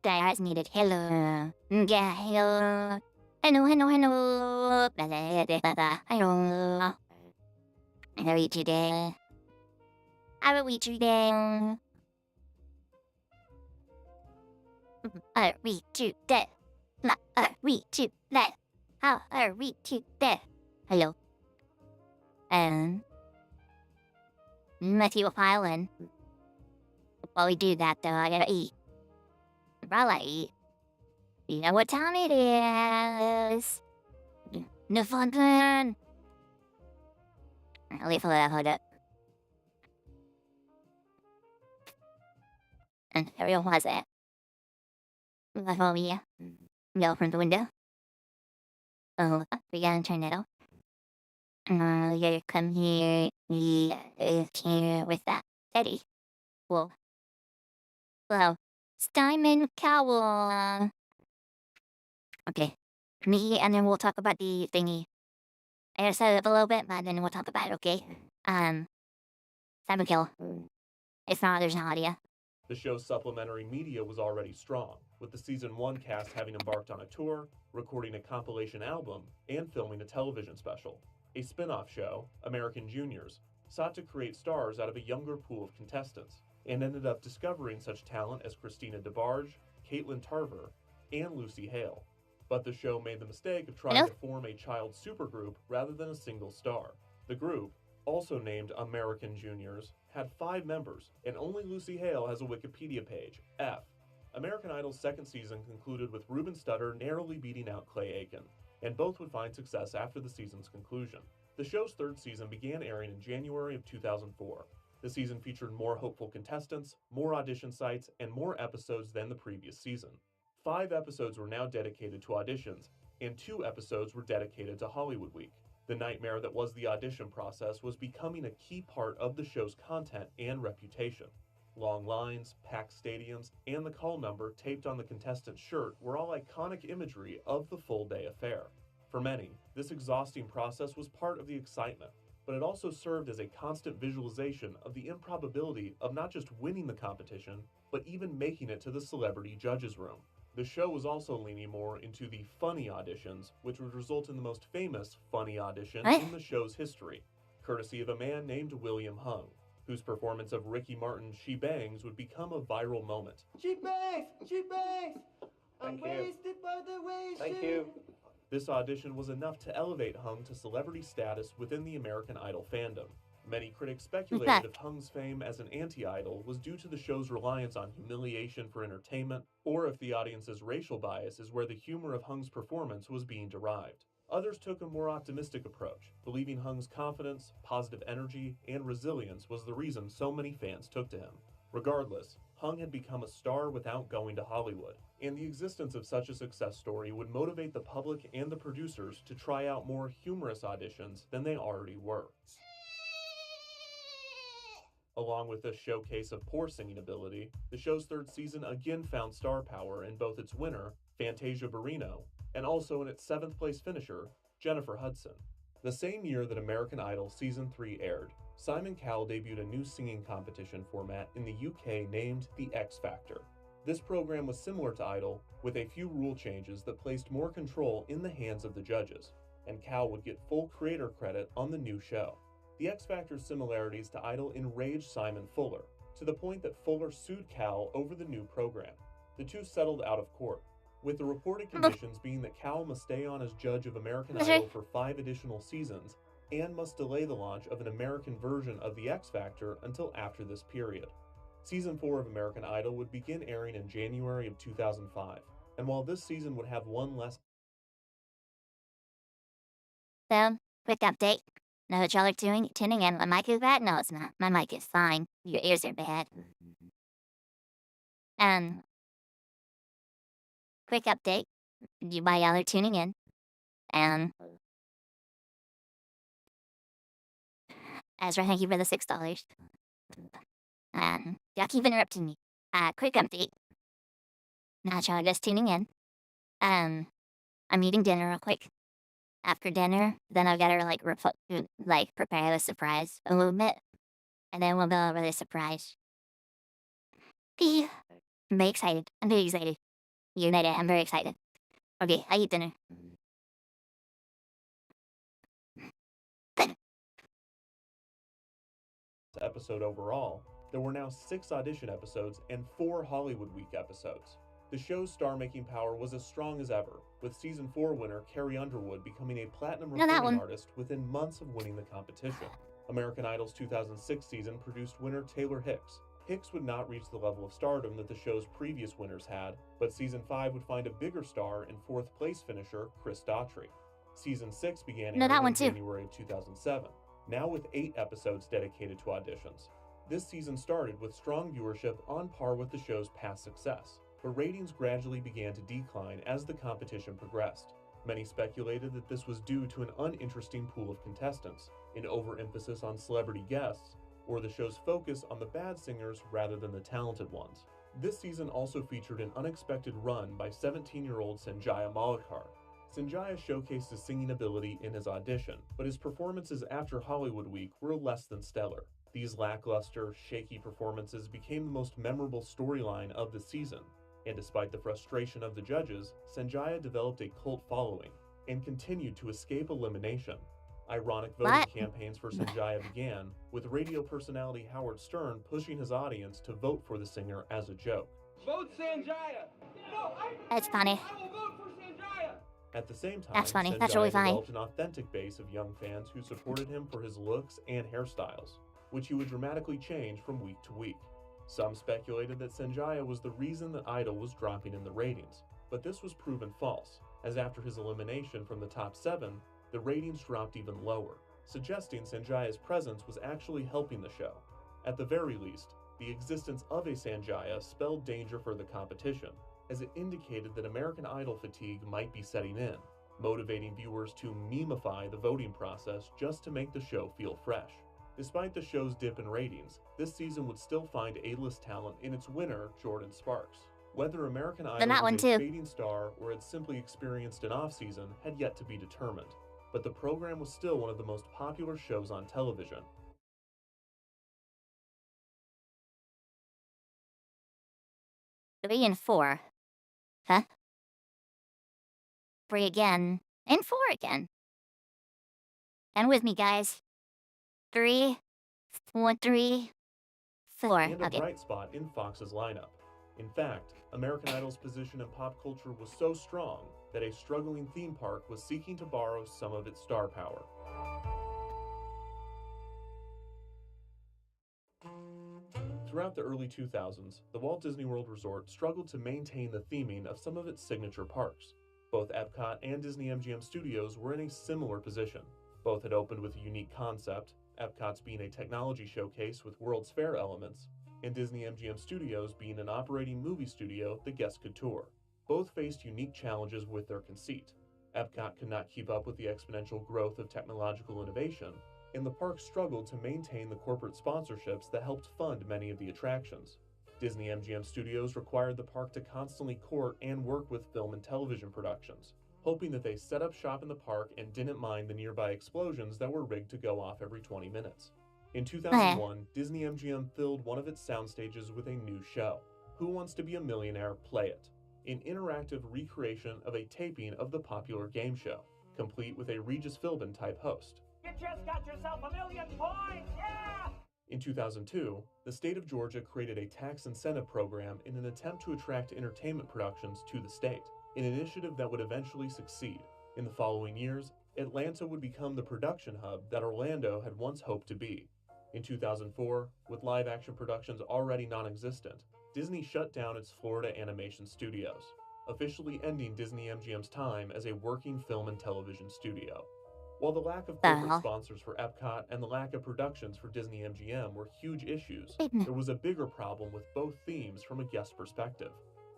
that is needed. Hello. Yeah, hello. Hello. Hello. How are you today? How are we today? Are we today? Are we today? How are we today? Hello. Matthew Island. While we do that, though, I gotta eat. While I eat, you know what time it is? Newfoundland. I'll leave for that, hold up. And Ariel was it? Like over here. Go from the window. Oh, we gotta turn it off. You gotta come here. He is here with that Eddie. Whoa. Hello. Steinman Cowell. Okay. Me, and then we'll talk about the thingy. I gotta set it up a little bit, but then we'll talk about it, okay? Steinman Cowell. If not, there's no audio. The show's supplementary media was already strong, with the season 1 cast having embarked on a tour, recording a compilation album, and filming a television special. A spin-off show, American Juniors, sought to create stars out of a younger pool of contestants, and ended up discovering such talent as Christina DeBarge, Caitlin Tarver, and Lucy Hale. But the show made the mistake of trying to form a child supergroup rather than a single star. The group, also named American Juniors, had 5 members, and only Lucy Hale has a Wikipedia page, F. American Idol's second season concluded with Ruben Studdard narrowly beating out Clay Aiken, and both would find success after the season's conclusion. The show's third season began airing in January of 2004. The season featured more hopeful contestants, more audition sites, and more episodes than the previous season. 5 episodes were now dedicated to auditions, and 2 episodes were dedicated to Hollywood Week. The nightmare that was the audition process was becoming a key part of the show's content and reputation. Long lines, packed stadiums, and the call number taped on the contestant's shirt were all iconic imagery of the full-day affair. For many, this exhausting process was part of the excitement, but it also served as a constant visualization of the improbability of not just winning the competition, but even making it to the celebrity judges' room. The show was also leaning more into the funny auditions, which would result in the most famous funny audition in the show's history, courtesy of a man named William Hung, whose performance of Ricky Martin's She Bangs would become a viral moment. She bangs! She bangs! I'm wasted by the way she... Thank you. This audition was enough to elevate Hung to celebrity status within the American Idol fandom. Many critics speculated if Hung's fame as an anti-idol was due to the show's reliance on humiliation for entertainment, or if the audience's racial bias is where the humor of Hung's performance was being derived. Others took a more optimistic approach, believing Hung's confidence, positive energy, and resilience was the reason so many fans took to him. Regardless, Hung had become a star without going to Hollywood, and the existence of such a success story would motivate the public and the producers to try out more humorous auditions than they already were. Along with this showcase of poor singing ability, the show's third season again found star power in both its winner, Fantasia Barrino, and also in its 7th place finisher, Jennifer Hudson. The same year that American Idol Season 3 aired, Simon Cowell debuted a new singing competition format in the UK named The X Factor. This program was similar to Idol, with a few rule changes that placed more control in the hands of the judges, and Cowell would get full creator credit on the new show. The X Factor's similarities to Idol enraged Simon Fuller, to the point that Fuller sued Cowell over the new program. The two settled out of court, with the reported conditions being that Cowell must stay on as judge of American Idol for 5 additional seasons, and must delay the launch of an American version of the X Factor until after this period. Season 4 of American Idol would begin airing in January of 2005, and while this season would have one less... So, quick update. Know what y'all are tuning in. My mic is bad? No, it's not. My mic is fine. Your ears are bad. Quick update. Why y'all are tuning in. Ezra, thank you for the $6. Y'all keep interrupting me. Quick update. Now y'all are just tuning in. I'm eating dinner real quick. After dinner, then I've got to prepare the surprise a little bit, and then we'll go over the surprise. I'm very excited. You made it. I'm very excited. Okay, I eat dinner. Episode overall, there were now 6 audition episodes and 4 Hollywood Week episodes. The show's star-making power was as strong as ever, with Season 4 winner Carrie Underwood becoming a platinum No, that recording one. artist within months of winning the competition. American Idol's 2006 season produced winner Taylor Hicks. Hicks would not reach the level of stardom that the show's previous winners had, but Season 5 would find a bigger star in 4th place finisher Chris Daughtry. Season 6 began No, that airing one in too. January of 2007, now with 8 episodes dedicated to auditions. This season started with strong viewership on par with the show's past success, but ratings gradually began to decline as the competition progressed. Many speculated that this was due to an uninteresting pool of contestants, an overemphasis on celebrity guests, or the show's focus on the bad singers rather than the talented ones. This season also featured an unexpected run by 17-year-old Sanjaya Malakar. Sanjaya showcased his singing ability in his audition, but his performances after Hollywood Week were less than stellar. These lackluster, shaky performances became the most memorable storyline of the season, and despite the frustration of the judges, Sanjaya developed a cult following and continued to escape elimination. Ironic voting campaigns for Sanjaya began, with radio personality Howard Stern pushing his audience to vote for the singer as a joke. Vote Sanjaya! No, That's funny. I will vote for Sanjaya! At the same time, That's funny. Sanjaya That's really funny. developed an authentic base of young fans who supported him for his looks and hairstyles, which he would dramatically change from week to week. Some speculated that Sanjaya was the reason that Idol was dropping in the ratings, but this was proven false, as after his elimination from the top 7, the ratings dropped even lower, suggesting Sanjaya's presence was actually helping the show. At the very least, the existence of a Sanjaya spelled danger for the competition, as it indicated that American Idol fatigue might be setting in, motivating viewers to memify the voting process just to make the show feel fresh. Despite the show's dip in ratings, this season would still find A-list talent in its winner, Jordan Sparks. Whether American Idol that one was a too. fading star or had simply experienced an off-season had yet to be determined, but the program was still one of the most popular shows on television. 3 and 4. Huh? 3 again. And 4 again. And with me, guys. 3, 1, 3, 4. And a Okay. bright spot in Fox's lineup. In fact, American Idol's position in pop culture was so strong that a struggling theme park was seeking to borrow some of its star power. Throughout the early 2000s, the Walt Disney World Resort struggled to maintain the theming of some of its signature parks. Both Epcot and Disney MGM Studios were in a similar position. Both had opened with a unique concept, Epcot's being a technology showcase with World's Fair elements, and Disney MGM Studios being an operating movie studio the guests could tour. Both faced unique challenges with their conceit. Epcot could not keep up with the exponential growth of technological innovation, and the park struggled to maintain the corporate sponsorships that helped fund many of the attractions. Disney MGM Studios required the park to constantly court and work with film and television productions, hoping that they set up shop in the park and didn't mind the nearby explosions that were rigged to go off every 20 minutes. In 2001, Disney MGM filled one of its sound stages with a new show, Who Wants to Be a Millionaire? Play It, an interactive recreation of a taping of the popular game show, complete with a Regis Philbin-type host. You just got yourself $1 million points, yeah! In 2002, the state of Georgia created a tax incentive program in an attempt to attract entertainment productions to the state, an initiative that would eventually succeed. In the following years, Atlanta would become the production hub that Orlando had once hoped to be. In 2004, with live-action productions already non-existent, Disney shut down its Florida animation studios, officially ending Disney MGM's time as a working film and television studio. While the lack of corporate sponsors for Epcot and the lack of productions for Disney MGM were huge issues, there was a bigger problem with both themes from a guest perspective.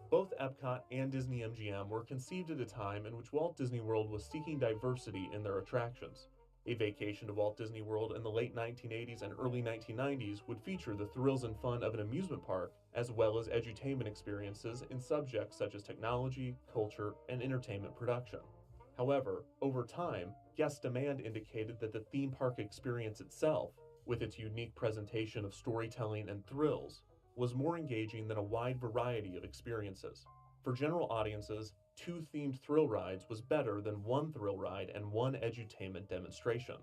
Both Epcot and Disney MGM were conceived at a time in which Walt Disney World was seeking diversity in their attractions. A vacation to Walt Disney World in the late 1980s and early 1990s would feature the thrills and fun of an amusement park, as well as edutainment experiences in subjects such as technology, culture, and entertainment production. However, over time, guest demand indicated that the theme park experience itself, with its unique presentation of storytelling and thrills, was more engaging than a wide variety of experiences. For general audiences, 2 themed thrill rides was better than 1 thrill ride and 1 edutainment demonstration.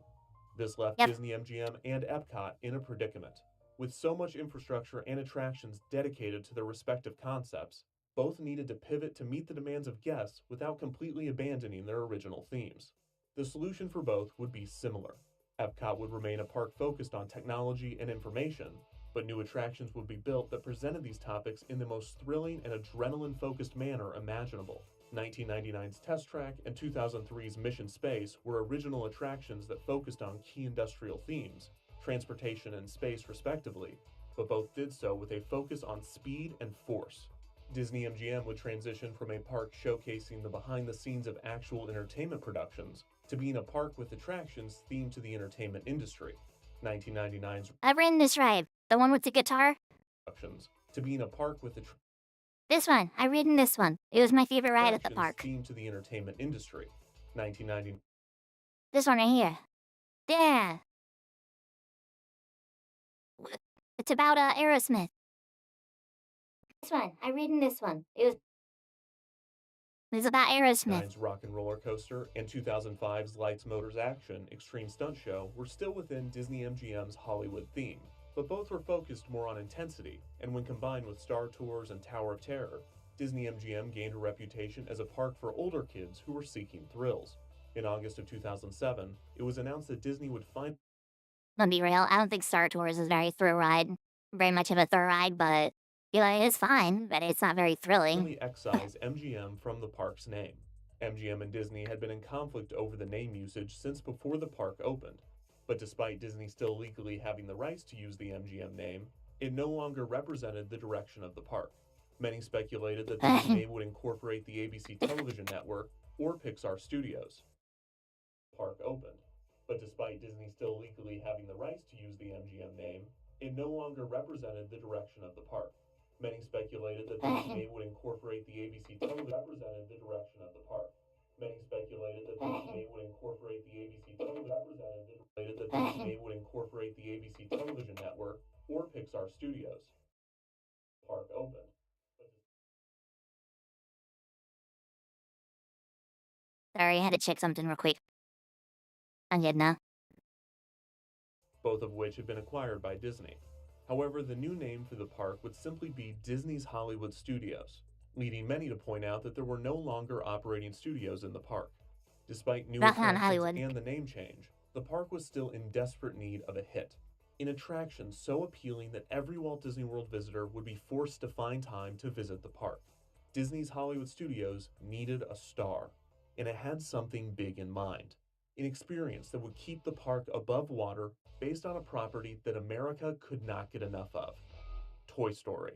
This left Yep. Disney MGM and Epcot in a predicament. With so much infrastructure and attractions dedicated to their respective concepts, both needed to pivot to meet the demands of guests without completely abandoning their original themes. The solution for both would be similar. Epcot would remain a park focused on technology and information, but new attractions would be built that presented these topics in the most thrilling and adrenaline-focused manner imaginable. 1999's Test Track and 2003's Mission Space were original attractions that focused on key industrial themes, transportation and space respectively, but both did so with a focus on speed and force. Disney MGM would transition from a park showcasing the behind the scenes of actual entertainment productions to being a park with attractions themed to the entertainment industry. 1999's I've ridden this ride. The one with the guitar? productions to being a park with This one. I've ridden this one. It was my favorite ride at the attractions park. themed to the entertainment industry. 1990 This one right here. Yeah. It's about Aerosmith. This one. I've ridden this one. It's about Aerosmith. 1999's Rock and Roller Coaster and 2005's Lights, Motors, Action Extreme Stunt Show were still within Disney MGM's Hollywood theme, but both were focused more on intensity, and when combined with Star Tours and Tower of Terror, Disney MGM gained a reputation as a park for older kids who were seeking thrills. In August of 2007, it was announced that Disney would finally I'll be real. I don't think Star Tours is very very much of a thrill ride, but it's fine, but it's not very thrilling. excise MGM from the park's name. MGM and Disney had been in conflict over the name usage since before the park opened, but despite Disney still legally having the rights to use the MGM name, it no longer represented the direction of the park. Many speculated that the new name would incorporate the ABC television network or Pixar Studios. The park opened, but despite Disney still legally having the rights to use the MGM name, it no longer represented the direction of the park. Many speculated that the new name would incorporate the ABC television represented the direction of the park. Many speculated that the new name would incorporate the ABC television represented that the new name would incorporate the ABC television network or Pixar Studios. The park opened. Sorry, I had to check something real quick. I'm good now. Both of which have been acquired by Disney. However, the new name for the park would simply be Disney's Hollywood Studios, leading many to point out that there were no longer operating studios in the park. Despite new attractions Hollywood. and the name change, the park was still in desperate need of a hit. An attraction so appealing that every Walt Disney World visitor would be forced to find time to visit the park. Disney's Hollywood Studios needed a star, and it had something big in mind. An experience that would keep the park above water based on a property that America could not get enough of: Toy Story.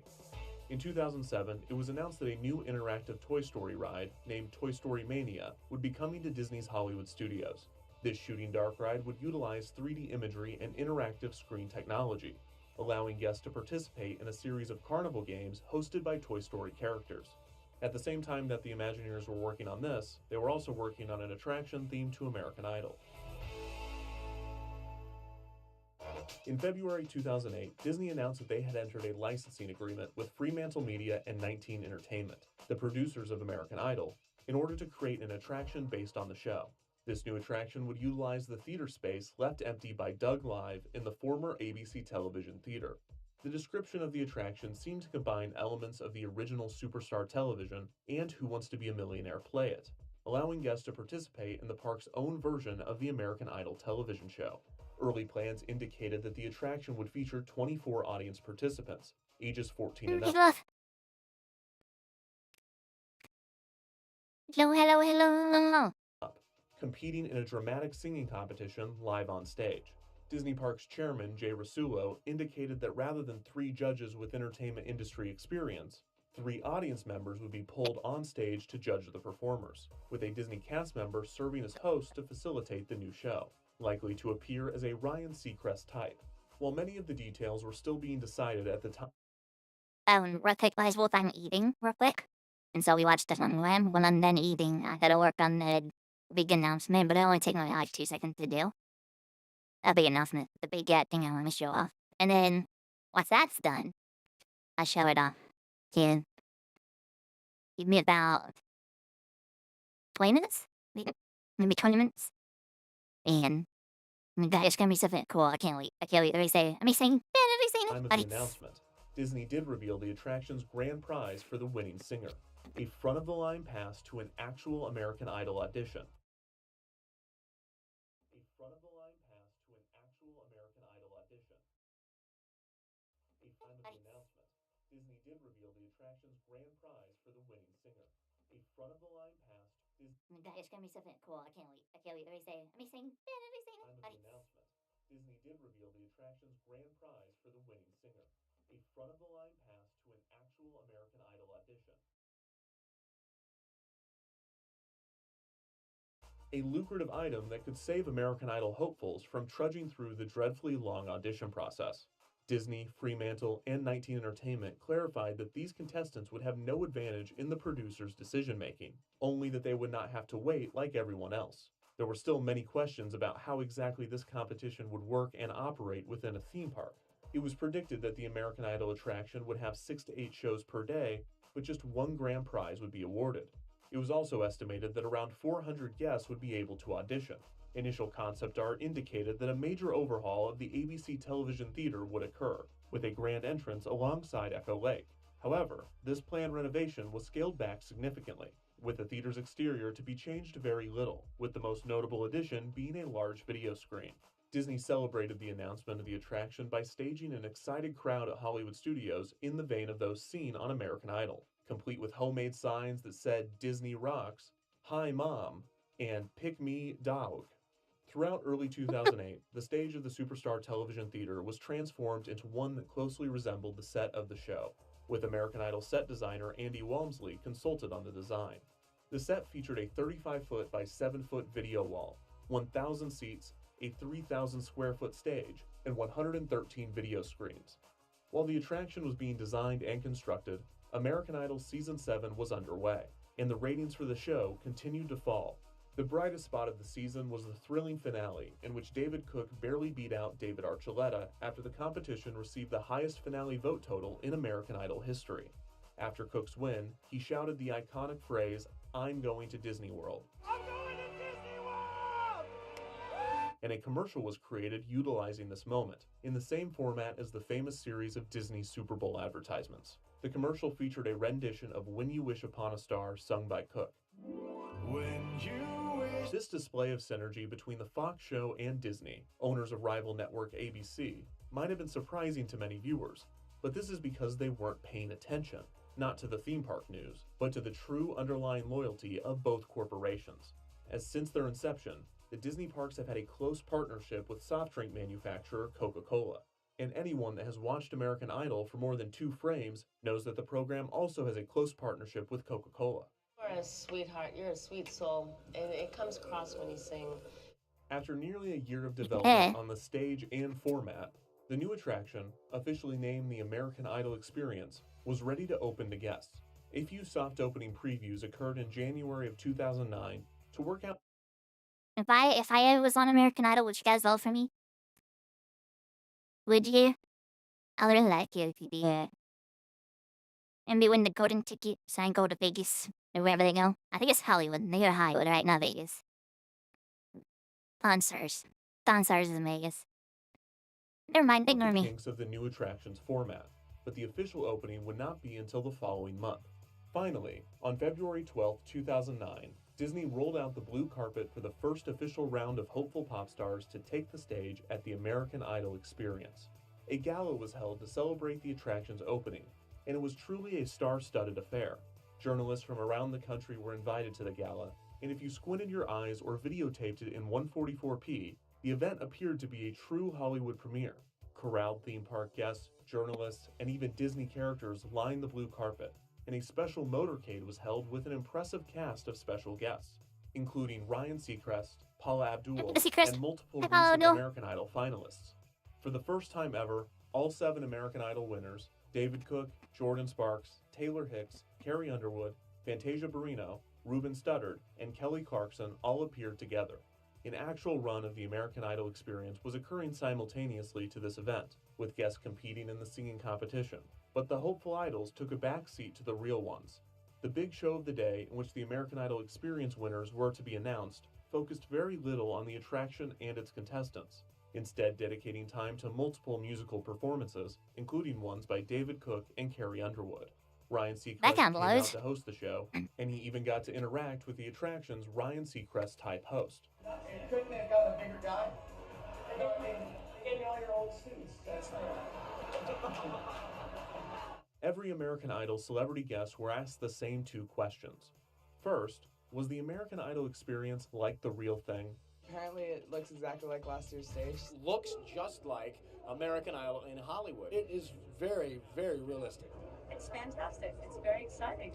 In 2007, it was announced that a new interactive Toy Story ride named Toy Story Mania would be coming to Disney's Hollywood Studios. This shooting dark ride would utilize 3D imagery and interactive screen technology, allowing guests to participate in a series of carnival games hosted by Toy Story characters. At the same time that the Imagineers were working on this, they were also working on an attraction themed to American Idol. In February 2008, Disney announced that they had entered a licensing agreement with Fremantle Media and 19 Entertainment, the producers of American Idol, in order to create an attraction based on the show. This new attraction would utilize the theater space left empty by Doug Live in the former ABC television theater. The description of the attraction seemed to combine elements of the original Superstar Television and Who Wants to Be a Millionaire Play It, allowing guests to participate in the park's own version of the American Idol television show. Early plans indicated that the attraction would feature 24 audience participants, ages 14 and up. Hello. Competing in a dramatic singing competition live on stage. Disney Parks chairman Jay Rasulo indicated that rather than 3 judges with entertainment industry experience, 3 audience members would be pulled on stage to judge the performers, with a Disney cast member serving as host to facilitate the new show, likely to appear as a Ryan Seacrest type. While many of the details were still being decided at the time. Real quick, guys, both I'm eating real quick. And so we watched this one. When I'm done eating, I gotta work on the big announcement, but it only takes me like 2 seconds to do. A big announcement, the big thing I want to show off. And then, once that's done, I show it off to give me about 20 minutes, maybe 20 minutes, and that is gonna be something cool. I can't wait. I can't wait. Amazing. Time of the announcement, Disney did reveal the attraction's grand prize for the winning singer, a front-of-the-line pass to an actual American Idol audition. A front-of-the-line pass to an actual American Idol audition. A time of the announcement, Disney did reveal the attraction's grand prize for the winning singer, a front-of-the-line pass to Disney. That is gonna be something cool. I can't wait. I can't wait. Amazing. Amazing. Time of the announcement, Disney did reveal the attraction's grand prize for the winning singer, a front-of-the-line pass to an actual American Idol audition. A lucrative item that could save American Idol hopefuls from trudging through the dreadfully long audition process. Disney, Fremantle, and 19 Entertainment clarified that these contestants would have no advantage in the producer's decision-making, only that they would not have to wait like everyone else. There were still many questions about how exactly this competition would work and operate within a theme park. It was predicted that the American Idol attraction would have 6 to 8 shows per day, but just one grand prize would be awarded. It was also estimated that around 400 guests would be able to audition. Initial concept art indicated that a major overhaul of the ABC television theater would occur, with a grand entrance alongside Echo Lake. However, this planned renovation was scaled back significantly, with the theater's exterior to be changed very little, with the most notable addition being a large video screen. Disney celebrated the announcement of the attraction by staging an excited crowd at Hollywood studios in the vein of those seen on American Idol, complete with homemade signs that said Disney Rocks, Hi Mom, and Pick Me Dog. Throughout early 2008, the stage of the Superstar Television Theater was transformed into one that closely resembled the set of the show, with American Idol set designer Andy Walmsley consulted on the design. The set featured a 35-foot by 7-foot video wall, 1,000 seats, a 3,000 square foot stage, and 113 video screens. While the attraction was being designed and constructed, American Idol Season 7 was underway, and the ratings for the show continued to fall. The brightest spot of the season was the thrilling finale, in which David Cook barely beat out David Archuleta after the competition received the highest finale vote total in American Idol history. After Cook's win, he shouted the iconic phrase, "I'm going to Disney World." I'm going to Disney World! And a commercial was created utilizing this moment, in the same format as the famous series of Disney Super Bowl advertisements. The commercial featured a rendition of When You Wish Upon a Star sung by Cook. When you wish. This display of synergy between the Fox show and Disney, owners of rival network ABC, might have been surprising to many viewers, but this is because they weren't paying attention, not to the theme park news, but to the true underlying loyalty of both corporations. As since their inception, the Disney parks have had a close partnership with soft drink manufacturer Coca-Cola. And anyone that has watched American Idol for more than 2 frames knows that the program also has a close partnership with Coca-Cola. You're a sweetheart, you're a sweet soul, and it comes across when you sing. After nearly a year of development on the stage and format, the new attraction, officially named the American Idol Experience, was ready to open to guests. A few soft opening previews occurred in January of 2009 to work out. If I was on American Idol, would you guys vote for me? Would you? I really like you if you did. And they win the golden ticket so I can go to Vegas or wherever they go. I think it's Hollywood. They're Hollywood, right? Not Vegas. Pawn Stars. Pawn Stars is in Vegas. Never mind, ignore me. Kinks of the new attraction's format, but the official opening would not be until the following month. Finally, on February 12, 2009, Disney rolled out the blue carpet for the first official round of hopeful pop stars to take the stage at the American Idol Experience. A gala was held to celebrate the attraction's opening, and it was truly a star-studded affair. Journalists from around the country were invited to the gala, and if you squinted your eyes or videotaped it in 144p, the event appeared to be a true Hollywood premiere. Corralled theme park guests, journalists, and even Disney characters lined the blue carpet, and a special motorcade was held with an impressive cast of special guests, including Ryan Seacrest, Paula Abdul, and multiple recent American Idol finalists. For the first time ever, all 7 American Idol winners, David Cook, Jordan Sparks, Taylor Hicks, Carrie Underwood, Fantasia Barrino, Ruben Studdard, and Kelly Clarkson all appeared together. An actual run of the American Idol Experience was occurring simultaneously to this event, with guests competing in the singing competition. But the hopeful idols took a back seat to the real ones. The big show of the day, in which the American Idol Experience winners were to be announced, focused very little on the attraction and its contestants, instead dedicating time to multiple musical performances, including ones by David Cook and Carrie Underwood. Ryan Seacrest came out to host the show, and he even got to interact with the attraction's Ryan Seacrest type host. Couldn't they have gotten a bigger guy? Gave me all your old suits. That's Every American Idol celebrity guests were asked the same two questions. First, was the American Idol experience like the real thing? Apparently it looks exactly like last year's stage. Looks just like American Idol in Hollywood. It is very, very realistic. It's fantastic. It's very exciting.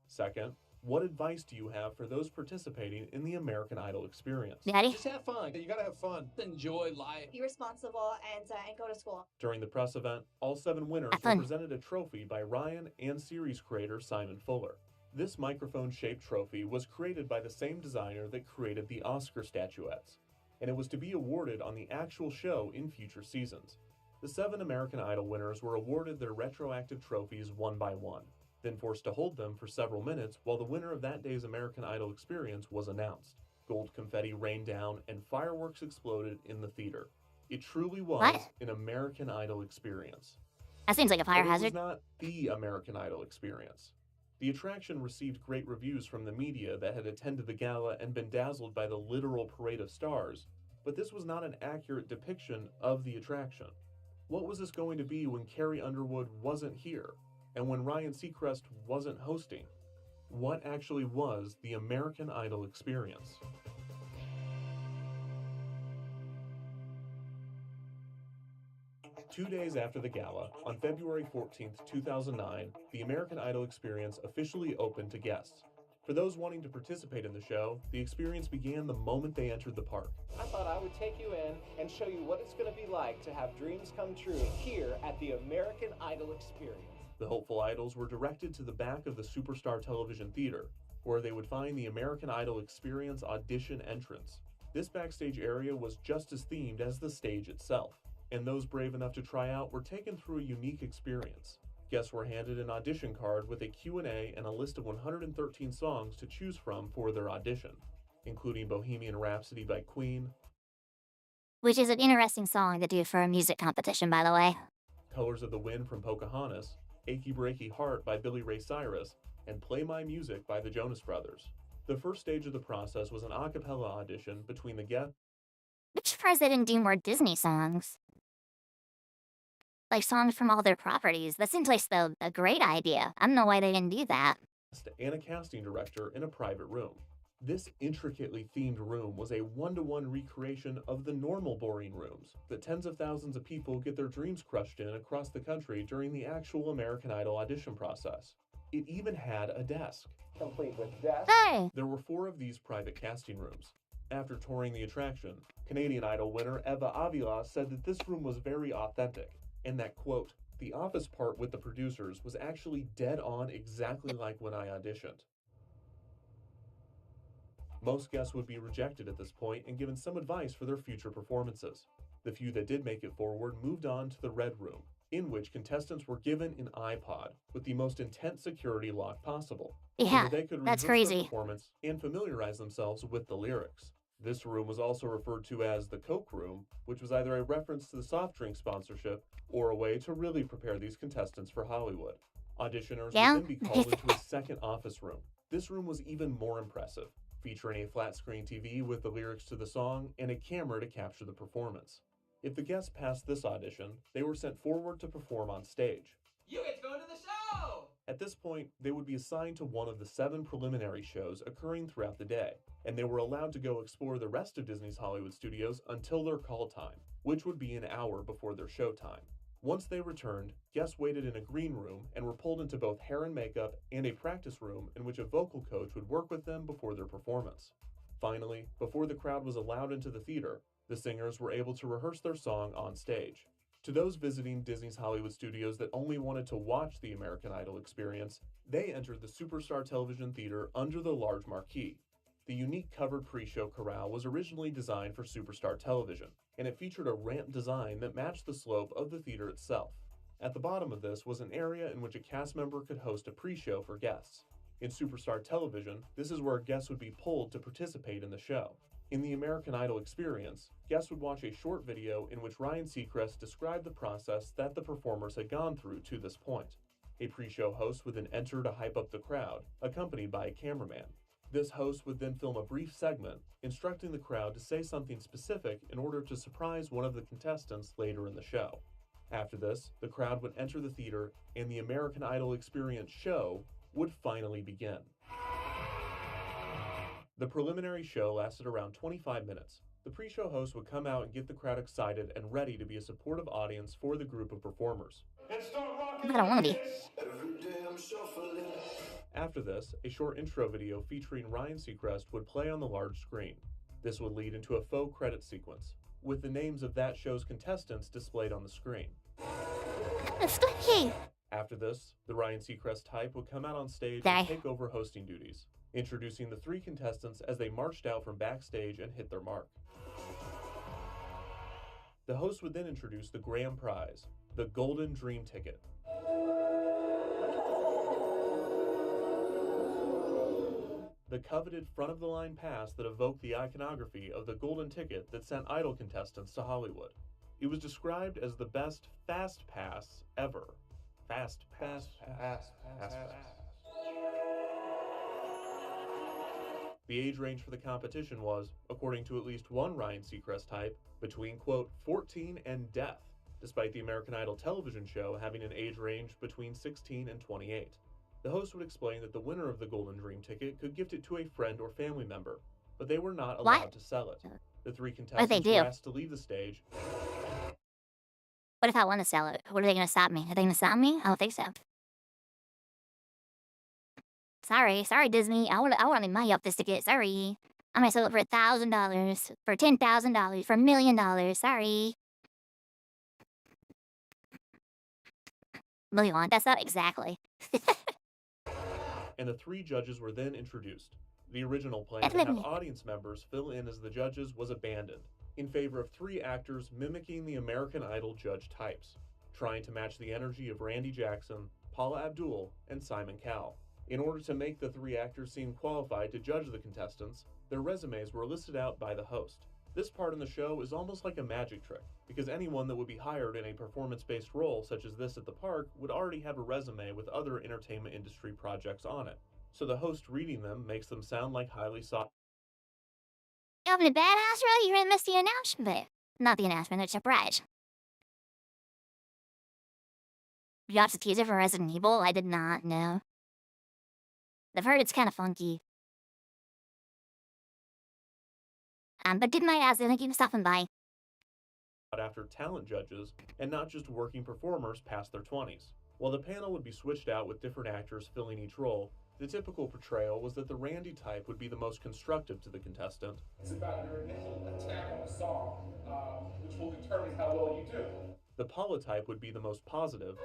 Second, what advice do you have for those participating in the American Idol experience? Daddy? Just have fun. You gotta have fun. Enjoy life. Be responsible and go to school. During the press event, all 7 winners were presented a trophy by Ryan and series creator Simon Fuller. This microphone-shaped trophy was created by the same designer that created the Oscar statuettes, and it was to be awarded on the actual show in future seasons. The 7 American Idol winners were awarded their retroactive trophies one by one, then forced to hold them for several minutes while the winner of that day's American Idol experience was announced. Gold confetti rained down and fireworks exploded in the theater. It truly was an American Idol experience. That seems like a fire hazard. It was not the American Idol experience. The attraction received great reviews from the media that had attended the gala and been dazzled by the literal parade of stars, but this was not an accurate depiction of the attraction. What was this going to be when Carrie Underwood wasn't here, and when Ryan Seacrest wasn't hosting? What actually was the American Idol experience? Two days after the gala, on February 14, 2009, the American Idol experience officially opened to guests. For those wanting to participate in the show, the experience began the moment they entered the park. I thought I would take you in and show you what it's going to be like to have dreams come true here at the American Idol experience. The hopeful idols were directed to the back of the Superstar Television Theater, where they would find the American Idol experience audition entrance. This backstage area was just as themed as the stage itself, and those brave enough to try out were taken through a unique experience. Guests were handed an audition card with a Q&A and a list of 113 songs to choose from for their audition, including Bohemian Rhapsody by Queen, which is an interesting song to do for a music competition, by the way. Colors of the Wind from Pocahontas, Achy Breaky Heart by Billy Ray Cyrus, and Play My Music by the Jonas Brothers. The first stage of the process was an a cappella audition between the guests. I'm surprised they didn't do more Disney songs. Like songs from all their properties. That seems like a great idea. I don't know why they didn't do that. And a casting director in a private room. This intricately themed room was a one-to-one recreation of the normal boring rooms that tens of thousands of people get their dreams crushed in across the country during the actual American Idol audition process. It even had a desk. Complete with desk. Hey! There were 4 of these private casting rooms. After touring the attraction, Canadian Idol winner Eva Avila said that this room was very authentic, and that, quote, the office part with the producers was actually dead on exactly like when I auditioned. Most guests would be rejected at this point and given some advice for their future performances. The few that did make it forward moved on to the Red Room, in which contestants were given an iPod with the most intense security lock possible. Yeah, so that they could that's rehearse their crazy. Performance and familiarize themselves with the lyrics. This room was also referred to as the Coke Room, which was either a reference to the soft drink sponsorship or a way to really prepare these contestants for Hollywood. Auditioners would then be called into a second office room. This room was even more impressive, featuring a flat screen TV with the lyrics to the song and a camera to capture the performance. If the guests passed this audition, they were sent forward to perform on stage. You get to go to the show! At this point, they would be assigned to one of the 7 preliminary shows occurring throughout the day, and they were allowed to go explore the rest of Disney's Hollywood studios until their call time, which would be an hour before their show time. Once they returned, guests waited in a green room and were pulled into both hair and makeup and a practice room in which a vocal coach would work with them before their performance. Finally, before the crowd was allowed into the theater, the singers were able to rehearse their song on stage. To those visiting Disney's Hollywood studios that only wanted to watch the American Idol experience, they entered the Superstar Television Theater under the large marquee. The unique covered pre-show corral was originally designed for Superstar Television, and it featured a ramp design that matched the slope of the theater itself. At the bottom of this was an area in which a cast member could host a pre-show for guests. In Superstar Television, this is where guests would be pulled to participate in the show. In the American Idol experience, guests would watch a short video in which Ryan Seacrest described the process that the performers had gone through to this point. A pre-show host would then enter to hype up the crowd, accompanied by a cameraman. This host would then film a brief segment, instructing the crowd to say something specific in order to surprise one of the contestants later in the show. After this, the crowd would enter the theater and the American Idol experience show would finally begin. The preliminary show lasted around 25 minutes. The pre-show host would come out and get the crowd excited and ready to be a supportive audience for the group of performers. I don't want to be. After this, a short intro video featuring Ryan Seacrest would play on the large screen. This would lead into a faux credit sequence, with the names of that show's contestants displayed on the screen. After this, the Ryan Seacrest type would come out on stage and take over hosting duties, introducing the 3 contestants as they marched out from backstage and hit their mark. The host would then introduce the grand prize, the Golden Dream Ticket. The coveted front-of-the-line pass that evoked the iconography of the golden ticket that sent Idol contestants to Hollywood. It was described as the best fast pass ever. Fast pass. The age range for the competition was, according to at least one Ryan Seacrest type, between, quote, 14 and death, despite the American Idol television show having an age range between 16 and 28. The host would explain that the winner of the Golden Dream Ticket could gift it to a friend or family member, but they were not allowed to sell it. The 3 contestants were asked to leave the stage. What if I want to sell it? What are they going to stop me? Are they going to stop me? I don't think so. Sorry, Disney. I want to money up this ticket. Sorry. I'm going to sell it for $1,000, for $10,000, for $1 million. Sorry. Will you want that stuff? Exactly. And the 3 judges were then introduced. The original plan to have audience members fill in as the judges was abandoned, in favor of 3 actors mimicking the American Idol judge types, trying to match the energy of Randy Jackson, Paula Abdul, and Simon Cowell. In order to make the 3 actors seem qualified to judge the contestants, their resumes were listed out by the host. This part in the show is almost like a magic trick, because anyone that would be hired in a performance-based role such as this at the park would already have a resume with other entertainment industry projects on it. So the host reading them makes them sound like highly sought. You having a bad house, really? You really missed the announcement. Not the announcement, it's a surprise. You watched the teaser for Resident Evil? I did not, no. I've heard it's kind of funky. But did my ass, thank you for stopping by. After talent judges, and not just working performers past their 20s. While the panel would be switched out with different actors filling each role, the typical portrayal was that the Randy type would be the most constructive to the contestant. It's about your initial attack on a song, which will determine how well you do. The Paula type would be the most positive.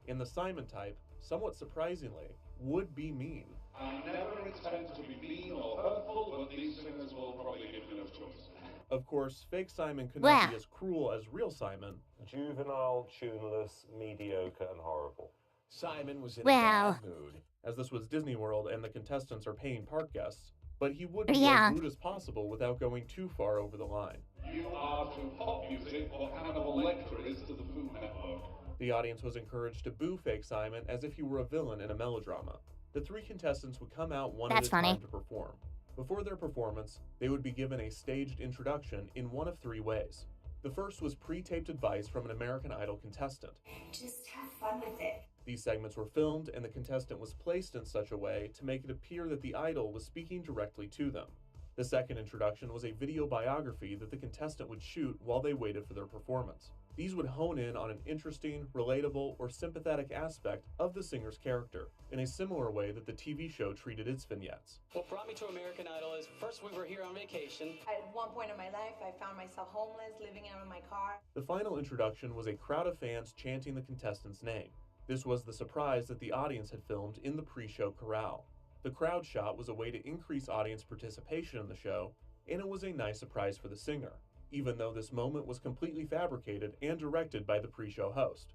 And the Simon type, somewhat surprisingly, would be mean. I never intend to be mean or hurtful, but these singers will probably give you no choice. Of course, fake Simon could not be as cruel as real Simon. Juvenile, tuneless, mediocre, and horrible. Simon was in a bad mood. As this was Disney World and the contestants are paying park guests, but he would be as rude as possible without going too far over the line. You are to pop music what Hannibal Lecter is to the Food Network. The audience was encouraged to boo fake Simon as if he were a villain in a melodrama. The 3 contestants would come out one at a time to perform. Before their performance, they would be given a staged introduction in one of 3 ways. The first was pre-taped advice from an American Idol contestant. Just have fun with it. These segments were filmed and the contestant was placed in such a way to make it appear that the idol was speaking directly to them. The second introduction was a video biography that the contestant would shoot while they waited for their performance. These would hone in on an interesting, relatable, or sympathetic aspect of the singer's character, in a similar way that the TV show treated its vignettes. What brought me to American Idol is, first we were here on vacation. At one point in my life, I found myself homeless, living out of my car. The final introduction was a crowd of fans chanting the contestant's name. This was the surprise that the audience had filmed in the pre-show corral. The crowd shot was a way to increase audience participation in the show, and it was a nice surprise for the singer, even though this moment was completely fabricated and directed by the pre-show host.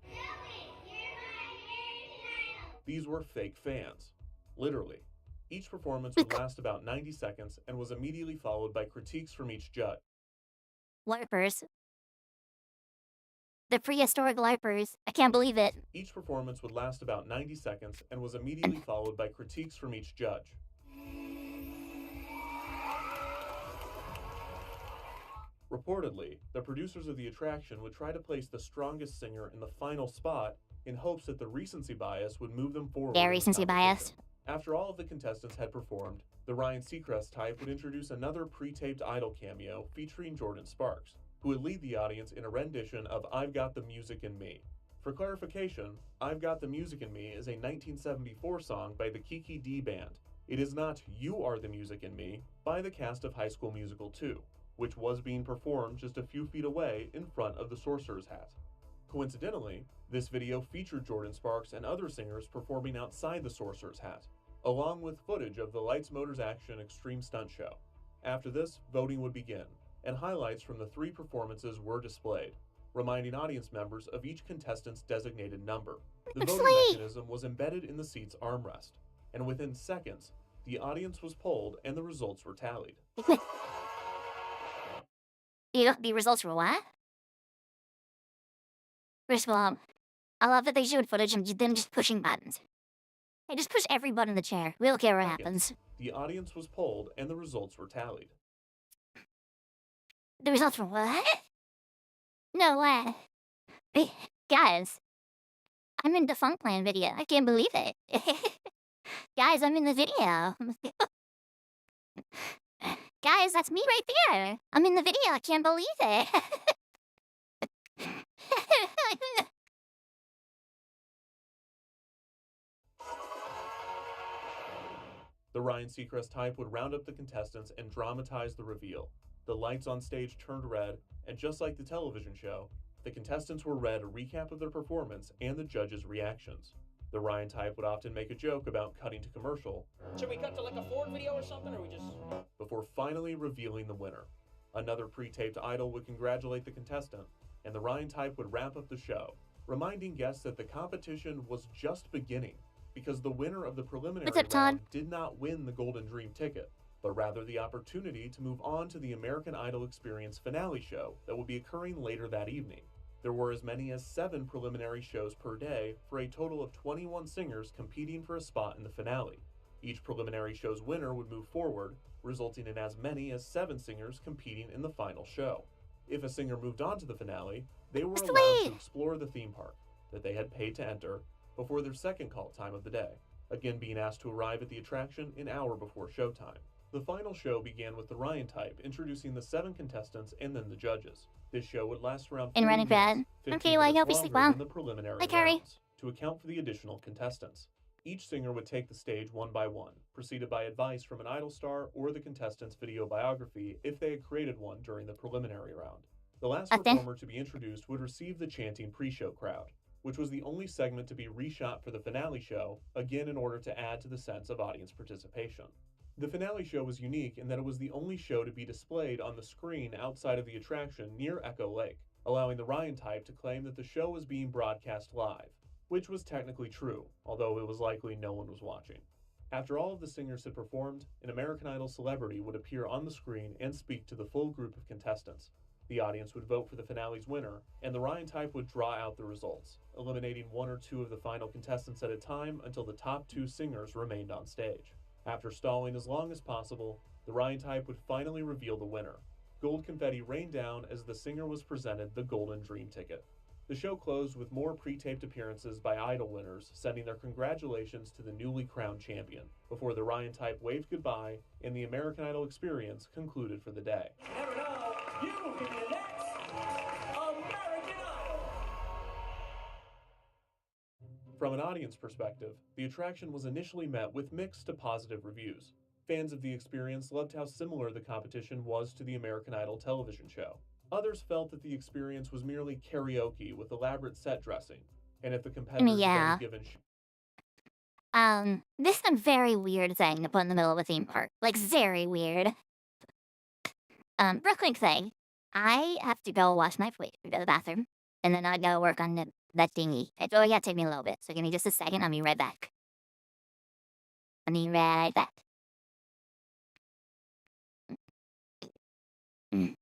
These were fake fans. Literally. Each performance would last about 90 seconds and was immediately followed by critiques from each judge. LARPers. The prehistoric LARPers. I can't believe it. Each performance would last about 90 seconds and was immediately followed by critiques from each judge. Reportedly, the producers of the attraction would try to place the strongest singer in the final spot in hopes that the recency bias would move them forward. Yeah, recency bias. After all of the contestants had performed, the Ryan Seacrest type would introduce another pre-taped Idol cameo featuring Jordan Sparks, who would lead the audience in a rendition of I've Got the Music in Me. For clarification, I've Got the Music in Me is a 1974 song by the Kiki D Band. It is not You Are the Music in Me by the cast of High School Musical 2, which was being performed just a few feet away in front of the Sorcerer's Hat. Coincidentally, this video featured Jordan Sparks and other singers performing outside the Sorcerer's Hat, along with footage of the Lights Motors Action Extreme Stunt Show. After this, voting would begin, and highlights from the 3 performances were displayed, reminding audience members of each contestant's designated number. The voting mechanism was embedded in the seat's armrest, and within seconds, the audience was polled and the results were tallied. The results were what? First of all, I love that they showed footage of them just pushing buttons. Hey, just push every button in the chair. We don't care what happens. The audience was polled and the results were tallied. The results were what? No way. Hey, guys, I'm in the Funk Plan video. I can't believe it. Guys, I'm in the video. Guys, that's me right there. I'm in the video. I can't believe it. The Ryan Seacrest type would round up the contestants and dramatize the reveal. The lights on stage turned red, and just like the television show, the contestants were read a recap of their performance and the judges' reactions. The Ryan type would often make a joke about cutting to commercial. Should we cut to like a Ford video or something, or we just... Before finally revealing the winner. Another pre-taped idol would congratulate the contestant, and the Ryan type would wrap up the show, reminding guests that the competition was just beginning, because the winner of the preliminary round did not win the Golden Dream ticket, but rather the opportunity to move on to the American Idol Experience finale show that will be occurring later that evening. There were as many as 7 preliminary shows per day for a total of 21 singers competing for a spot in the finale. Each preliminary show's winner would move forward, resulting in as many as 7 singers competing in the final show. If a singer moved on to the finale, they were allowed to explore the theme park that they had paid to enter before their second call time of the day, again being asked to arrive at the attraction an hour before showtime. The final show began with the Ryan type introducing the 7 contestants and then the judges. This show would last around 40 minutes, 15 minutes longer than the preliminary rounds, to account for the additional contestants. Each singer would take the stage one by one, preceded by advice from an idol star or the contestant's video biography if they had created one during the preliminary round. The last performer to be introduced would receive the chanting pre-show crowd, which was the only segment to be reshot for the finale show, again in order to add to the sense of audience participation. The finale show was unique in that it was the only show to be displayed on the screen outside of the attraction near Echo Lake, allowing the Ryan type to claim that the show was being broadcast live, which was technically true, although it was likely no one was watching. After all of the singers had performed, an American Idol celebrity would appear on the screen and speak to the full group of contestants. The audience would vote for the finale's winner, and the Ryan type would draw out the results, eliminating 1 or 2 of the final contestants at a time until the top 2 singers remained on stage. After stalling as long as possible, the Ryan type would finally reveal the winner. Gold confetti rained down as the singer was presented the Golden Dream ticket. The show closed with more pre-taped appearances by Idol winners sending their congratulations to the newly crowned champion, before the Ryan type waved goodbye and the American Idol experience concluded for the day. And now, you will be the next American Idol! From an audience perspective, the attraction was initially met with mixed to positive reviews. Fans of the experience loved how similar the competition was to the American Idol television show. Others felt that the experience was merely karaoke with elaborate set dressing, and if the competitors had been given this is a very weird thing to put in the middle of a theme park. Like, very weird. Real quick thing. I have to go wash my plate, go to the bathroom, and then I go work on that thingy. Oh, yeah, take me a little bit. So give me just a second, I'll be right back. Funny right that. Mm.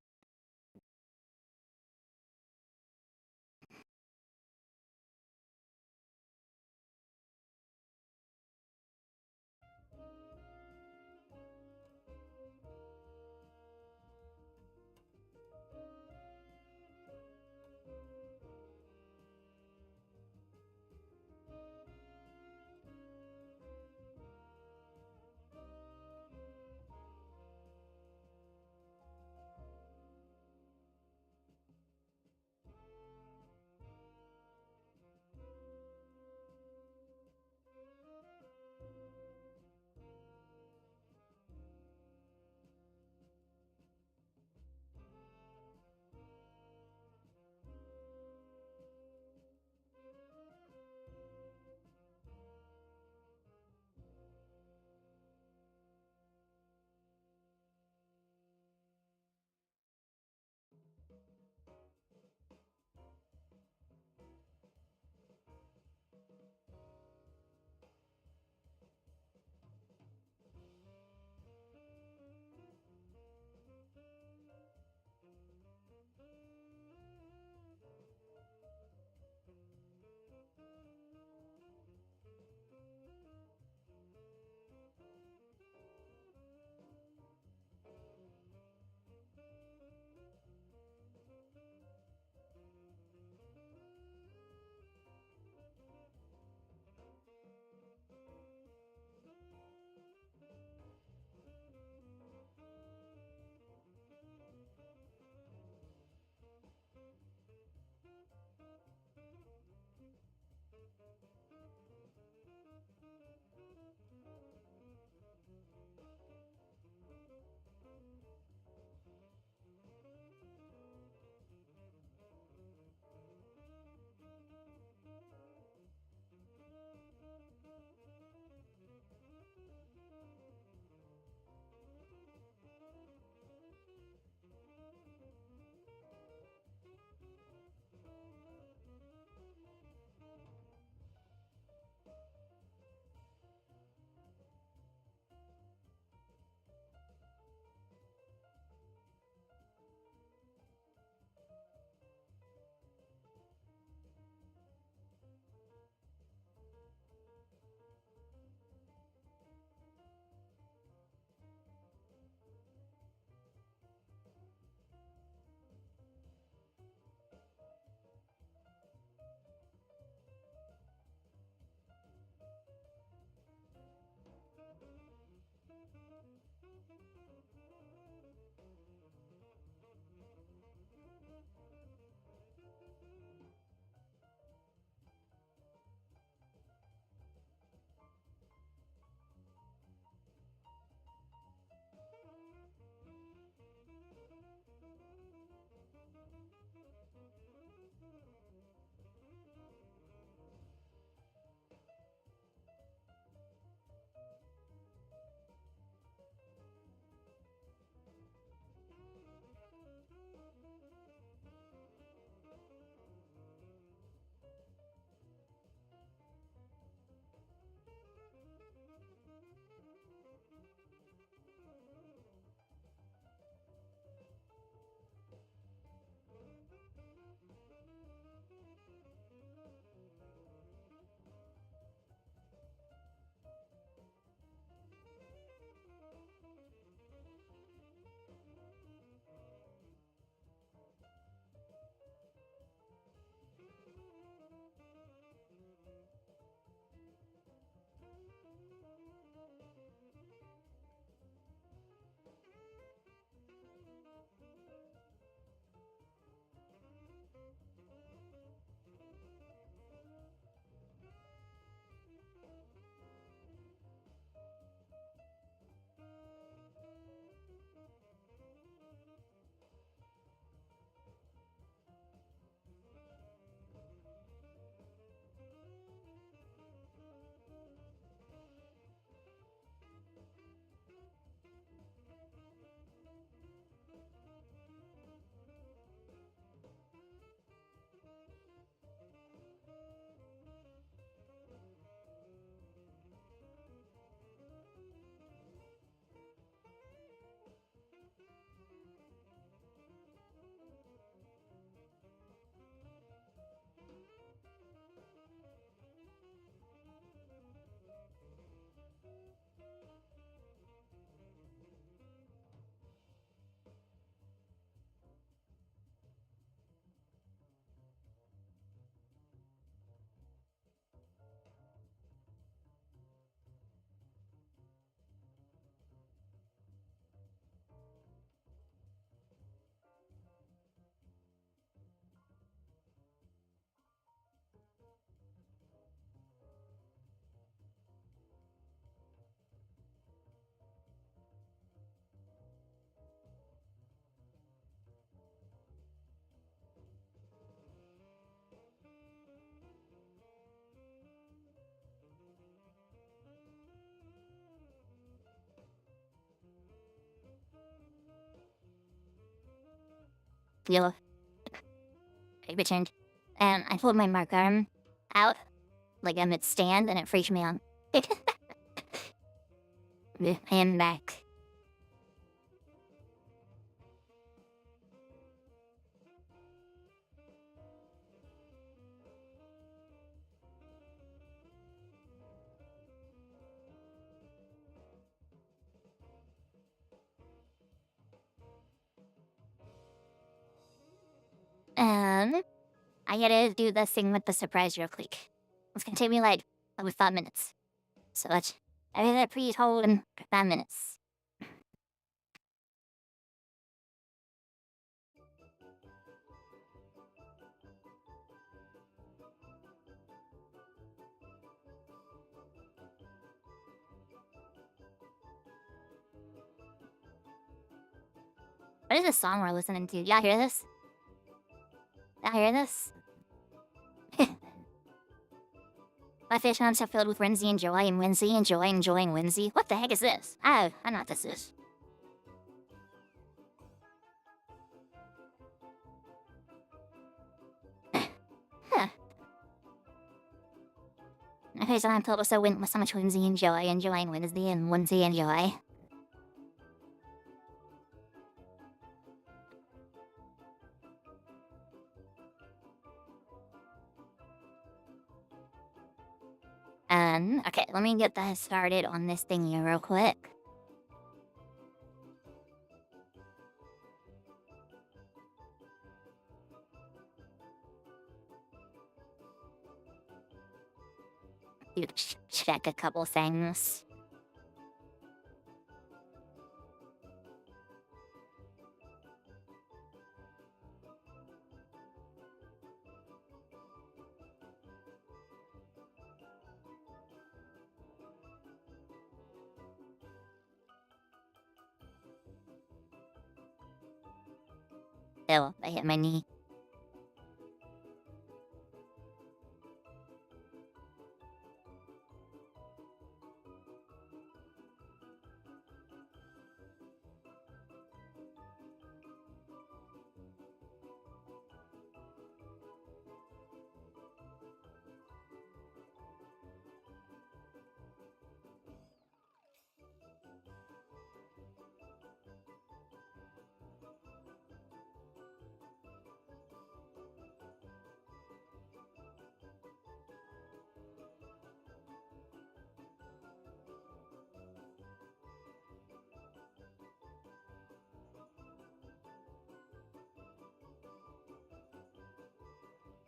Yellow. I returned. And I pulled my mark arm out, like I'm at stand, and it freaked me out. Hand back. I gotta do this thing with the surprise real quick. It's gonna take me like 5 minutes. So I gotta please hold in for 5 minutes. What is this song we're listening to? Y'all hear this? Y'all hear this? My fish arms are filled with whimsy and joy, and whimsy and joy and joy and whimsy. What the heck is this? Oh, I know what this is. Huh. My fish arms filled with so much whimsy and joy and joy and whimsy and whimsy and joy. Okay, let me get that started on this thing here real quick. Check a couple things. Oh, I hit my knee.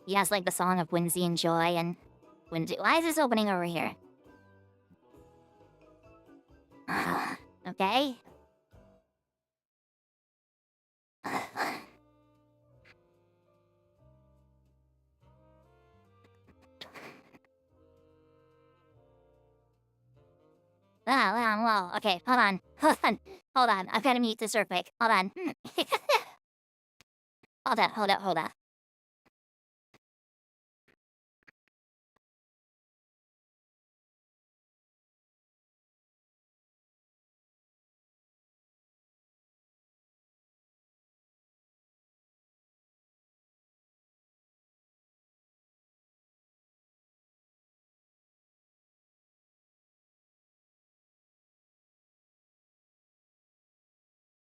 You guys like the song of whimsy and joy and whimsy. Why is this opening over here? Okay. Well, okay, hold on. Hold on. I've got to mute this real quick. Hold on. Hold up.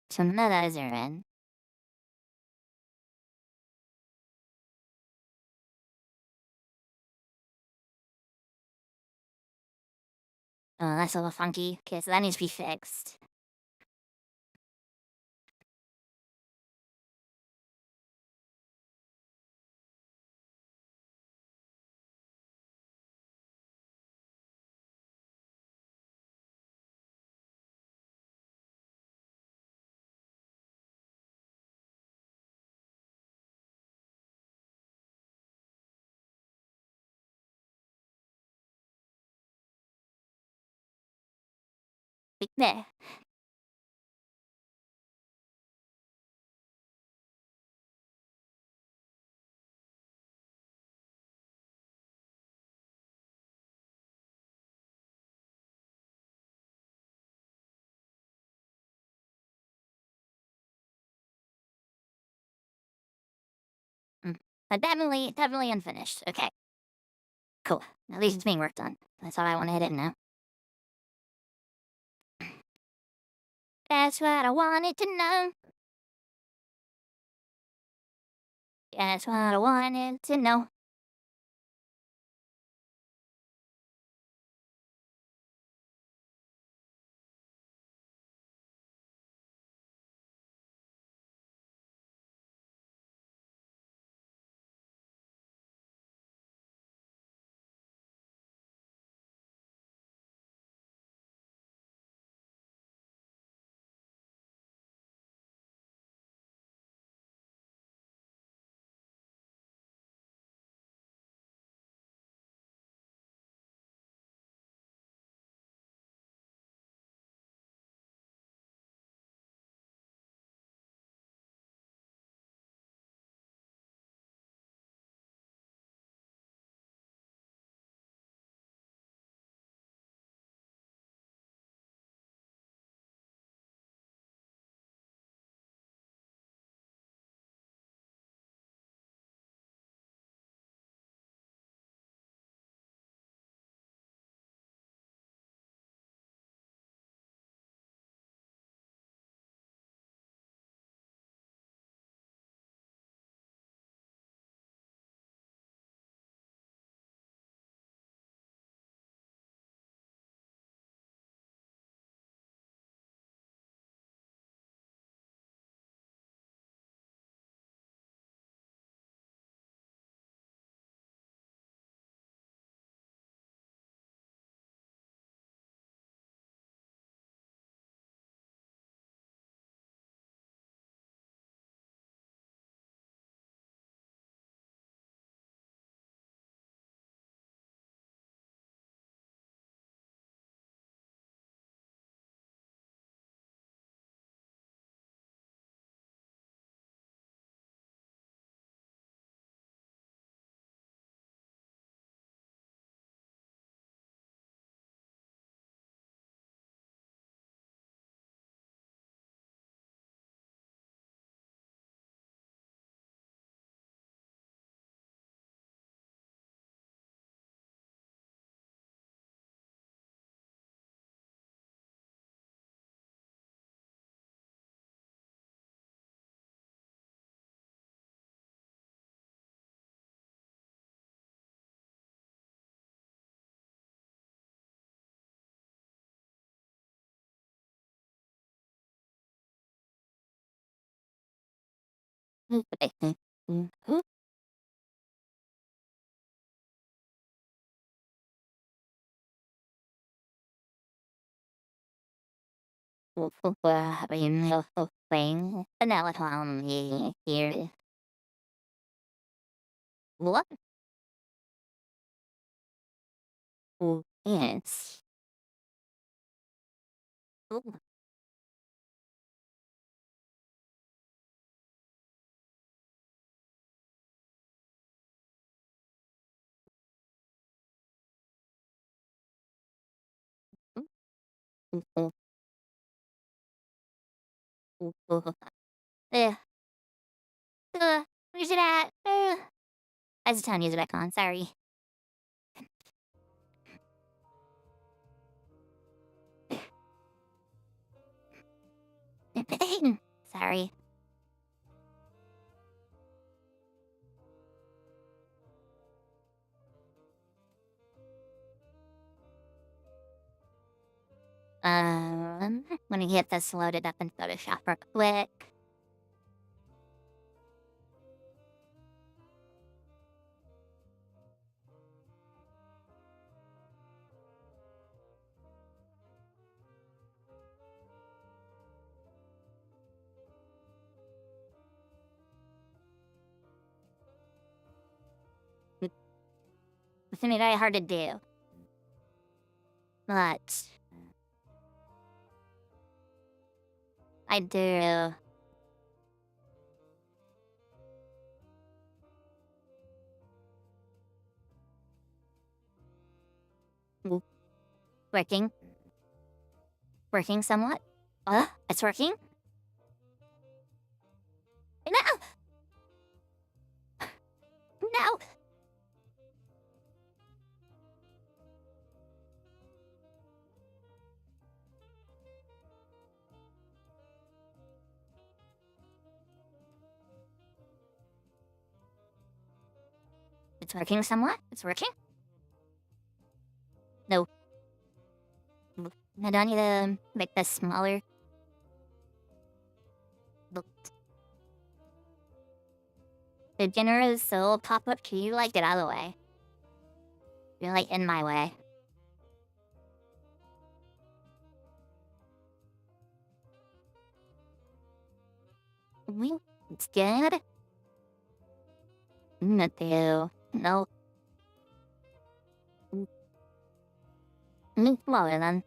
So none of those are in. Oh, that's a little funky. Okay, so that needs to be fixed. There. But definitely unfinished. Okay. Cool. At least it's being worked on. That's all I want to hit it now. That's what I wanted to know. That's what I wanted to know. Playing vanilla clown here. What? Oh, yes. Ooh. Ooh. Ooh. Eh. Where's it at? I was telling you back on, sorry. Sorry. Let me get this loaded up in Photoshop real quick. It's gonna be very hard to do. But I do. Working. Working somewhat. It's working? No! It's working somewhat. It's working. No. I don't need to make this smaller. Look. The generous soul pop-up key, like, get out of the way. You're, like, in my way. It's good. Matthew. No. Smaller then.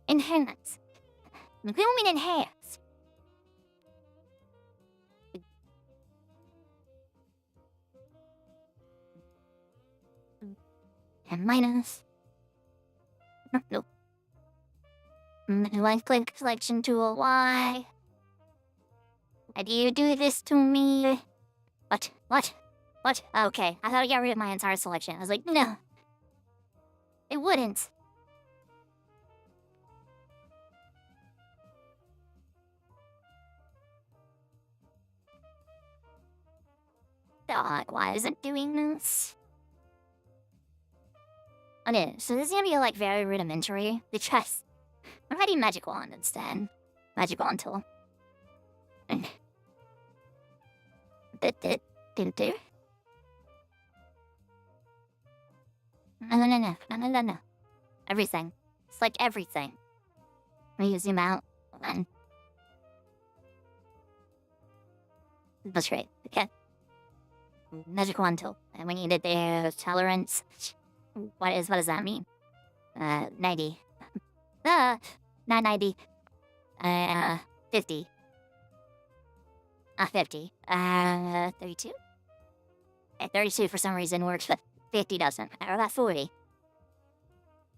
Enhance. Zoom enhance. And minus. No. Right click selection tool. Why? Why do you do this to me? What? What? What? Okay, I thought I got rid of my entire selection. I was like, no. It wouldn't. Dog, why isn't it doing this? Okay, so this is gonna be like very rudimentary. The chest. I'm writing magic wand instead. Magic wand tool. Do. No. Everything. It's like everything. Let me zoom out. And that's right. Okay. Magic wand tool. And we needed their tolerance. What does that mean? 90. Not 90. 50. 50. 32? 32 for some reason works, but 50 doesn't. How about 40?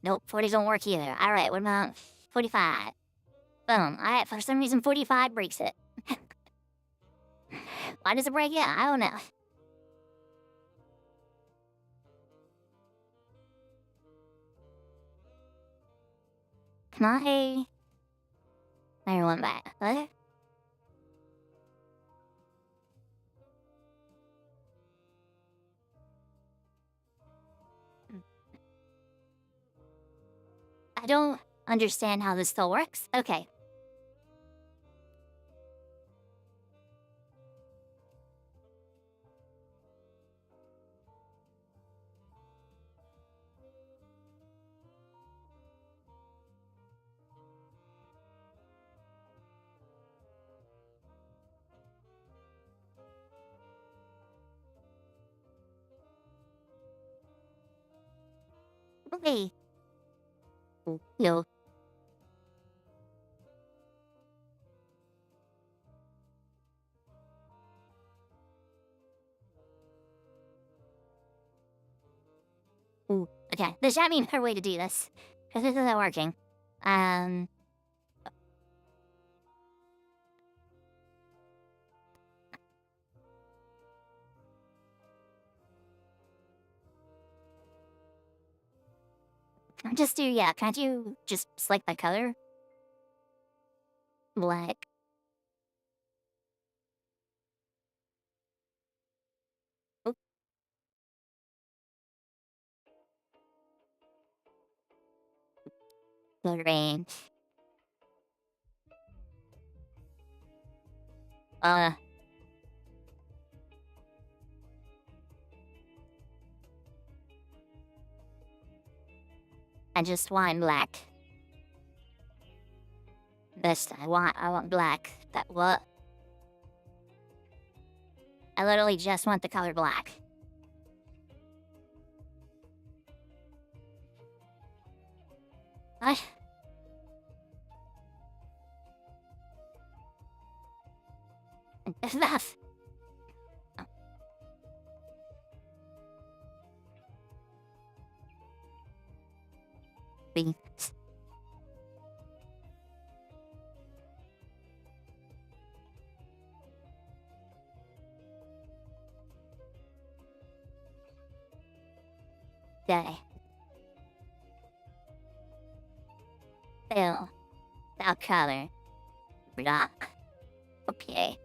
Nope, 40 don't work either. Alright, what about 45? Boom. Alright, for some reason 45 breaks it. Why does it break it? I don't know. Can I... There, one back. What? I don't understand how this still works. Okay. Okay. Yo. Ooh, okay. There's gotta be a better way to do this. Because this isn't working. Just do, yeah, can't you just select the color? Black. Oop. Green. I just want black. Best I want black. That what? I literally just want the color black. What? Enough. Oh. Beans. Day. Fail. Without color. Black. Okay.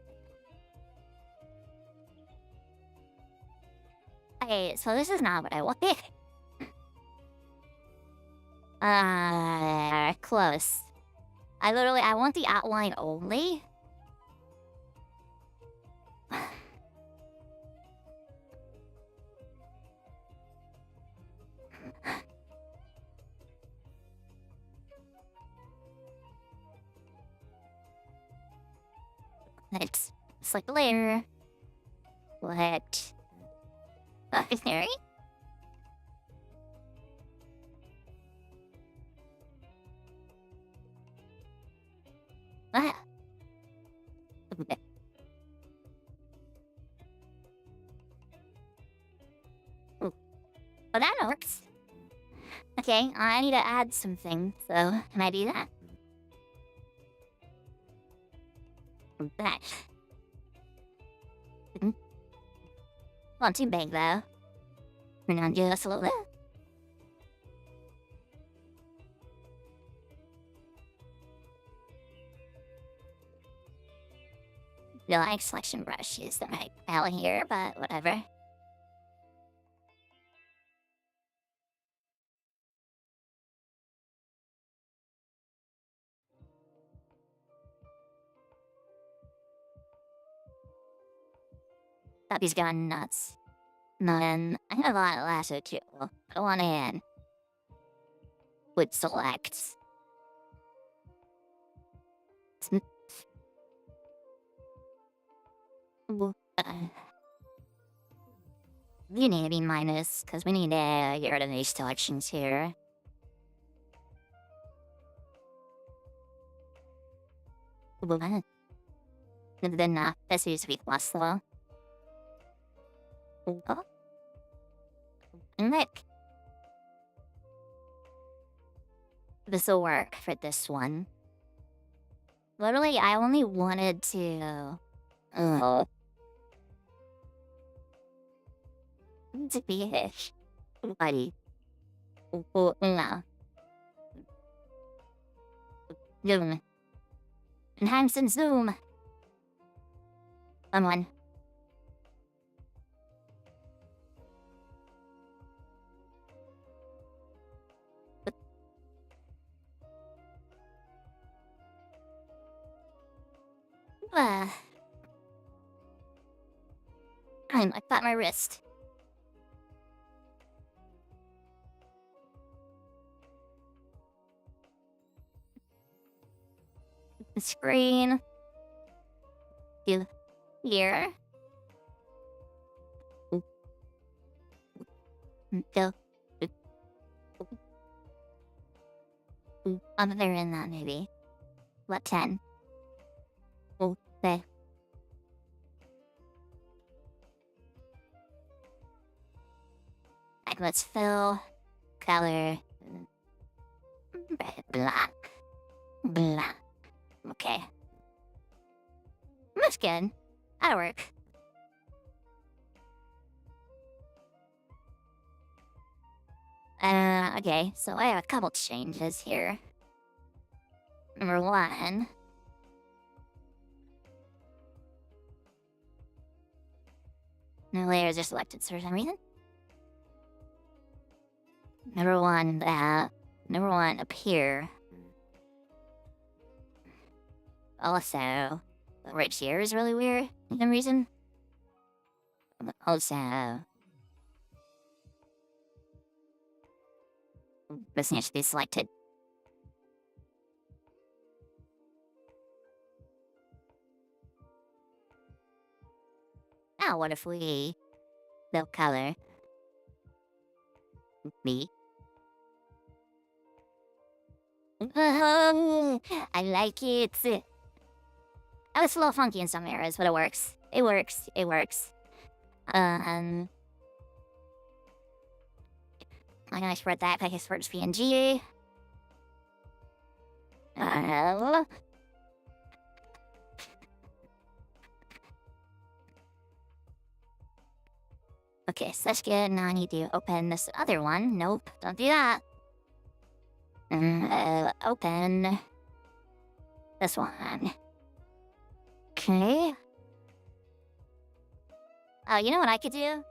Okay, so this is not what I wanted. Close. I want the outline only. Let's select layer. Select binary. Ah. Okay. Ooh. Oh, that works. Okay, I need to add something, so can I do that? That. Not too big though. Turn on just a little bit. The like selection brush is the right palette here, but whatever. Puppy's gone nuts. Then I have a lot of lasso too. Go on in. Would select. You need to be minus, because we need to get rid of these selections here. Then this is with plus though. Oh. Look. This will work for this one. Literally, I only wanted to... to be a fish. Buddy. No. Zoom. Enhance and zoom. Someone. I got my wrist. The screen. Do here. Go. They're in that maybe. What 10? Oh, there. Right, let's fill color. Black. Black. Okay. That's good. That'll work. Okay, so I have a couple changes here. Number 1. No layers are selected for some reason. Number 1, up here. Also, right here is really weird for some reason. Also, this needs to be selected. Now, what if we no color? Me. I like it. Oh, it's a little funky in some areas, but it works. It works. It works. I'm gonna export that like export as PNG. Okay, so that's good. Now I need to open this other one. Nope, don't do that. Open. This one. Okay. Oh, you know what I could do?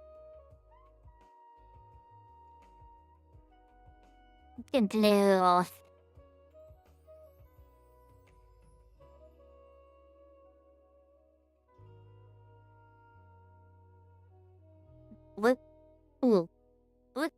Good blue. What? Ooh. What?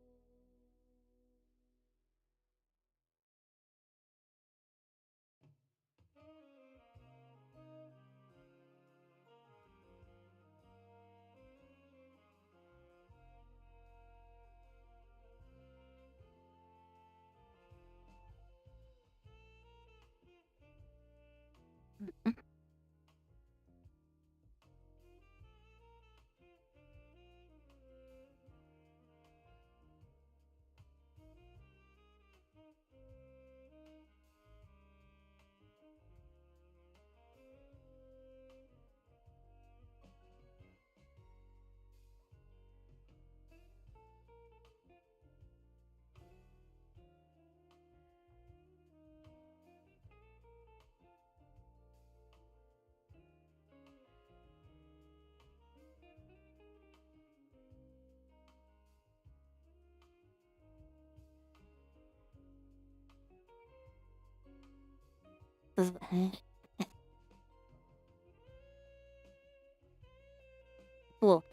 Cool.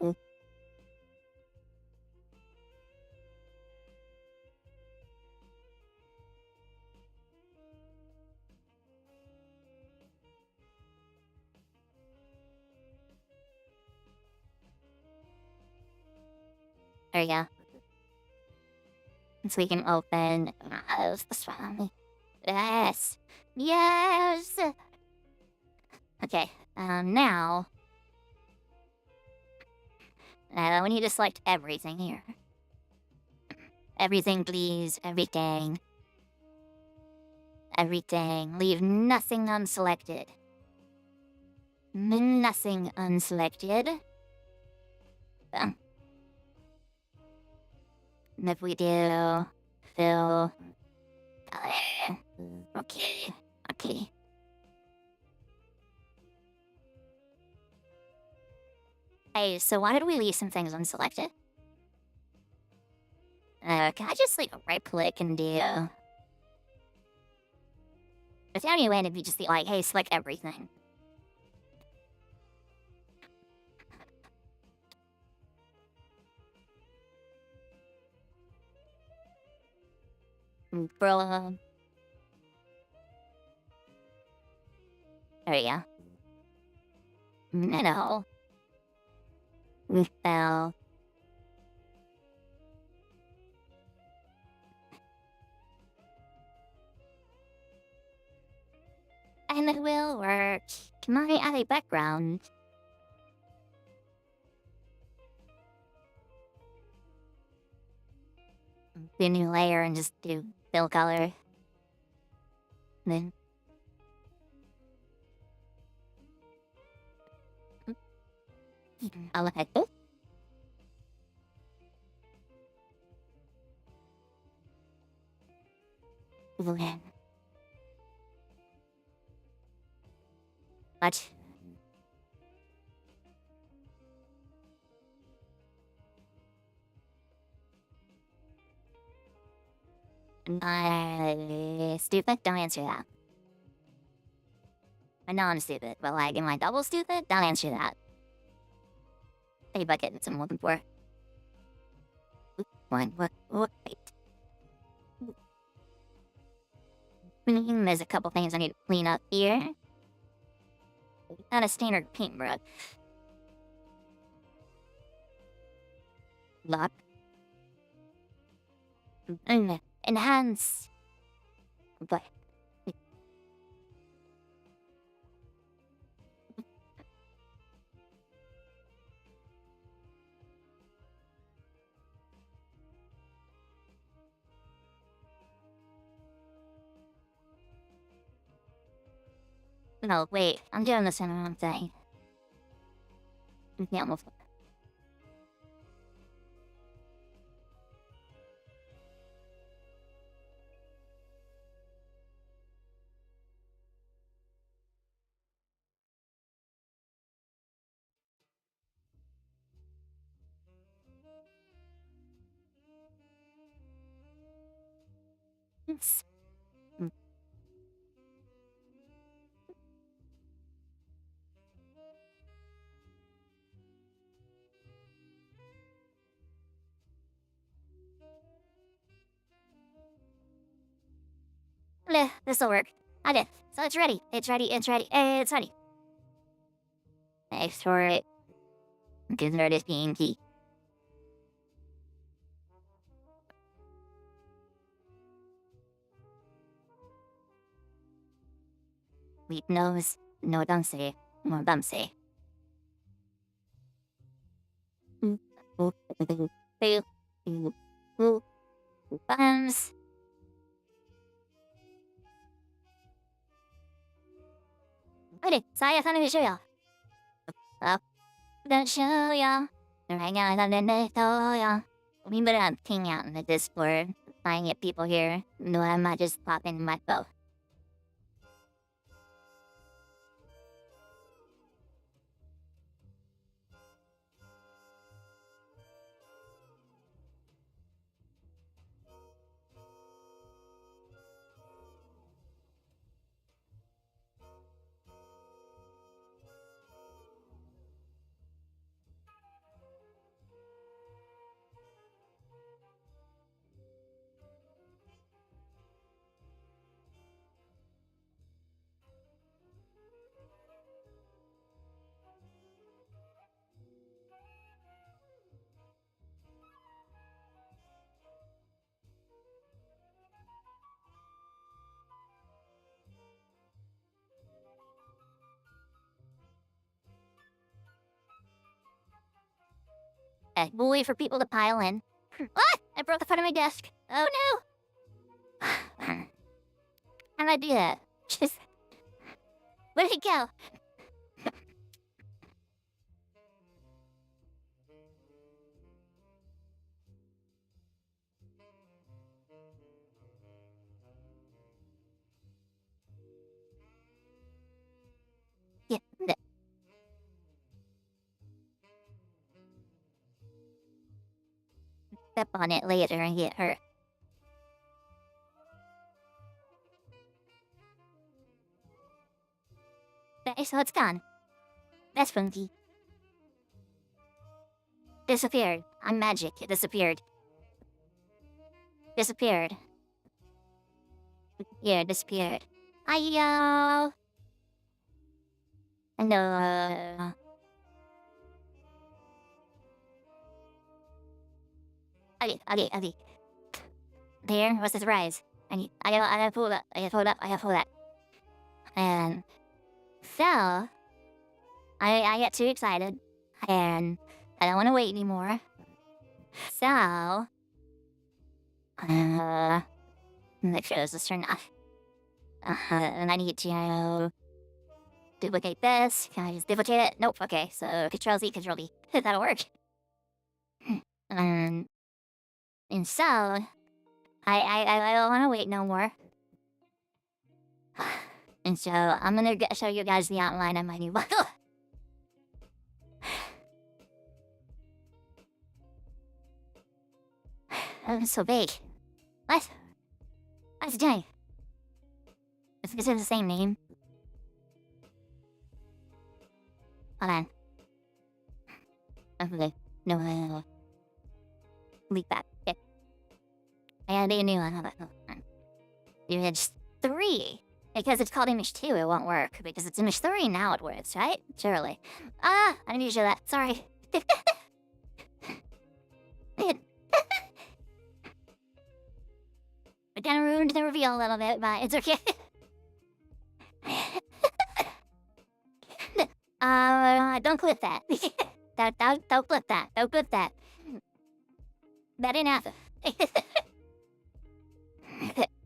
There you go. So we can open this one. Yes. Yes. Okay. Now we need to select everything here. Everything, please. Everything. Everything. Leave nothing unselected. Nothing unselected. And if we do fill. Okay. Okay. Hey, so why did we leave some things unselected? Can I just like right click and do? It's the only way to be just be like, hey, select everything. Bro. There you go. No. Fell. And it will work. Can I add a background? Do a new layer and just do fill color. Then. I'll look at this. Okay. What? Stupid? Don't answer that. I know I'm stupid, but like, am I double stupid? Don't answer that. Hey, bucket, that's what I'm looking for. What? Wait. There's a couple things I need to clean up here. Not a standard paintbrush. Lock. Enhance. But. No, wait. I'm doing this in the wrong thing. Yeah, almost. This'll work. I did. So it's ready. It's ready. It's ready. It's ready. Thanks for it. Consider this being key. Weep nose, no dumpsy, no dumpsy. Bums. Ready, saya akan show ya. Don't show ya. Right now, I'm in the ya. We better not ping out in the Discord. I can get people here. No, I might just pop in my phone. Okay, we'll wait for people to pile in. What? I broke the front of my desk. Oh no! How'd I do that? Just... Where'd it go? Yeah, step on it later and get hurt. Okay, so it's gone. That's funky. Disappeared. I'm magic. It disappeared. Disappeared. Yeah, disappeared. Ayo! No. Okay. There was this rise. I gotta pull that. I gotta pull that. And so I get too excited and I don't want to wait anymore. So make sure this is turned off. And I need to duplicate this. Can I just duplicate it? Nope. Okay, so Control Z, Control V. That'll work. And so I don't want to wait no more. And so I'm gonna show you guys the outline of my new bundle. Oh, it's so big. What? What's it doing? Is it the same name? Hold on. Okay. No. Leak back. Okay. I gotta do a new one. Hold on. Image 3. Because it's called image 2, it won't work. Because it's image 3, now it works, right? Surely. I didn't need to show that. Sorry. It kind of ruined the reveal a little bit, but it's okay. Don't clip that. Don't clip that. Don't clip that. That didn't happen.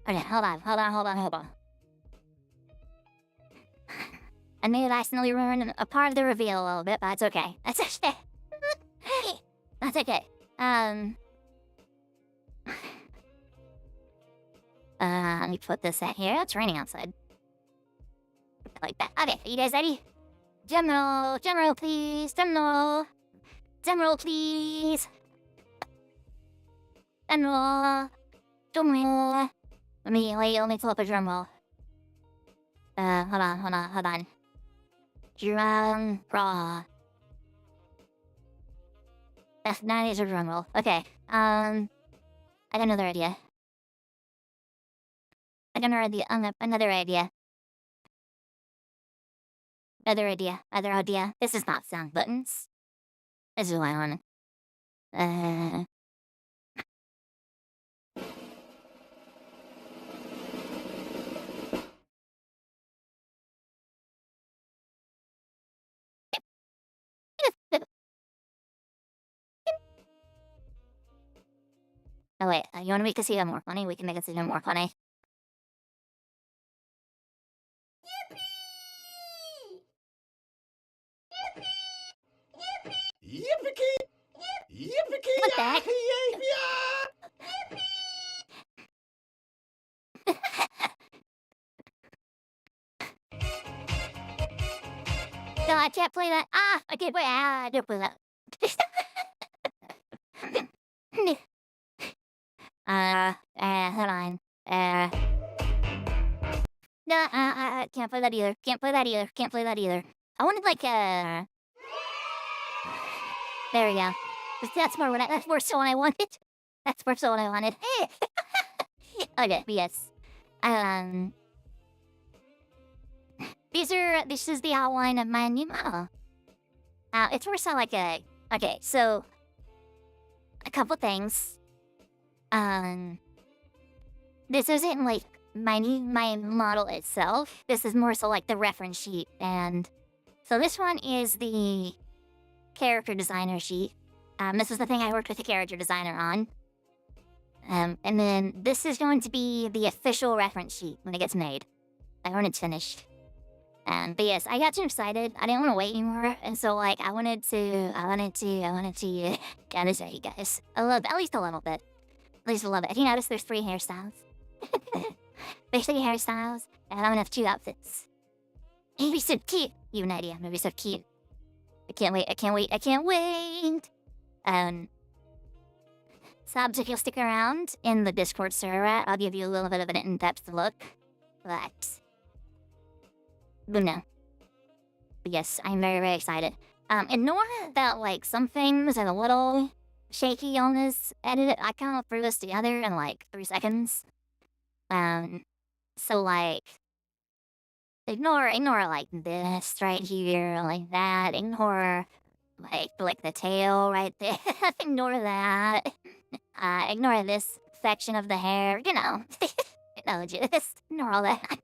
Okay, hold on. I may have accidentally ruined a part of the reveal a little bit, but it's okay. That's okay. That's okay. Let me put this at here. It's raining outside. Like that. Okay, are you guys ready? General, please. General, please. General. Let me pull up a drum roll. Hold on. Drum roll. That is a drum roll. Okay, I got another idea. Another idea. This is not sound buttons. This is what I want. Oh wait, you want to make us even more funny? We can make it even more funny. Yippee! Yippee! What the heck? No, I can't play that. Ah, I can't play. Ah, I don't play that. Hold on. No, I can't play that either. Can't play that either. I wanted like there we go. That's more what that's more so what I wanted. That's more so what I wanted. Okay, yes. This is the outline of my new model. It's more so like a okay, so a couple things. This isn't like my model itself. This is more so like the reference sheet, and so this one is the character designer sheet. This was the thing I worked with the character designer on. And then this is going to be the official reference sheet when it gets made. When it's finished. But yes, I got too excited. I didn't want to wait anymore, and so like I wanted to gotta show you guys. At least a little bit. At least a little bit. If you notice, there's 3 hairstyles. There's 3 hairstyles, and I'm gonna have 2 outfits. It'll be so cute. You have an idea. It'll be so cute. I can't wait. Subs, if you'll stick around in the Discord server, I'll give you a little bit of an in-depth look. But no. But yes, I'm very, very excited. Ignore that, like, some things are a little shaky on this edit. I kind of threw this together in, like, 3 seconds. So, like, ignore, like, this right here, like that. Ignore, like the tail right there. Ignore that. Ignore this section of the hair, you know. Just ignore all that.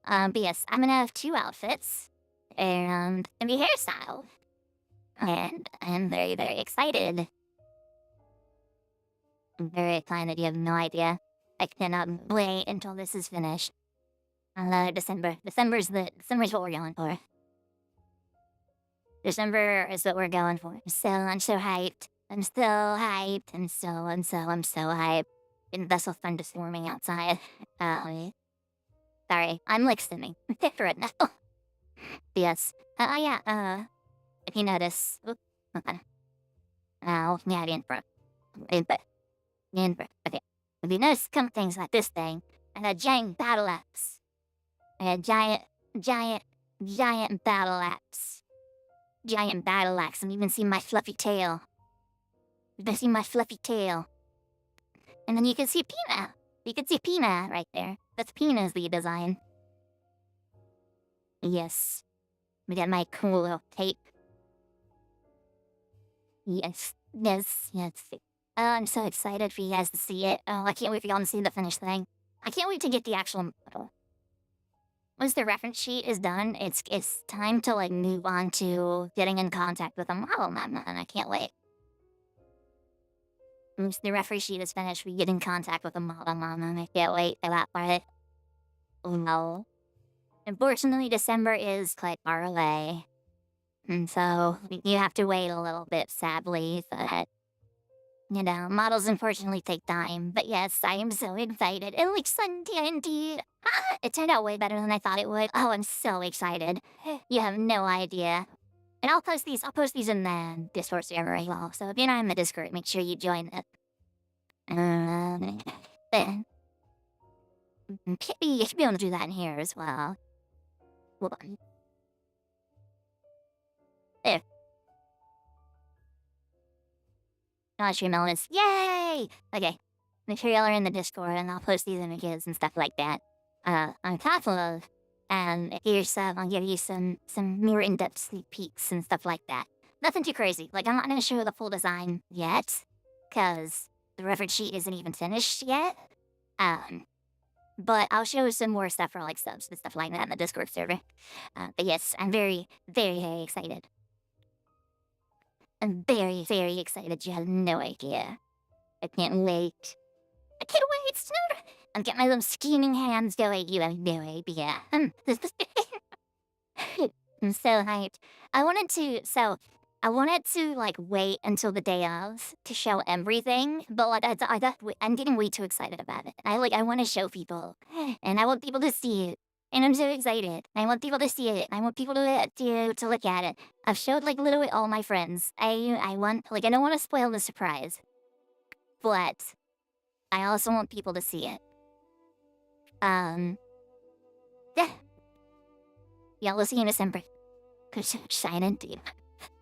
But yes, I'm gonna have 2 outfits and the hairstyle. And I'm very, very excited. I'm very excited, you have no idea. I cannot wait until this is finished. December. December's what we're going for. December is what we're going for. I'm so hyped. I'm so hyped. I'm so hyped. And that's so thunderstorming outside. Sorry, I'm like stimming right now. Yes. If you notice, okay. Yeah, in front. Okay. If you notice some things like this thing, I had a giant battle axe. I had giant battle axe. Giant battle axe, and even see my fluffy tail. You can see my fluffy tail. And then you can see Pina. You can see Pina right there. That's Pina's the design. Yes. We got my cool little tape. Yes. Oh, I'm so excited for you guys to see it. Oh, I can't wait for y'all to see the finished thing. I can't wait to get the actual model. Once the reference sheet is done, it's time to like move on to getting in contact with the model, man, and I can't wait. Once the reference sheet is finished, we get in contact with the model, man, and I can't wait for that part. Oh no. Unfortunately, December is quite far away. And so, you have to wait a little bit, sadly, but... You know, models unfortunately take time. But yes, I am so excited. It looks fantastic. It turned out way better than I thought it would. Oh, I'm so excited. You have no idea. And I'll post these in the Discord server as well. So if you're not in the Discord, make sure you join it. You should be able to do that in here as well. Hold on. There. Stream elements. Yay! Okay. Make sure y'all are in the Discord and I'll post these images and stuff like that. On top of, and here's I'll give you some more in-depth sneak peeks and stuff like that. Nothing too crazy. Like, I'm not gonna show the full design yet, cause the reference sheet isn't even finished yet. But I'll show some more stuff for like subs and stuff like that in the Discord server. But yes, I'm very, very, very excited. I'm very, very excited. You have no idea. I can't wait. I can't wait, Snoot! I'm getting my little scheming hands going. You have no idea. I'm so hyped. I wanted to like wait until the day of to show everything, but like I'm getting way too excited about it. I want to show people, and I want people to see it, and I'm so excited. I want people to see it. I want people to look at it. I've showed like literally all my friends. I don't want to spoil the surprise, but I also want people to see it. Yeah. Yeah, we'll see you in December. I'm so excited, dude.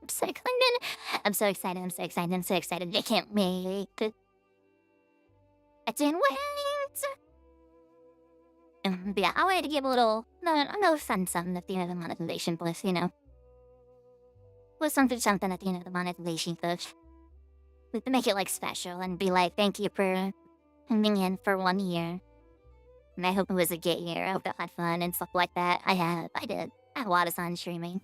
I'm so excited. I'm so excited. I'm so excited. I'm so excited. I can't wait. I can't wait. But yeah, I wanted to give a little, no something at the end of the monetization push, you know. With something at the end of the monetization push. To make it like special and be like, thank you for coming in for 1 year. And I hope it was a good year. I hope I had fun and stuff like that. I did. I had a lot of fun streaming.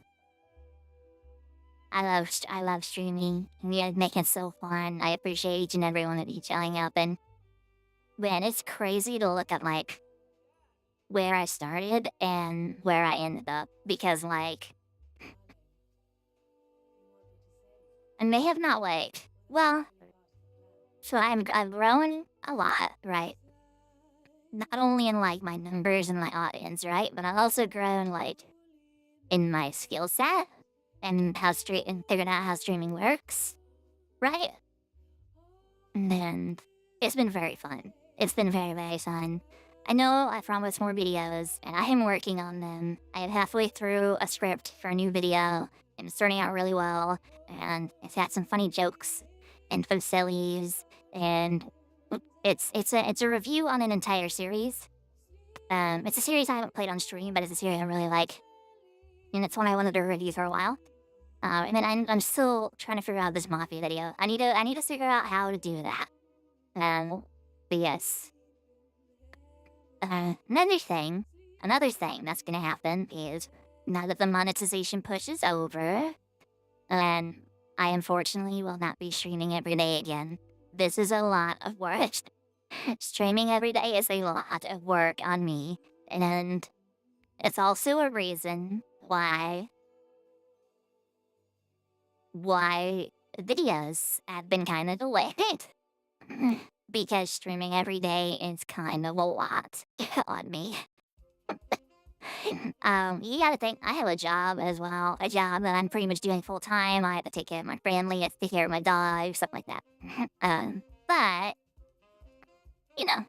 I love streaming. And you guys make it so fun. I appreciate each and every one of you showing up. And man, it's crazy to look at like where I started and where I ended up. Because like, I may have not like, well, so I've grown a lot, right? Not only in like my numbers and my audience, right? But I've also grown like in my skill set and figured out how streaming works, right? And it's been very fun. It's been very, very fun. I know I promised more videos, and I am working on them. I am halfway through a script for a new video, and it's turning out really well, and it's got some funny jokes and fun sillies, and it's a review on an entire series. It's a series I haven't played on stream, but it's a series I really like, and it's one I wanted to review for a while. And then I'm still trying to figure out this Mafia video. I need to figure out how to do that. But yes. Another thing that's gonna happen is now that the monetization push is over, and I unfortunately will not be streaming every day again. This is a lot of work. Streaming every day is a lot of work on me, and it's also a reason why videos have been kind of delayed. Because streaming every day is kind of a lot on me. You gotta think, I have a job as well. A job that I'm pretty much doing full time. I have to take care of my family, I have to take care of my dog, stuff like that. But, you know.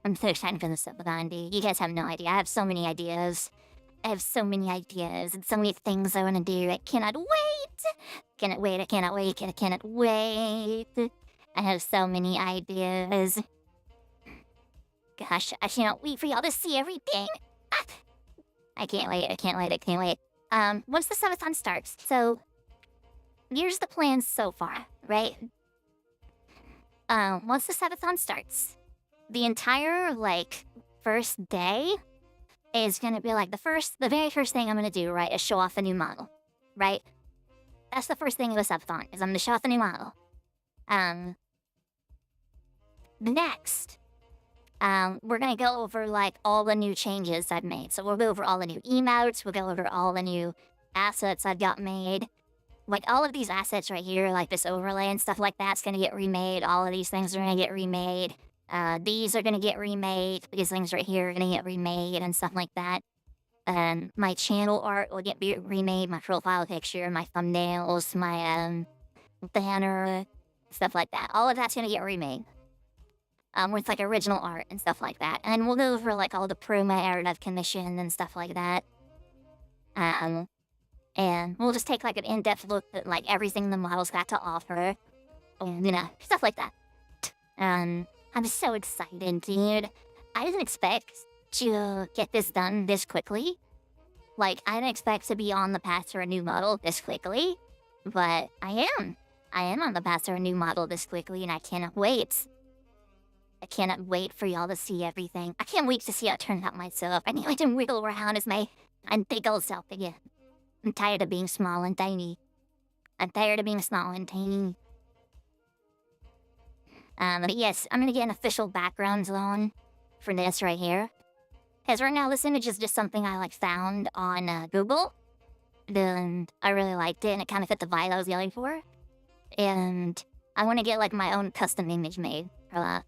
I'm so excited for this episode, dude. You guys have no idea. I have so many ideas. And so many things I want to do. I cannot wait. I cannot wait. I have so many ideas. Gosh, I cannot wait for y'all to see everything. I can't wait. Once the subathon starts, so here's the plan so far, right? Once the subathon starts, the entire like first day is gonna be like the very first thing I'm gonna do, right, is show off a new model, right? That's the first thing of a subathon, is I'm gonna show off a new model. Next, we're gonna go over like all the new changes I've made. So we'll go over all the new emotes, we'll go over all the new assets I've got made. Like all of these assets right here, like this overlay and stuff like that's gonna get remade. All of these things are gonna get remade. These are gonna get remade. These things right here are gonna get remade and stuff like that. My channel art will get remade. My profile picture, my thumbnails, my banner, stuff like that. All of that's gonna get remade. with like original art and stuff like that. And we'll go over like all the promo art I've commissioned and stuff like that. And we'll just take like an in-depth look at like everything the model's got to offer, and you know, stuff like that. I'm so excited, dude. I didn't expect to get this done this quickly. Like, I didn't expect to be on the path to a new model this quickly, but I am. I am on the path to a new model this quickly, and I cannot wait. I cannot wait for y'all to see everything. I can't wait to see how it turns out myself. I need to wiggle around as my big old self again. I'm tired of being small and tiny. I'm tired of being small and tiny. But yes, I'm gonna get an official background zone for this right here. Because right now, this image is just something I like found on Google. And I really liked it, and it kind of fit the vibe I was going for. And I want to get like my own custom image made for that.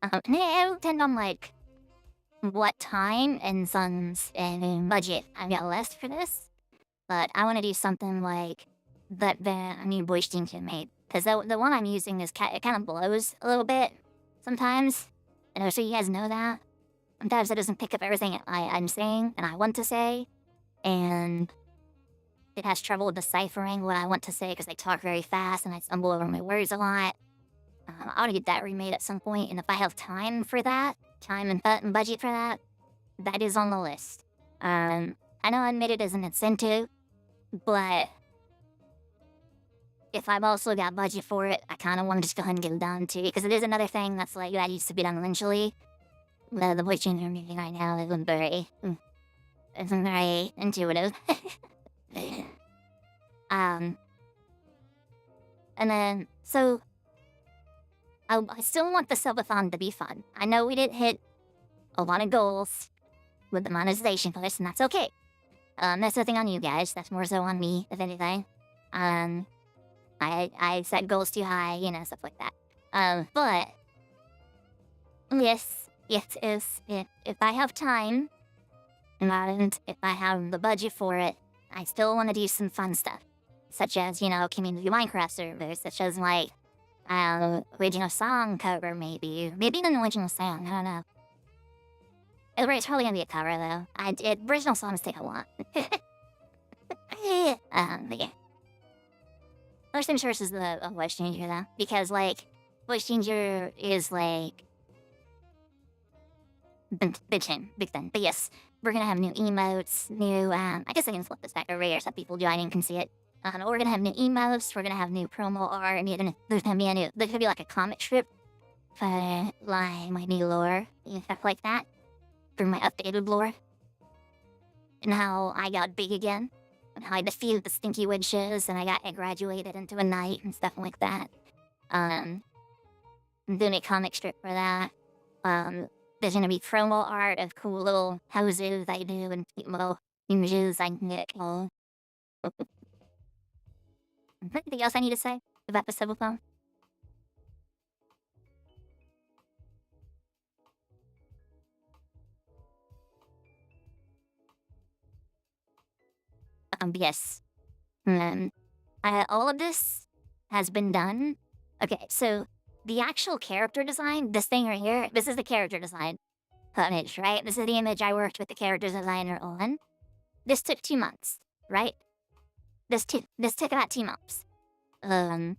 And it will depend on like what time and funds and budget I've got left for this. But I want to do something like that the new voice changer made. Because the one I'm using is it kind of blows a little bit sometimes. And so you guys know that. Sometimes it doesn't pick up everything I'm saying and I want to say. And it has trouble deciphering what I want to say because I talk very fast and I stumble over my words a lot. I want to get that remade at some point, and if I have time for that, time and budget for that, that is on the list. I know I admit it as an incentive, but if I've also got budget for it, I kind of want to just go ahead and get it done too, because it is another thing that's like that needs to be done eventually. The voice changer meeting right now isn't very intuitive. And then so. I still want the subathon to be fun. I know we didn't hit a lot of goals with the monetization push, and that's okay. That's nothing on you guys. That's more so on me, if anything. I set goals too high, you know, stuff like that. But yes, if I have time and if I have the budget for it, I still want to do some fun stuff, such as, you know, community Minecraft servers, such as like original song cover, maybe an original song. I don't know. It's probably gonna be a cover though. Original songs take a lot. But yeah. Voice changer is the voice changer though, because like voice changer is like big thing. But yes, we're gonna have new emotes, new I guess I can flip this back over here so people joining can see it. We're gonna have new emotes, we're gonna have new promo art, and there's gonna be like a comic strip for like my new lore and stuff like that. For my updated lore. And how I got big again. And how I defeated the stinky witches and I graduated into a knight and stuff like that. I'm doing a comic strip for that. There's gonna be promo art of cool little houses I do and cute little images I can get. Anything else I need to say about the subathon? Yes. All of this has been done. Okay, so the actual character design, this thing right here, this is the character design image, right? This is the image I worked with the character designer on. This took 2 months, right? This took about 2 months. That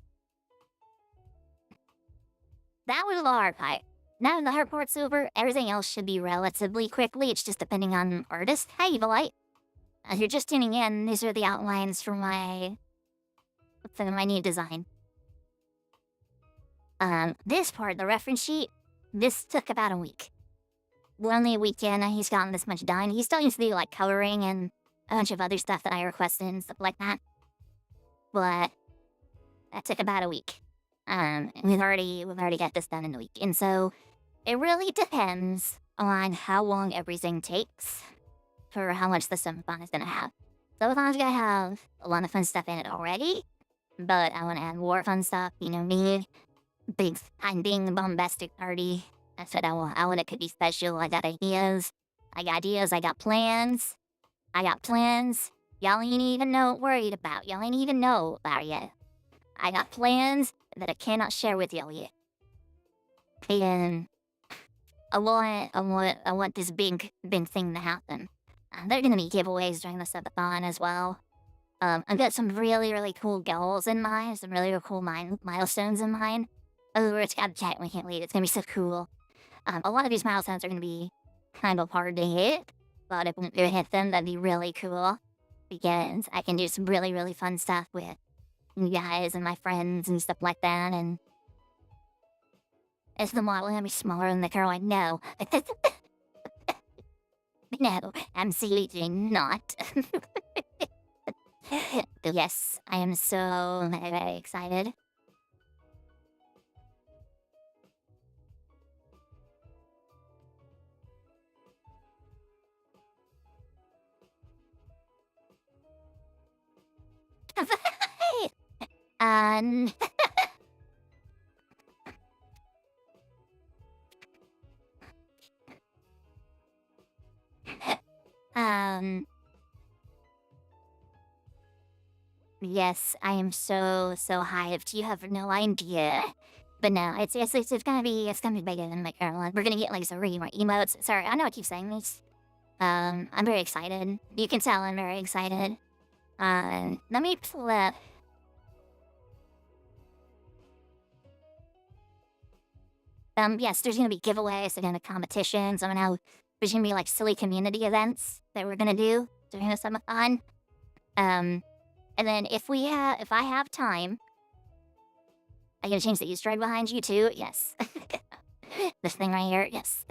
was the hard part. Now the hard part's over, everything else should be relatively quickly. It's just depending on artist. Hey, Evilite. If you're just tuning in, these are the outlines for my new design. This part, the reference sheet, this took about a week. We're only a week in, and he's gotten this much done. He still needs to do like coloring and a bunch of other stuff that I requested and stuff like that. But that took about a week. And we've already got this done in a week. And so it really depends on how long everything takes for how much the subathon is gonna have. Subathon's gonna have a lot of fun stuff in it already, but I want to add more fun stuff. You know me, I'm being the bombastic party. That's what I want. I want it to be special. I got ideas. I got plans. Y'all ain't even worried about. Y'all ain't even know about yet. I got plans that I cannot share with y'all yet. And I want this big thing to happen. There are gonna be giveaways during the subathon as well. I've got some really cool goals in mind, some really cool milestones in mind. Oh, it's got chat. We can't wait. It's gonna be so cool. A lot of these milestones are gonna be kind of hard to hit, but if we do hit them, that'd be really cool because I can do some really fun stuff with you guys and my friends and stuff like that. And is the model gonna be smaller than the girl I know? No, absolutely not. Yes, I am so very excited. um, yes, I am so hyped. You have no idea. But no, it's gonna be bigger than my current one. We're gonna get like some really more emotes. Sorry, I know I keep saying this. I'm very excited. You can tell I'm very excited. Let me pull up. Yes, there's gonna be giveaways, there's gonna be competitions. There's gonna be like silly community events that we're gonna do during the subathon. And then if I have time, I'm gonna change the Easter egg behind you too. Yes, this thing right here. Yes,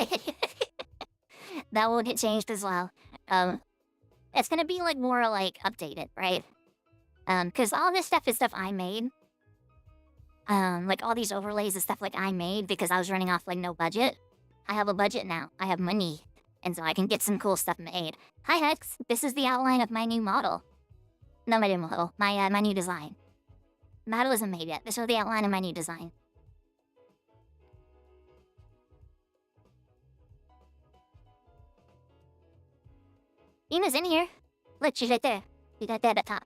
that will get changed as well. It's gonna be like more like updated, right? Because all this stuff is stuff I made. Like all these overlays is stuff like I made because I was running off like no budget. I have a budget now. I have money. And so I can get some cool stuff made. Hi Hex, this is the outline of my new model. No, my new model. My new design. Model isn't made yet. This is the outline of my new design. Ina's in here. Look, she's right there. She's right there at the top.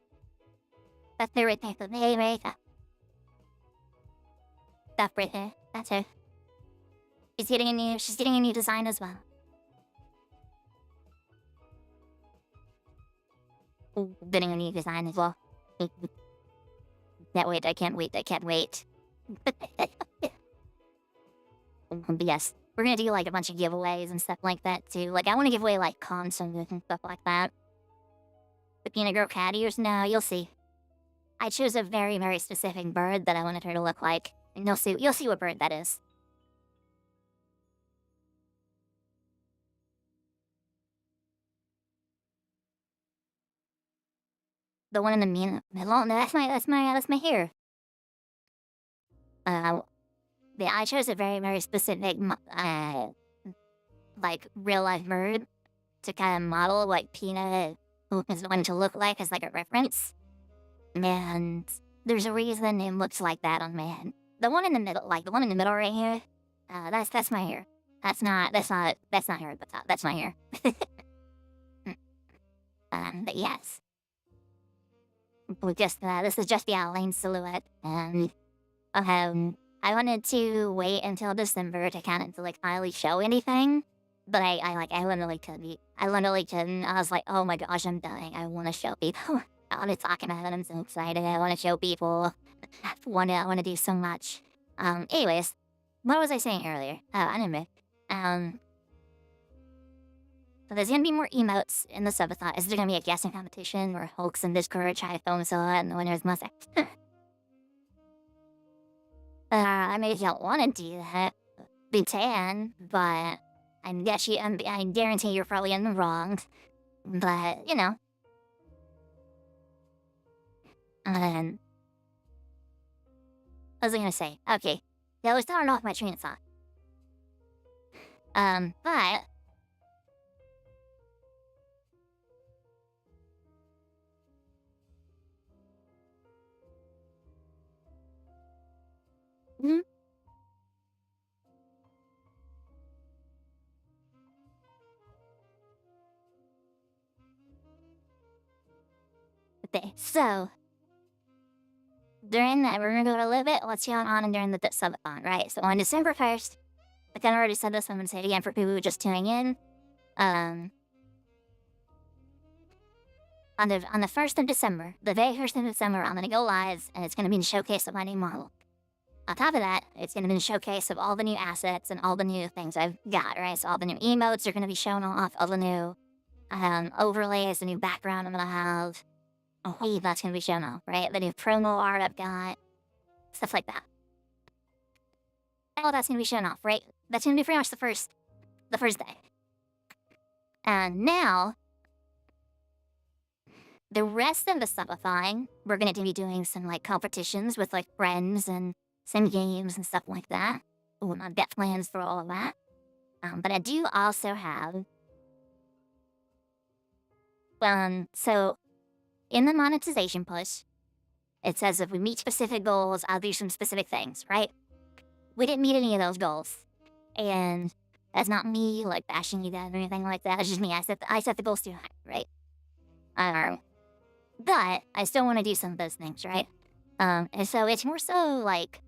That's her right there. Right there. That right there. That's her. She's getting a new design as well. Ooh, getting a new design as well. I can't wait. But yes, we're gonna do like a bunch of giveaways and stuff like that too. Like I want to give away like consoles and stuff like that. The peanut girl cat ears? No, you'll see. I chose a very specific bird that I wanted her to look like. And you'll see what bird that is. The one in the middle? No, that's my hair. I chose a very specific, like real life bird to kind of model what Peanut is going to look like as like a reference. And there's a reason it looks like that on man. The one in the middle, right here, that's my hair. That's not her at the top. That's my hair. But yes. This is just the outline silhouette, and I wanted to wait until December to kind of to like finally show anything, but I literally couldn't. I was like, oh my gosh, I'm dying. I want to show people. I want to talk about it. I'm so excited. I want to show people. I want to do so much. Anyways, what was I saying earlier? Anime. So there's gonna be more emotes in the subathon. Is there gonna be a guessing competition where Hulks and Discord try to film so and the winners must I maybe don't want to do that. Be tan, but I guarantee you're probably in the wrong. But, you know. What was I gonna say? Okay. Yeah, I was starting off my train of thought. But okay, so during that, we're gonna go a little bit. What's going on during the subathon, right? So on December 1st, I kind of already said this, but I'm going to say it again for people who are just tuning in. On the 1st of December, the very 1st of December, I'm going to go live, and it's going to be a showcase of my new model. On top of that, it's going to be a showcase of all the new assets and all the new things I've got, right? So all the new emotes are going to be shown off, all the new overlays, the new background I'm going to have. Oh, hey, that's going to be shown off, right? The new promo art I've got, stuff like that. All that's going to be shown off, right? That's going to be pretty much the first day. And now, the rest of the stuffifying, we're going to be doing some, like, competitions with, like, friends and some games and stuff like that. Ooh, I've got plans for all of that. But I do also have... so, in the monetization push, it says if we meet specific goals, I'll do some specific things, right? We didn't meet any of those goals. And that's not me, like, bashing you guys or anything like that. It's just me. I set the goals too high, right? But I still want to do some of those things, right? And so it's more so, like,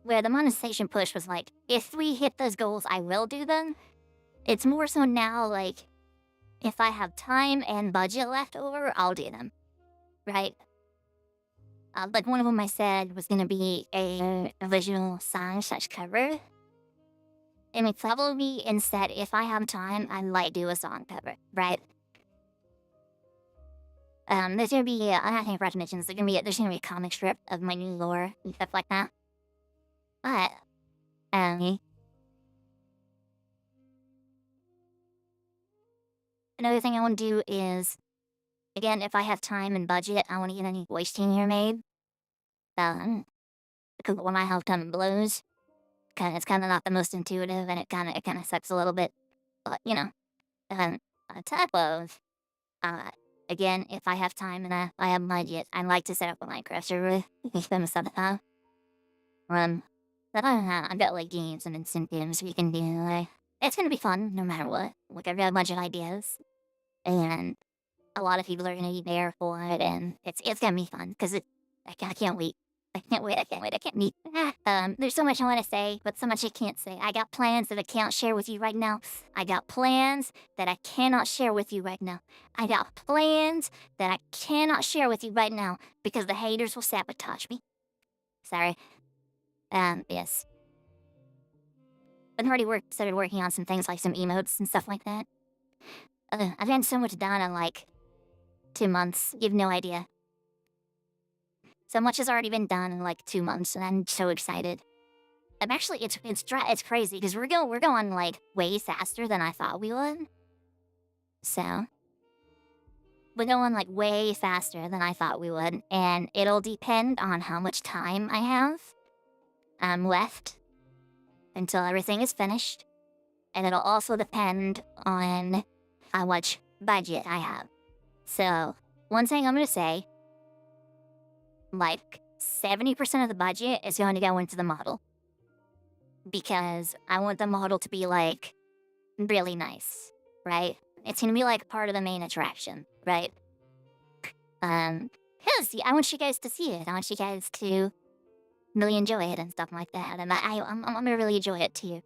where the monetization push was like, if we hit those goals, I will do them. It's more so now, like, if I have time and budget left over, I'll do them, right? Like, one of them I said was going to be a original song/cover. And it probably instead, if I have time, I might do a song cover, right? There's gonna be, I think I forgot to mention this, there's gonna be a comic strip of my new lore and stuff like that. But, another thing I want to do is, again, if I have time and budget, I want to get a new voice changer made. Because when I have kind of blows, it's kind of not the most intuitive, and it kind of sucks a little bit. But, you know, on top of, again, if I have time and I have budget, I'd like to set up a Minecraft server with them stuff. But I don't know, I've got, like, games and incentives we can do, like, it's gonna be fun, no matter what. Like, I've got a bunch of ideas, and a lot of people are gonna be there for it, and it's gonna be fun, because I can't wait. I can't wait. There's so much I want to say, but so much I can't say. I got plans that I can't share with you right now. I got plans that I cannot share with you right now. I got plans that I cannot share with you right now, because the haters will sabotage me. Sorry. Yes. I've already started working on some things like some emotes and stuff like that. I've gotten so much done in, like, 2 months. You have no idea. So much has already been done in, like, 2 months, and I'm so excited. I'm actually, it's crazy, because we're going, like, way faster than I thought we would. So, we're going, like, way faster than I thought we would, and it'll depend on how much time I have left until everything is finished, and it'll also depend on how much budget I have. So, one thing I'm gonna say, like, 70% of the budget is going to go into the model, because I want the model to be, like, really nice, right? It's gonna be, like, part of the main attraction, right? Because I want you guys to see it. I want you guys to really enjoy it and stuff like that, and I'm gonna really enjoy it too.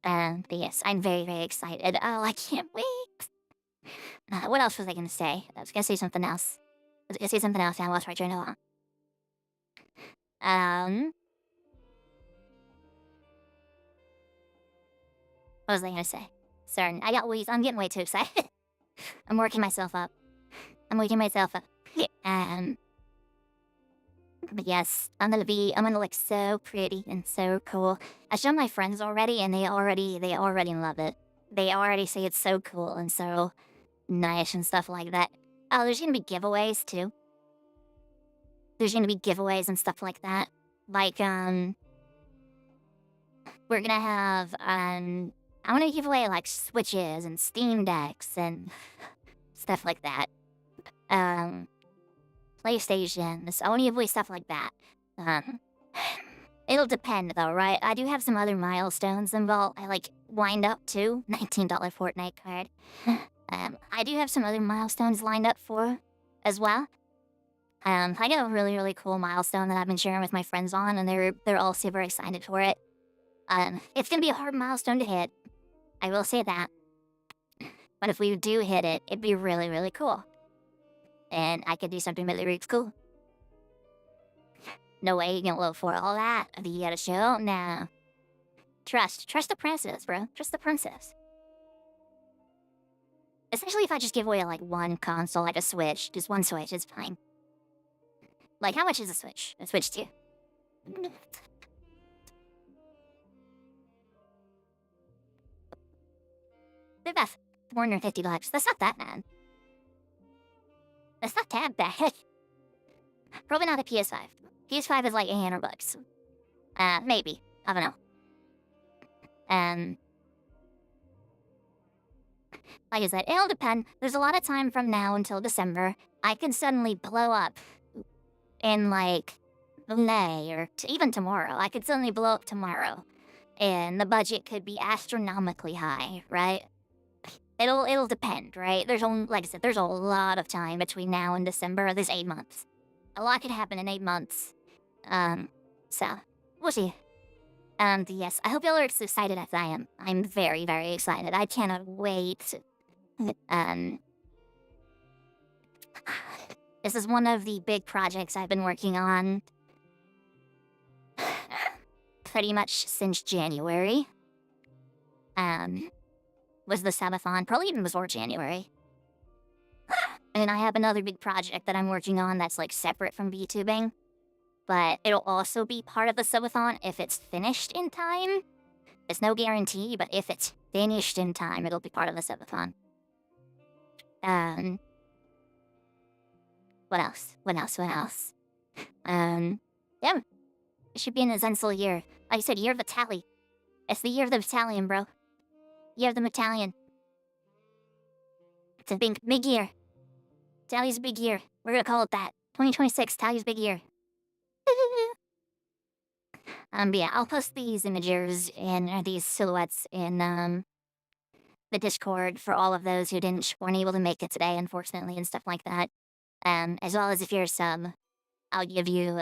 But yes, I'm very, very excited. Oh, I can't wait. What else was I gonna say? I was gonna say something else. And I lost my train of thought. What was I gonna say? Sorry, I got wheeze. I'm getting way too excited. I'm working myself up. But yes, I'm gonna look so pretty and so cool. I showed my friends already, and they already love it. They already say it's so cool and so nice and stuff like that. Oh, there's gonna be giveaways too. There's gonna be giveaways and stuff like that. Like, we're gonna have, I wanna give away, like, Switches and Steam Decks and stuff like that. PlayStation, I wanna give away stuff like that. It'll depend though, right? I do have some other milestones involved. I, like, wind up too. $19 Fortnite card. I do have some other milestones lined up for as well. I got a really, really cool milestone that I've been sharing with my friends on, and they're all super excited for it. It's gonna be a hard milestone to hit. I will say that. But if we do hit it, it'd be really, really cool. And I could do something really, really cool. No way you gonna look for all that at the other show? Nah. Trust the princess, bro. Trust the princess. Especially if I just give away like one console, like a Switch. Just one Switch, it's fine. Like, how much is a Switch? A Switch 2. That's $450. That's not that bad. That's not that bad. Probably not a PS5. PS5 is like $800. Maybe. I don't know. Like I said, it'll depend. There's a lot of time from now until December. I could suddenly blow up in like May or even tomorrow. I could suddenly blow up tomorrow, and the budget could be astronomically high, right? It'll depend, right? There's only, like I said, there's a lot of time between now and December. There's 8 months. A lot could happen in 8 months. So we'll see. Yes, I hope y'all are as excited as I am. I'm very, very excited. I cannot wait. This is one of the big projects I've been working on pretty much since January. Was the subathon, probably even before January. And I have another big project that I'm working on that's like separate from vtubing. But it'll also be part of the subathon if it's finished in time. It's no guarantee, but if it's finished in time, it'll be part of the subathon. What else? Yeah. It should be an essential year. Like I said, year of the Tali. It's the year of the battalion, bro. Year of the battalion. It's a big year. Tali's a big year. We're gonna call it that. 2026, Tali's big year. But yeah, I'll post these images and these silhouettes in the Discord for all of those who weren't able to make it today, unfortunately, and stuff like that. As well as if you're a sub, I'll give you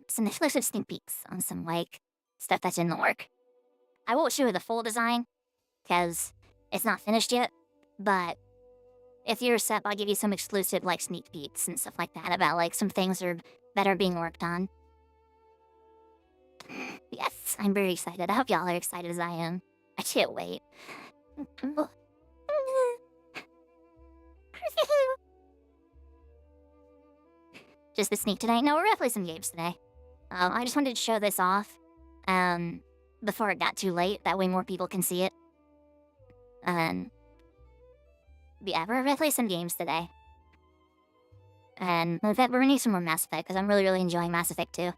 some exclusive sneak peeks on some like stuff that's in the work. I won't show you the full design because it's not finished yet, but if you're a sub, I'll give you some exclusive like sneak peeks and stuff like that about like some things that are being worked on. Yes, I'm very excited. I hope y'all are excited as I am. I can't wait. Just the sneak today? No, we're gonna play some games today. I just wanted to show this off before it got too late. That way more people can see it. Yeah, we're gonna play some games today. And in fact, we're gonna need some more Mass Effect because I'm really, really enjoying Mass Effect 2.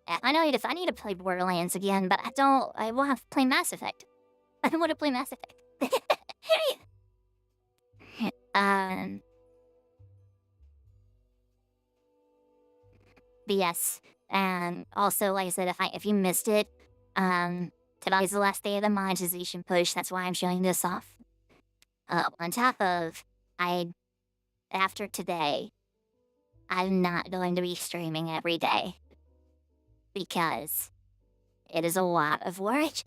I know I need to play Borderlands again, but I want to play Mass Effect. I want to play Mass Effect. But yes, and also, like I said, if you missed it, today's the last day of the monetization push. That's why I'm showing this off. On top of, after today, I'm not going to be streaming every day. Because it is a lot of work.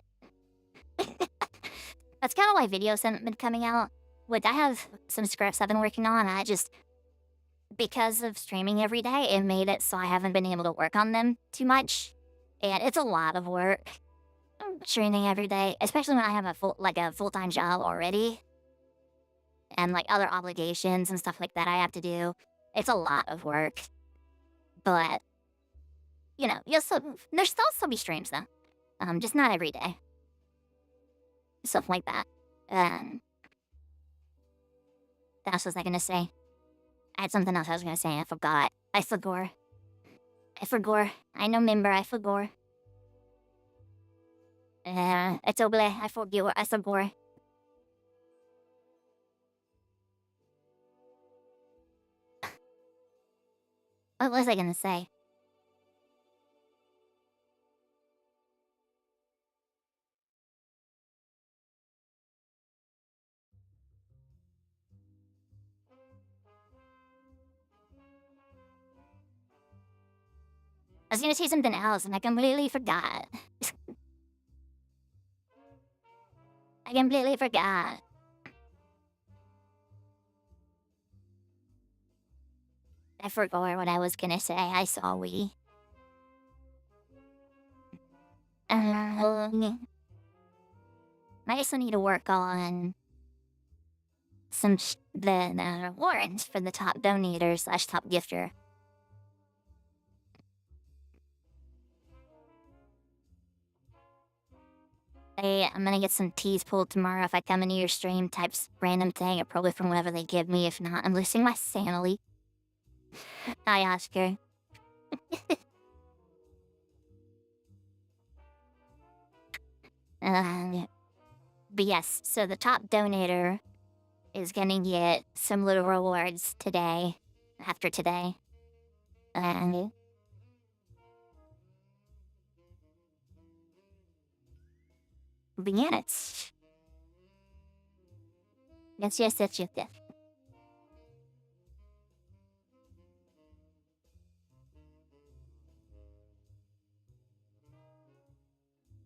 That's kind of why videos haven't been coming out. I have some scripts I've been working on. Because of streaming every day, it made it so I haven't been able to work on them too much. And it's a lot of work. Streaming every day, especially when I have a full-time job already. And like other obligations and stuff like that I have to do. It's a lot of work. But you know, there'll still be streams though. Just not every day. Stuff like that. What else was I gonna say? I had something else I was gonna say and I forgot. I forgot. I know member, I forgot. It's oble, I forgot. What was I gonna say? I was gonna say something else and I completely forgot. I completely forgot. I forgot what I was gonna say. I saw we. I also need to work on some the warrants for the top donator / top gifter. I'm gonna get some teas pulled tomorrow if I come into your stream, type random thing, or probably from whatever they give me. If not, I'm losing my sanity. Hi, Oscar. But yes, so the top donator is gonna get some little rewards today, after today. And but yeah, it's yes.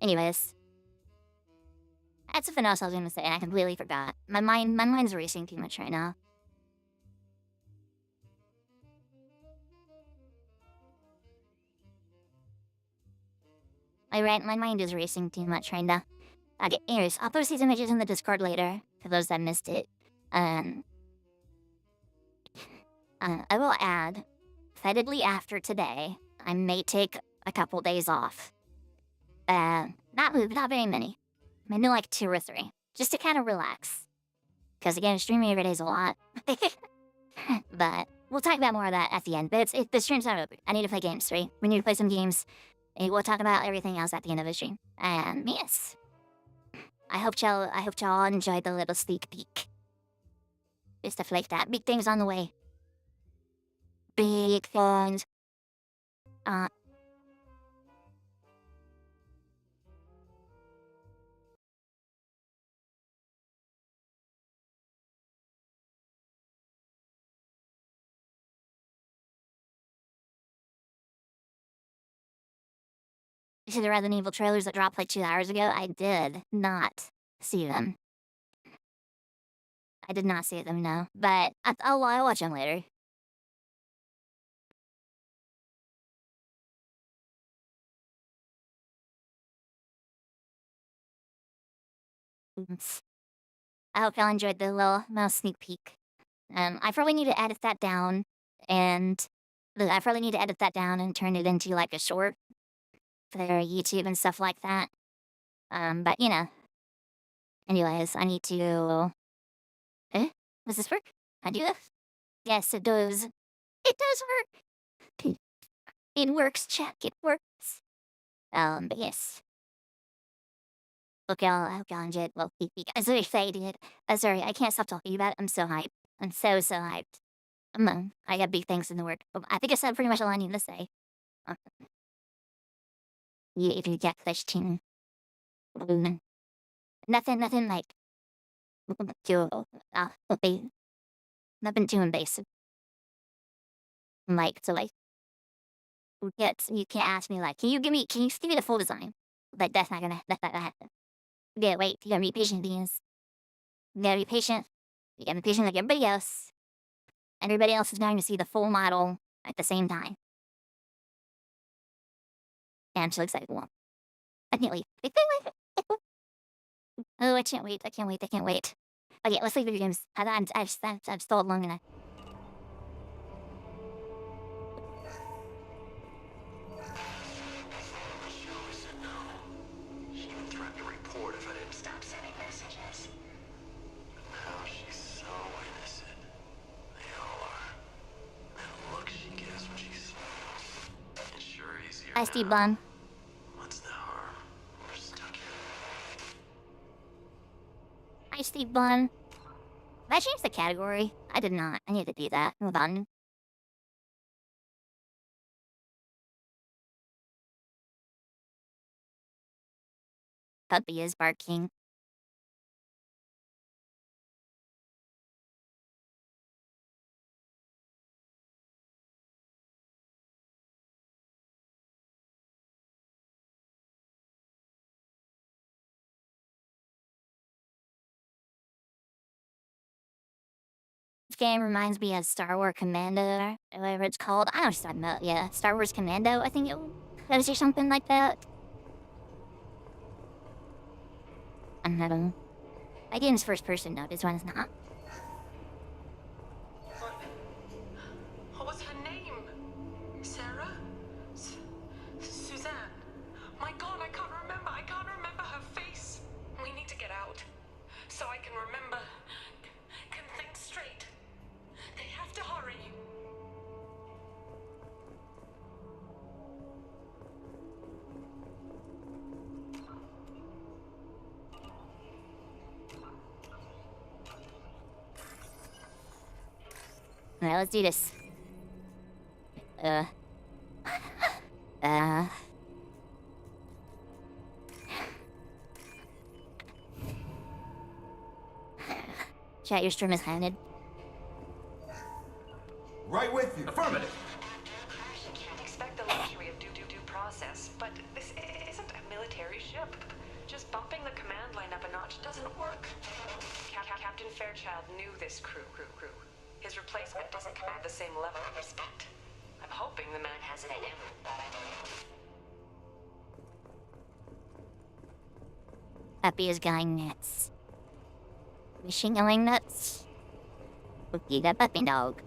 Anyways, that's something else I was gonna say, and I completely forgot. My mind's racing too much right now. My mind is racing too much right now. Okay, anyways, I'll post these images in the Discord later, for those that missed it. I will add, decidedly after today, I may take a couple days off. Not very many. Maybe like 2 or 3. Just to kind of relax. Because again, streaming every day is a lot. But we'll talk about more of that at the end. But the stream's not over. I need to play games, right? We need to play some games. And we'll talk about everything else at the end of the stream. And yes. I hope y'all enjoyed the little sneak peek. Just stuff like that. Big things on the way. Big things. You see the Resident Evil trailers that dropped like 2 hours ago? I did not see them. I did not see them, no. But I'll watch them later. I hope y'all enjoyed the little sneak peek. I probably need to edit that down, and turn it into like a short for YouTube and stuff like that. But you know. Anyways, I need to. Does this work? I do this? Yes, it does. It does work. It works, check. It works. But yes. Okay, I hope y'all enjoyed. Well, I'm so excited. Sorry, I can't stop talking about it. I'm so hyped. I'm so hyped. I got big things in the work. I think I said pretty much all I need to say. Yeah, if you get question. Nothing like too nothing too invasive. Like so like you can't ask me like, can you give me the full design? Like that's not gonna happen. Yeah, wait, you gotta be patient, Venus. You gotta be patient. You gotta be patient like everybody else. Everybody else is going to see the full model at the same time. And I'm so excited. Well, I can't wait. Oh, I can't wait. Okay, let's play video games. I've stalled long enough. She even threatened to report if I didn't stop sending messages. Now she's so innocent. They all are. That look she gives when she smiles. It's sure easier. Hi, Steve Bun. What's the harm? We're stuck here. Hi, Steve Bun. Did I change the category? I did not. I need to do that. Hold on. Puppy is barking. game reminds me of Star Wars Commando, or whatever it's called. I don't know what you're talking about. Yeah, Star Wars Commando, I think it was or something like that. I don't know. My game's first person though, this one's not. What was her name? Sarah? Suzanne? My God, I can't remember. I can't remember her face. We need to get out. So I can remember. Can think straight. They have to hurry. Alright, let's do this. Chat, your stream is handed. Right with you. Affirmative. You can't expect the luxury of due process, but this isn't a military ship. Just bumping the command line up a notch doesn't work. Captain Fairchild knew this crew. His replacement doesn't command the same level of respect. I'm hoping the man has it in him. Puppy is going nuts. Is she going nuts? Cookie the puppy dog.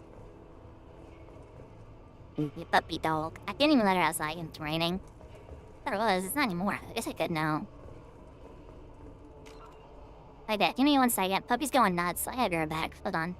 Cookie puppy dog. I didn't even let her outside and it's raining. I thought it was. It's not anymore. I guess I could now. Like that. Give me 1 second. Puppy's going nuts. I had her back. Hold on.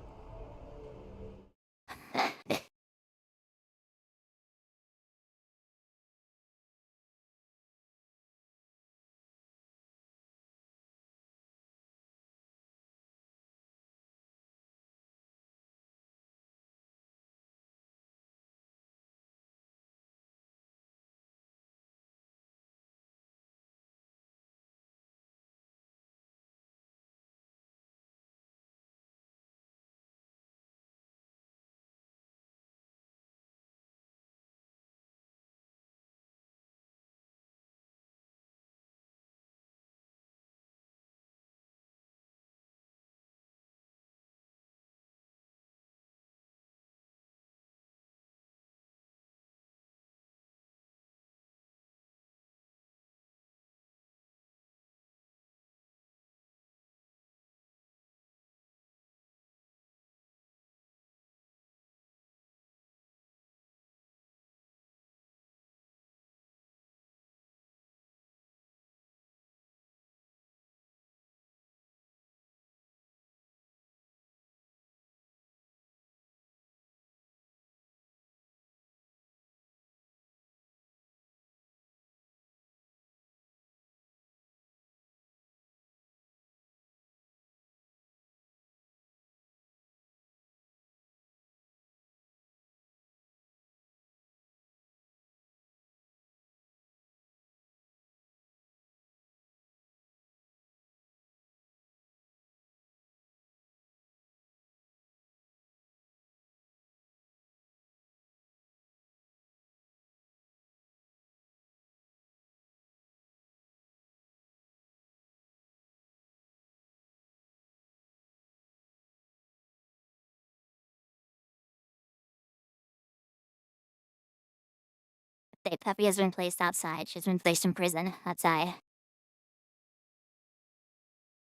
The puppy has been placed outside. She's been placed in prison outside.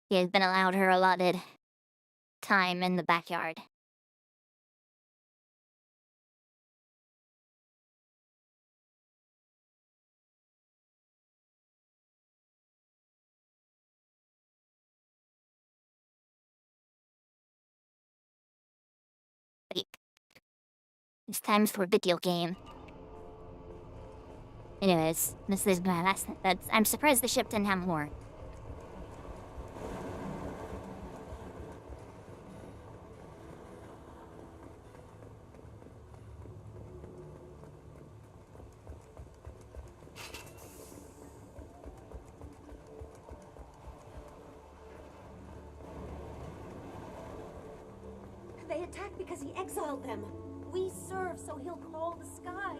He has been allowed her allotted time in the backyard. It's time for a video game. Anyways, this is my last. I'm surprised the ship didn't have more. They attacked because he exiled them. We serve so he'll call the sky.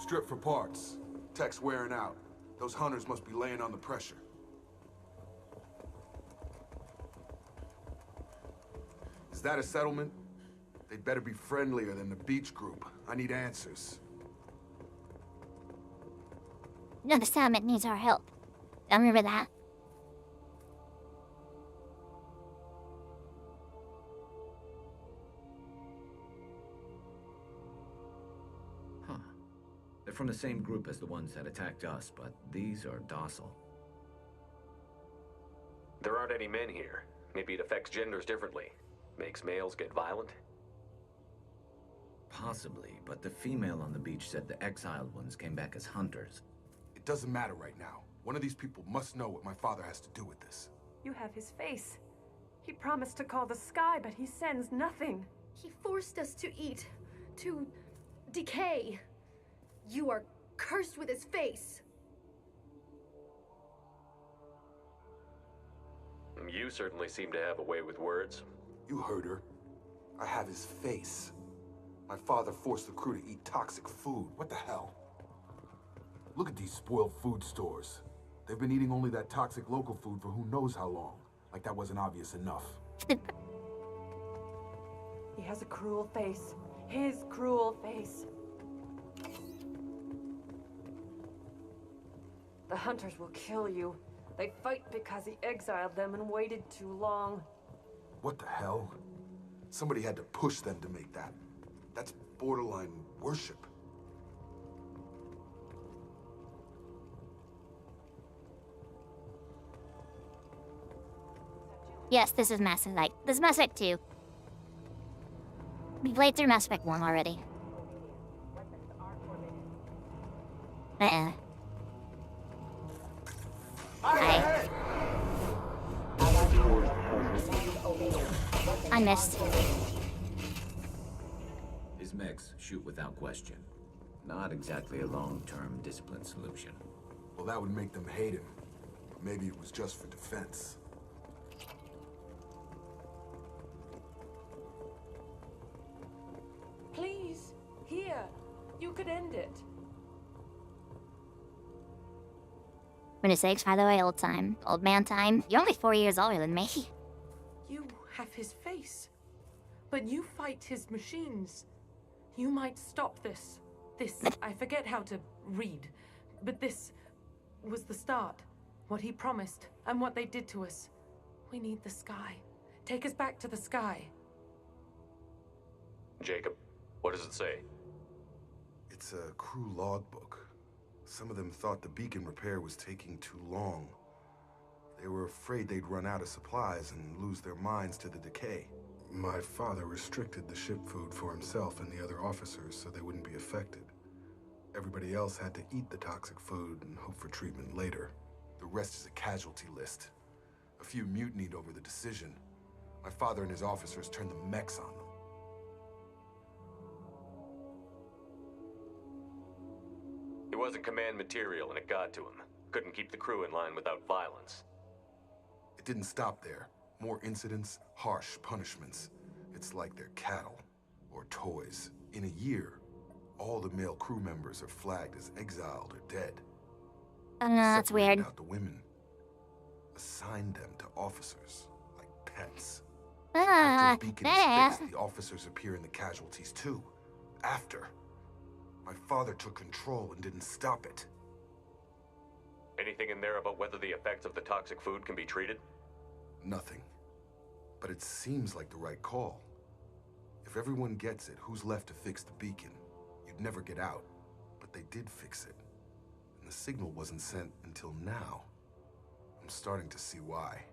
Strip for parts. Tech's wearing out. Those hunters must be laying on the pressure. Is that a settlement? They'd better be friendlier than the beach group. I need answers. No, the settlement needs our help. I remember that. Huh. They're from the same group as the ones that attacked us, but these are docile. There aren't any men here. Maybe it affects genders differently. Makes males get violent? Possibly, but the female on the beach said the exiled ones came back as hunters. It doesn't matter right now. One of these people must know what my father has to do with this. You have his face. He promised to call the sky, but he sends nothing. He forced us to eat, to decay. You are cursed with his face. You certainly seem to have a way with words. You heard her. I have his face. My father forced the crew to eat toxic food. What the hell? Look at these spoiled food stores. They've been eating only that toxic local food for who knows how long. Like that wasn't obvious enough. He has a cruel face. His cruel face. The hunters will kill you. They fight because he exiled them and waited too long. What the hell? Somebody had to push them to make that. That's borderline worship. Yes, this is Mass Effect. This is Mass Effect 2. We played through Mass Effect 1 already. Hi. I missed. His mechs shoot without question. Not exactly a long-term discipline solution. Well, that would make them hate him. But maybe it was just for defense. Please, here. You could end it. When it's sakes, by the way, old man time. You're only 4 years older than me. You have his face. But you fight his machines. You might stop this. I forget how to read. But this was the start. What he promised, and what they did to us. We need the sky. Take us back to the sky. Jacob, what does it say? It's a crew logbook. Some of them thought the beacon repair was taking too long. They were afraid they'd run out of supplies and lose their minds to the decay. My father restricted the ship food for himself and the other officers so they wouldn't be affected. Everybody else had to eat the toxic food and hope for treatment later. The rest is a casualty list. A few mutinied over the decision. My father and his officers turned the mechs on them. It wasn't command material and it got to him. Couldn't keep the crew in line without violence. It didn't stop there. More incidents, harsh punishments. It's like they're cattle or toys. In a year, all the male crew members are flagged as exiled or dead. I don't know, that's weird. Out the women. Assigned them to officers, like pets. After the beacon is fixed, the officers appear in the casualties too. After. My father took control and didn't stop it. Anything in there about whether the effects of the toxic food can be treated? Nothing. But it seems like the right call. If everyone gets it, who's left to fix the beacon? You'd never get out. But they did fix it. And the signal wasn't sent until now. I'm starting to see why.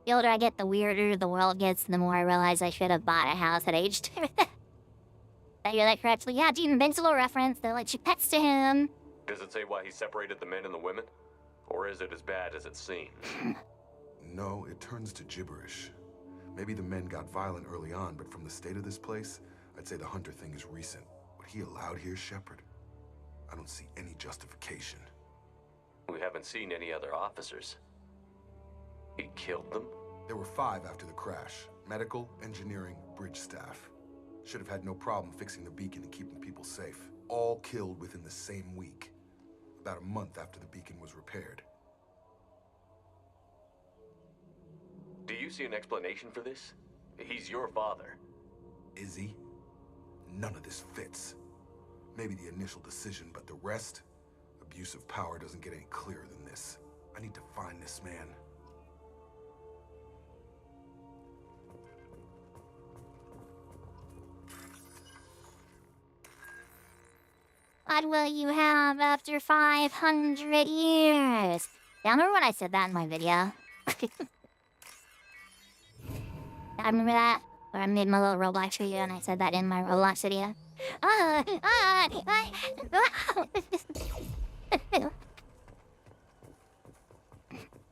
The older I get, the weirder the world gets, the more I realize I should have bought a house at age 2. Did I hear that correctly? Yeah, Gene Benslow reference. They're like, she pets to him. Does it say why he separated the men and the women? Or is it as bad as it seems? No, it turns to gibberish. Maybe the men got violent early on, but from the state of this place, I'd say the Hunter thing is recent. What he allowed here, Shepard, I don't see any justification. We haven't seen any other officers. He killed them? There were 5 after the crash. Medical, engineering, bridge staff. Should have had no problem fixing the beacon and keeping people safe. All killed within the same week. About a month after the beacon was repaired. Do you see an explanation for this? He's your father. Is he? None of this fits. Maybe the initial decision, but the rest? Abuse of power doesn't get any clearer than this. I need to find this man. What will you have after 500 years? Yeah, I remember when I said that in my video. I remember that, where I made my little Roblox video and I said that in my Roblox video.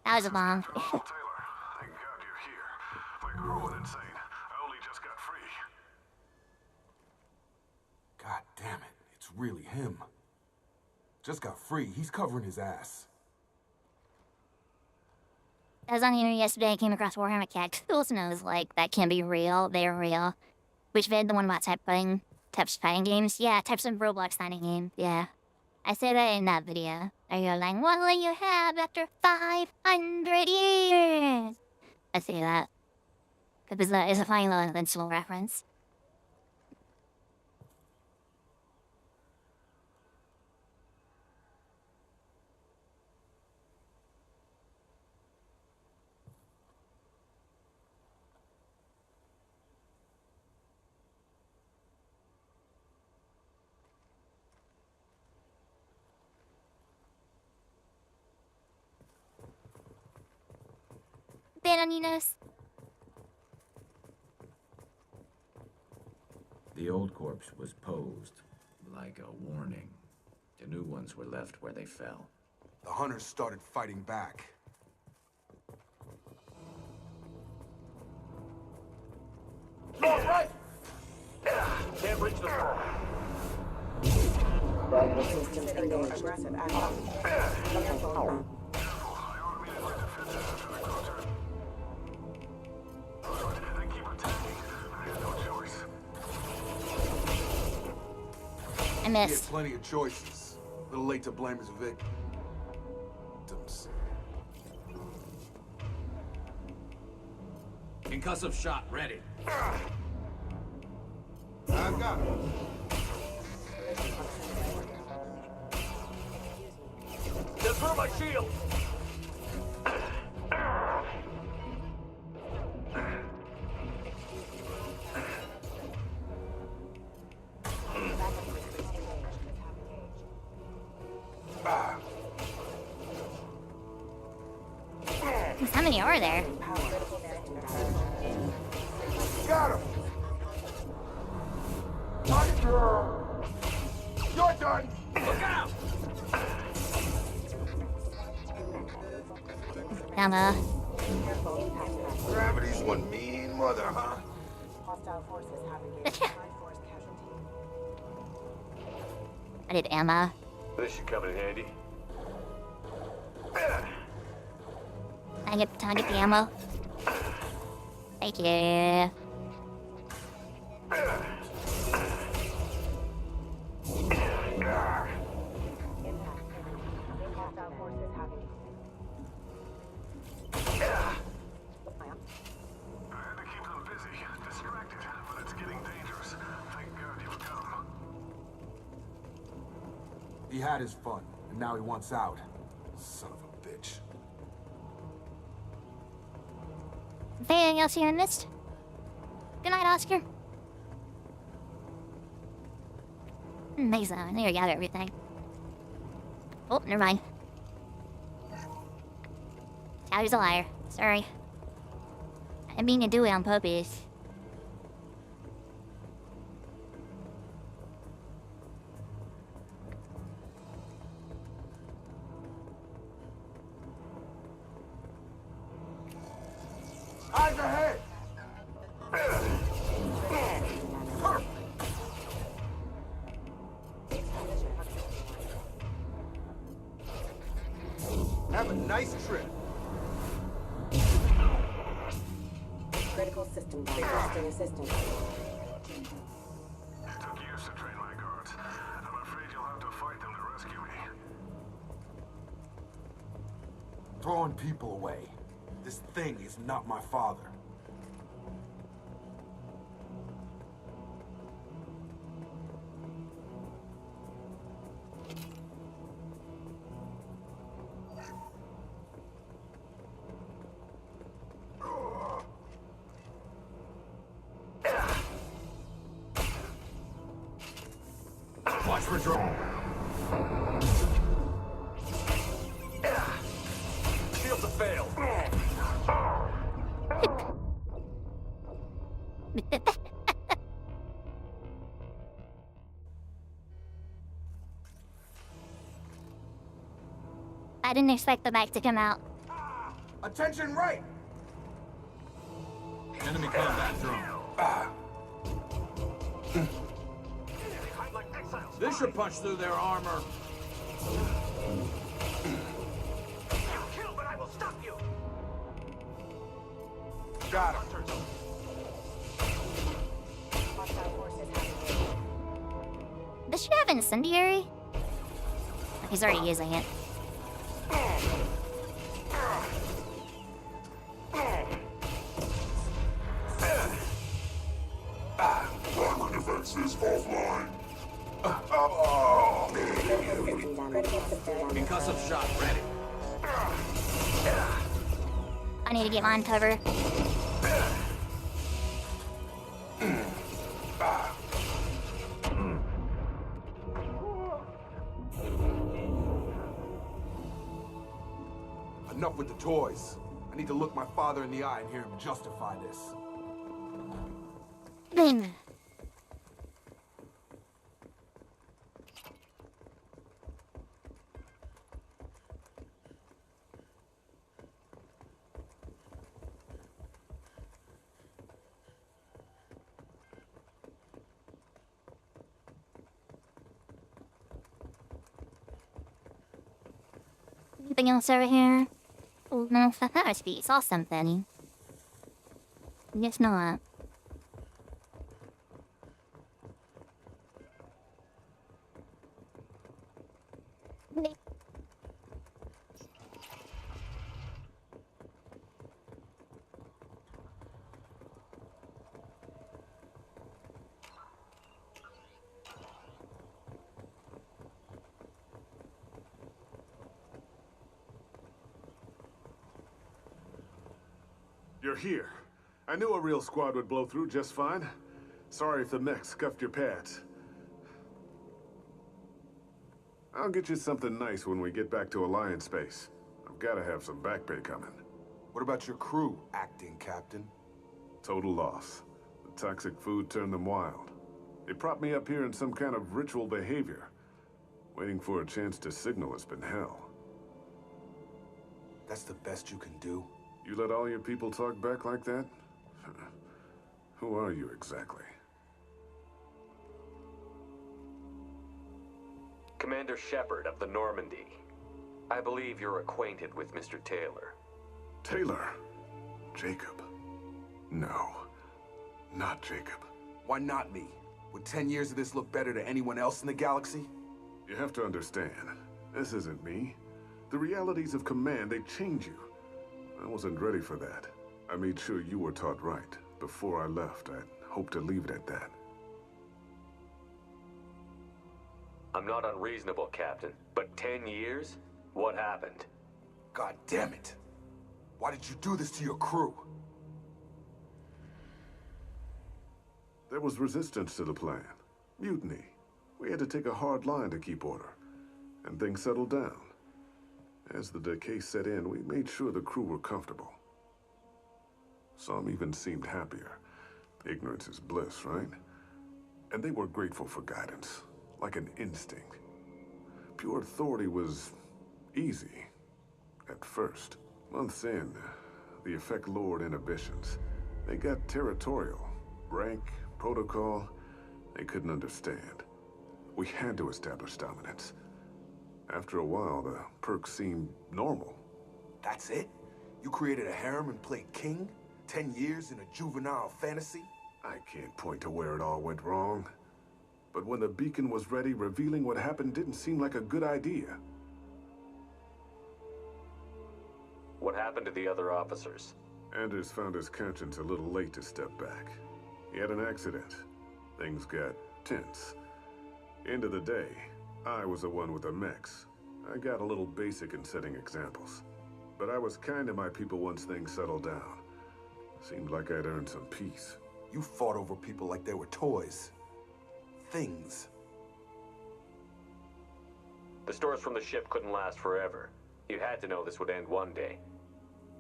That was a bomb. Taylor, thank God you're here. My crew went insane. I only just got free. God damn it, it's really him. Just got free, he's covering his ass. I was on the internet yesterday and came across Warhammer Cat. Who else knows, like, that can be real, they're real. Which vid, the one about types of fighting games? Yeah, types of Roblox fighting game, yeah. I said that in that video. Are you like, what will you have after 500 years? I say that. Because it's a funny little Invincible reference. Bananinos. The old corpse was posed like a warning. The new ones were left where they fell. The hunters started fighting back. North right! Can't reach the floor. Systems engaged. Aggressive action. I He missed. had plenty of choices. A little late to blame his victims. Concussive shot ready. I've got it. Just through my shield! How many are there? Got him! You're done! Look out! Emma. Gravity's one mean mother, huh? Hostile forces have engaged high force casualty. I did Emma. This should come in handy. Can I get the ammo? Thank you. Hostile forces have I had to keep them busy, distracted, but it's getting dangerous. Thank God you've come. He had his fun, and now he wants out. Son of a bitch. Anything else here I missed? Good night, Oscar. Amazing. I think I got everything. Oh, never mind. Tally's a liar. Sorry. I didn't mean to do it on purpose. Eyes ahead! Have a nice trip. critical system by requesting assistance. throwing people away. This thing is not my father. Watch for drone. Shields have failed. I didn't expect the mic to come out. Attention right! Enemy combat drone. This should punch through their armor. Kill, but I will stop you. Got him. Does she have incendiary? Oh, he's already using it. Primary defenses offline. Concussive shot ready. I need to get mine cover. Enough with the toys. I need to look my father in the eye and hear him justify this. Bing. Anything else over here? Oh no, that must be saw something. Guess not. You're here. I knew a real squad would blow through just fine. Sorry if the mech scuffed your pads. I'll get you something nice when we get back to Alliance space. I've got to have some back pay coming. What about your crew, acting captain? Total loss. The toxic food turned them wild. They propped me up here in some kind of ritual behavior. Waiting for a chance to signal has been hell. That's the best you can do? You let all your people talk back like that? Who are you exactly? Commander Shepard of the Normandy. I believe you're acquainted with Mr. Taylor. Taylor? Jacob? No, not Jacob. Why not me? Would 10 years of this look better to anyone else in the galaxy? You have to understand, this isn't me. The realities of command, they change you. I wasn't ready for that. I made sure you were taught right. Before I left, I'd hoped to leave it at that. I'm not unreasonable, Captain, but 10 years? What happened? God damn it! Why did you do this to your crew? There was resistance to the plan. Mutiny. We had to take a hard line to keep order. And things settled down. As the decay set in, we made sure the crew were comfortable. Some even seemed happier. Ignorance is bliss, right? And they were grateful for guidance, like an instinct. Pure authority was easy, at first. Months in, the effect lowered inhibitions. They got territorial. Rank, protocol, they couldn't understand. We had to establish dominance. After a while, the perks seemed normal. That's it? You created a harem and played king? 10 years in a juvenile fantasy? I can't point to where it all went wrong. But when the beacon was ready, revealing what happened didn't seem like a good idea. What happened to the other officers? Anders found his conscience a little late to step back. He had an accident. Things got tense. End of the day, I was the one with the mechs. I got a little basic in setting examples. But I was kind to my people once things settled down. Seemed like I'd earned some peace. You fought over people like they were toys. Things. The stores from the ship couldn't last forever. You had to know this would end one day.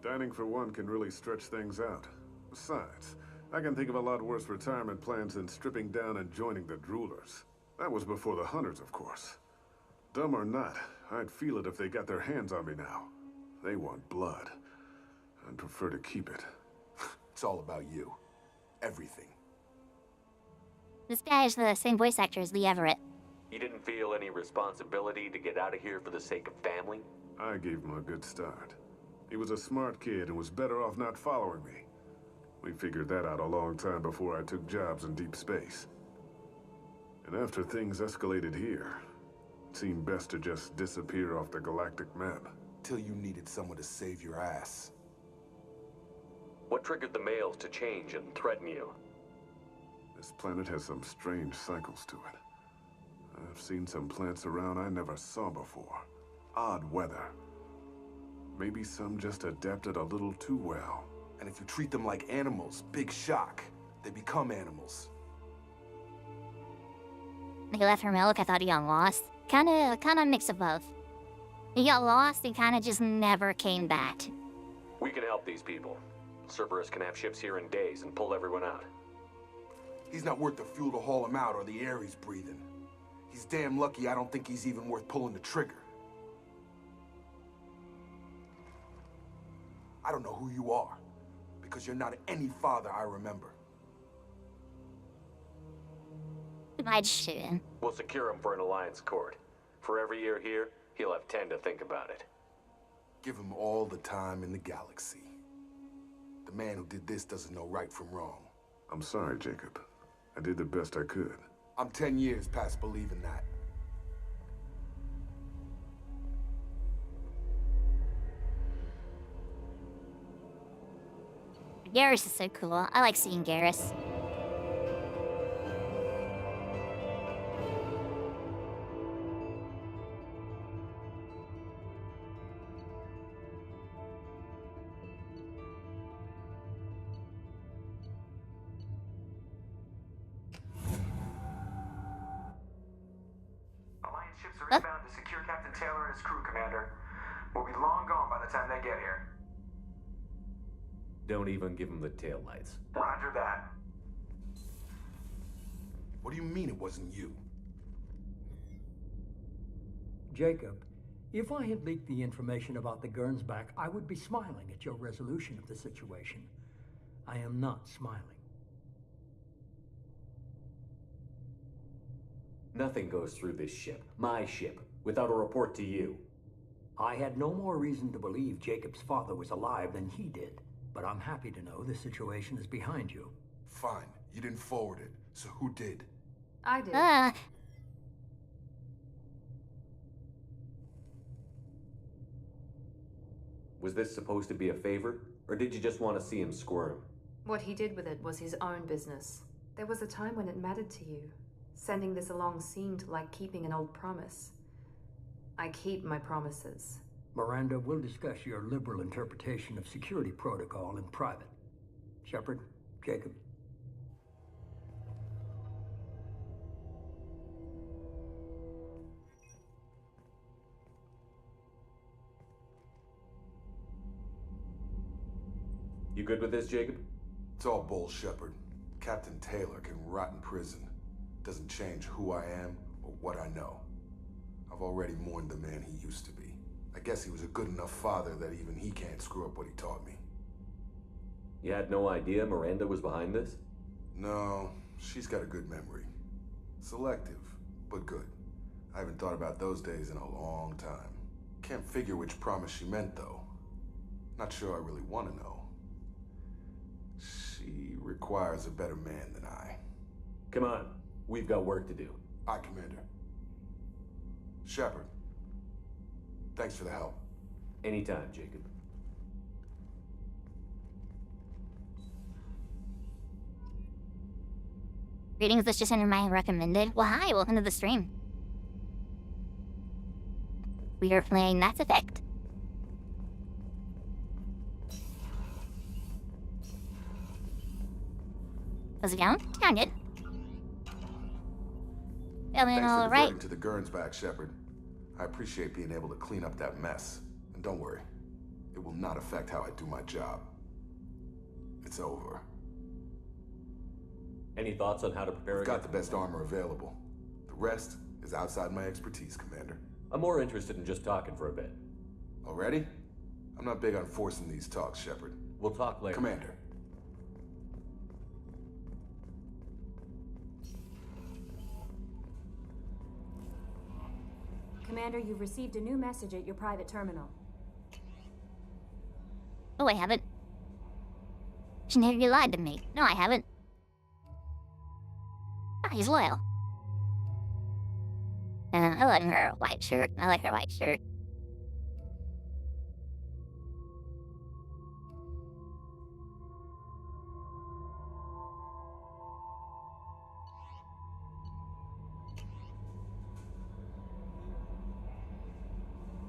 Dining for one can really stretch things out. Besides, I can think of a lot worse retirement plans than stripping down and joining the droolers. That was before the hunters, of course. Dumb or not, I'd feel it if they got their hands on me now. They want blood. I'd prefer to keep it. It's all about you. Everything. This guy is the same voice actor as Lee Everett. You didn't feel any responsibility to get out of here for the sake of family? I gave him a good start. He was a smart kid and was better off not following me. We figured that out a long time before I took jobs in deep space. And after things escalated here, it seemed best to just disappear off the galactic map. Till you needed someone to save your ass. What triggered the males to change and threaten you? This planet has some strange cycles to it. I've seen some plants around I never saw before. Odd weather. Maybe some just adapted a little too well. And if you treat them like animals, big shock. They become animals. They left for milk, I thought he got lost. Kinda mix of both. He got lost and kinda just never came back. We can help these people. Cerberus can have ships here in days and pull everyone out. He's not worth the fuel to haul him out or the air he's breathing. He's damn lucky I don't think he's even worth pulling the trigger. I don't know who you are, because you're not any father I remember. I'd shoot him. We'll secure him for an alliance court. For every year here, he'll have 10 to think about it. Give him all the time in the galaxy. The man who did this doesn't know right from wrong. I'm sorry, Jacob. I did the best I could. I'm 10 years past believing that. Garrus is so cool. I like seeing Garrus. Alliance ships are inbound to secure Captain Taylor and his crew, Commander. We'll be long gone by the time they get here. Don't even give him the taillights. Roger that. What do you mean it wasn't you? Jacob, if I had leaked the information about the Gernsback, I would be smiling at your resolution of the situation. I am not smiling. Nothing goes through this ship, my ship, without a report to you. I had no more reason to believe Jacob's father was alive than he did, but I'm happy to know the situation is behind you. Fine, you didn't forward it, so who did? I did. Was this supposed to be a favor, or did you just want to see him squirm? What he did with it was his own business. There was a time when it mattered to you. Sending this along seemed like keeping an old promise. I keep my promises. Miranda, we'll discuss your liberal interpretation of security protocol in private. Shepard, Jacob. You good with this, Jacob? It's all bull, Shepard. Captain Taylor can rot in prison. Doesn't change who I am or what I know. I've already mourned the man he used to be. I guess he was a good enough father that even he can't screw up what he taught me. You had no idea Miranda was behind this? No, she's got a good memory. Selective, but good. I haven't thought about those days in a long time. Can't figure which promise she meant, though. Not sure I really want to know. She requires a better man than I. Come on, we've got work to do. Aye, Commander. Shepard, thanks for the help. Anytime, Jacob. Greetings, this just entered my recommended. Well, hi, welcome to the stream. We are playing Mass Effect. How's it going? Down good. Feeling Thanks for all right. diverting to the Gurns back, Shepard. I appreciate being able to clean up that mess. And don't worry, it will not affect how I do my job. It's over. Any thoughts on how to prepare We've again? got the best armor available. The rest is outside my expertise, Commander. I'm more interested in just talking for a bit. Already? I'm not big on forcing these talks, Shepard. We'll talk later. Commander. Commander, you've received a new message at your private terminal. Oh, I haven't. You lied to me. No, I haven't. Ah, he's loyal. I like her white shirt. I like her white shirt.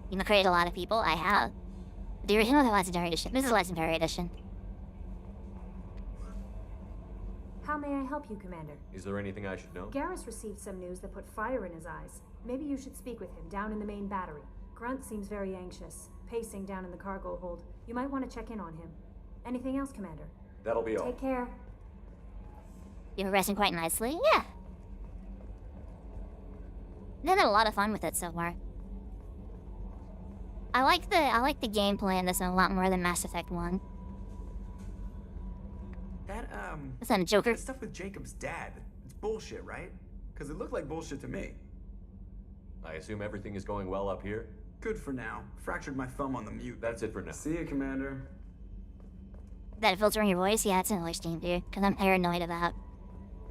You know, create a lot of people. I have. The original, the Legendary Edition. This is Legendary Edition. How may I help you, Commander? Is there anything I should know? Garrus received some news that put fire in his eyes. Maybe you should speak with him down in the main battery. Grunt seems very anxious, pacing down in the cargo hold. You might want to check in on him. Anything else, Commander? That'll be all. Take care. You're resting quite nicely. Yeah. I've had a lot of fun with it so far. I like the gameplay in this one a lot more than Mass Effect 1. That, Is that a Joker? that stuff with Jacob's dad, it's bullshit, right? Because it looked like bullshit to me. I assume everything is going well up here? Good for now. Fractured my thumb on the mute. That's it for now. See you, Commander. That filtering your voice? Yeah, it's another Steam, dude. Because I'm paranoid about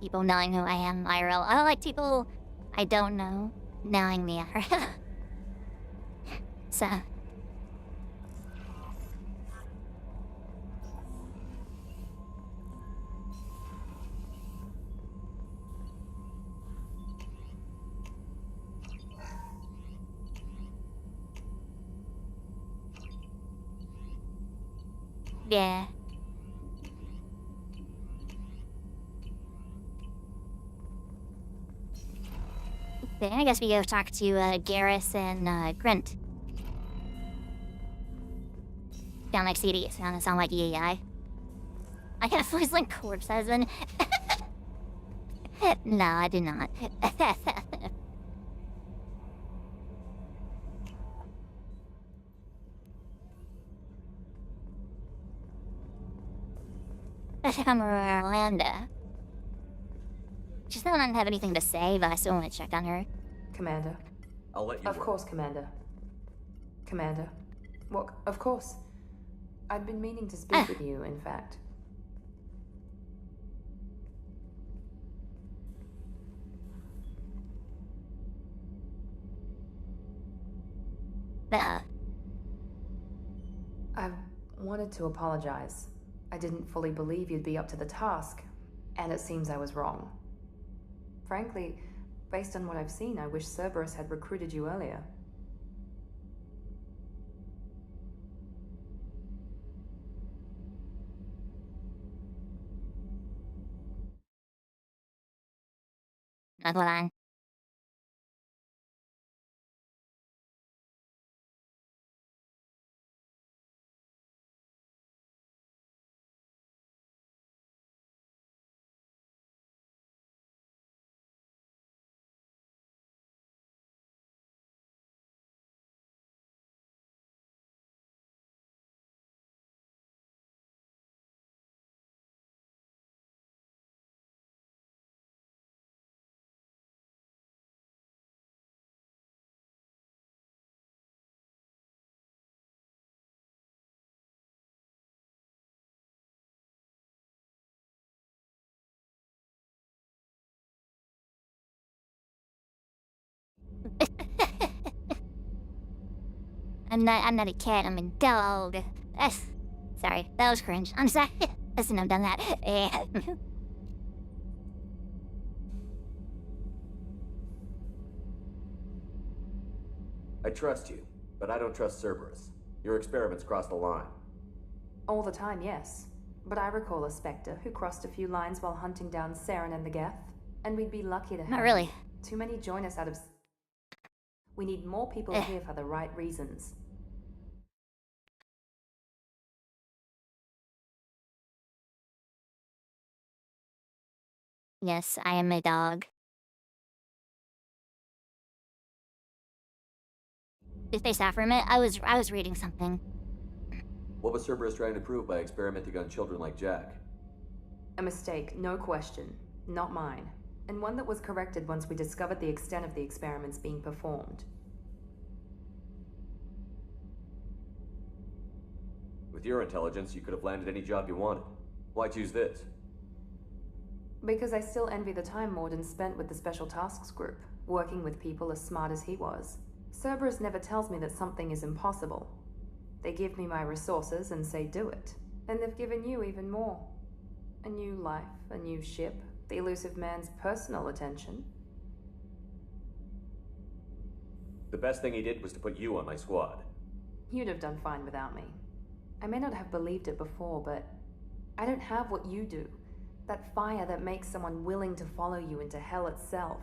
people knowing who I am IRL. I don't like people I don't know knowing me IRL. So... yeah. Okay, I guess we go talk to Garrus and Grunt. Sound like CD, sound like EAI. I got a voice like corpse husband. No, I do not. I'm Orlando. She still doesn't have anything to say, but I still want to check on her. Commander. I'll let you Of work. course, Commander. Commander. What? Of course. I'd been meaning to speak with you, in fact. I wanted to apologize. I didn't fully believe you'd be up to the task, and it seems I was wrong. Frankly, based on what I've seen, I wish Cerberus had recruited you earlier. Hold on. I'm not a cat, I'm a dog. Sorry, that was cringe. I'm sorry. Listen, I've done that. I trust you, but I don't trust Cerberus. Your experiments crossed the line. All the time, yes. But I recall a Spectre who crossed a few lines while hunting down Saren and the Geth, and we'd be lucky to have... Not really. Too many join us out of... We need more people here for the right reasons. Yes, I am a dog. Just stay staff for a minute. I was reading something. What was Cerberus trying to prove by experimenting on children like Jack? A mistake, no question. Not mine. And one that was corrected once we discovered the extent of the experiments being performed. With your intelligence, you could have landed any job you wanted. Why choose this? Because I still envy the time Morden spent with the Special Tasks Group, working with people as smart as he was. Cerberus never tells me that something is impossible. They give me my resources and say do it. And they've given you even more. A new life, a new ship, the elusive man's personal attention. The best thing he did was to put you on my squad. You'd have done fine without me. I may not have believed it before, but I don't have what you do. That fire that makes someone willing to follow you into hell itself.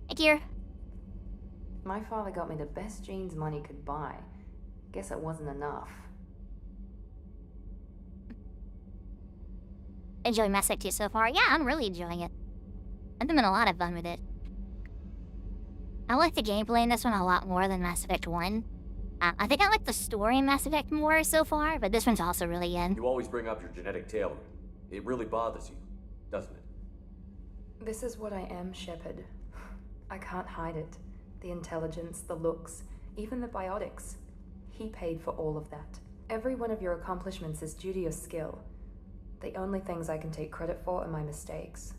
Hey, dear. My father got me the best jeans money could buy. Guess it wasn't enough. Enjoying Mass Effect 2 so far? Yeah, I'm really enjoying it. I'm having a lot of fun with it. I like the gameplay in this one a lot more than Mass Effect 1. I think I like the story in Mass Effect more so far, but this one's also really good. You always bring up your genetic tailoring. It really bothers you, doesn't it? This is what I am, Shepard. I can't hide it. The intelligence, the looks, even the biotics. He paid for all of that. Every one of your accomplishments is due to your skill. The only things I can take credit for are my mistakes.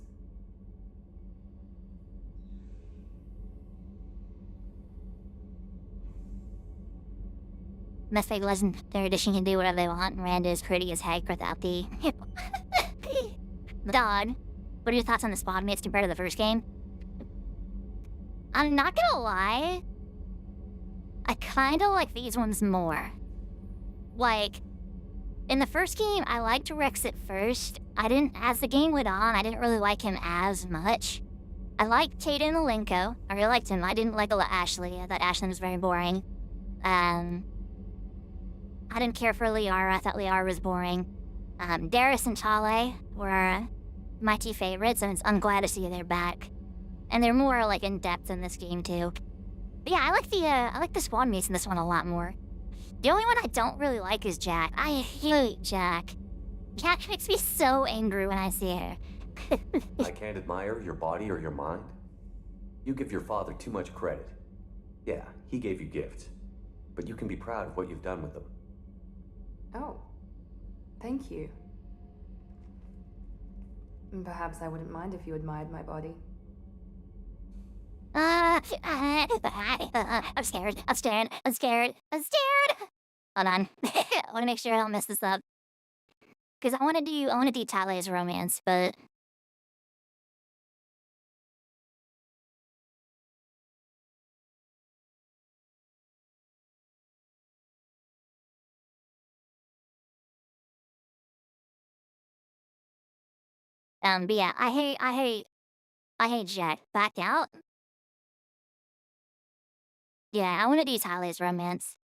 Mass Effect Legendary Edition can do whatever they want, and Randa is pretty as heck without the... Dog, what are your thoughts on the spawn mates compared to the first game? I'm not gonna lie, I kinda like these ones more. Like, in the first game, I liked Rex at first. As the game went on, I didn't really like him as much. I liked Tata and Alenko. I really liked him. I didn't like Ashley. I thought Ashley was very boring. I didn't care for Liara. I thought Liara was boring. Darius and Tali were my two favorites, and I'm glad to see they're back. And they're more, like, in-depth in this game, too. But yeah, I like the spawn mates in this one a lot more. The only one I don't really like is Jack. I hate Jack. Jack makes me so angry when I see her. I can't admire your body or your mind. You give your father too much credit. Yeah, he gave you gifts. But you can be proud of what you've done with them. Oh. Thank you. Perhaps I wouldn't mind if you admired my body. I'm scared. Hold on. I want to make sure I don't mess this up. Because I want to do Tali's romance, but... But yeah, I hate Jack. Back out? Yeah, I want to do Tali's romance.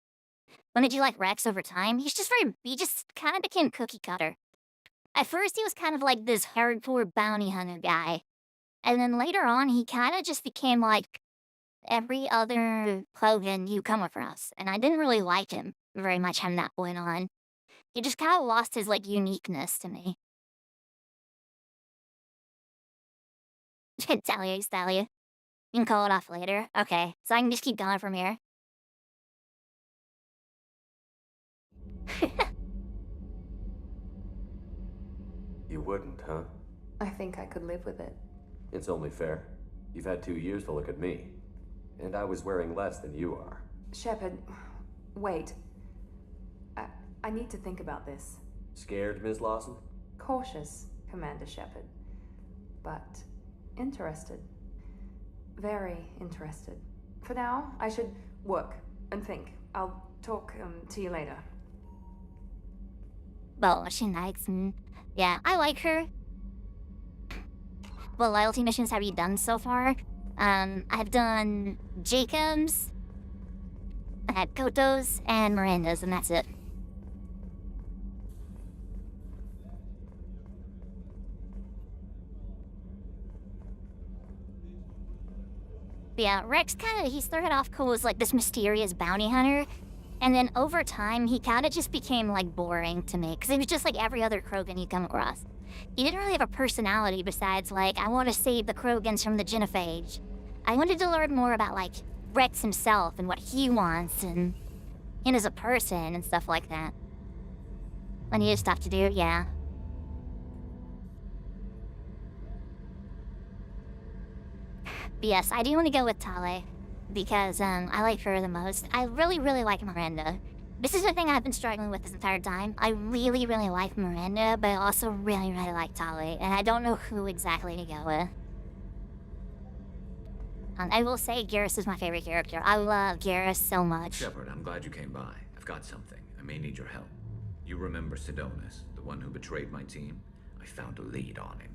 When did you like Rex over time? He just kind of became cookie cutter. At first, he was kind of like this hardcore bounty hunter guy. And then later on, he kind of just became like every other Krogan you come across. And I didn't really like him very much from that point on. He just kind of lost his, like, uniqueness to me. Talia. You can call it off later. Okay, so I can just keep going from here. You wouldn't, huh? I think I could live with it. It's only fair. You've had 2 years to look at me. And I was wearing less than you are. Shepard, wait. I need to think about this. Scared, Ms. Lawson? Cautious, Commander Shepard. But Interested. Very interested. For now, I should work and think. I'll talk to you later. Well, she likes me. Yeah, I like her. What loyalty missions have you done so far? I've done Jacob's, I had Koto's, and Miranda's, and that's it. Yeah, Rex he started off cool as like this mysterious bounty hunter, and then over time he kind of just became like boring to me, because he was just like every other Krogan you come across. He didn't really have a personality besides like, I want to save the Krogans from the genophage. I wanted to learn more about like Rex himself and what he wants and him as a person and stuff like that. When he has stuff to do, yeah. But yes, I do want to go with Tali, because I like her the most. I really, really like Miranda. This is the thing I've been struggling with this entire time. I really, really like Miranda, but I also really, really like Tali, and I don't know who exactly to go with. I will say Garrus is my favorite character. I love Garrus so much. Shepard, I'm glad you came by. I've got something. I may need your help. You remember Sidonus, the one who betrayed my team? I found a lead on him.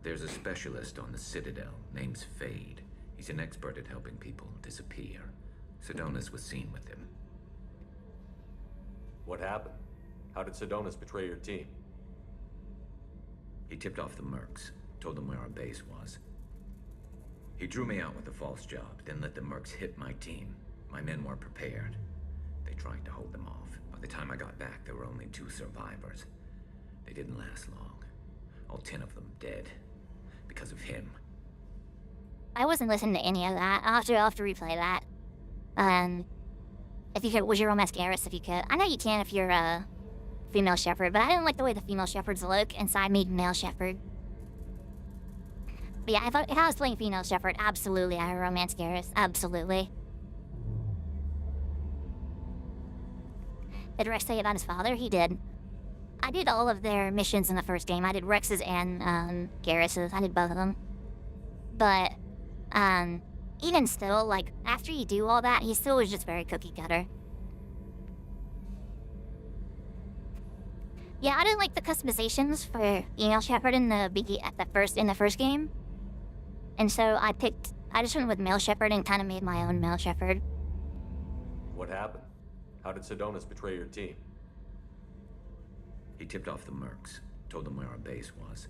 There's a specialist on the Citadel, name's Fade. He's an expert at helping people disappear. Sidonus was seen with him. What happened? How did Sidonus betray your team? He tipped off the mercs, told them where our base was. He drew me out with a false job, then let the mercs hit my team. My men weren't prepared. They tried to hold them off. By the time I got back, there were only 2 survivors. They didn't last long. All 10 of them dead. Because of him. I wasn't listening to any of that. I'll have to replay that. If you could, was your romance Garrus if you could? I know you can if you're a female shepherd, but I didn't like the way the female shepherds look, and so I made male shepherd. But yeah, if I was playing female shepherd, absolutely I would romance Garrus. Absolutely. Did Rex tell you about his father? He did. I did all of their missions in the first game. I did Rex's and Garrus's. I did both of them. But even still, like, after you do all that, he still was just very cookie cutter. Yeah, I didn't like the customizations for female shepherd in the first game. And so I just went with male shepherd and kind of made my own male shepherd. What happened? How did Sidonus betray your team? He tipped off the mercs, told them where our base was.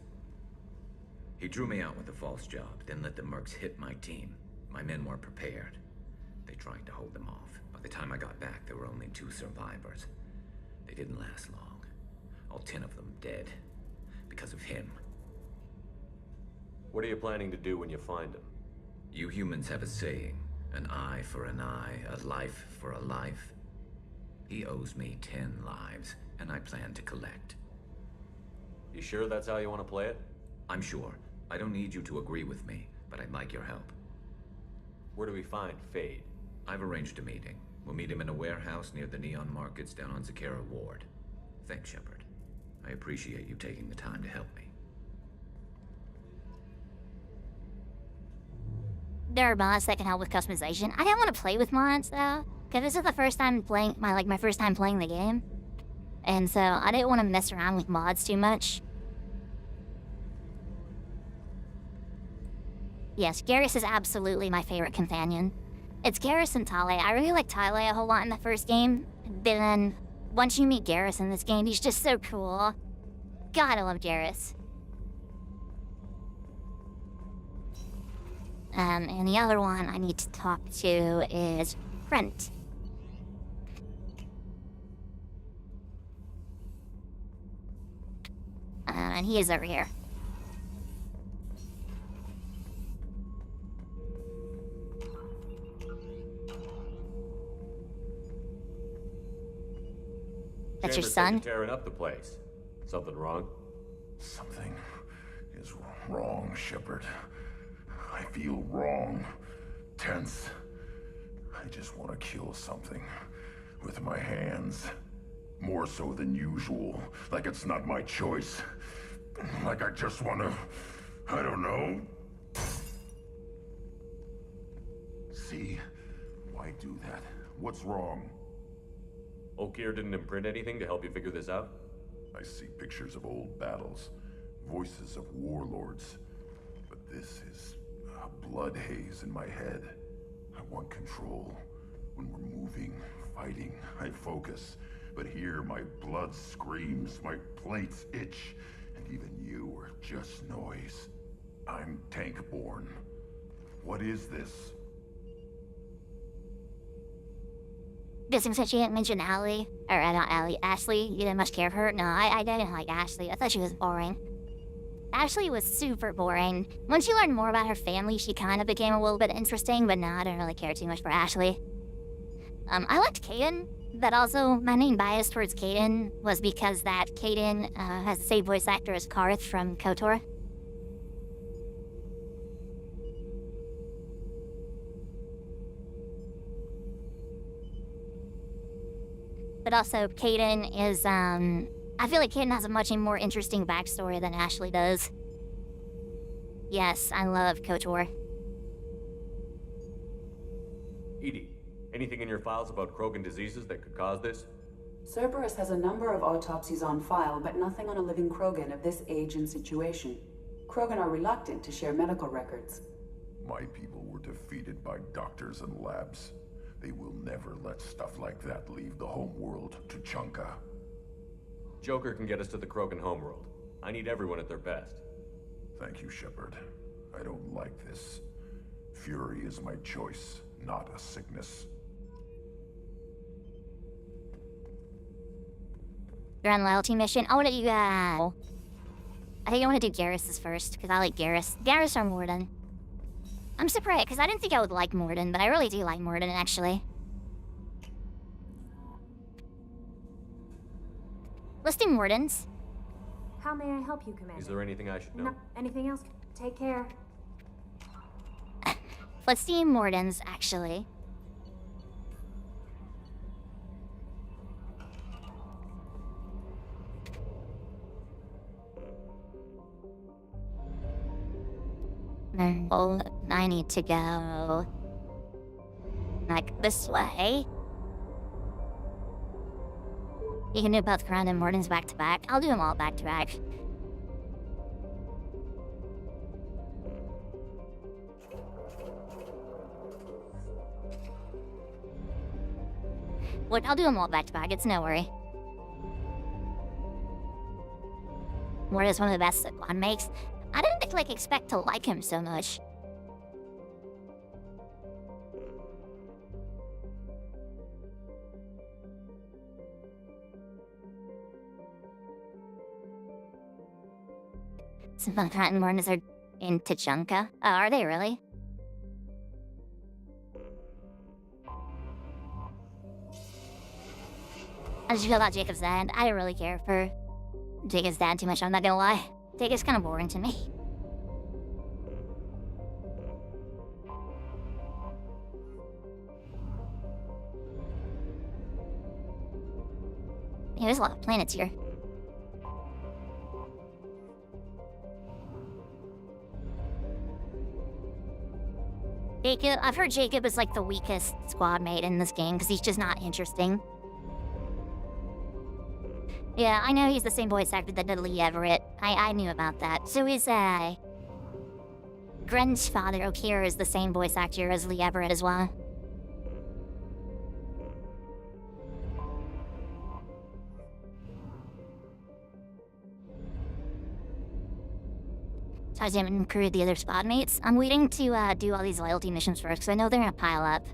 He drew me out with a false job, then let the mercs hit my team. My men weren't prepared. They tried to hold them off. By the time I got back, there were only 2 survivors. They didn't last long. All 10 of them dead. Because of him. What are you planning to do when you find him? You humans have a saying, an eye for an eye, a life for a life. He owes me 10 lives, and I plan to collect. You sure that's how you want to play it? I'm sure. I don't need you to agree with me, but I'd like your help. Where do we find Fade? I've arranged a meeting. We'll meet him in a warehouse near the Neon Markets down on Zakera Ward. Thanks, Shepard. I appreciate you taking the time to help me. There are mods that can help with customization. I didn't want to play with mods though, because this is the first time playing my first time playing the game, and so I didn't want to mess around with mods too much. Yes, Garrus is absolutely my favorite companion. It's Garrus and Tali. I really like Tali a whole lot in the first game, but then once you meet Garrus in this game, he's just so cool. God, I love Garrus. And the other one I need to talk to is Brent. And he is over here. That's your son? Tearing up the place. Something wrong? Something is wrong, Shepard. I feel wrong. Tense. I just want to kill something. With my hands. More so than usual. Like it's not my choice. Like I just wanna... I don't know. See? Why do that? What's wrong? Okier didn't imprint anything to help you figure this out? I see pictures of old battles, voices of warlords. But this is a blood haze in my head. I want control. When we're moving, fighting, I focus. But here, my blood screams, my plates itch, and even you are just noise. I'm tank-born. What is this? Guessing since she didn't mention Allie, or not Allie, Ashley, you didn't much care for her? No, I didn't like Ashley. I thought she was boring. Ashley was super boring. Once you learned more about her family, she kind of became a little bit interesting, but no, I didn't really care too much for Ashley. I liked Kaden, but also my main bias towards Kaden was because that Kaden has the same voice actor as Karth from KOTOR. But also, Kaden is, I feel like Kaden has a much more interesting backstory than Ashley does. Yes, I love KOTOR. Edie, anything in your files about Krogan diseases that could cause this? Cerberus has a number of autopsies on file, but nothing on a living Krogan of this age and situation. Krogan are reluctant to share medical records. My people were defeated by doctors and labs. They will never let stuff like that leave the homeworld to Chunka. Joker can get us to the Krogan homeworld. I need everyone at their best. Thank you, Shepard. I don't like this. Fury is my choice, not a sickness. You're on loyalty mission. I want to do, I think I want to do Garrus's first, because I like Garrus. Garrus or Morden. I'm surprised, because I didn't think I would like Morden, but I really do like Morden, actually. Let's do Morden's. How may I help you, Commander? Is there anything I should know? No, anything else? Take care. Let's do Morden's, actually. Oh, I need to go like this way. You can do both Grand and Morden's back to back. I'll do them all back to back. Look, I'll do them all back to back. It's no worry. Morden is one of the best that one makes. I didn't expect to like him so much. Some fun Cotton Mornings are in Tachanka. Oh, are they really? How did you feel about Jacob's dad? I didn't really care for Jacob's dad too much, I'm not gonna lie. Jacob's kind of boring to me. Yeah, there's a lot of planets here. Jacob, I've heard Jacob is like the weakest squad mate in this game because he's just not interesting. Yeah, I know he's the same voice actor that did Lee Everett. I knew about that. So is, Gren's father, Okier, is the same voice actor as Lee Everett as well. So I didn't recruit the other squad mates. I'm waiting to, do all these loyalty missions first, because I know they're gonna pile up.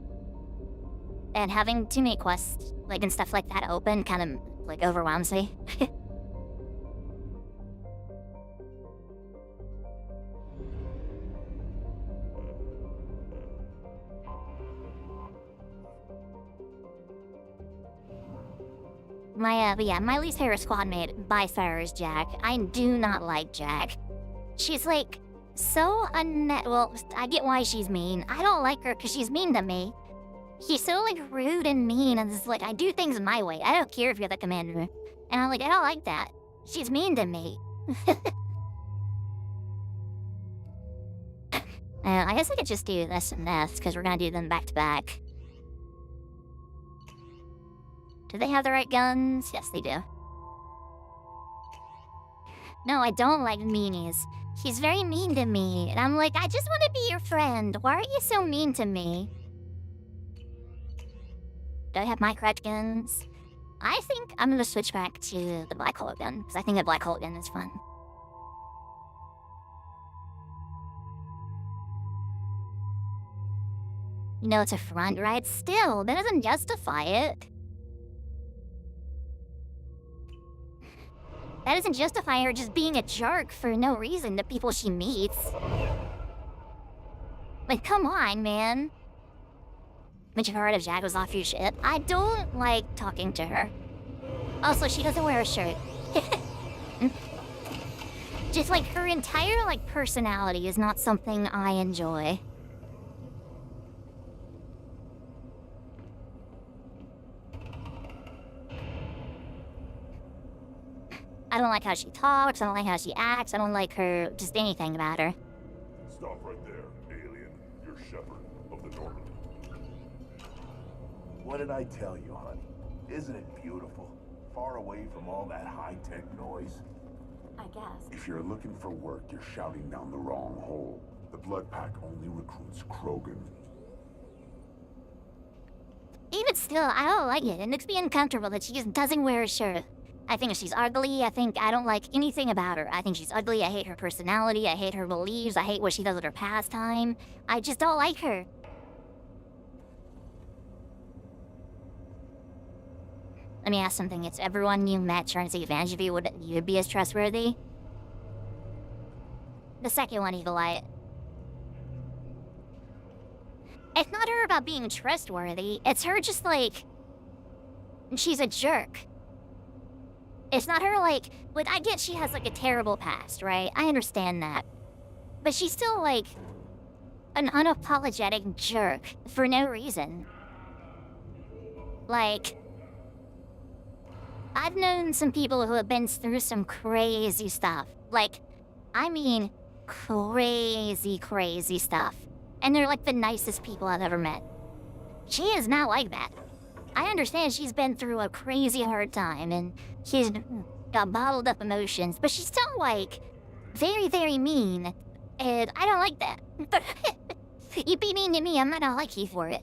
And having too many quests, like, and stuff like that open kind of, like, overwhelms me. But yeah, my least favorite squad mate by far is Jack. I do not like Jack. She's, like, so well, I get why she's mean. I don't like her because she's mean to me. She's so, like, rude and mean, and it's like, I do things my way. I don't care if you're the commander. And I'm like, I don't like that. She's mean to me. I guess I could just do this and this, because we're gonna do them back to back. Do they have the right guns? Yes, they do. No, I don't like meanies. He's very mean to me, and I'm like, I just want to be your friend. Why are you so mean to me? Do I have my correct guns? I think I'm gonna switch back to the black hole gun, because I think the black hole gun is fun. You know, it's a front, right? Still, that doesn't justify it. That doesn't justify her just being a jerk for no reason to people she meets. Like, come on, man. But you've heard if Jack was off your shit. I don't like talking to her. Also, she doesn't wear a shirt. Just like her entire like personality is not something I enjoy. I don't like how she talks, I don't like how she acts, I don't like her, just anything about her. Stop right there, alien. You're Shepherd of the Normandy. What did I tell you, honey? Isn't it beautiful? Far away from all that high-tech noise. I guess. If you're looking for work, you're shouting down the wrong hole. The Blood Pack only recruits Krogan. Even still, I don't like it. It makes me uncomfortable that she just doesn't wear a shirt. I think she's ugly, I don't like anything about her. I think she's ugly, I hate her personality, I hate her beliefs, I hate what she does with her pastime. I just don't like her. Let me ask something, if everyone you met trying to take advantage of you, would you be as trustworthy? The second one, Evil Eye. It's not her about being trustworthy, it's her just like... she's a jerk. It's not her like... but I get she has like a terrible past, right? I understand that. But she's still like... an unapologetic jerk for no reason. Like... I've known some people who have been through some crazy stuff. Like, I mean, crazy, crazy stuff. And they're like the nicest people I've ever met. She is not like that. I understand she's been through a crazy hard time and she's got bottled up emotions, but she's still like very, very mean. And I don't like that. But you be mean to me, I'm not gonna like you for it.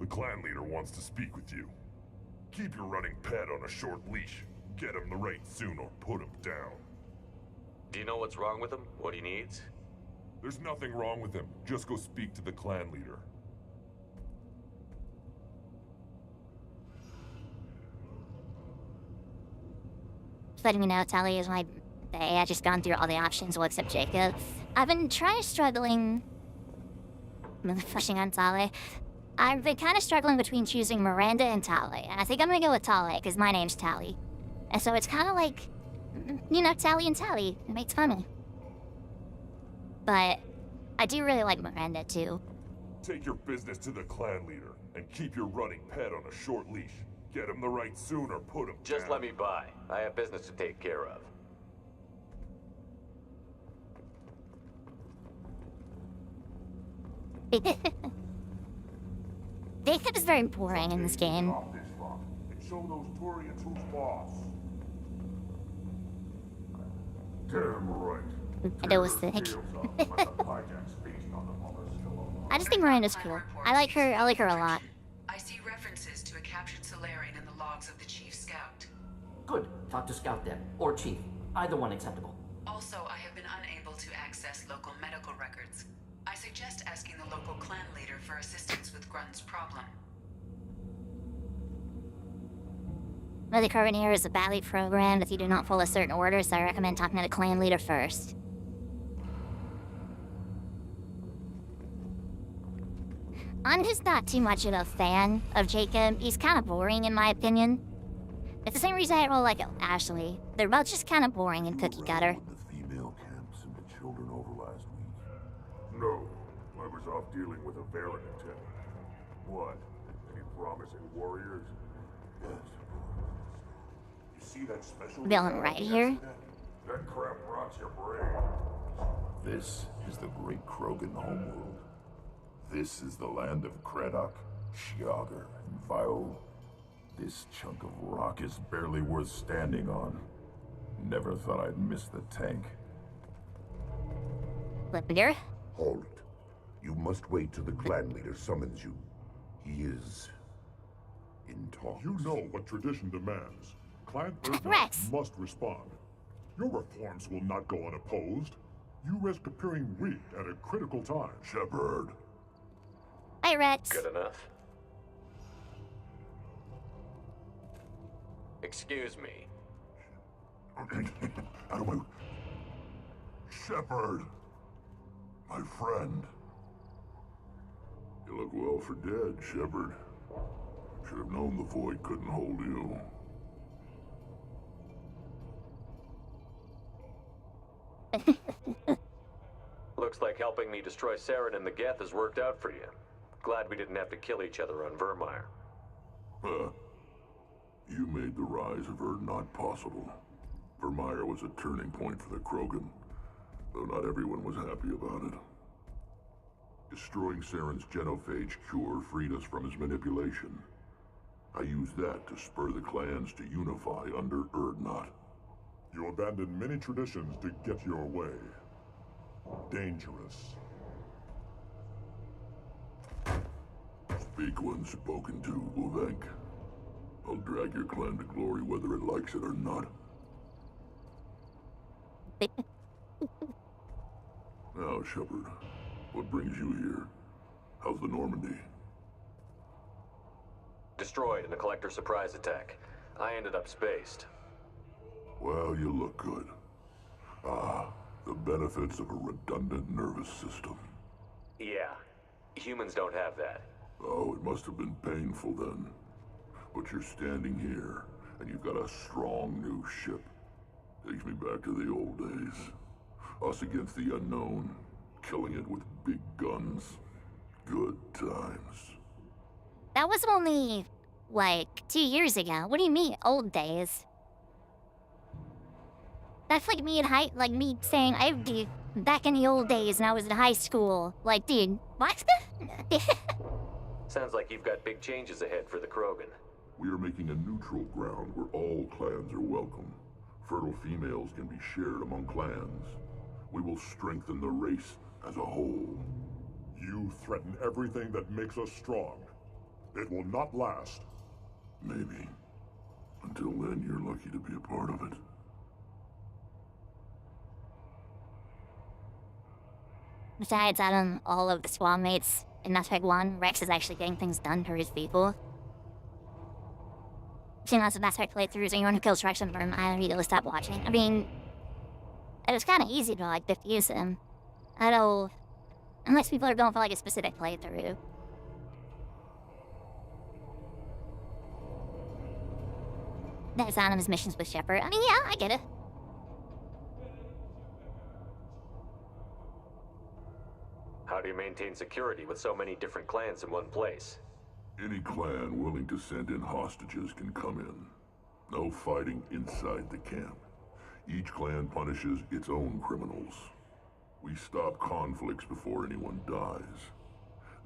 The clan leader wants to speak with you. Keep your running pet on a short leash. Get him the right soon or put him down. Do you know what's wrong with him? What he needs? There's nothing wrong with him. Just go speak to the clan leader. Just letting you know, Tali is my day. I've just gone through all the options, well, except Jacob. I've been struggling... I'm pushing on Tali. I've been kind of struggling between choosing Miranda and Tali. And I think I'm gonna go with Tali, because my name's Tali. And so it's kind of like, you know, Tali and Tali. It makes funny. But I do really like Miranda, too. Take your business to the clan leader, and keep your running pet on a short leash. Get him the right soon or put him Just down. let me by. I have business to take care of. Jacob is very boring in this game. And show those Turians who's boss. Damn right. I know it's sick. I just think Miranda's cool. I like her a lot. I see references to a captured Solarian in the logs of the Chief Scout. Good. Talk to Scout then. Or Chief. Either one acceptable. Also, I have been unable to access local medical records. I suggest asking the local clan leader for assistance with Grunt's problem. Well, the current here is a badly programmed if you do not follow certain orders, so I recommend talking to the clan leader first. I'm just not too much of a fan of Jacob. He's kind of boring in my opinion. It's the same reason I don't like Ashley. They're both just kind of boring and cookie cutter. The female camps and the children over last week. No, I was off dealing with a Varen attendant. What? Any promising warriors? Yes. You see that special Villain right here. That crap rots your brain. This is the great Krogan homeworld. This is the land of Kredok, Shiagar, and Vio. This chunk of rock is barely worth standing on. Never thought I'd miss the tank. Flippier. Hold it. You must wait till the clan leader summons you. He is in talks. You know what tradition demands. Clan Rex must respond. Your reforms will not go unopposed. You risk appearing weak at a critical time. Shepard. Hi, Rex. Good enough. Excuse me. Out of my... Shepard. My friend. You look well for dead, Shepard. Should have known the void couldn't hold you. Looks like helping me destroy Saren and the Geth has worked out for you. Glad we didn't have to kill each other on Vermeer. You made the rise of Erd not possible. Vermeer was a turning point for the Krogan, though not everyone was happy about it. Destroying Saren's genophage cure freed us from his manipulation. I used that to spur the clans to unify under Erdnot. You abandoned many traditions to get your way. Dangerous. Speak when spoken to, Uvenk. I'll drag your clan to glory whether it likes it or not. Now, Shepard, what brings you here? How's the Normandy? Destroyed in a collector surprise attack. I ended up spaced. Well, you look good. Ah, the benefits of a redundant nervous system. Yeah, humans don't have that. Oh, it must have been painful then. But you're standing here, and you've got a strong new ship. Takes me back to the old days. Us against the unknown, killing it with big guns. Good times. That was only, like, 2 years ago. What do you mean, old days? That's like me me saying I'd be back in the old days and I was in high school. Like, dude, what? Sounds like you've got big changes ahead for the Krogan. We are making a neutral ground where all clans are welcome. Fertile females can be shared among clans. We will strengthen the race as a whole. You threaten everything that makes us strong. It will not last. Maybe. Until then, you're lucky to be a part of it. Besides, out of all of the squad mates in Mass Effect 1, Rex is actually getting things done for his people. Seen lots of Mass Effect playthroughs, anyone who kills Rex and Burn, I immediately stop watching. I mean, it was kind of easy to, like, diffuse him. I don't... Unless people are going for, like, a specific playthrough. That's on his missions with Shepard. I mean, yeah, I get it. How do you maintain security with so many different clans in one place? Any clan willing to send in hostages can come in. No fighting inside the camp. Each clan punishes its own criminals. We stop conflicts before anyone dies.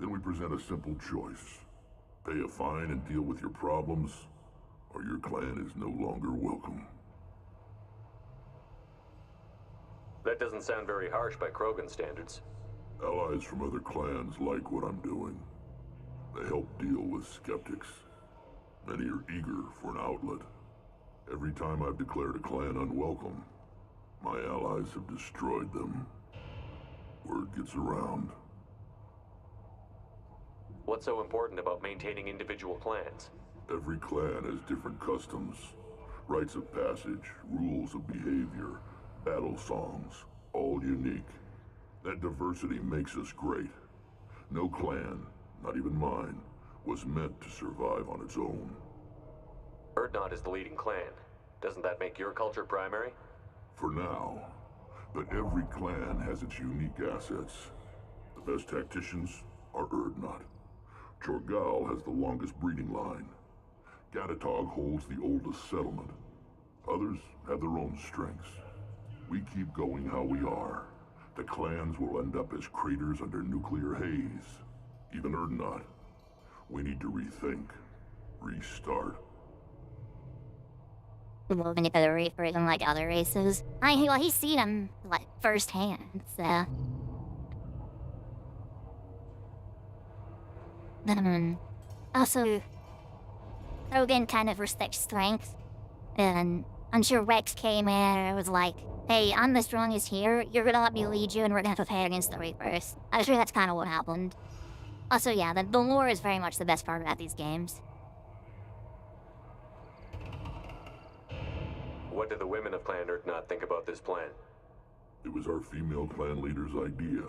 Then we present a simple choice. Pay a fine and deal with your problems, or your clan is no longer welcome. That doesn't sound very harsh by Krogan standards. Allies from other clans like what I'm doing. They help deal with skeptics. Many are eager for an outlet. Every time I've declared a clan unwelcome, my allies have destroyed them. Word gets around. What's so important about maintaining individual clans? Every clan has different customs, rites of passage, rules of behavior, battle songs, all unique. That diversity makes us great. No clan, not even mine, was meant to survive on its own. Erdnot is the leading clan. Doesn't that make your culture primary? For now. But every clan has its unique assets. The best tacticians are Erdnot. Chorgal has the longest breeding line. Gatatog holds the oldest settlement. Others have their own strengths. We keep going how we are. The clans will end up as craters under nuclear haze. Even Erdnot. We need to rethink. Restart. Moving to the Reapers and like other races. Well, he's seen them like firsthand, so. Also, Krogan kind of respects strength, and I'm sure Rex came in and was like, "Hey, I'm the strongest here. You're gonna let me lead you, and we're gonna prepare against the Reapers." I'm sure that's kind of what happened. Also, yeah, the lore is very much the best part about these games. What did the women of Clan Erdnot think about this plan? It was our female clan leader's idea.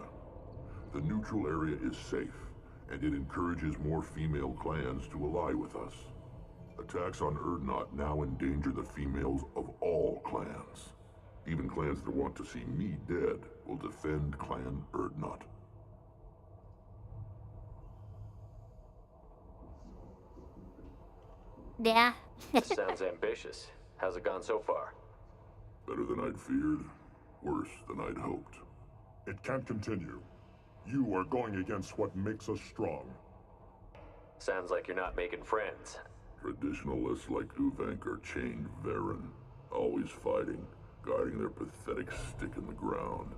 The neutral area is safe, and it encourages more female clans to ally with us. Attacks on Erdnot now endanger the females of all clans. Even clans that want to see me dead will defend Clan Erdnot. Yeah. This sounds ambitious. How's it gone so far? Better than I'd feared. Worse than I'd hoped. It can't continue. You are going against what makes us strong. Sounds like you're not making friends. Traditionalists like Uvank are chained Varen, always fighting, guarding their pathetic stick in the ground.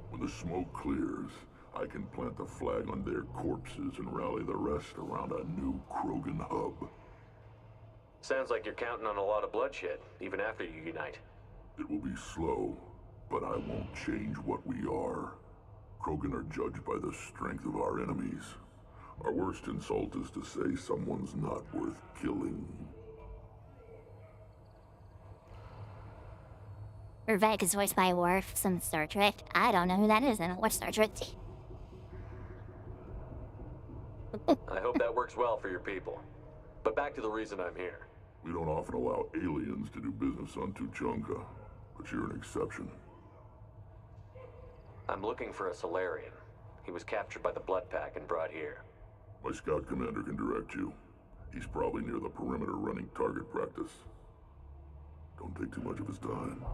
When the smoke clears, I can plant the flag on their corpses and rally the rest around a new Krogan hub. Sounds like you're counting on a lot of bloodshed, even after you unite. It will be slow, but I won't change what we are. Krogan are judged by the strength of our enemies. Our worst insult is to say someone's not worth killing. Urvek is voiced by Worf from Star Trek. I don't know who that is. I don't watch Star Trek. I hope that works well for your people. But back to the reason I'm here. We don't often allow aliens to do business on Tuchanka, but you're an exception. I'm looking for a Solarian. He was captured by the Blood Pack and brought here. My scout commander can direct you. He's probably near the perimeter running target practice. Don't take too much of his time.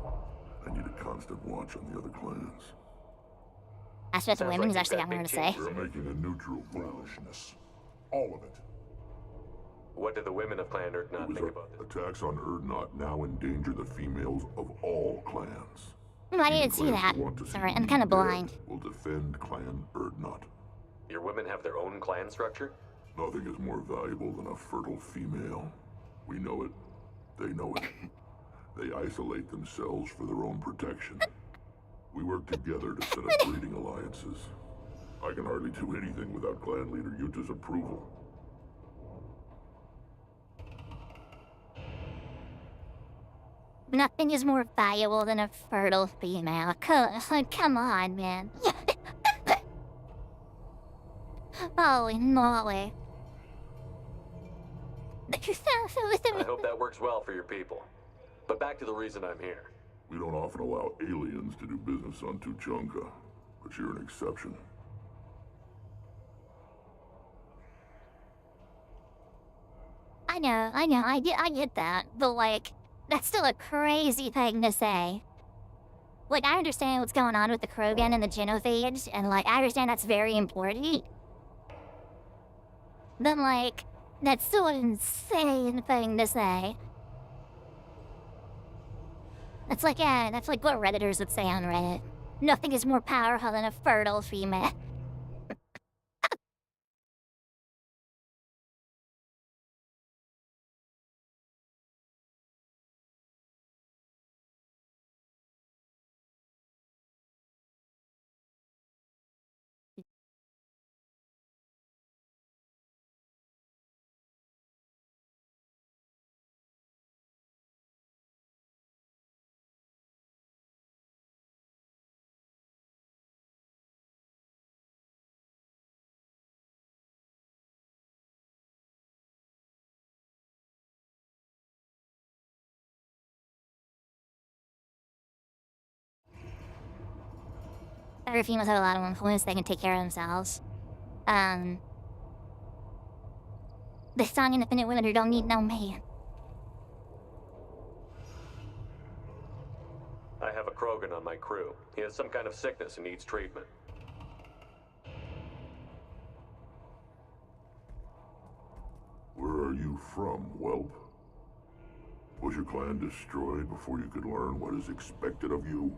I need a constant watch on the other clans. That's what the women's actually got more to say. We're making a neutral foolishness. All of it. What did the women of Clan Erdnot think about this? Attacks on Erdnot now endanger the females of all clans. I didn't see that. Sorry, I'm kind of blind. Will defend Clan Erdnot. Your women have their own clan structure? Nothing is more valuable than a fertile female. We know it. They know it. They isolate themselves for their own protection. We work together to set up breeding alliances. I can hardly do anything without clan leader Yuta's approval. Nothing is more valuable than a fertile female. Come on, man. Holy moly. I hope that works well for your people. But back to the reason I'm here. We don't often allow aliens to do business on Tuchanka, but you're an exception. I know, I get that, but like, that's still a crazy thing to say. Like, I understand what's going on with the Krogan and the genophage, and like, I understand that's very important. But like, that's still an insane thing to say. That's like what Redditors would say on Reddit. Nothing is more powerful than a fertile female. Our females have a lot of influence. They can take care of themselves. The strong, independent women who don't need no man. I have a Krogan on my crew. He has some kind of sickness and needs treatment. Where are you from, whelp? Was your clan destroyed before you could learn what is expected of you?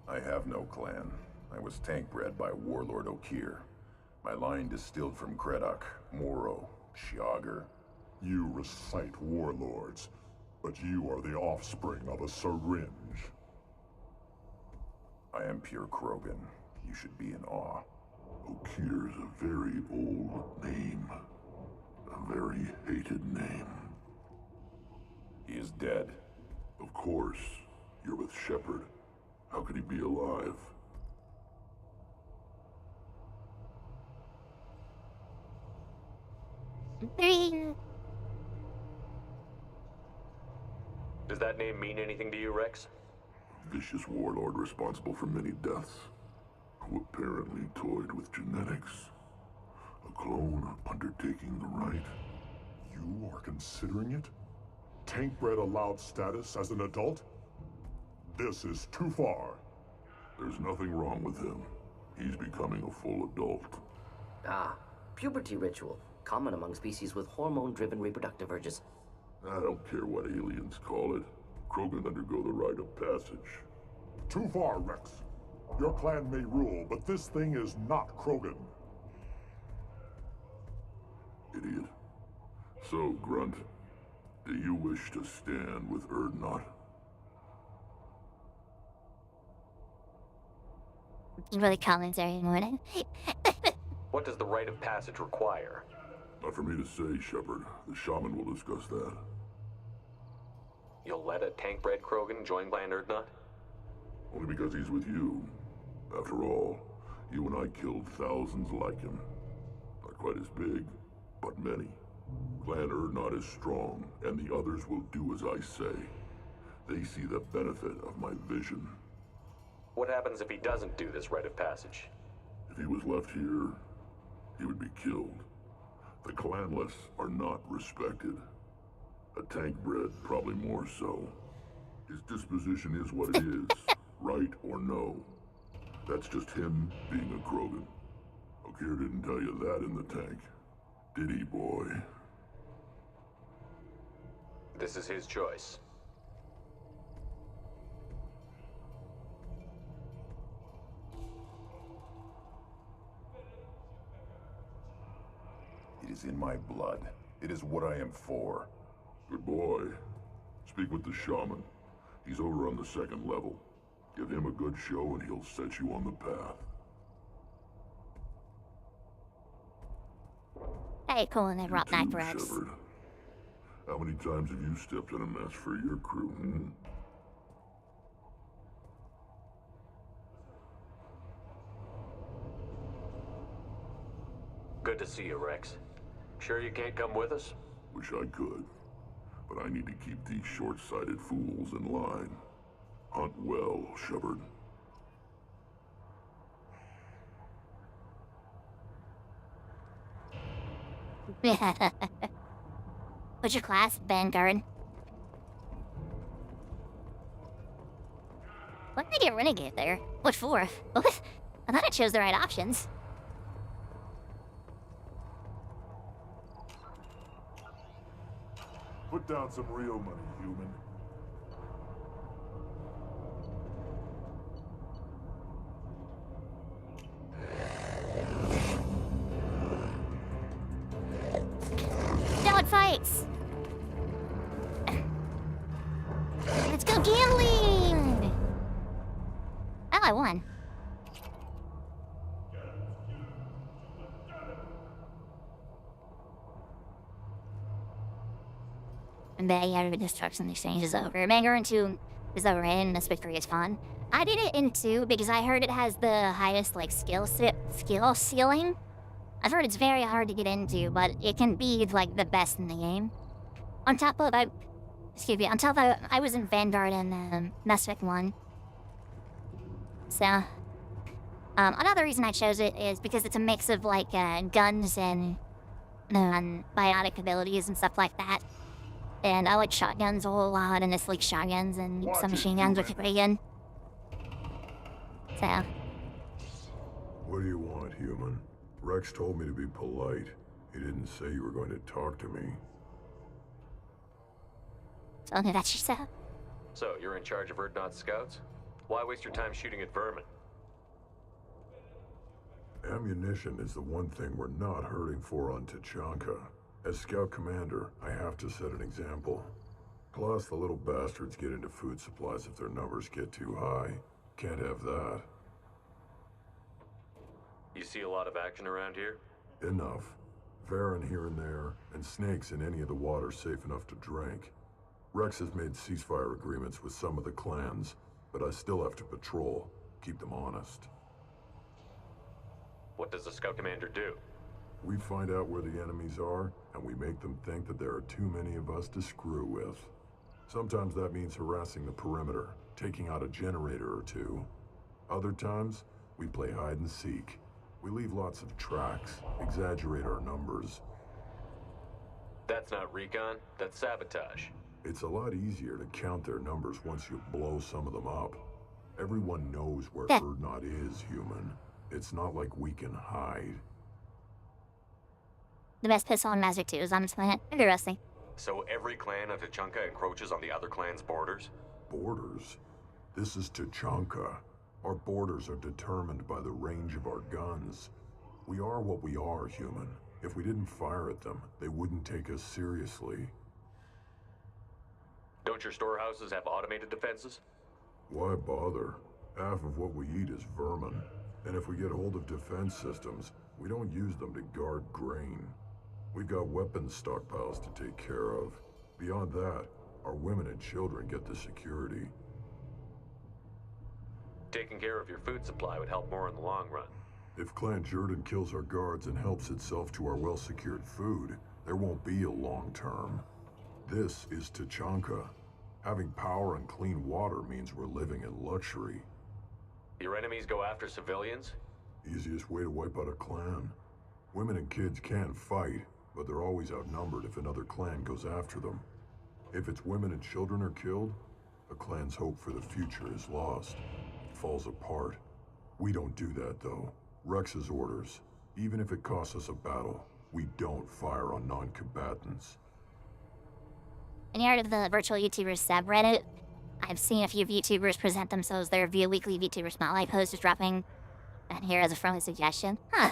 I have no clan. I was tank bred by Warlord Okir. My line distilled from Kredok, Moro, Shiagar. You recite warlords, but you are the offspring of a syringe. I am pure Krogan. You should be in awe. Okir's a very old name. A very hated name. He is dead. Of course. You're with Shepard. How could he be alive? Does that name mean anything to you, Rex? Vicious warlord responsible for many deaths, who apparently toyed with genetics. A clone undertaking the rite. You are considering it? Tank-bred allowed status as an adult? This is too far. There's nothing wrong with him. He's becoming a full adult. Ah, puberty ritual. Common among species with hormone-driven reproductive urges. I don't care what aliens call it. Krogan undergo the rite of passage. Too far, Rex. Your clan may rule, but this thing is not Krogan. Idiot. So, Grunt, do you wish to stand with Erdnot? Really commentary morning. What does the rite of passage require? Not for me to say, Shepard. The shaman will discuss that. You'll let a tank-bred Krogan join Clan Erdnot? Only because he's with you. After all, you and I killed thousands like him. Not quite as big, but many. Clan Erdnot is strong, and the others will do as I say. They see the benefit of my vision. What happens if he doesn't do this rite of passage? If he was left here, he would be killed. The clanless are not respected. A tank-bred, probably more so. His disposition is what it is, right or no. That's just him being a Krogan. Okir didn't tell you that in the tank. Did he, boy? This is his choice. It is in my blood. It is what I am for. Good boy. Speak with the shaman. He's over on the second level. Give him a good show and he'll set you on the path. Hey, cool, and then rock You knife too, Rex. Shepard. How many times have you stepped in a mess for your crew, hmm? Good to see you, Rex. Sure you can't come with us? Wish I could. But I need to keep these short-sighted fools in line. Hunt well, Shepard. What's your class, Vanguard? Why did I get Renegade there? What for? What? I thought I chose the right options. Put down some real money, human. Dog fights! Let's go gambling! Oh, I won. And yeah, the destruction exchange is over. Vanguard 2 is over and this victory is fun. I did it in 2 because I heard it has the highest like skill ceiling. I've heard it's very hard to get into, but it can be like the best in the game. On top of I was in Vanguard and Mass Effect 1. So Another reason I chose it is because it's a mix of, like, guns and biotic abilities and stuff like that. And I like shotguns a whole lot, and this like shotguns and some machine guns, which are pretty good. So. What do you want, human? Rex told me to be polite. He didn't say you were going to talk to me. So that's yourself. So, you're in charge of Erdnot scouts? Why waste your time shooting at vermin? Ammunition is the one thing we're not hurting for on Tachanka. As scout commander, I have to set an example. Plus, the little bastards get into food supplies if their numbers get too high. Can't have that. You see a lot of action around here? Enough. Varen here and there, and snakes in any of the water safe enough to drink. Rex has made ceasefire agreements with some of the clans, but I still have to patrol, keep them honest. What does the scout commander do? We find out where the enemies are, and we make them think that there are too many of us to screw with. Sometimes that means harassing the perimeter, taking out a generator or two. Other times, we play hide and seek. We leave lots of tracks, exaggerate our numbers. That's not recon, that's sabotage. It's a lot easier to count their numbers once you blow some of them up. Everyone knows where Erdnot is, human. It's not like we can hide. The best pistol on Master 2 is on this planet. Interesting. So every clan of Tachanka encroaches on the other clan's borders? Borders? This is Tachanka. Our borders are determined by the range of our guns. We are what we are, human. If we didn't fire at them, they wouldn't take us seriously. Don't your storehouses have automated defenses? Why bother? Half of what we eat is vermin. And if we get hold of defense systems, we don't use them to guard grain. We've got weapons stockpiles to take care of. Beyond that, our women and children get the security. Taking care of your food supply would help more in the long run. If Clan Jordan kills our guards and helps itself to our well-secured food, there won't be a long term. This is Tachanka. Having power and clean water means we're living in luxury. Your enemies go after civilians? Easiest way to wipe out a clan. Women and kids can fight, but they're always outnumbered if another clan goes after them. If its women and children are killed, a clan's hope for the future is lost. It falls apart. We don't do that, though. Rex's orders. Even if it costs us a battle, we don't fire on non-combatants. And you heard of the virtual YouTubers subreddit? I've seen a few VTubers present themselves there via weekly VTuber Spotlight posts dropping that here as a friendly suggestion. Huh.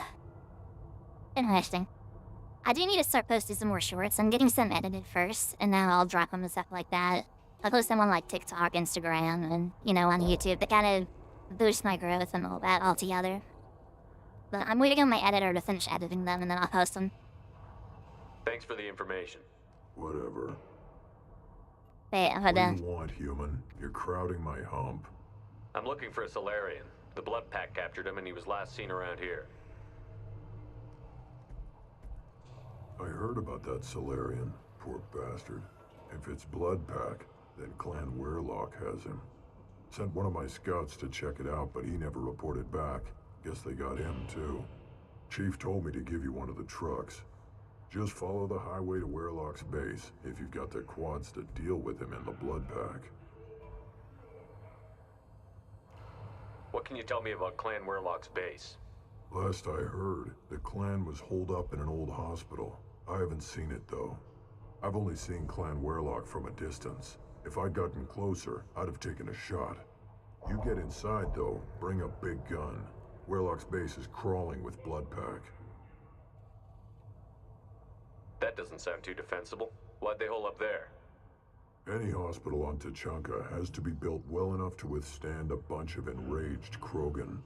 Interesting. I do need to start posting some more shorts. I'm getting some edited first, and then I'll drop them and stuff like that. I'll post them on like TikTok, Instagram, and, you know, on YouTube. That kind of boost my growth and all that altogether. But I'm waiting on my editor to finish editing them, and then I'll post them. Thanks for the information. Whatever. Wait, What do you want, human? You're crowding my hump. I'm looking for a Solarian. The Blood Pack captured him and he was last seen around here. I heard about that Solarian, poor bastard. If it's Blood Pack, then Clan Weirlock has him. Sent one of my scouts to check it out, but he never reported back. Guess they got him too. Chief told me to give you one of the trucks. Just follow the highway to Weirlock's base if you've got the quads to deal with him in the Blood Pack. What can you tell me about Clan Weirlock's base? Last I heard, the clan was holed up in an old hospital. I haven't seen it though. I've only seen Clan Weirlock from a distance. If I'd gotten closer, I'd have taken a shot. You get inside though, bring a big gun. Weirlock's base is crawling with Blood Pack. That doesn't sound too defensible. Why'd they hole up there? Any hospital on Tachanka has to be built well enough to withstand a bunch of enraged Krogan.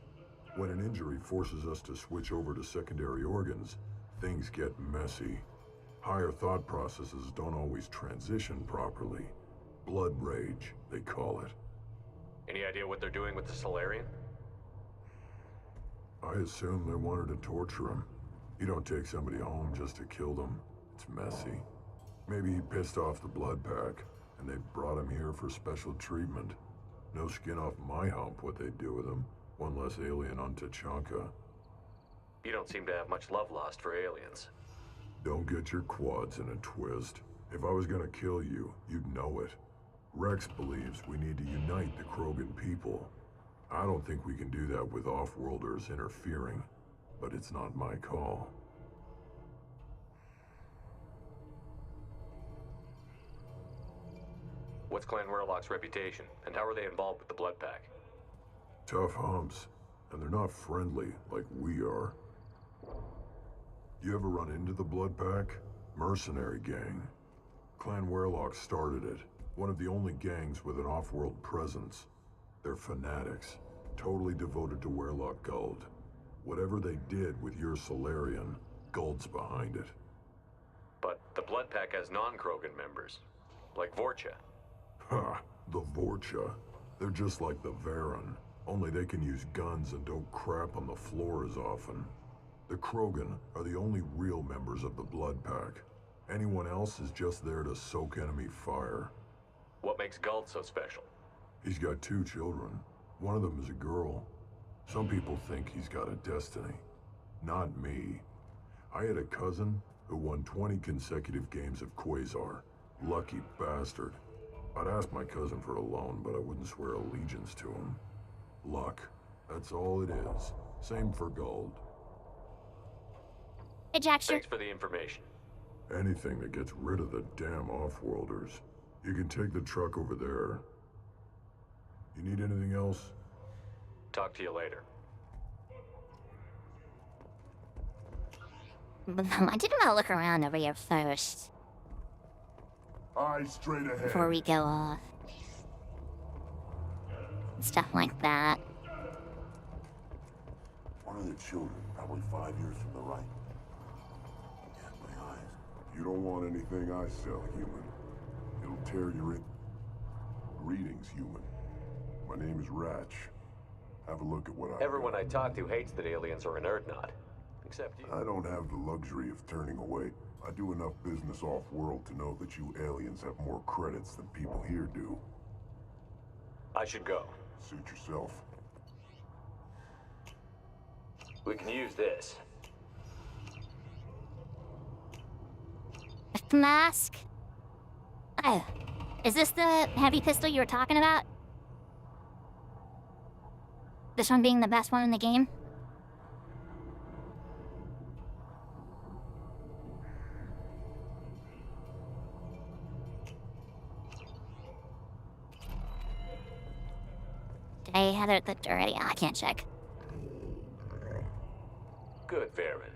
When an injury forces us to switch over to secondary organs, things get messy. Higher thought processes don't always transition properly. Blood rage, they call it. Any idea what they're doing with the Solarian? I assume they wanted to torture him. You don't take somebody home just to kill them. It's messy. Maybe he pissed off the Blood Pack, and they brought him here for special treatment. No skin off my hump what they'd do with him. One less alien on Tachanka. You don't seem to have much love lost for aliens. Don't get your quads in a twist. If I was gonna kill you, you'd know it. Rex believes we need to unite the Krogan people. I don't think we can do that with off-worlders interfering, but it's not my call. What's Clan Warlock's reputation, and how are they involved with the Blood Pack? Tough humps, and they're not friendly like we are. You ever run into the Blood Pack? Mercenary gang. Clan Warlock started it. One of the only gangs with an off-world presence. They're fanatics, totally devoted to Warlock Guld. Whatever they did with your Solarian, Guld's behind it. But the Blood Pack has non-Krogan members, like Vorcha. Ha! The Vorcha. They're just like the Varen, only they can use guns and don't crap on the floor as often. The Krogan are the only real members of the Blood Pack. Anyone else is just there to soak enemy fire. What makes Guld so special? He's got 2 children. One of them is a girl. Some people think he's got a destiny. Not me. I had a cousin who won 20 consecutive games of Quasar. Lucky bastard. I'd ask my cousin for a loan, but I wouldn't swear allegiance to him. Luck. That's all it is. Same for Guld. Hey, Jackster. Thanks for the information. Anything that gets rid of the damn off-worlders. You can take the truck over there. You need anything else? Talk to you later. I did want to look around over here first. Eyes straight ahead. Before we go off. Stuff like that. One of the children, probably 5 years from the right. Yeah, my eyes. You don't want anything I sell, human. It'll tear your in. Greetings, human. My name is Ratch. Have a look at what I Everyone I talk to hates that aliens are an Erdnot. Except you. I don't have the luxury of turning away. I do enough business off-world to know that you aliens have more credits than people here do. I should go. Suit yourself. We can use this. A flask? Oh. Is this the heavy pistol you were talking about? This one being the best one in the game? Did I have it clicked already? I can't check. Good, Varen.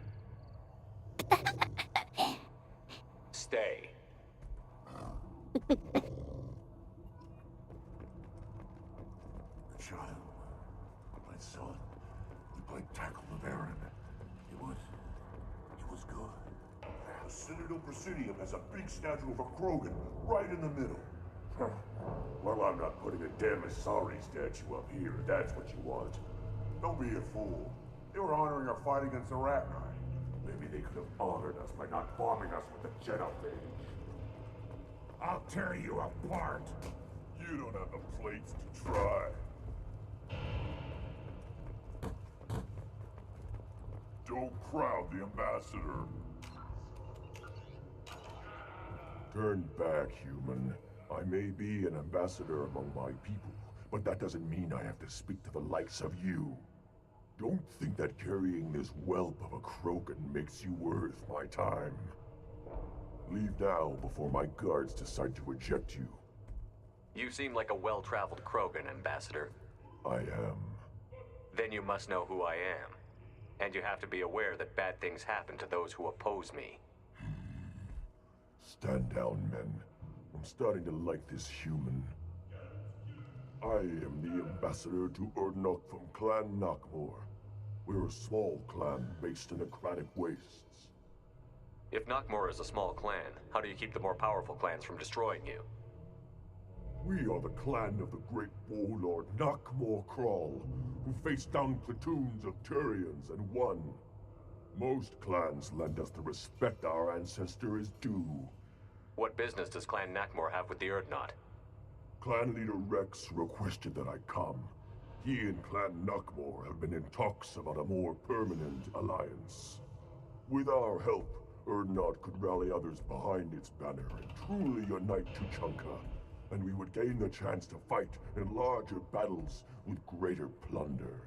Stay. Child, my son, we played tackle the Baron. It was good. The Citadel Presidium has a big statue of a Krogan right in the middle. Well, I'm not putting a damn sorry statue up here, if that's what you want. Don't be a fool. They were honoring our fight against the Ratnai. Maybe they could have honored us by not bombing us with the genophage. I'll tear you apart. You don't have the plates to try. Don't crowd the ambassador. Turn back, human. I may be an ambassador among my people, but that doesn't mean I have to speak to the likes of you. Don't think that carrying this whelp of a Krogan makes you worth my time. Leave now before my guards decide to eject you. You seem like a well-traveled Krogan, Ambassador. I am. Then you must know who I am. And you have to be aware that bad things happen to those who oppose me. Stand down, men. I'm starting to like this human. I am the ambassador to Erdnot from Clan Nakmor. We're a small clan based in aquatic wastes. If Nakmor is a small clan, how do you keep the more powerful clans from destroying you? We are the clan of the great warlord Nakmor Kral, who faced down platoons of Turians and won. Most clans lend us the respect our ancestor is due. What business does Clan Nakmor have with the Erdnot? Clan leader Rex requested that I come. He and Clan Nuckmore have been in talks about a more permanent alliance. With our help, Erdnot could rally others behind its banner and truly unite Tuchanka, and we would gain the chance to fight in larger battles with greater plunder.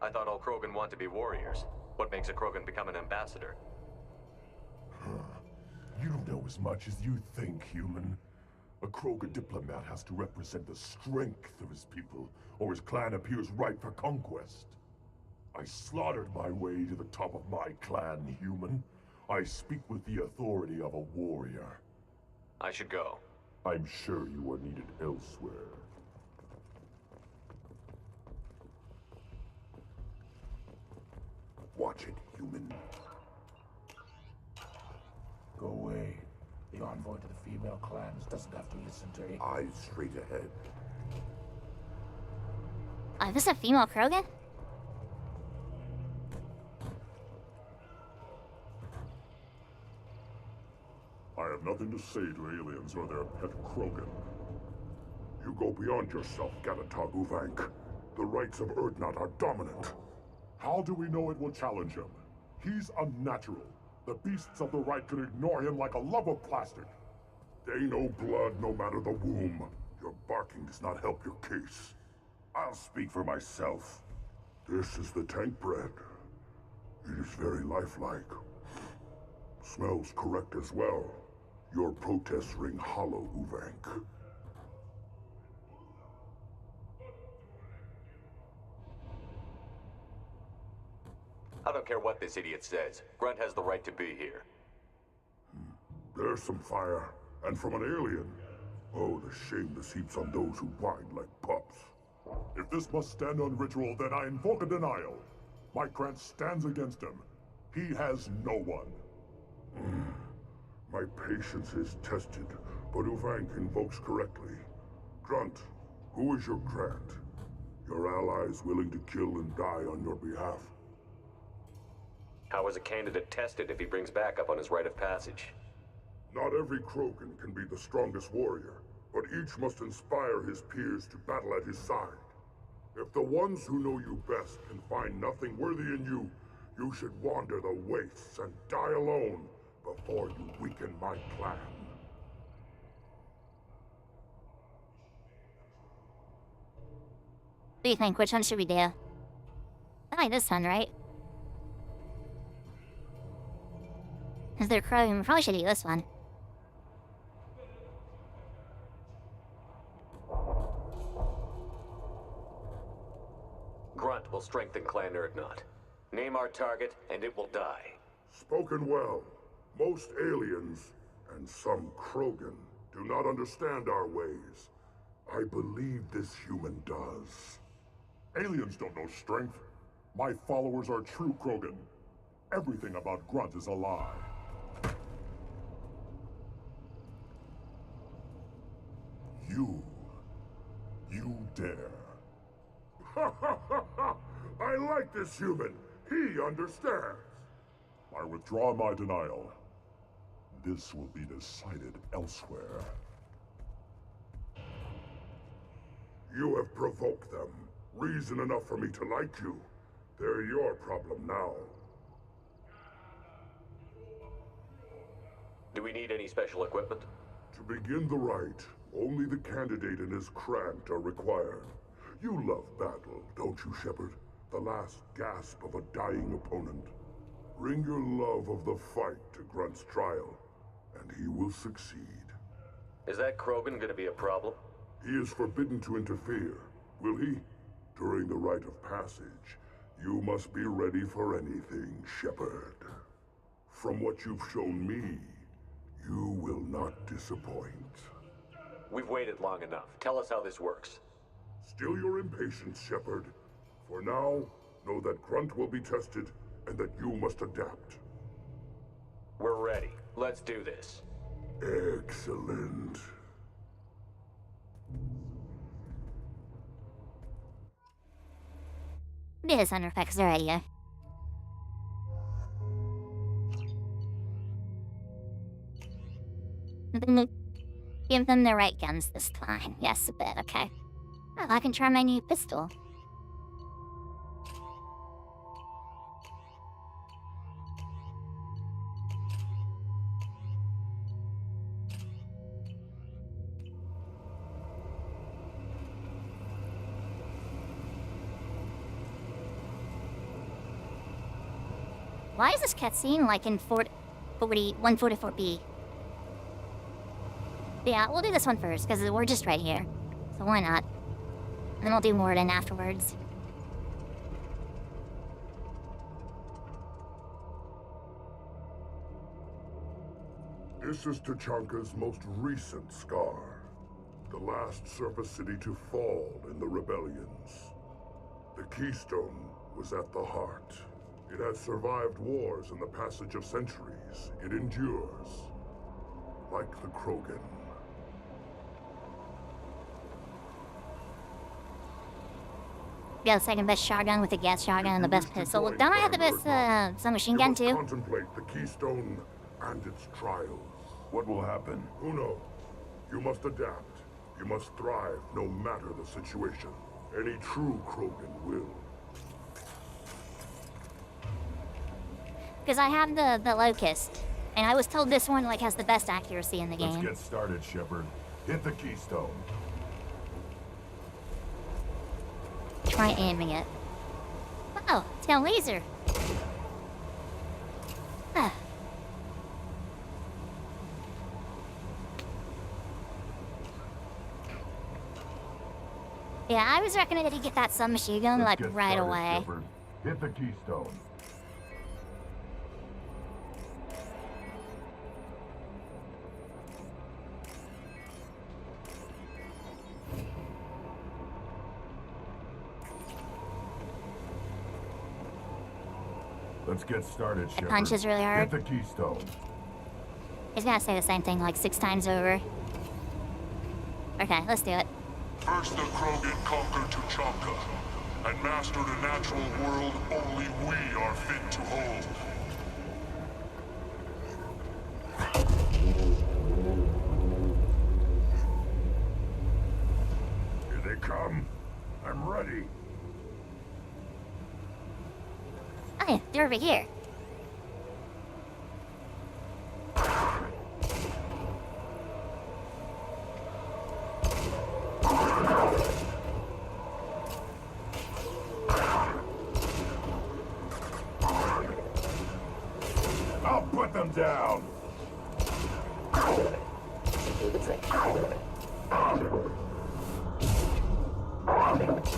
I thought all Krogan want to be warriors. What makes a Krogan become an ambassador? You don't know as much as you think, human. A Krogan diplomat has to represent the strength of his people, or his clan appears ripe for conquest. I slaughtered my way to the top of my clan, human. I speak with the authority of a warrior. I should go. I'm sure you are needed elsewhere. Watch it, human. Go away. The envoy to the female clans doesn't have to listen to it. Eyes straight ahead. Oh, this is a female Krogan? I have nothing to say to aliens or their pet Krogan. You go beyond yourself, Galatog Uvank. The rights of Erdnot are dominant. How do we know it will challenge him? He's unnatural. The beasts of the right could ignore him like a lump of plastic. They know blood no matter the womb. Your barking does not help your case. I'll speak for myself. This is the tank bread. It is very lifelike. Smells correct as well. Your protests ring hollow, Uvank. I don't care what this idiot says. Grunt has the right to be here. There's some fire, and from an alien. Oh, the shame this heaps on those who whine like pups. If this must stand on ritual, then I invoke a denial. My Grant stands against him. He has no one. My patience is tested, but Uvank invokes correctly. Grunt, who is your Grant? Your allies willing to kill and die on your behalf? How is a candidate tested if he brings backup on his rite of passage? Not every Krogan can be the strongest warrior, but each must inspire his peers to battle at his side. If the ones who know you best can find nothing worthy in you, you should wander the wastes and die alone before you weaken my clan. What do you think? Which one should we do? I like this one, right? Because they're Krogan, we probably should do this one. Grunt will strengthen Clan Erdnot. Name our target, and it will die. Spoken well. Most aliens, and some Krogan, do not understand our ways. I believe this human does. Aliens don't know strength. My followers are true Krogan. Everything about Grunt is a lie. You dare. I like this human. He understands. I withdraw my denial. This will be decided elsewhere. You have provoked them. Reason enough for me to like you. They're your problem now. Do we need any special equipment? To begin the rite, only the candidate and his Krant are required. You love battle, don't you, Shepard? The last gasp of a dying opponent. Bring your love of the fight to Grunt's trial, and he will succeed. Is that Krogan gonna be a problem? He is forbidden to interfere, will he? During the rite of passage, you must be ready for anything, Shepard. From what you've shown me, you will not disappoint. We've waited long enough. Tell us how this works. Still your impatience, Shepard. For now, know that Grunt will be tested, and that you must adapt. We're ready. Let's do this. Excellent. Do sound effects already here. Give them the right guns this time. Yes, a bit, okay. Oh, I can try my new pistol. Why is this cutscene like in 144p? Yeah, we'll do this one first, because we're just right here. So why not? And then we'll do Morden afterwards. This is Tachanka's most recent scar. The last surface city to fall in the rebellions. The Keystone was at the heart. It has survived wars and the passage of centuries. It endures. Like the Krogan. Yeah, the second best shotgun with the gas shotgun and the best pistol. Don't I have the best submachine gun too? Contemplate the Keystone and its trials. What will happen? Who knows? You must adapt. You must thrive no matter the situation. Any true Krogan will. Because I have the Locust, and I was told this one like has the best accuracy in the game. Let's get started, Shepard. Hit the Keystone. Try aiming it. Oh, it's got a laser. Ah. Yeah, I was recommended to get that submachine gun like right away. Shepard. Hit the Keystone. Let's get started, Shepard. Punches really hard. Hit the Keystone. He's gonna say the same thing like 6 times over. Okay, let's do it. First the Krogan conquered Tachanka and mastered a natural world only we are fit to hold. Here they come. I'm ready. Oh yeah, they're over here. I'll put them down.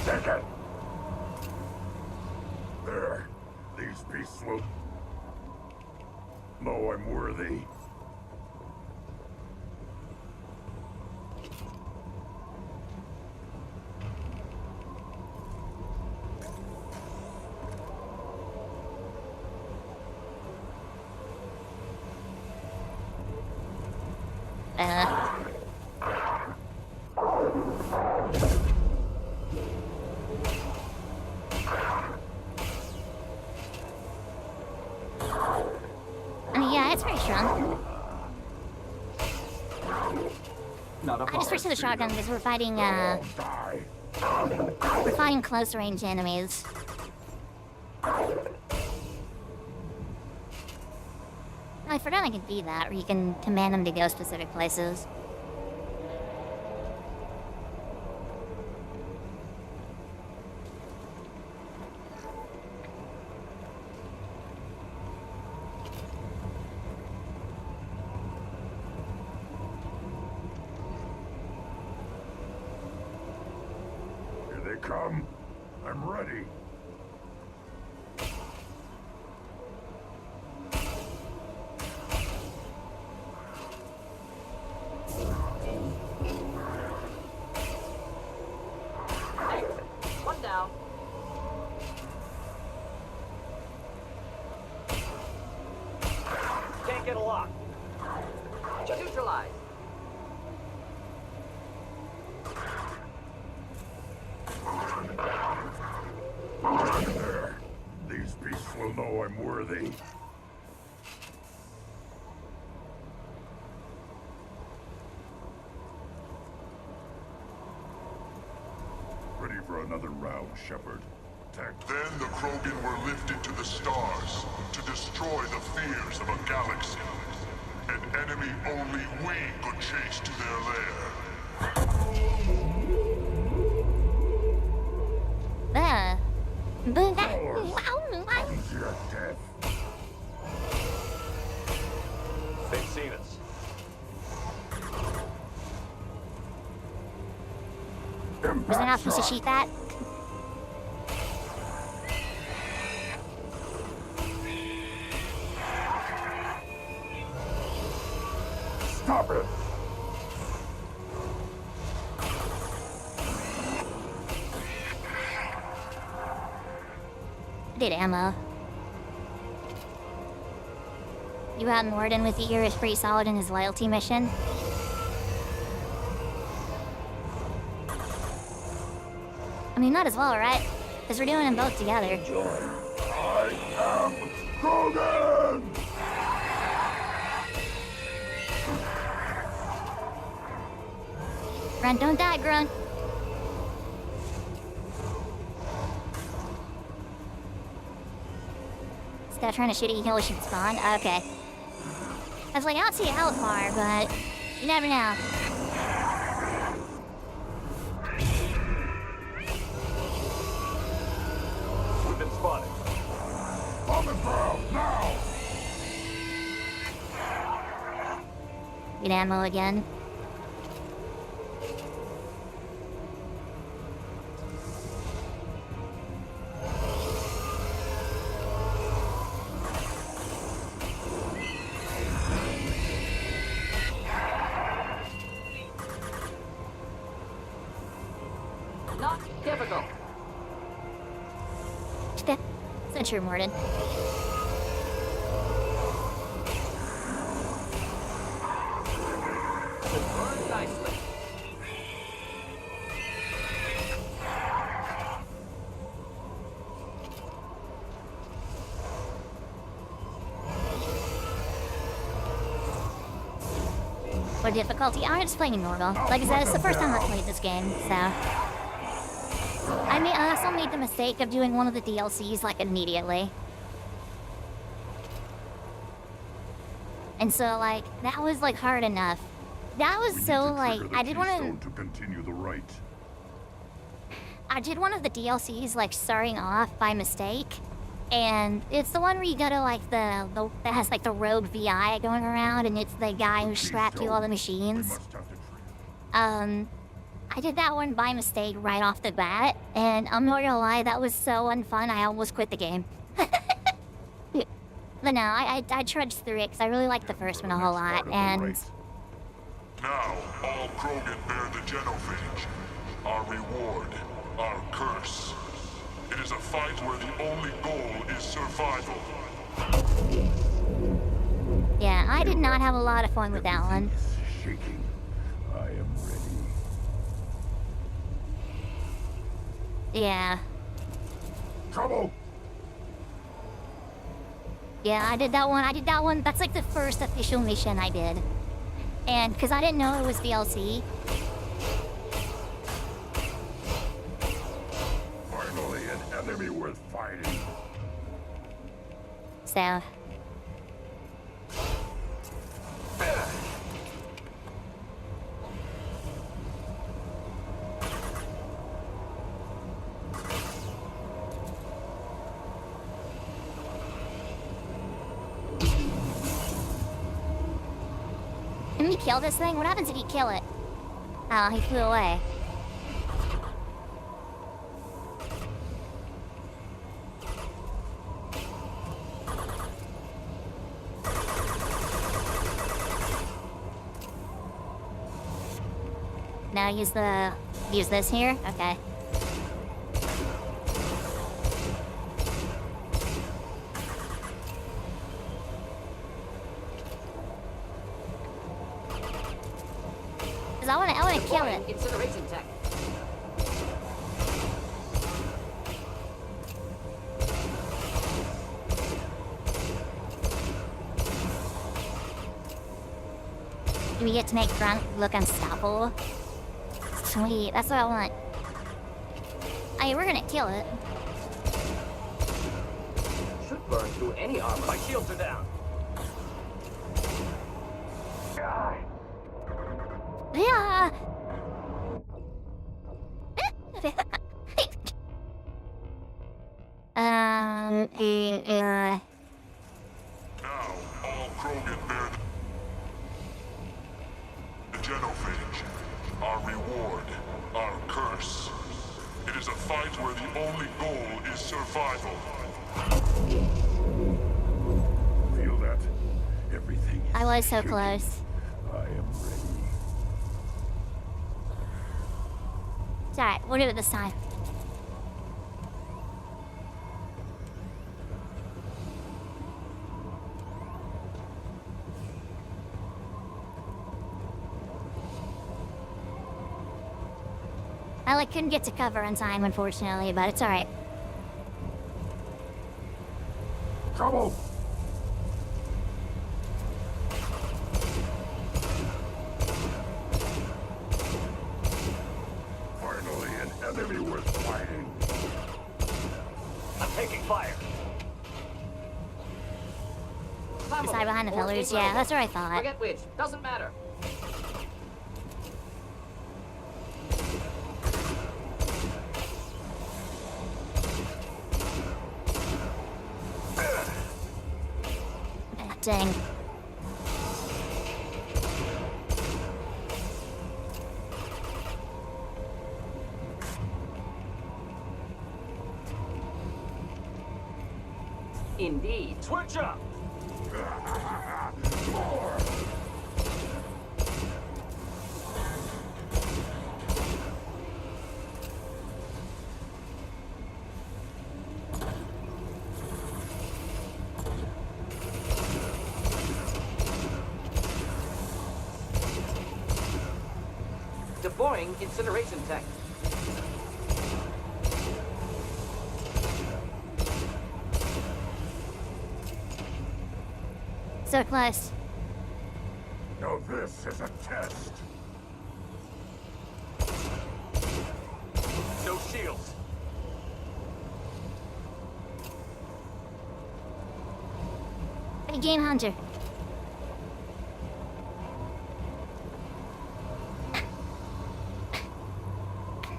Take it. There. These beasts will know I'm worthy. I mean, yeah, it's pretty strong. I just switched to the shotgun because we're fighting close range enemies. I forgot I could do that, where you can command them to go specific places. Here they come. I'm ready. One down. Can't get a lock. Neutralize. There. These beasts will know I'm worthy. Ready for another round, Shepard. Then the Krogan were lifted to the stars to destroy the fears of a galaxy. An enemy only we could chase to their lair. They've seen us. Was I not supposed to shoot that? Stop it! Did ammo. You had Morden with the ear is pretty solid in his loyalty mission. I mean, not as well, right? Because we're doing them both together. I am Krogan! Grunt, don't die, Grunt. Still trying to shoot a kill should spawn? Okay. I was like, I don't see how far, but you never know. We've been spotted. On the ground, now! Get ammo again. Not difficult. Sure, Morden. Nicely. What difficulty? I'm just playing normal. Like I said, it's the first time I've played this game, so... I also made the mistake of doing one of the DLCs, like, immediately. And so, like, that was, like, hard enough. That was so, like, I did one of... to continue the right. I did one of the DLCs, like, starting off by mistake. And it's the one where you go to, like, that has, like, the rogue VI going around, and it's the guy who strapped you all the machines. I did that one by mistake right off the bat, and I'm not gonna lie, that was so unfun, I almost quit the game. But no, I trudged through it, because I really liked the first one a whole lot, and... Now, all Krogan bear the genophage. Our reward, our curse. It is a fight where the only goal is survival. Yeah, I did not have a lot of fun with that one. Shaking. I am ready. Yeah. Trouble! Yeah, I did that one. That's like the first official mission I did. And, because I didn't know it was DLC. Finally, an enemy worth fighting. So... Can we kill this thing? What happens if you kill it? Oh, he flew away. Now use this here? Okay. I wanna kill it. Incineration tech. Do we get to make Grunt look unstoppable? Sweet, that's what I want. we're gonna kill it. Should burn through any armor. My shields are down. Yeah. Now, all Krogan bear the genophage. Our reward, our curse. It is a fight where the only goal is survival. Feel that? Everything is I was so shaking. close. I am ready. It's alright, we'll do it this time. I couldn't get to cover in time, unfortunately, but it's alright. Trouble! Finally, an enemy worth fighting. I'm taking fire. The side behind the pillars, yeah, that's what I thought. Forget which. Doesn't matter. Dang. Indeed. Switch up! Deploying incineration tech. So close. Now this is a test. No shields. Hey, Game Hunter.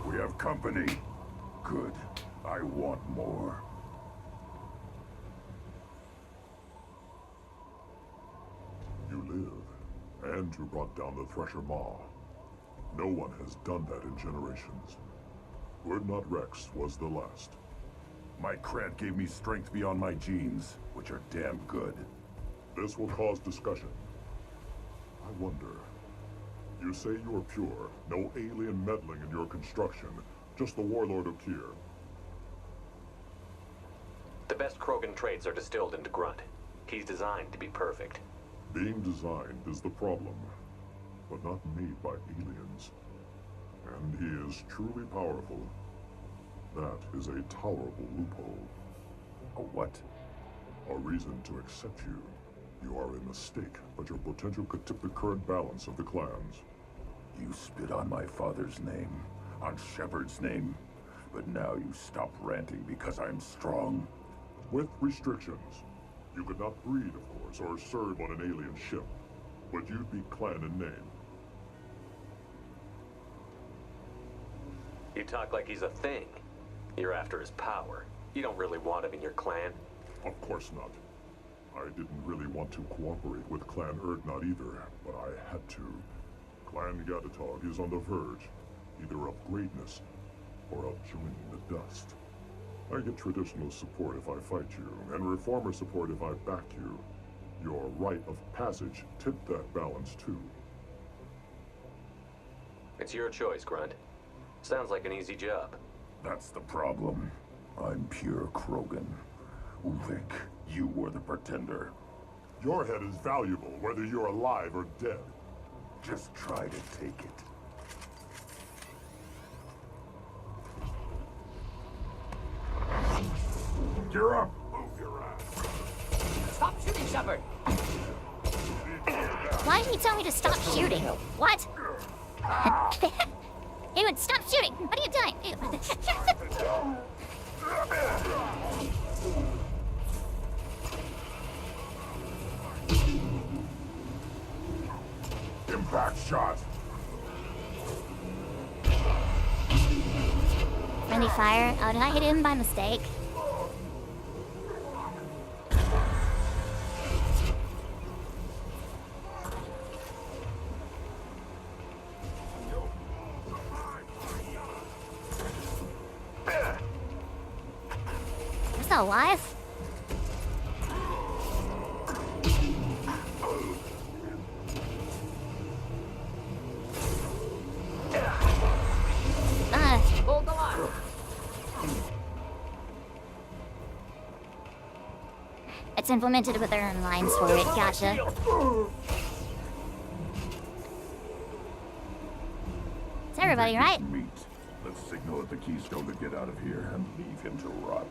We have company. Good. I want more. You live, and you brought down the Thresher Maw. No one has done that in generations. Urdnot Rex was the last. My cred gave me strength beyond my genes, which are damn good. This will cause discussion. I wonder. You say you are pure, no alien meddling in your construction, just the warlord of Kier. The best Krogan traits are distilled into Grunt. He's designed to be perfect. Being designed is the problem, but not made by aliens. And he is truly powerful. That is a tolerable loophole. A what? A reason to accept you. You are a mistake, but your potential could tip the current balance of the clans. You spit on my father's name, on Shepard's name, but now you stop ranting because I'm strong. With restrictions. You could not breed, of course, or serve on an alien ship, but you'd be clan in name. You talk like he's a thing. You're after his power. You don't really want him in your clan. Of course not. I didn't really want to cooperate with Clan Urdnot either, but I had to. Clan Gatatog is on the verge, either of greatness or of joining the dust. I get traditional support if I fight you, and reformer support if I back you. Your rite of passage tipped that balance too. It's your choice, Grunt. Sounds like an easy job. That's the problem. I'm pure Krogan. Uvik, you were the pretender. Your head is valuable, whether you're alive or dead. Just try to take it. You're up! Move your ass! Stop shooting, Shepard! Why did he tell me to stop shooting? What? He would stop shooting! What are you doing? shot. Friendly fire. Oh, did I hit him by mistake? I'm still alive? Hold the line. It's implemented with their own lines for it. Gotcha. It's everybody, right? Meet. Let's signal at the keystone to get out of here and leave him to rot.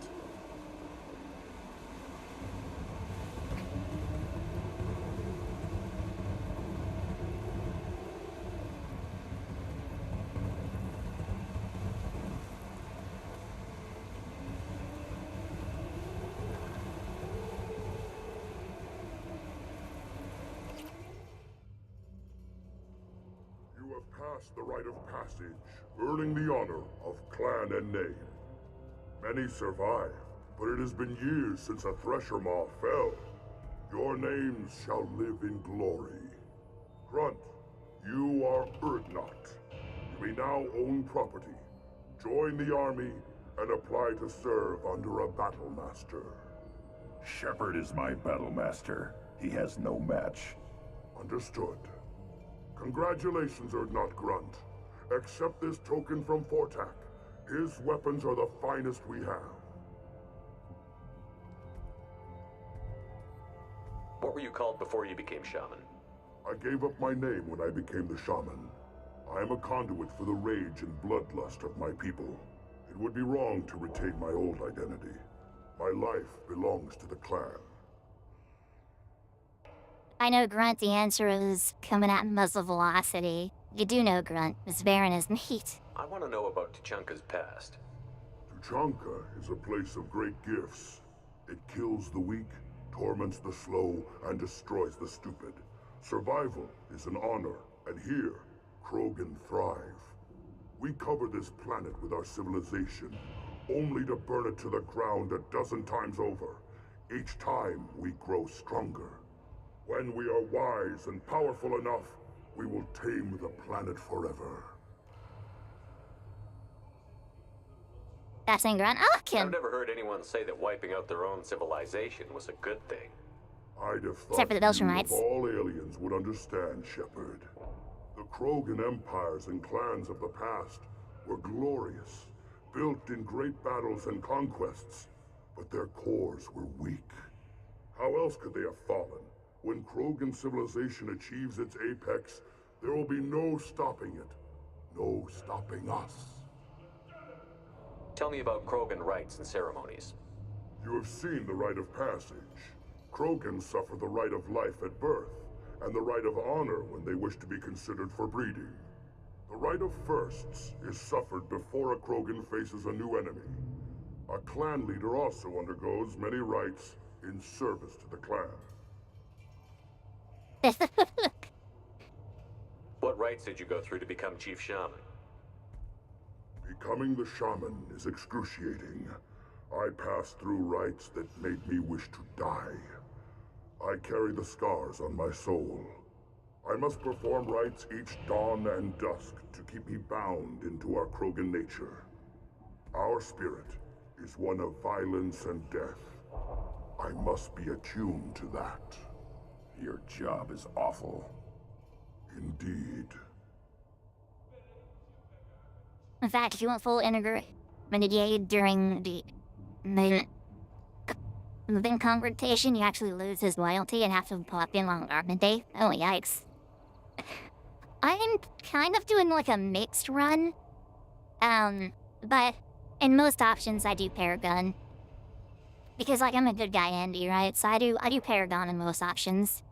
You have passed the rite of passage, earning the honor of clan and name. Many survive, but it has been years since a thresher maw fell. Your names shall live in glory. Grunt, you are Urdnot. You may now own property, join the army, and apply to serve under a battle master. Shepard is my battle master. He has no match. Understood. Congratulations, Urdnot Grunt. Accept this token from Fortak. His weapons are the finest we have. What were you called before you became shaman? I gave up my name when I became the shaman. I am a conduit for the rage and bloodlust of my people. It would be wrong to retain my old identity. My life belongs to the clan. I know, Grunt, the answer is coming at muzzle velocity. You do know, Grunt. This Baron is neat. I want to know about Tuchanka's past. Tuchanka is a place of great gifts. It kills the weak, torments the slow, and destroys the stupid. Survival is an honor, and here, Krogan thrive. We cover this planet with our civilization, only to burn it to the ground a dozen times over. Each time, we grow stronger. When we are wise and powerful enough, we will tame the planet forever. That's in Grunt. I've never heard anyone say that wiping out their own civilization was a good thing. I'd have thought Except for the Beltramites. all aliens would understand, Shepard. The Krogan empires and clans of the past were glorious, built in great battles and conquests, but their cores were weak. How else could they have fallen? When Krogan civilization achieves its apex, there will be no stopping it. No stopping us. Tell me about Krogan rites and ceremonies. You have seen the rite of passage. Krogan suffer the rite of life at birth, and the rite of honor when they wish to be considered for breeding. The rite of firsts is suffered before a Krogan faces a new enemy. A clan leader also undergoes many rites in service to the clan. What rites did you go through to become Chief Shaman? Becoming the shaman is excruciating. I passed through rites that made me wish to die. I carry the scars on my soul. I must perform rites each dawn and dusk to keep me bound into our Krogan nature. Our spirit is one of violence and death. I must be attuned to that. Your job is awful. Indeed. In fact, if you want full integrated during the convertation, you actually lose his loyalty and have to pull up in on Garment Day. Oh, yikes. I'm kind of doing like a mixed run. But in most options, I do Paragon. Because, like, I'm a good guy, Andy, right? So I do Paragon in most options.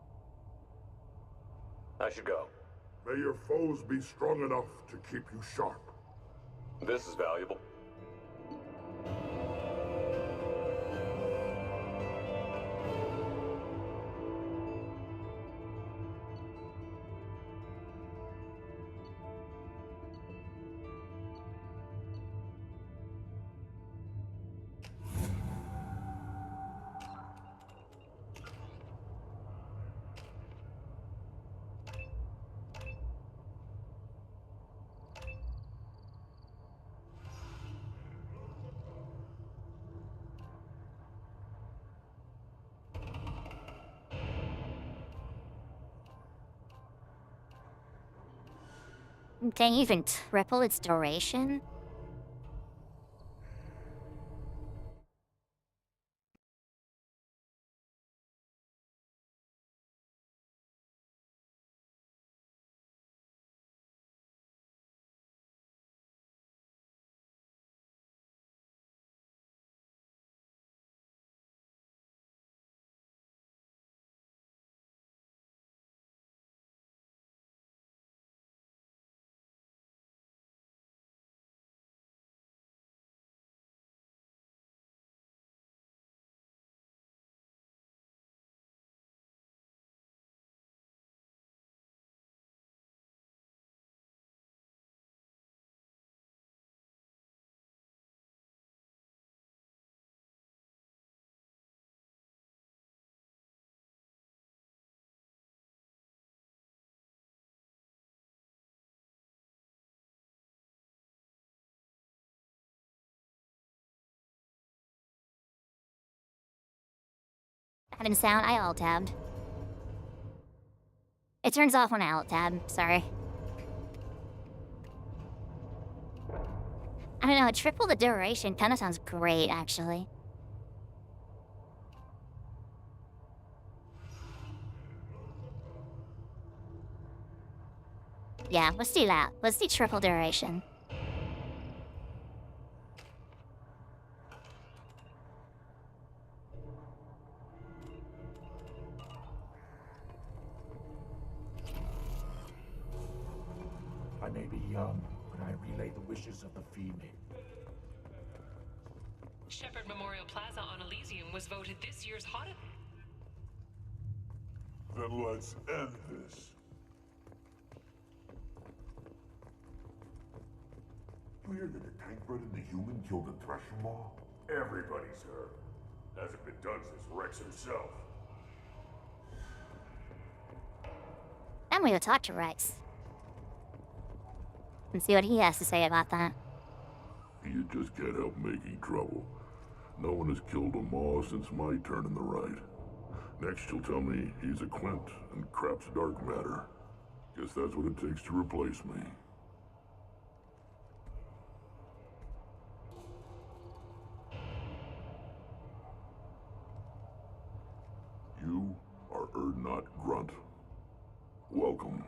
I should go. May your foes be strong enough to keep you sharp. This is valuable. Can you even triple its duration? Having sound, I alt-tabbed. It turns off when I alt-tab, sorry. I don't know, triple the duration kinda sounds great, actually. Yeah, let's do that. Let's do triple duration. I may be young, but I relay the wishes of the female. Shepherd Memorial Plaza on Elysium was voted this year's hottest. Then let's end this. You hear that the tank bred and the human killed the Thresher Maw? Everybody's heard. Hasn't been done since Rex himself. I'm gonna talk to Rex. And see what he has to say about that. You just can't help making trouble. No one has killed a Maw since my turn in the right. Next you'll tell me he's a Quint and crap's dark matter. Guess that's what it takes to replace me. You are Erdnot Grunt. Welcome.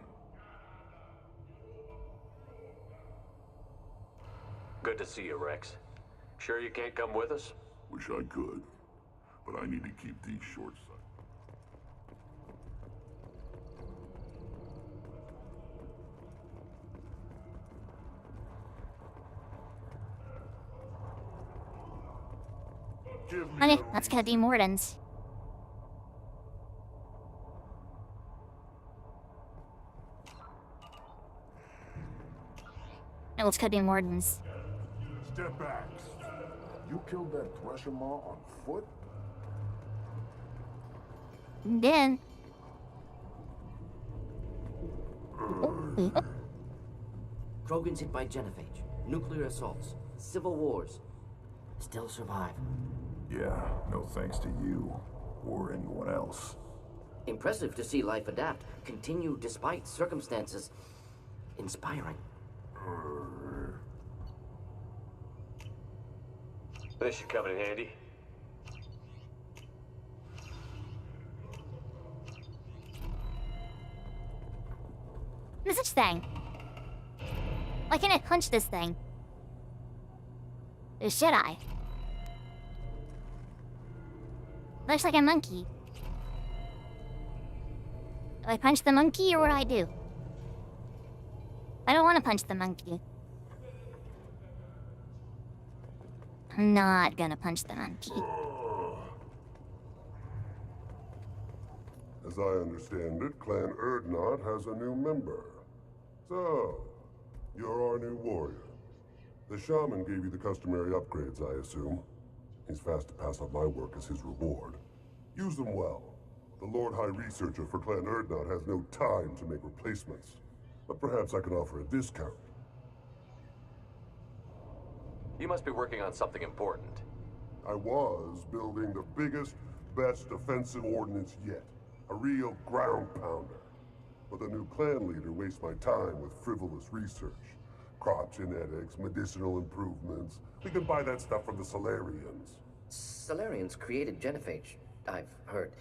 Good to see you, Rex. Sure you can't come with us? Wish I could, but I need to keep these short sighted. Okay, let's go do Mordens. No, let's go do Mordens. Step back. You killed that Thresher Maw on foot? And then... Krogan's hit by genophage, nuclear assaults, civil wars. Still survive. Yeah, no thanks to you or anyone else. Impressive to see life adapt, continue despite circumstances. Inspiring. This should come in handy. What's this thing? Why can't I punch this thing? Or should I? Looks like a monkey. Do I punch the monkey or what do I do? I don't want to punch the monkey. I'm not gonna punch the monkey. As I understand it, Clan Erdnot has a new member. So, you're our new warrior. The shaman gave you the customary upgrades, I assume. He's fast to pass on my work as his reward. Use them well. The Lord High Researcher for Clan Erdnot has no time to make replacements. But perhaps I can offer a discount. You must be working on something important. I was building the biggest, best offensive ordnance yet. A real ground pounder. but the new clan leader wastes my time with frivolous research. Crop genetics, medicinal improvements. We can buy that stuff from the Solarians. Solarians created genophage, I've heard.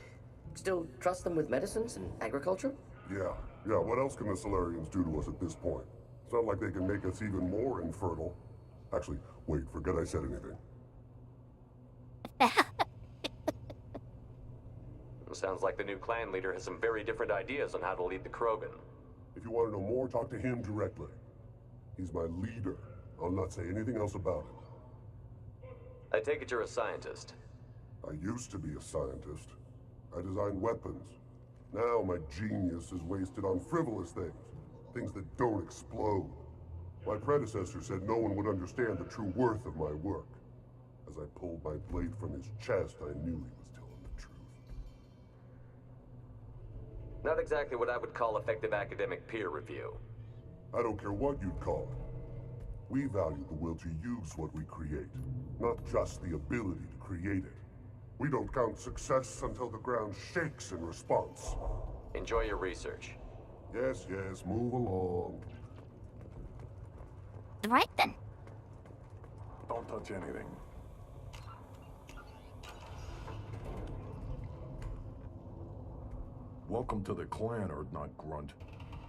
Still trust them with medicines and agriculture? Yeah. What else can the Solarians do to us at this point? It's not like they can make us even more infertile. Actually, wait, forget I said anything. Sounds like the new clan leader has some very different ideas on how to lead the Krogan. If you want to know more, talk to him directly. He's my leader. I'll not say anything else about him. I take it you're a scientist. I used to be a scientist. I designed weapons. Now my genius is wasted on frivolous things. Things that don't explode. My predecessor said no one would understand the true worth of my work. As I pulled my blade from his chest, I knew he was telling the truth. Not exactly what I would call effective academic peer review. I don't care what you'd call it. We value the will to use what we create, not just the ability to create it. We don't count success until the ground shakes in response. Enjoy your research. Yes, move along. Right then. Don't touch anything. Welcome to the clan, Erdnot Grunt.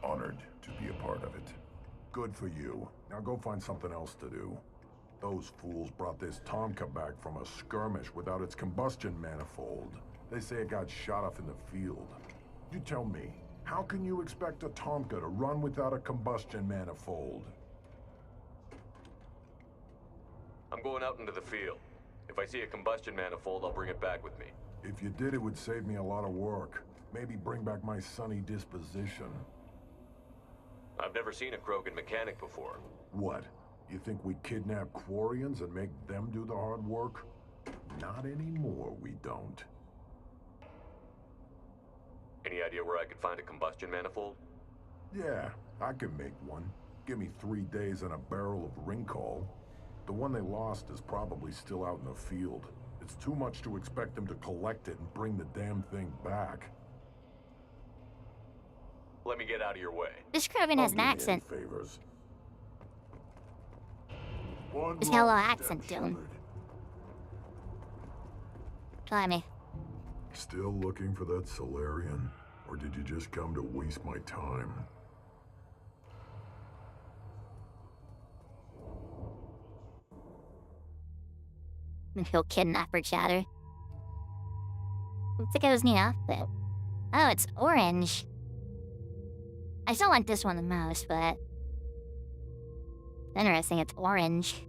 Honored to be a part of it. Good for you. Now go find something else to do. Those fools brought this Tomka back from a skirmish without its combustion manifold. They say it got shot off in the field. You tell me, how can you expect a Tomka to run without a combustion manifold? I'm going out into the field. If I see a combustion manifold, I'll bring it back with me. If you did, it would save me a lot of work. Maybe bring back my sunny disposition. I've never seen a Krogan mechanic before. What? You think we kidnap Quarians and make them do the hard work? Not anymore, we don't. Any idea where I could find a combustion manifold? Yeah, I can make one. Give me 3 days and a barrel of Ringcall. The one they lost is probably still out in the field. It's too much to expect them to collect it and bring the damn thing back. Let me get out of your way. This Krogan has an accent. Favors. His Hello accent doing. Try me. Still looking for that Solarian? Or did you just come to waste my time? He'll kidnap or chatter. Looks like it was neat outfit. Oh, it's orange. I still like this one the most, but it's interesting, it's orange.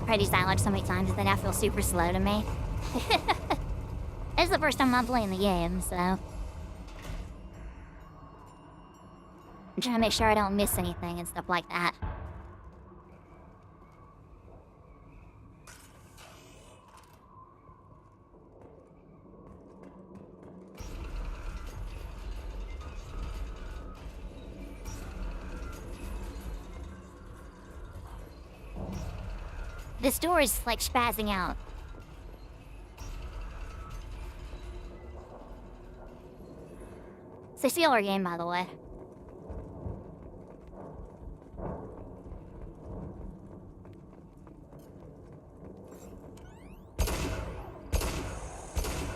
Tried these dialogue so many times that they now feel super slow to me. This is the first time I'm playing the game, so I'm trying to make sure I don't miss anything and stuff like that. This door is like spazzing out. It's a CLR game, by the way.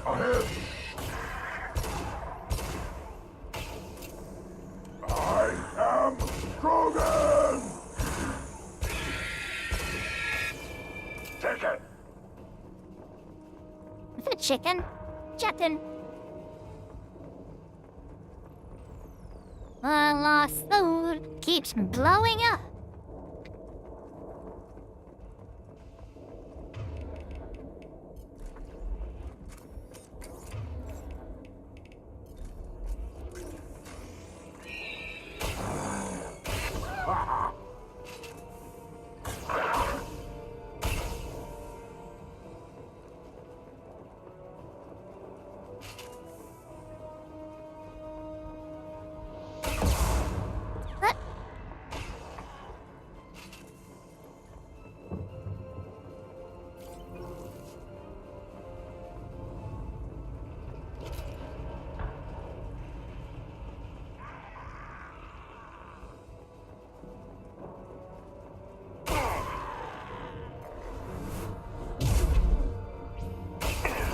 Ahead! I am Krogan! Chicken! Is it chicken? Chicken. The lost food keeps blowing up.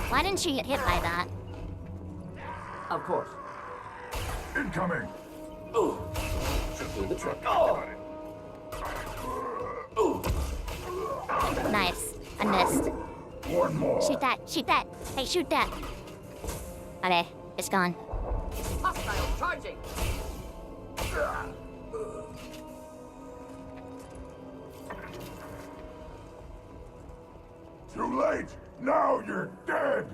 Why didn't she get hit by that? Of course. Incoming! Ooh. Should do the trick. Oh. Ooh. Nice. I missed. One more. Shoot that. Shoot that. Hey, shoot that. Okay, it's gone. Hostile charging. Too late! Now you're dead!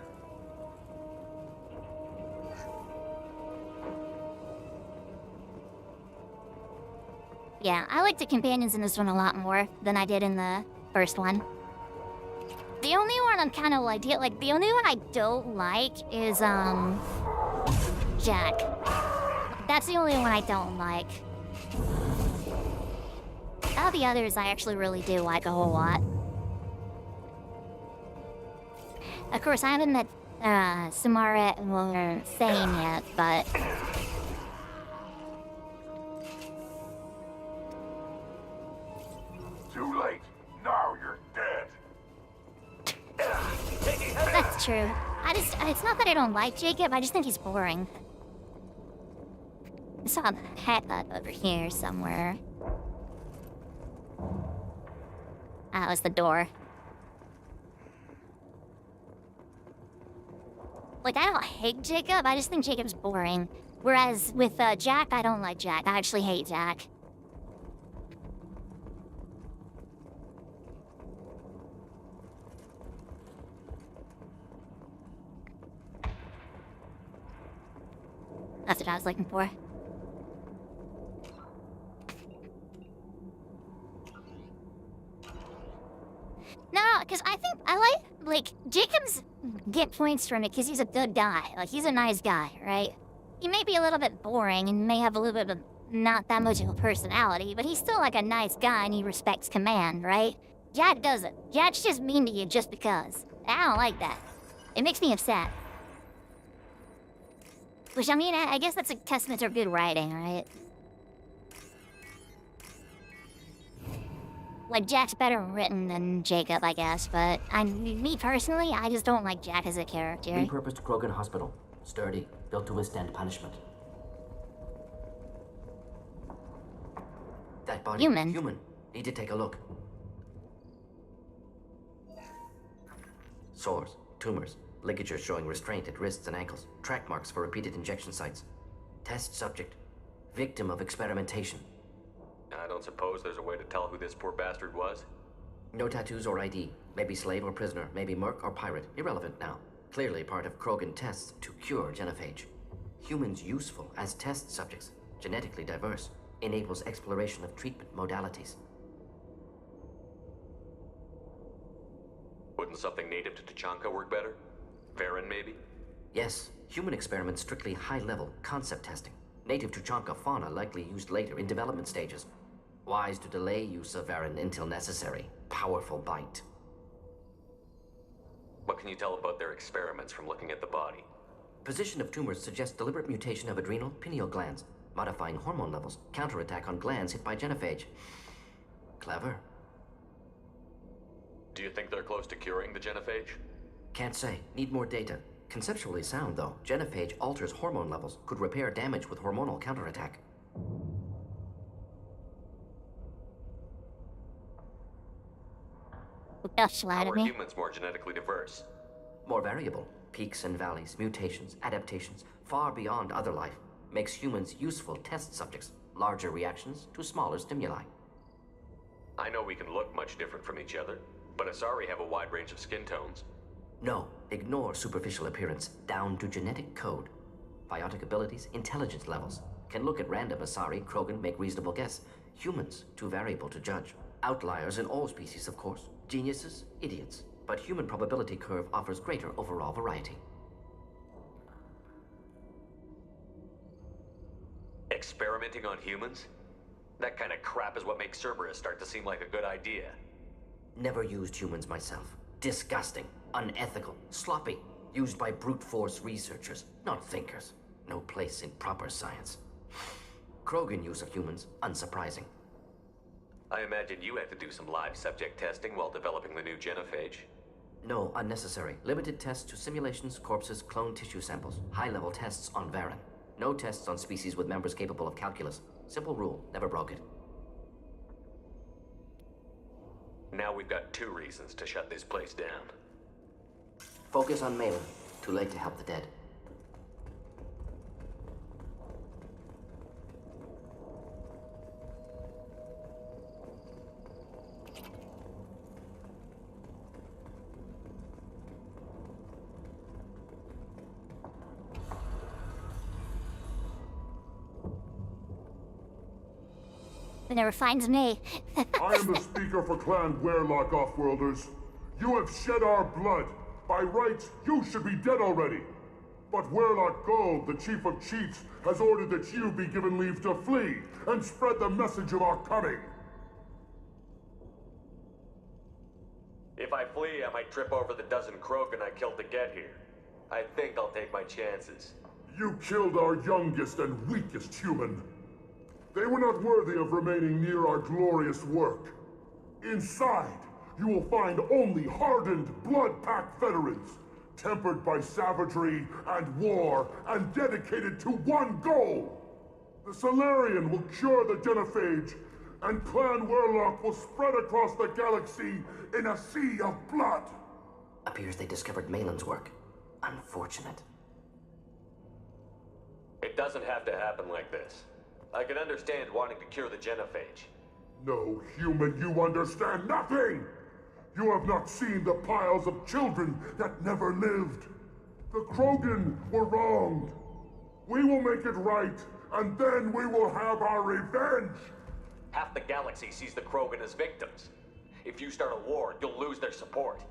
Yeah, I like the companions in this one a lot more than I did in the first one. The only one I'm kind of like, the only one I don't like is, Jack. That's the only one I don't like. All the others I actually really do like a whole lot. Of course, I haven't met, Samara or Thane yet, but... Too late! Now you're dead! That's true. It's not that I don't like Jacob, I just think he's boring. I saw a hat over here somewhere. That was the door. Like, I don't hate Jacob, I just think Jacob's boring. Whereas with Jack, I don't like Jack. I actually hate Jack. That's what I was looking for. No, because I think I like Jacob's get points from it because he's a good guy. Like, he's a nice guy, right? He may be a little bit boring and may have a little bit of not that much of a personality, but he's still like a nice guy and he respects command, right? Jack doesn't. Jack's just mean to you just because. I don't like that. It makes me upset. Which, I mean, I guess that's a testament to good writing, right? Like, Jack's better written than Jacob, I guess, but me personally, I just don't like Jack as a character. Repurposed Krogan Hospital. Sturdy, built to withstand punishment. That body. Human. Need to take a look. Sores, tumors, ligatures showing restraint at wrists and ankles, track marks for repeated injection sites. Test subject. Victim of experimentation. I don't suppose there's a way to tell who this poor bastard was? No tattoos or ID. Maybe slave or prisoner, maybe merc or pirate. Irrelevant now. Clearly part of Krogan tests to cure genophage. Humans useful as test subjects. Genetically diverse. Enables exploration of treatment modalities. Wouldn't something native to Tachanka work better? Varen, maybe? Yes. Human experiments strictly high-level concept testing. Native Tuchanka fauna likely used later in development stages. Wise to delay use of Varen until necessary. Powerful bite. What can you tell about their experiments from looking at the body? Position of tumors suggests deliberate mutation of adrenal, pineal glands, modifying hormone levels, counterattack on glands hit by genophage. Clever. Do you think they're close to curing the genophage? Can't say. Need more data. Conceptually sound, though. Genophage alters hormone levels, could repair damage with hormonal counterattack. How are humans more genetically diverse? More variable. Peaks and valleys, mutations, adaptations, far beyond other life. Makes humans useful test subjects. Larger reactions to smaller stimuli. I know we can look much different from each other, but Asari have a wide range of skin tones. No, ignore superficial appearance, down to genetic code. Biotic abilities, intelligence levels. Can look at random Asari, Krogan, make reasonable guess. Humans, too variable to judge. Outliers in all species, of course. Geniuses, idiots. But human probability curve offers greater overall variety. Experimenting on humans? That kind of crap is what makes Cerberus start to seem like a good idea. Never used humans myself. Disgusting, unethical, sloppy. Used by brute force researchers, not thinkers. No place in proper science. Krogan use of humans, unsurprising. I imagine you had to do some live subject testing while developing the new genophage. No, unnecessary. Limited tests to simulations, corpses, cloned tissue samples. High-level tests on Varen. No tests on species with members capable of calculus. Simple rule, never broke it. Now we've got 2 reasons to shut this place down. Focus on Malin. Too late to help the dead. It never finds me. I am the speaker for Clan Werelock Offworlders. You have shed our blood. By rights, you should be dead already. But Werelock Gold, the Chief of Chiefs, has ordered that you be given leave to flee and spread the message of our coming. If I flee, I might trip over the dozen Krogan I killed to get here. I think I'll take my chances. You killed our youngest and weakest human. They were not worthy of remaining near our glorious work. Inside, you will find only hardened, blood-packed veterans, tempered by savagery and war, and dedicated to one goal. The Solarian will cure the genophage, and Clan Werelock will spread across the galaxy in a sea of blood. Appears they discovered Malin's work. Unfortunate. It doesn't have to happen like this. I can understand wanting to cure the genophage. No, human, you understand nothing! You have not seen the piles of children that never lived. The Krogan were wronged. We will make it right, and then we will have our revenge! Half the galaxy sees the Krogan as victims. If you start a war, you'll lose their support.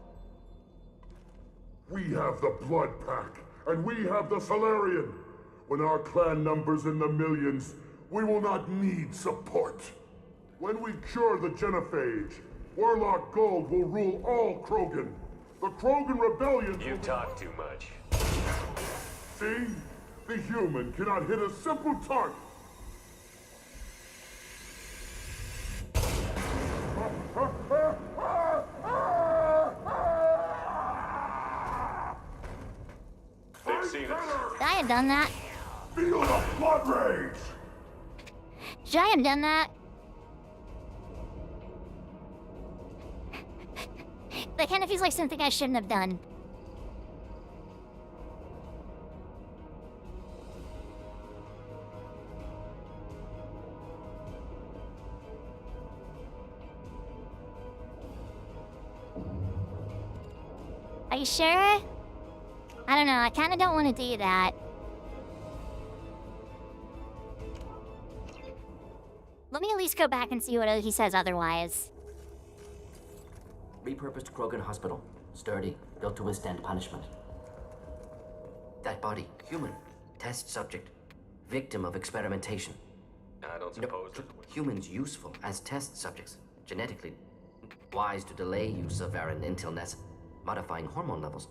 We have the Blood Pack, and we have the Solarian. When our clan numbers in the millions, we will not need support. When we cure the genophage, Werelock Gold will rule all Krogan. The Krogan rebellion. You talk too much. See? The human cannot hit a simple target. They've seen us. I have done that. Feel the blood rage! Should I have done that? That kind of feels like something I shouldn't have done. Are you sure? I don't know, I kind of don't want to do that. Let me at least go back and see what he says otherwise. Repurposed Krogan hospital. Sturdy, built to withstand punishment. That body, human. Test subject. Victim of experimentation. I don't suppose it would. Humans useful as test subjects. Genetically wise to delay use of Varen until modifying hormone levels.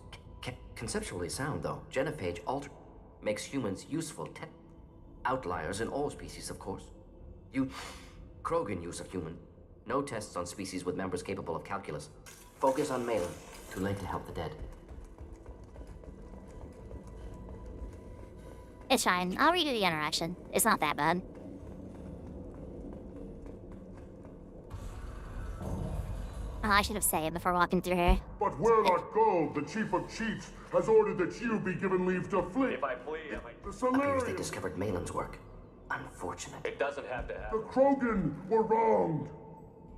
Conceptually sound, though. Genophage makes humans useful outliers in all species, of course. Krogan use of human. No tests on species with members capable of calculus. Focus on Malin. Too late to help the dead. It's fine. I'll redo the interaction. It's not that bad. Oh, I should have said it before walking through here. But Werelock Gold, the Chief of Chiefs, has ordered that you be given leave to flee. If I flee, I might... The Solarian... Appears they discovered Malin's work. Unfortunate. It doesn't have to happen. The Krogan were wronged.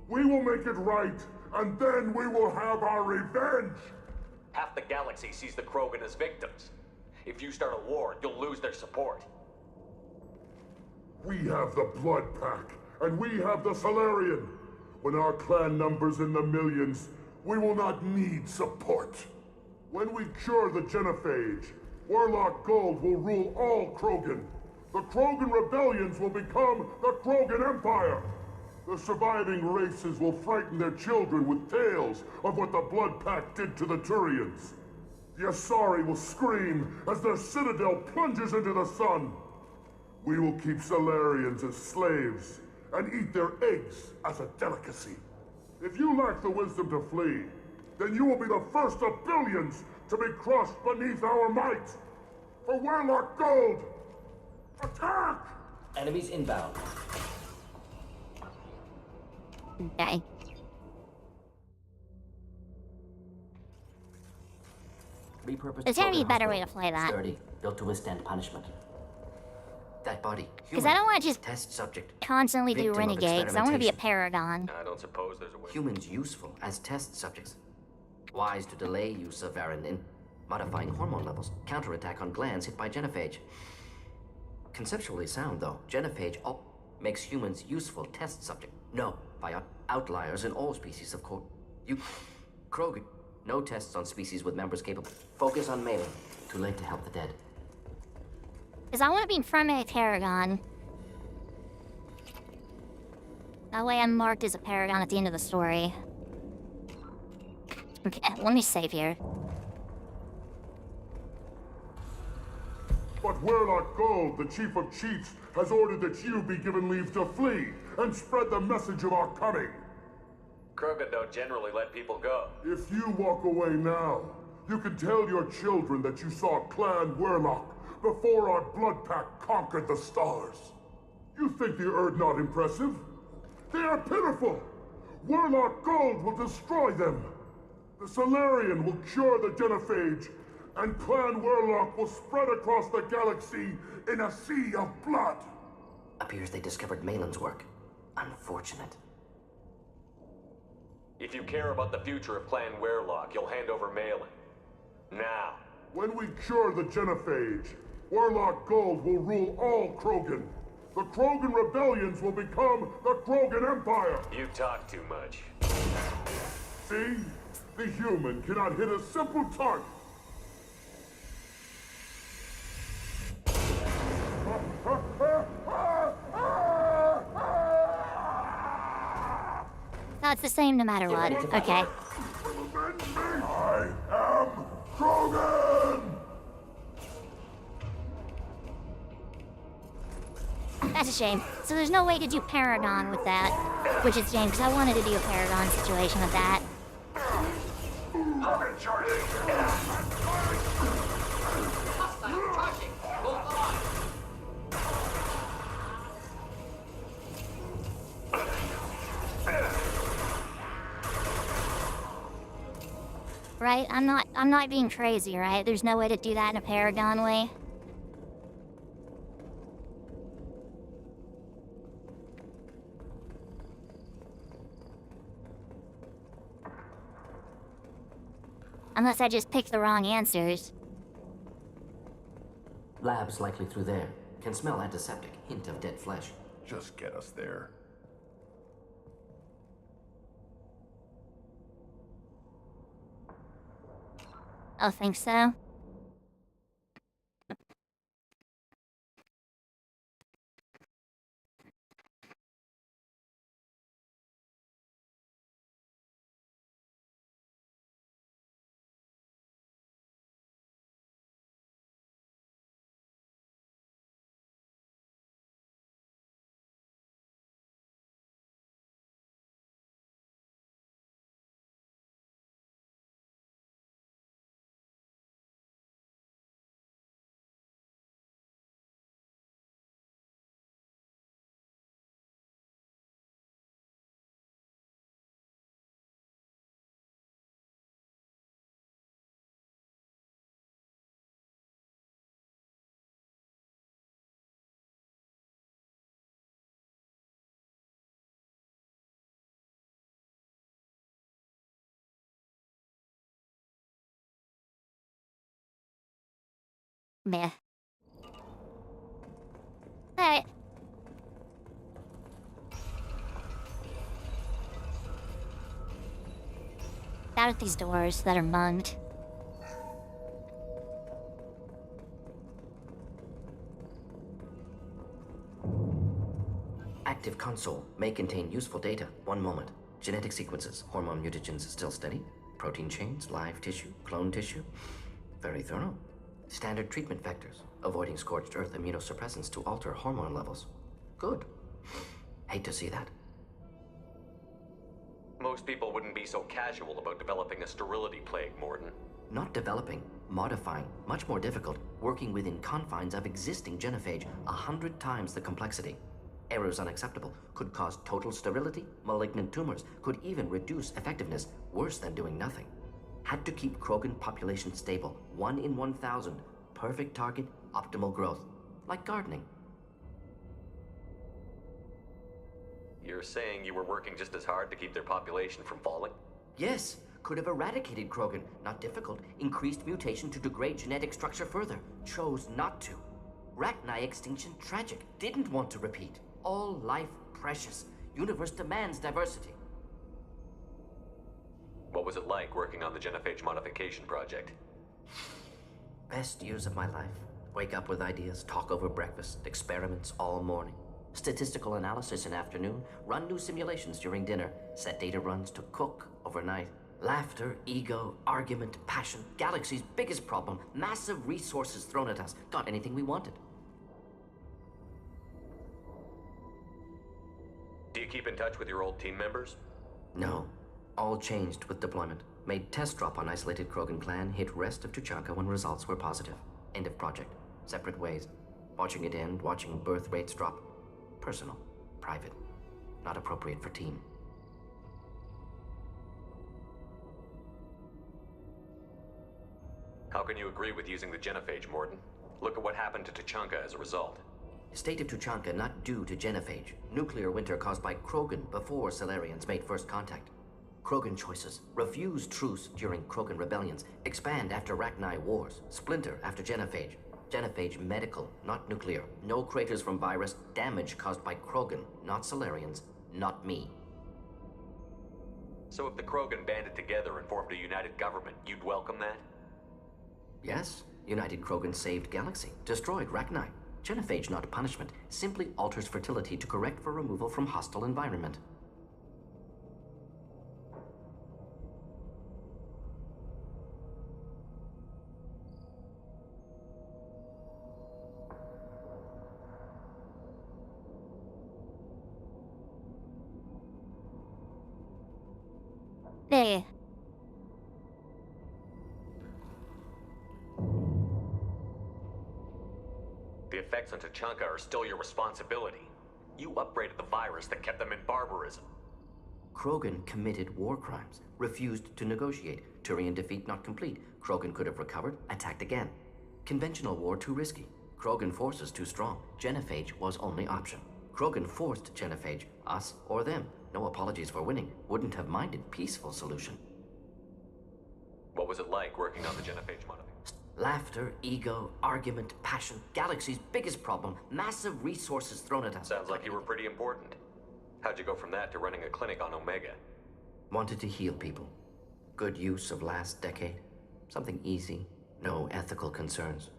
We will make it right, and then we will have our revenge! Half the galaxy sees the Krogan as victims. If you start a war, you'll lose their support. We have the Blood Pack, and we have the Solarian. When our clan numbers in the millions, we will not need support. When we cure the genophage, Werelock Gold will rule all Krogan. The Krogan rebellions will become the Krogan Empire. The surviving races will frighten their children with tales of what the Blood Pack did to the Turians. The Asari will scream as their citadel plunges into the sun. We will keep Solarians as slaves and eat their eggs as a delicacy. If you lack the wisdom to flee, then you will be the first of billions to be crushed beneath our might. For Warlock Gold, attack! Enemies inbound. Okay. Repurposed There's gotta be a Krogan better way to hospital. play that. Sturdy, built to withstand punishment. That body. Because I don't want to just test subject. constantly do Victim of renegades. I want to be a experimentation. paragon. I don't suppose there's a way. Humans useful as test subjects. Wise to delay use of Varin in modifying hormone levels. Counterattack on glands hit by genophage. Conceptually sound, though. Genophage makes humans useful test subject. No, by outliers in all species of Krogan. No tests on species with members capable. Focus on mailing. Too late to help the dead. Because I want to be in front of a paragon. That way I'm marked as a paragon at the end of the story. Okay, let me save here. But Warlock Gold, the Chief of Chiefs, has ordered that you be given leave to flee and spread the message of our coming. Krogan don't generally let people go. If you walk away now, you can tell your children that you saw Clan Warlock before our blood pact conquered the stars. You think the Erd not impressive? They are pitiful! Warlock Gold will destroy them! The Solarian will cure the genophage, and Clan Warlock will spread across the galaxy in a sea of blood! Appears they discovered Malin's work. Unfortunate. If you care about the future of Clan Warlock, you'll hand over Malin. Now. When we cure the genophage, Warlock Gold will rule all Krogan. The Krogan rebellions will become the Krogan Empire! You talk too much. See? The human cannot hit a simple target! No, it's the same no matter what. Okay. I am Krogan! That's a shame. So there's no way to do Paragon with that. Which is a shame, because I wanted to do a Paragon situation with that. Right? I'm not being crazy, right? There's no way to do that in a Paragon way. Unless I just picked the wrong answers. Labs likely through there. Can smell antiseptic. Hint of dead flesh. Just get us there. Oh, think so? Meh. Alright. Out of these doors that are munged. Active console may contain useful data. 1 moment. Genetic sequences. Hormone mutagens still steady. Protein chains, live tissue, clone tissue. Very thorough. Standard treatment vectors. Avoiding scorched earth immunosuppressants to alter hormone levels. Good. Hate to see that. Most people wouldn't be so casual about developing a sterility plague, Morden. Not developing, modifying, much more difficult, working within confines of existing genophage, 100 times the complexity. Errors unacceptable, could cause total sterility, malignant tumors, could even reduce effectiveness, worse than doing nothing. Had to keep Krogan population stable, 1 in 1,000, perfect target, optimal growth. Like gardening. You're saying you were working just as hard to keep their population from falling? Yes, could have eradicated Krogan, not difficult, increased mutation to degrade genetic structure further, chose not to. Rachni extinction tragic, didn't want to repeat. All life precious, universe demands diversity. What was it like working on the genophage modification project? Best years of my life. Wake up with ideas, talk over breakfast, experiments all morning. Statistical analysis in afternoon, run new simulations during dinner, set data runs to cook overnight. Laughter, ego, argument, passion, galaxy's biggest problem, massive resources thrown at us, got anything we wanted. Do you keep in touch with your old team members? No. All changed with deployment. Made test drop on isolated Krogan clan, hit rest of Tuchanka when results were positive. End of project. Separate ways. Watching it end, watching birth rates drop. Personal. Private. Not appropriate for team. How can you agree with using the genophage, Morden? Look at what happened to Tuchanka as a result. State of Tuchanka not due to genophage. Nuclear winter caused by Krogan before Solarians made first contact. Krogan choices. Refuse truce during Krogan rebellions. Expand after Rachni wars. Splinter after genophage. Genophage medical, not nuclear. No craters from virus. Damage caused by Krogan, not Solarians, not me. So if the Krogan banded together and formed a united government, you'd welcome that? Yes. United Krogan saved Galaxy. Destroyed Rachni. Genophage not a punishment. Simply alters fertility to correct for removal from hostile environment. Hey. The effects on Tuchanka are still your responsibility. You upgraded the virus that kept them in barbarism. Krogan committed war crimes, refused to negotiate. Turian defeat not complete. Krogan could have recovered, attacked again. Conventional war too risky. Krogan forces too strong. Genophage was only option. Krogan forced genophage, us or them. No apologies for winning. Wouldn't have minded peaceful solution. What was it like working on the genophage modification? Laughter, ego, argument, passion. Galaxy's biggest problem, massive resources thrown at us. Sounds like you were pretty important. How'd you go from that to running a clinic on Omega? Wanted to heal people. Good use of last decade. Something easy. No ethical concerns.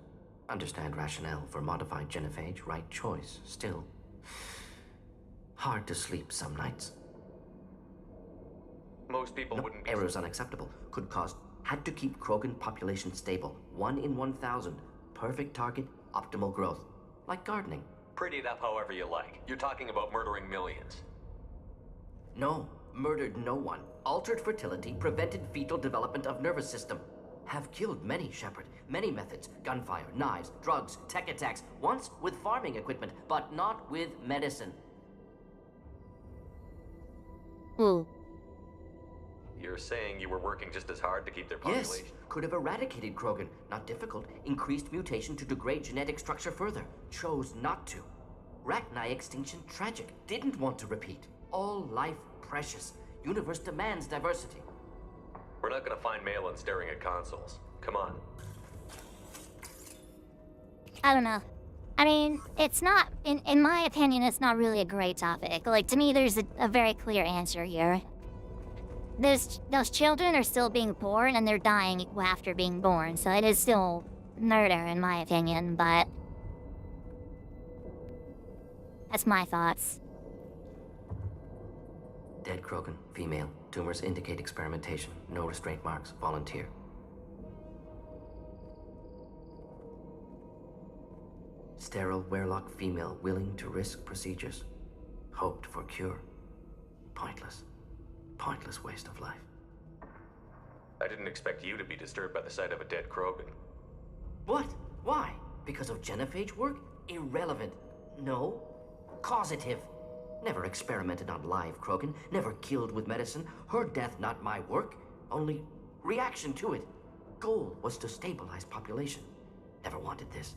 Understand rationale for modified genophage. Right choice. Still. Hard to sleep some nights. Most people wouldn't be... Errors unacceptable. Could cause... Had to keep Krogan population stable. 1 in 1,000. Perfect target, optimal growth. Like gardening. Pretty it up however you like. You're talking about murdering millions. No. Murdered no one. Altered fertility, prevented fetal development of nervous system. Have killed many, Shepard. Many methods. Gunfire, knives, drugs, tech attacks. Once with farming equipment, but not with medicine. Ooh. You're saying you were working just as hard to keep their population? Yes, could have eradicated Krogan. Not difficult. Increased mutation to degrade genetic structure further. Chose not to. Rachni extinction tragic. Didn't want to repeat. All life precious. Universe demands diversity. We're not gonna find Malin staring at consoles. Come on. I don't know. I mean, it's not, in my opinion, it's not really a great topic. Like, to me, there's a very clear answer here. Those children are still being born, and they're dying after being born, so it is still murder, in my opinion, but... That's my thoughts. Dead Krogan, female. Tumors indicate experimentation. No restraint marks. Volunteer. Sterile Werelock female willing to risk procedures. Hoped for cure. Pointless. Pointless waste of life. I didn't expect you to be disturbed by the sight of a dead Krogan. What? Why? Because of genophage work? Irrelevant. No. Causative. Never experimented on live Krogan, never killed with medicine. Her death, not my work. Only reaction to it. Goal was to stabilize population. Never wanted this.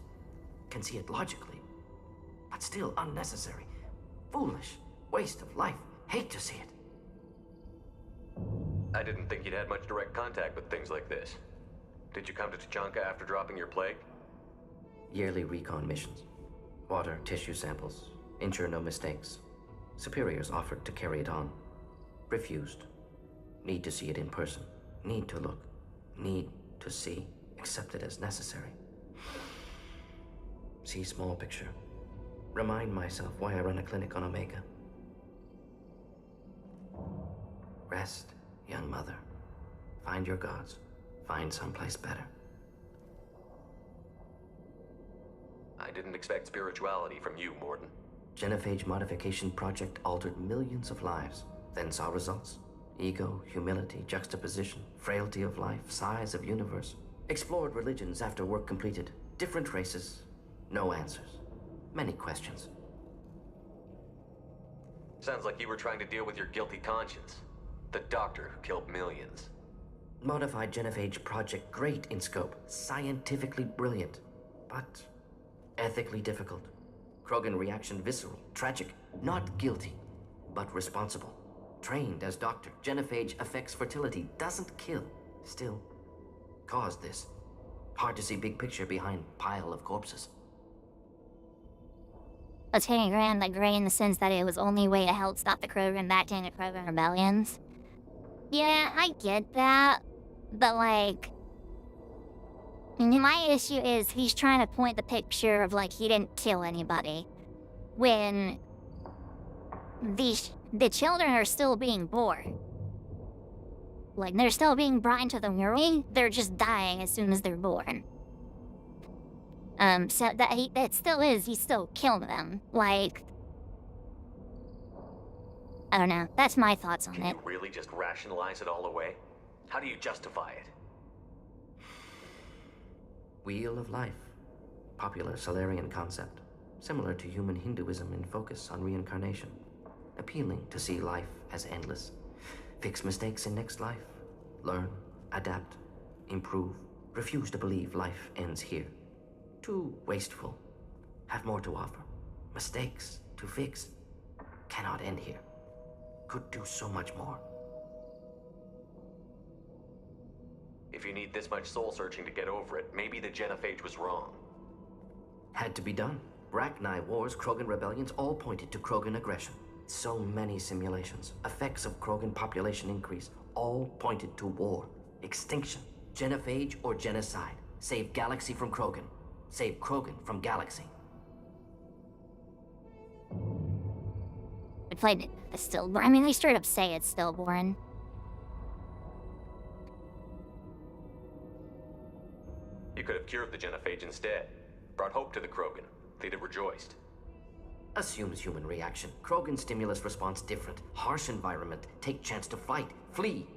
Can see it logically. But still unnecessary. Foolish. Waste of life. Hate to see it. I didn't think you'd had much direct contact with things like this. Did you come to Tuchanka after dropping your plague? Yearly recon missions. Water, tissue samples. Ensure no mistakes. Superiors offered to carry it on. Refused. Need to see it in person. Need to look. Need to see. Accept it as necessary. See small picture. Remind myself why I run a clinic on Omega. Rest, young mother. Find your gods. Find someplace better. I didn't expect spirituality from you, Morden. Genophage modification project altered millions of lives, then saw results. Ego, humility, juxtaposition, frailty of life, size of universe. Explored religions after work completed. Different races. No answers. Many questions. Sounds like you were trying to deal with your guilty conscience. The doctor who killed millions. Modified genophage project great in scope. Scientifically brilliant. But ethically difficult. Krogan reaction visceral, tragic. Not guilty, but responsible. Trained as doctor. Genophage affects fertility. Doesn't kill. Still, caused this. Hard to see big picture behind pile of corpses. It's pretty grand, like gray in the sense that it was only way to help stop the Krogan back into Krogan rebellions. Yeah, I get that, but like, my issue is he's trying to point the picture of like he didn't kill anybody, when the children are still being born. Like they're still being brought into the world. They're just dying as soon as they're born. So that still is, he still killed them. Like, I don't know. That's my thoughts on it. Can you really just rationalize it all away? How do you justify it? Wheel of life. Popular Solarian concept. Similar to human Hinduism in focus on reincarnation. Appealing to see life as endless. Fix mistakes in next life. Learn, adapt, improve. Refuse to believe life ends here. Too wasteful. Have more to offer. Mistakes to fix. Cannot end here. Could do so much more. If you need this much soul searching to get over it, maybe the genophage was wrong. Had to be done. Rachni wars, Krogan rebellions, all pointed to Krogan aggression. So many simulations. Effects of Krogan population increase. All pointed to war. Extinction. Genophage or genocide. Save galaxy from Krogan. Save Krogan from galaxy. We played the stillborn. I mean, they straight up say it's stillborn. You could have cured the genophage instead. Brought hope to the Krogan. They'd have rejoiced. Assumes human reaction. Krogan stimulus response different. Harsh environment. Take chance to fight. Flee.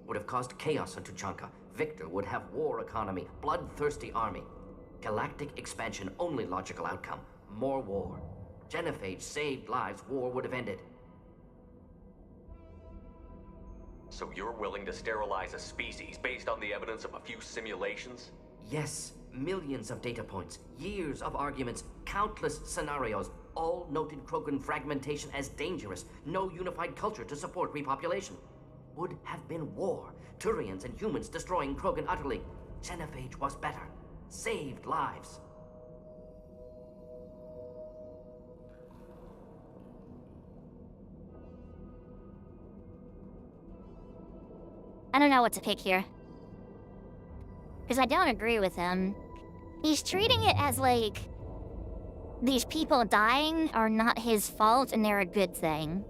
Would have caused chaos on Tuchanka. Victor would have war economy. Bloodthirsty army. Galactic expansion, only logical outcome. More war. Genophage saved lives, war would have ended. So you're willing to sterilize a species based on the evidence of a few simulations? Yes, millions of data points, years of arguments, countless scenarios, all noted Krogan fragmentation as dangerous. No unified culture to support repopulation. Would have been war. Turians and humans destroying Krogan utterly. Genophage was better. Saved lives. I don't know what to pick here. Because I don't agree with him. He's treating it as like these people dying are not his fault and they're a good thing.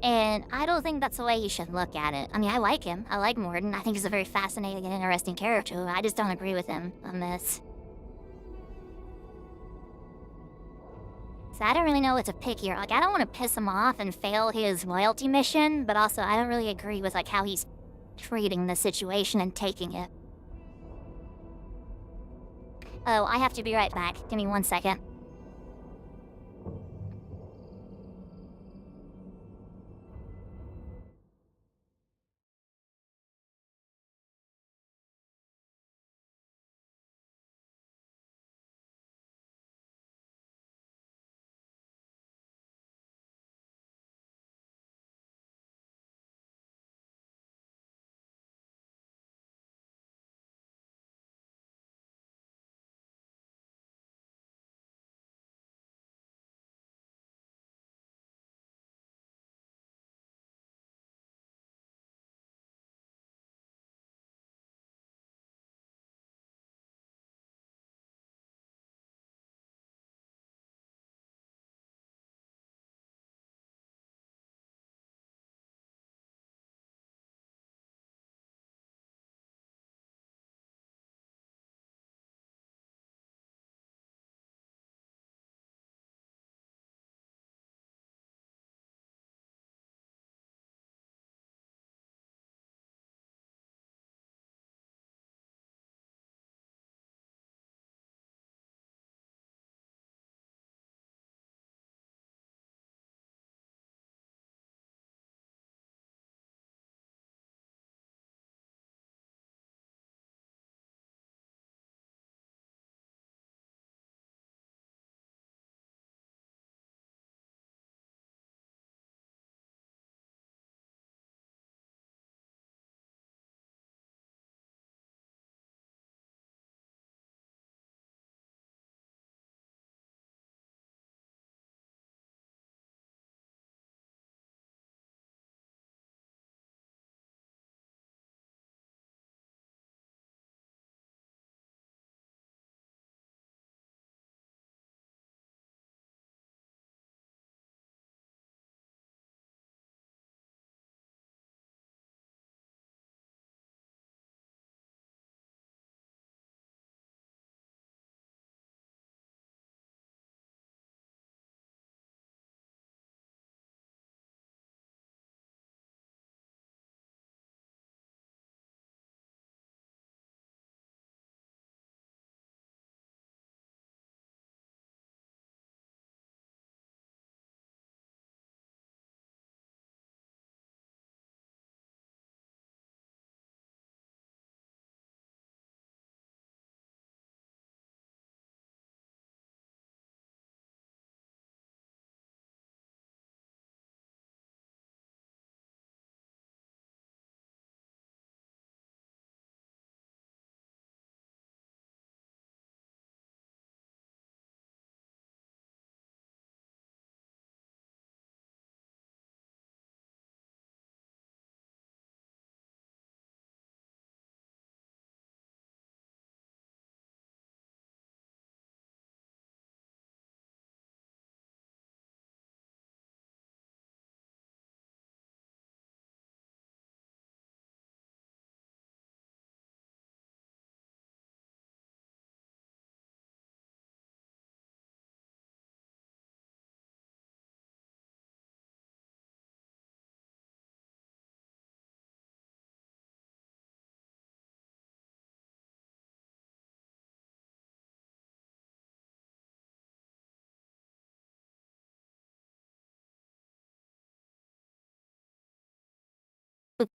And I don't think that's the way you should look at it. I mean, I like him. I like Morden. I think he's a very fascinating and interesting character. I just don't agree with him on this. So I don't really know what to pick here. Like, I don't want to piss him off and fail his loyalty mission, but also I don't really agree with, like, how he's treating the situation and taking it. Oh, I have to be right back. Give me 1 second.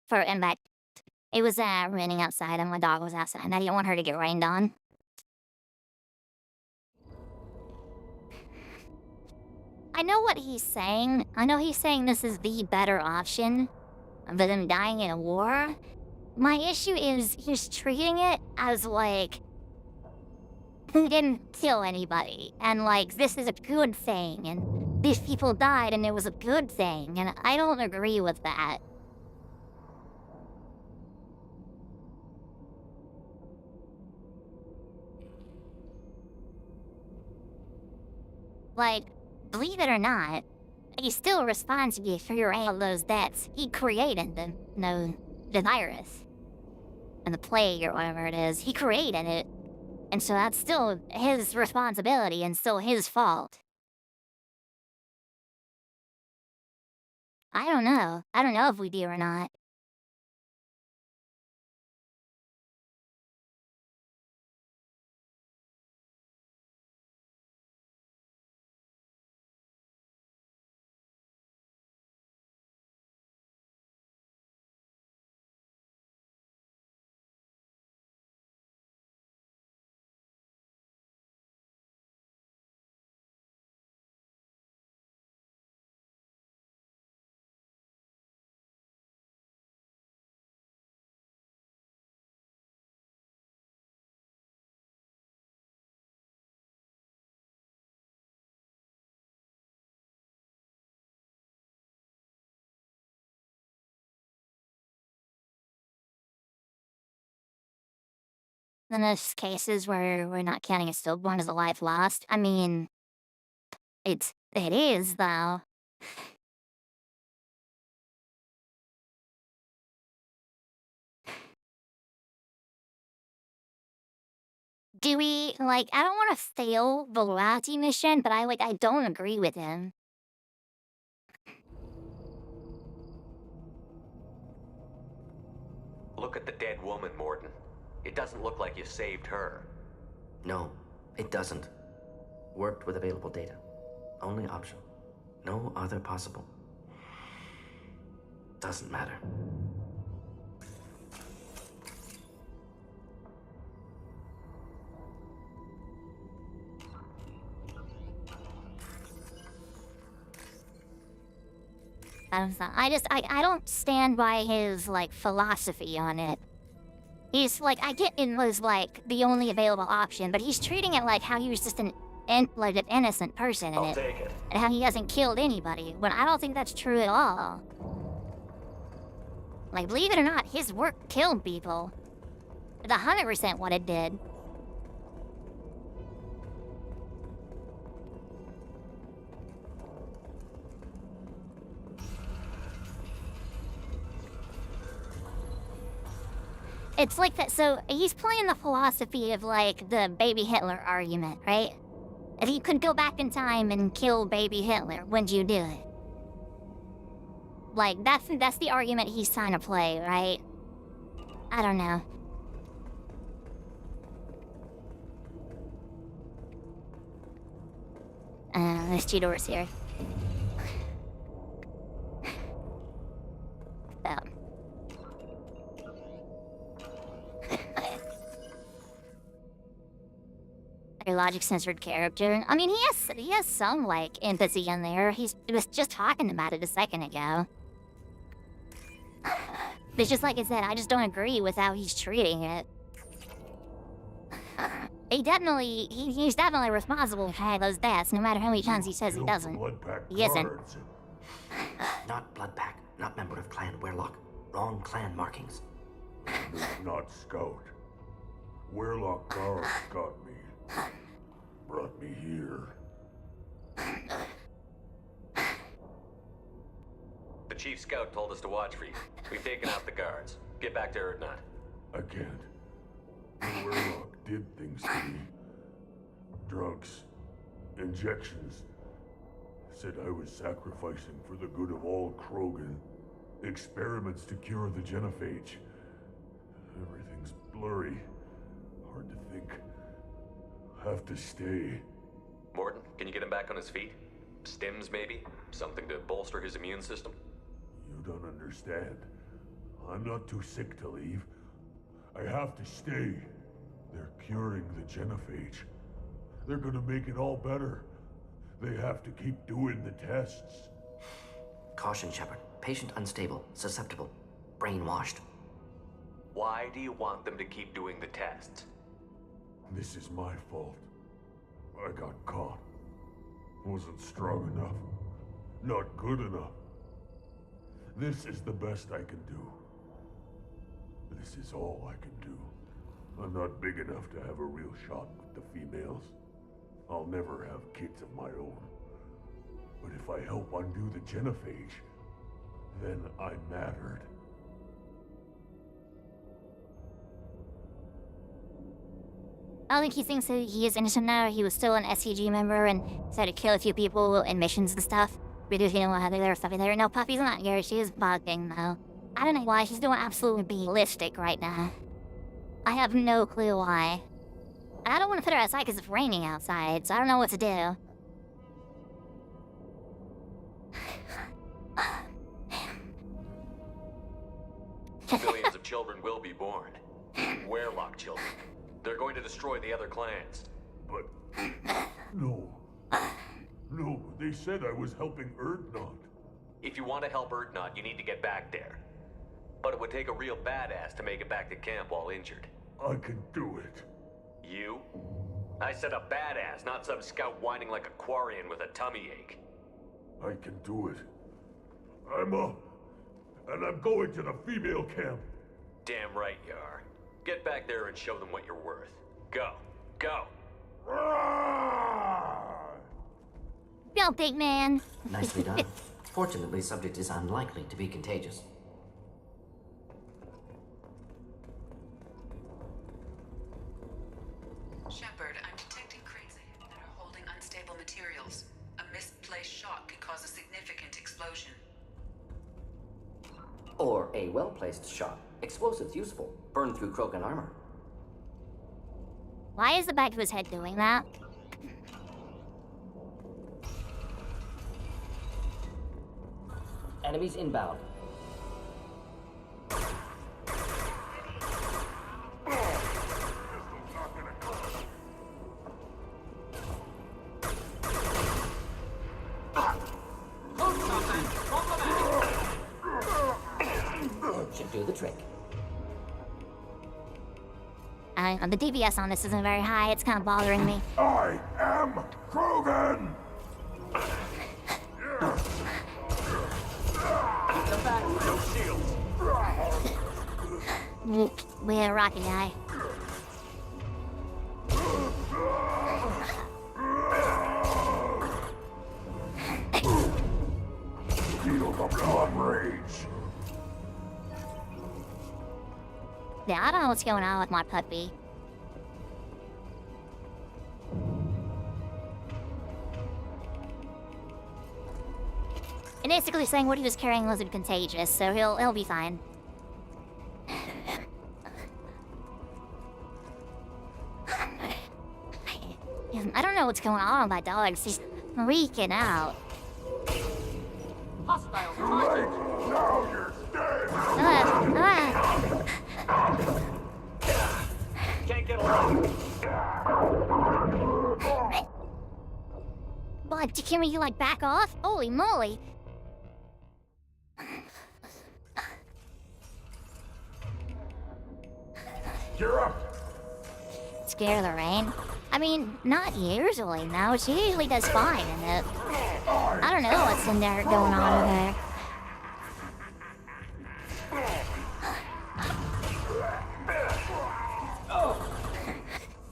For and back. It was raining outside and my dog was outside and I didn't want her to get rained on. I know what he's saying. I know he's saying this is the better option than him dying in a war. My issue is he's treating it as like he didn't kill anybody and like this is a good thing and these people died and it was a good thing and I don't agree with that. Like, believe it or not, he's still responsible for all those deaths. He created them, the virus. And the plague or whatever it is. He created it. And so that's still his responsibility and still his fault. I don't know. I don't know if we do or not. In those cases where we're not counting a stillborn as a life lost, I mean, it is, though. Do we, like, I don't want to fail the loyalty mission, but I don't agree with him. Look at the dead woman, Morton. It doesn't look like you saved her. No, it doesn't. Worked with available data. Only option. No other possible. Doesn't matter. I don't stand by his, like, philosophy on it. He's, like, I get it was, like, the only available option, but he's treating it like how he was just an innocent person in I'll it. take it. And how he hasn't killed anybody, when I don't think that's true at all. Like, believe it or not, his work killed people. It's 100% what it did. It's like that, so he's playing the philosophy of, like, the baby Hitler argument, right? If you could go back in time and kill baby Hitler, would you do it? Like, that's the argument he's trying to play, right? I don't know. There's 2 doors here. Your logic-censored character. I mean, he has some, like, empathy in there. He was just talking about it a second ago. It's just like I said, I just don't agree with how he's treating it. He's definitely responsible for those deaths, no matter how many times he says he doesn't. He isn't. Not Bloodpack, not member of Clan Werlock. Wrong clan markings. Not Scout. Werlock guards got me. Brought me here. The Chief Scout told us to watch for you. We've taken out the guards. Get back to Erdnot. I can't. Werlock did things to me. Drugs. Injections. Said I was sacrificing for the good of all Krogan. Experiments to cure the genophage. Everything's blurry. Hard to think. Have to stay. Morton, can you get him back on his feet? Stims, maybe? Something to bolster his immune system? You don't understand. I'm not too sick to leave. I have to stay. They're curing the genophage. They're gonna make it all better. They have to keep doing the tests. Caution, Shepard. Patient unstable, susceptible, brainwashed. Why do you want them to keep doing the tests? This is my fault. I got caught. Wasn't strong enough. Not good enough. This is the best I can do. This is all I can do. I'm not big enough to have a real shot with the females. I'll never have kids of my own. But if I help undo the genophage, then I mattered. I don't think he thinks that he is innocent now. He was still an SCG member and decided to kill a few people in missions and stuff. Because you know what, there's stuff in there. No, Puffy's not here. She is bugging, though. I don't know why. She's doing absolutely ballistic right now. I have no clue why. And I don't want to put her outside because it's raining outside, so I don't know what to do. Millions of children will be born. Werelock children. They're going to destroy the other clans. But... No. No, they said I was helping Erdnot. If you want to help Erdnot, you need to get back there. But it would take a real badass to make it back to camp while injured. I can do it. You? I said a badass, not some scout whining like a Quarian with a tummy ache. I can do it. I'm up. And I'm going to the female camp. Damn right you are. Get back there and show them what you're worth. Go. Go. Go, big man. Nicely done. Fortunately, subject is unlikely to be contagious. Shepard, I'm detecting crates ahead that are holding unstable materials. A misplaced shot could cause a significant explosion. Or a well-placed shot. Explosives useful. Burn through Krogan armor. Why is the back of his head doing that? Enemies inbound. Should do the trick. The DPS on this isn't very high. It's kind of bothering me. I am Krogan! Come back, no shield. We're a rocket guy. Feel the blood rage. Yeah, I don't know what's going on with my puppy. And basically saying what he was carrying wasn't contagious, so he'll be fine. I don't know what's going on with my dog. She's freaking out. Hostile target! Now you're dead! Can't get along. Bud, can we, like, back off? Holy moly! You're up! Scare the rain? I mean, not usually, no. She usually does fine in it. I don't know what's in there going on with her.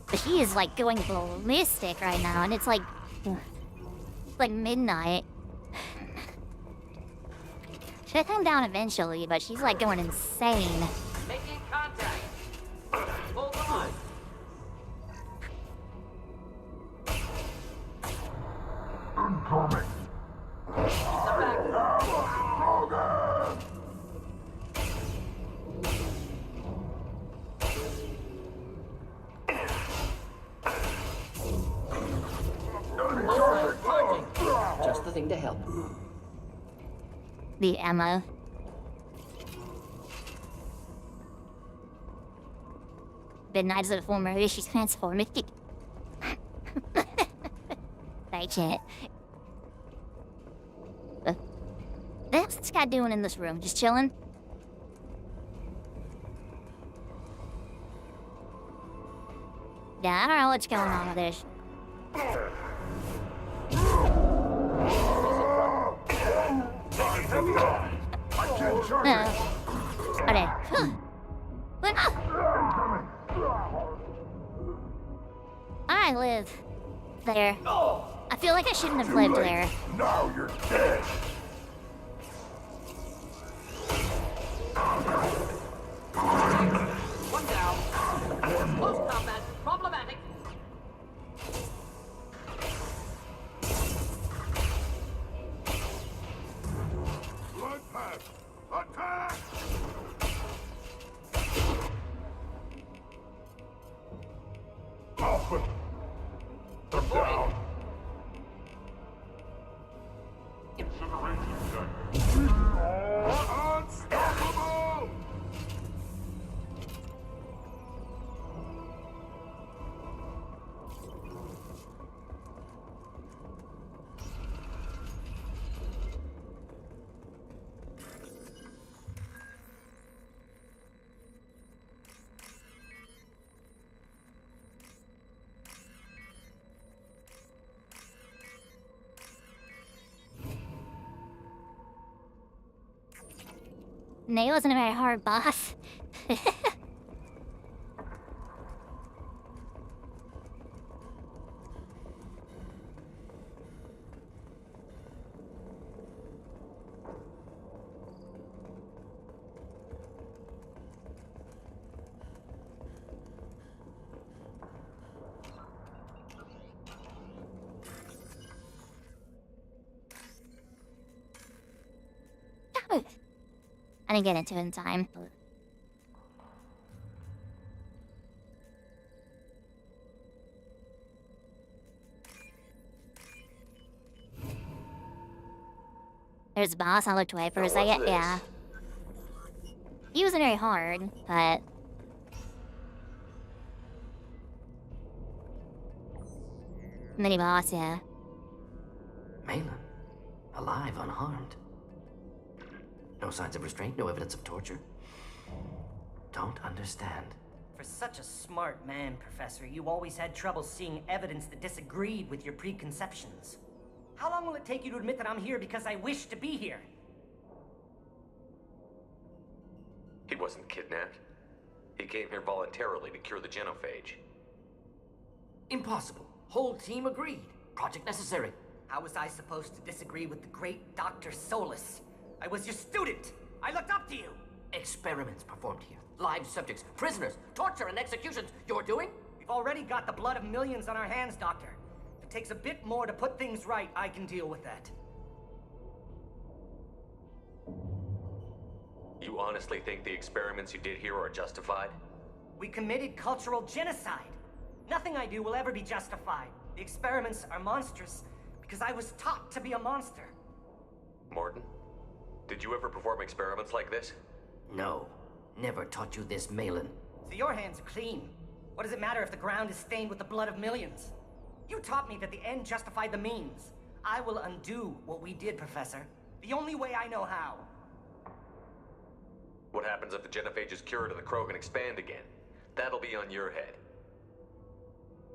But she is, like, going ballistic right now, and it's like midnight. She'll come down eventually, but she's, like, going insane. Making contact. Hold on. Incoming! Just the thing to help. The ammo. Midnight is a former she's transformed. Right shit. What's this guy doing in this room? Just chilling? Yeah, I don't know what's going on with this. Okay. I live there. I feel like I shouldn't have lived there. Now you're dead! One down. Close combat. Problematic. Attack! Off it! Come down! Incineration deck. Unstoppable! Nay wasn't a very hard boss. I didn't get into it in time. There's a boss. I looked away for a second. Yeah. He wasn't very hard, but mini boss, yeah. Malin, alive, unharmed. No signs of restraint, no evidence of torture. Don't understand. For such a smart man, Professor, you always had trouble seeing evidence that disagreed with your preconceptions. How long will it take you to admit that I'm here because I wish to be here? He wasn't kidnapped. He came here voluntarily to cure the genophage. Impossible. Whole team agreed. Project necessary. How was I supposed to disagree with the great Dr. Solus? I was your student. I looked up to you. Experiments performed here. Live subjects, prisoners, torture and executions. You're doing? We've already got the blood of millions on our hands, Doctor. If it takes a bit more to put things right, I can deal with that. You honestly think the experiments you did here are justified? We committed cultural genocide. Nothing I do will ever be justified. The experiments are monstrous because I was taught to be a monster. Morton, did you ever perform experiments like this? No. Never taught you this, Malin. So your hands are clean. What does it matter if the ground is stained with the blood of millions? You taught me that the end justified the means. I will undo what we did, Professor. The only way I know how. What happens if the genophage is cured and the Krogan expand again? That'll be on your head.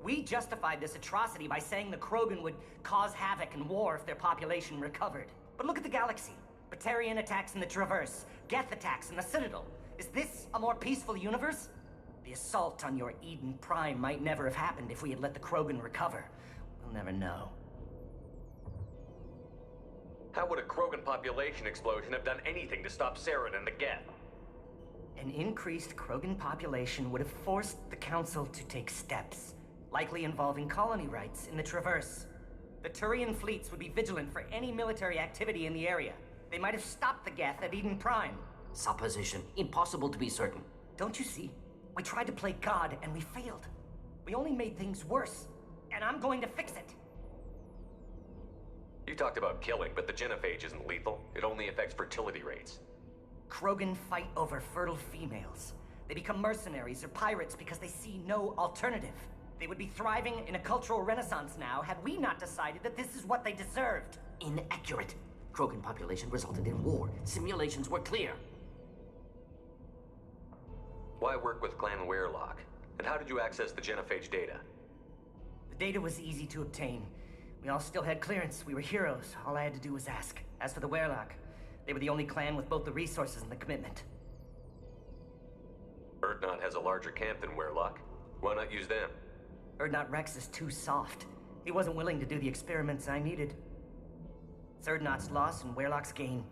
We justified this atrocity by saying the Krogan would cause havoc and war if their population recovered. But look at the galaxy. Batarian attacks in the Traverse, Geth attacks in the Citadel. Is this a more peaceful universe? The assault on your Eden Prime might never have happened if we had let the Krogan recover. We'll never know. How would a Krogan population explosion have done anything to stop Saren and the Geth? An increased Krogan population would have forced the Council to take steps, likely involving colony rights in the Traverse. The Turian fleets would be vigilant for any military activity in the area. They might have stopped the Geth at Eden Prime. Supposition. Impossible to be certain. Don't you see? We tried to play God and we failed. We only made things worse. And I'm going to fix it. You talked about killing, but the genophage isn't lethal. It only affects fertility rates. Krogan fight over fertile females. They become mercenaries or pirates because they see no alternative. They would be thriving in a cultural renaissance now had we not decided that this is what they deserved. Inaccurate. Krogan population resulted in war. Simulations were clear. Why work with Clan Weirlock? And how did you access the genophage data? The data was easy to obtain. We all still had clearance. We were heroes. All I had to do was ask. As for the Weirlock, they were the only clan with both the resources and the commitment. Urdnot has a larger camp than Weirlock. Why not use them? Urdnot Rex is too soft. He wasn't willing to do the experiments I needed. It's Urdnot's loss and Weirlock's gain.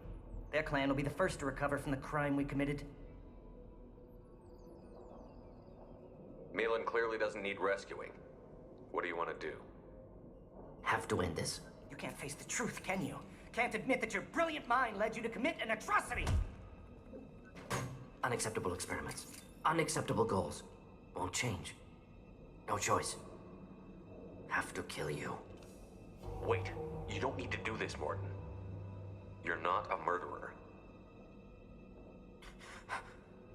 Their clan will be the first to recover from the crime we committed. Malin clearly doesn't need rescuing. What do you want to do? Have to end this. You can't face the truth, can you? Can't admit that your brilliant mind led you to commit an atrocity! Unacceptable experiments. Unacceptable goals. Won't change. No choice. Have to kill you. Wait, you don't need to do this, Morton. You're not a murderer.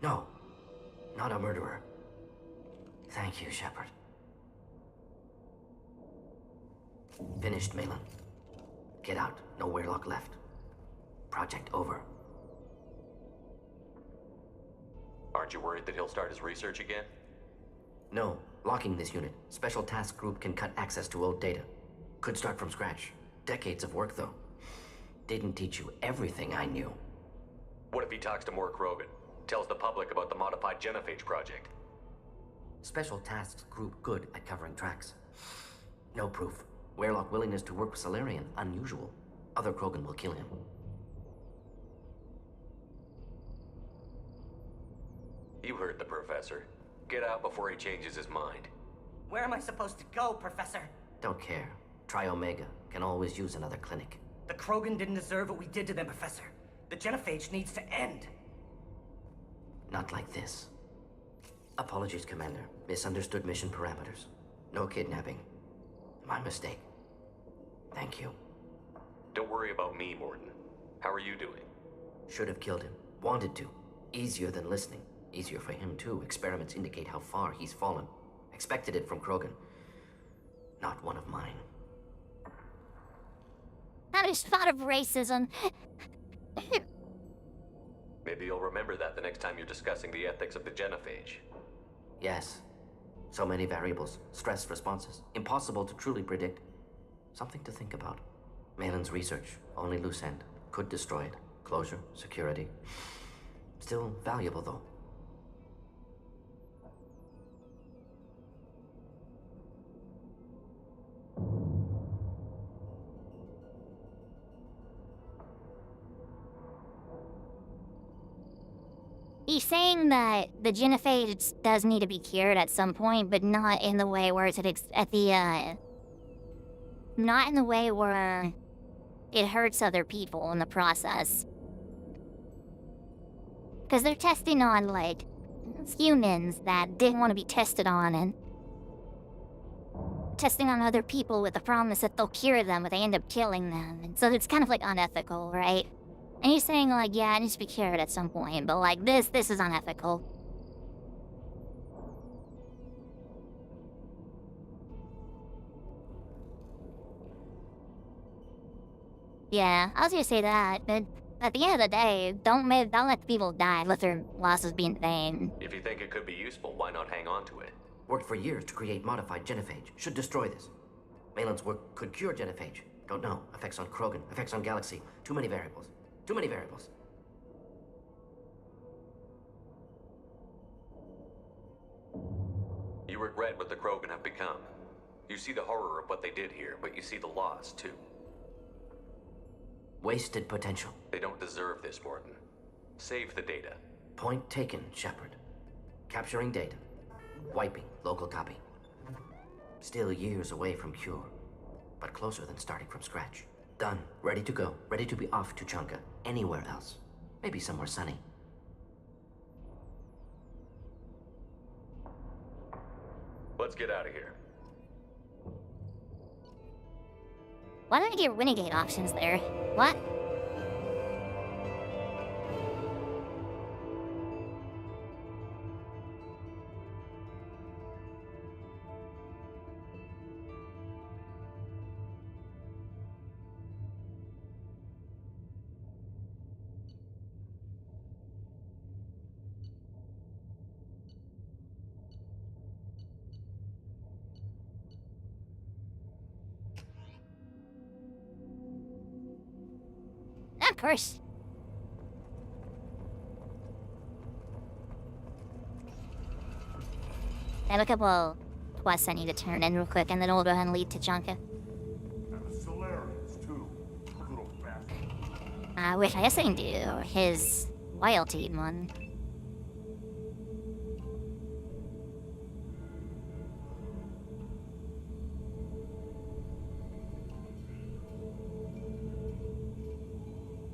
No. Not a murderer. Thank you, Shepard. Finished, Malin. Get out. No Weirlock left. Project over. Aren't you worried that he'll start his research again? No. Locking this unit. Special task group can cut access to old data. Could start from scratch. Decades of work, though. Didn't teach you everything I knew. What if he talks to more Krogan? Tells the public about the modified genophage project? Special tasks group good at covering tracks. No proof. Weirlock willingness to work with Salarian, unusual. Other Krogan will kill him. You heard the professor. Get out before he changes his mind. Where am I supposed to go, Professor? Don't care. Try Omega. Can always use another clinic. The Krogan didn't deserve what we did to them, Professor. The genophage needs to end. Not like this. Apologies, Commander. Misunderstood mission parameters. No kidnapping. My mistake. Thank you. Don't worry about me, Morton. How are you doing? Should have killed him. Wanted to. Easier than listening. Easier for him, too. Experiments indicate how far he's fallen. Expected it from Krogan. Not one of mine. I just thought of racism. Maybe you'll remember that the next time you're discussing the ethics of the genophage. Yes. So many variables. Stress responses. Impossible to truly predict. Something to think about. Malin's research. Only loose end. Could destroy it. Closure. Security. Still valuable, though. He's saying that the genophage does need to be cured at some point, but not in the way where it's not in the way where it hurts other people in the process. Because they're testing on, like, humans that didn't want to be tested on, and testing on other people with the promise that they'll cure them, but they end up killing them. And so it's kind of, like, unethical, right? And he's saying, like, yeah, it needs to be cured at some point, but, like, this is unethical. Yeah, I was gonna say that, but at the end of the day, don't let the people die, let their losses be in vain. If you think it could be useful, why not hang on to it? Worked for years to create modified genophage. Should destroy this. Malin's work could cure genophage. Don't know. Effects on Krogan, effects on Galaxy. Too many variables. Too many variables. You regret what the Krogan have become. You see the horror of what they did here, but you see the loss, too. Wasted potential. They don't deserve this, Morton. Save the data. Point taken, Shepard. Capturing data. Wiping local copy. Still years away from cure, but closer than starting from scratch. Done. Ready to go. Ready to be off to Chunka. Anywhere else. Maybe somewhere sunny. Let's get out of here. Why don't I get renegade options there? What? Of course. I have a couple quests I need to turn in real quick, and then we'll go ahead and lead to Chunka. And the Solarians, too. Little bastard. I wish I can do his loyalty one.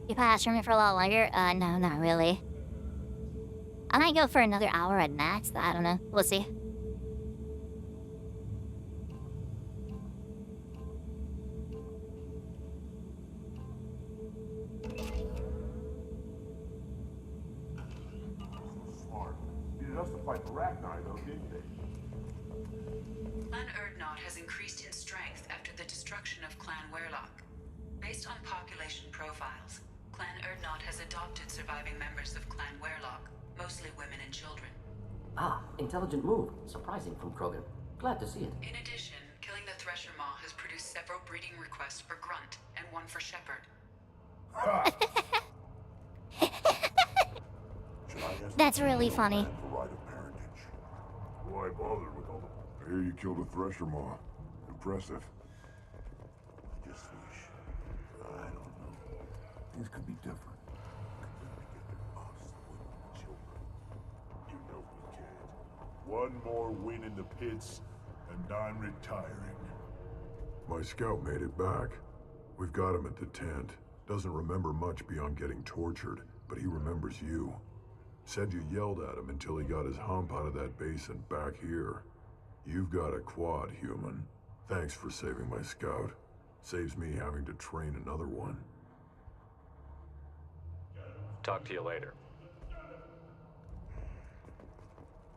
You passed for me for a lot longer? No, not really. I might go for another hour at max. I don't know. We'll see. Smart. Needed us to fight the Ragnar, though, didn't they? Clan Erdnot has increased in strength after the destruction of Clan Werlock. Based on population profiles, Clan Erdnot has adopted surviving members of Clan Werlock, mostly women and children. Ah, intelligent move. Surprising from Krogan. Glad to see it. In addition, killing the Thresher Maw has produced several breeding requests for Grunt and one for Shepherd. That's really funny. Why bother with all the... I hear you killed a Thresher Maw. Impressive. I just wish. I don't know. Things could be different. You know we can't. One more win in the pits, and I'm retiring. My scout made it back. We've got him at the tent. Doesn't remember much beyond getting tortured, but he remembers you. Said you yelled at him until he got his hump out of that base and back here. You've got a quad, human. Thanks for saving my scout. Saves me having to train another one. Talk to you later.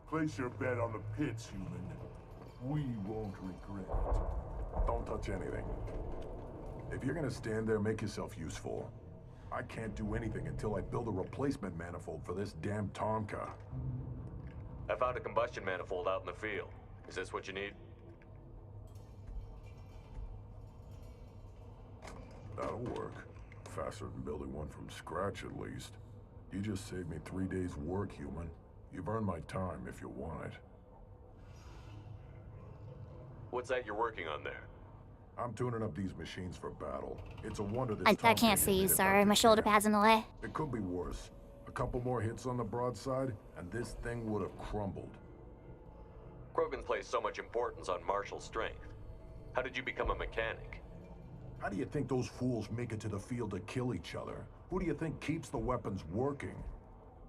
Place your bet on the pits, human. We won't regret it. Don't touch anything. If you're gonna stand there, make yourself useful. I can't do anything until I build a replacement manifold for this damn Tonka. I found a combustion manifold out in the field. Is this what you need? That'll work. Faster than building one from scratch, at least. You just saved me 3 days' work, human. You've earned my time if you want it. What's that you're working on there? I'm tuning up these machines for battle. It's a wonder this I Tonka can't see you, made it sorry. back My to shoulder camp. pad's in the way. It could be worse. A couple more hits on the broadside, and this thing would have crumbled. Krogan place so much importance on martial strength. How did you become a mechanic? How do you think those fools make it to the field to kill each other? Who do you think keeps the weapons working?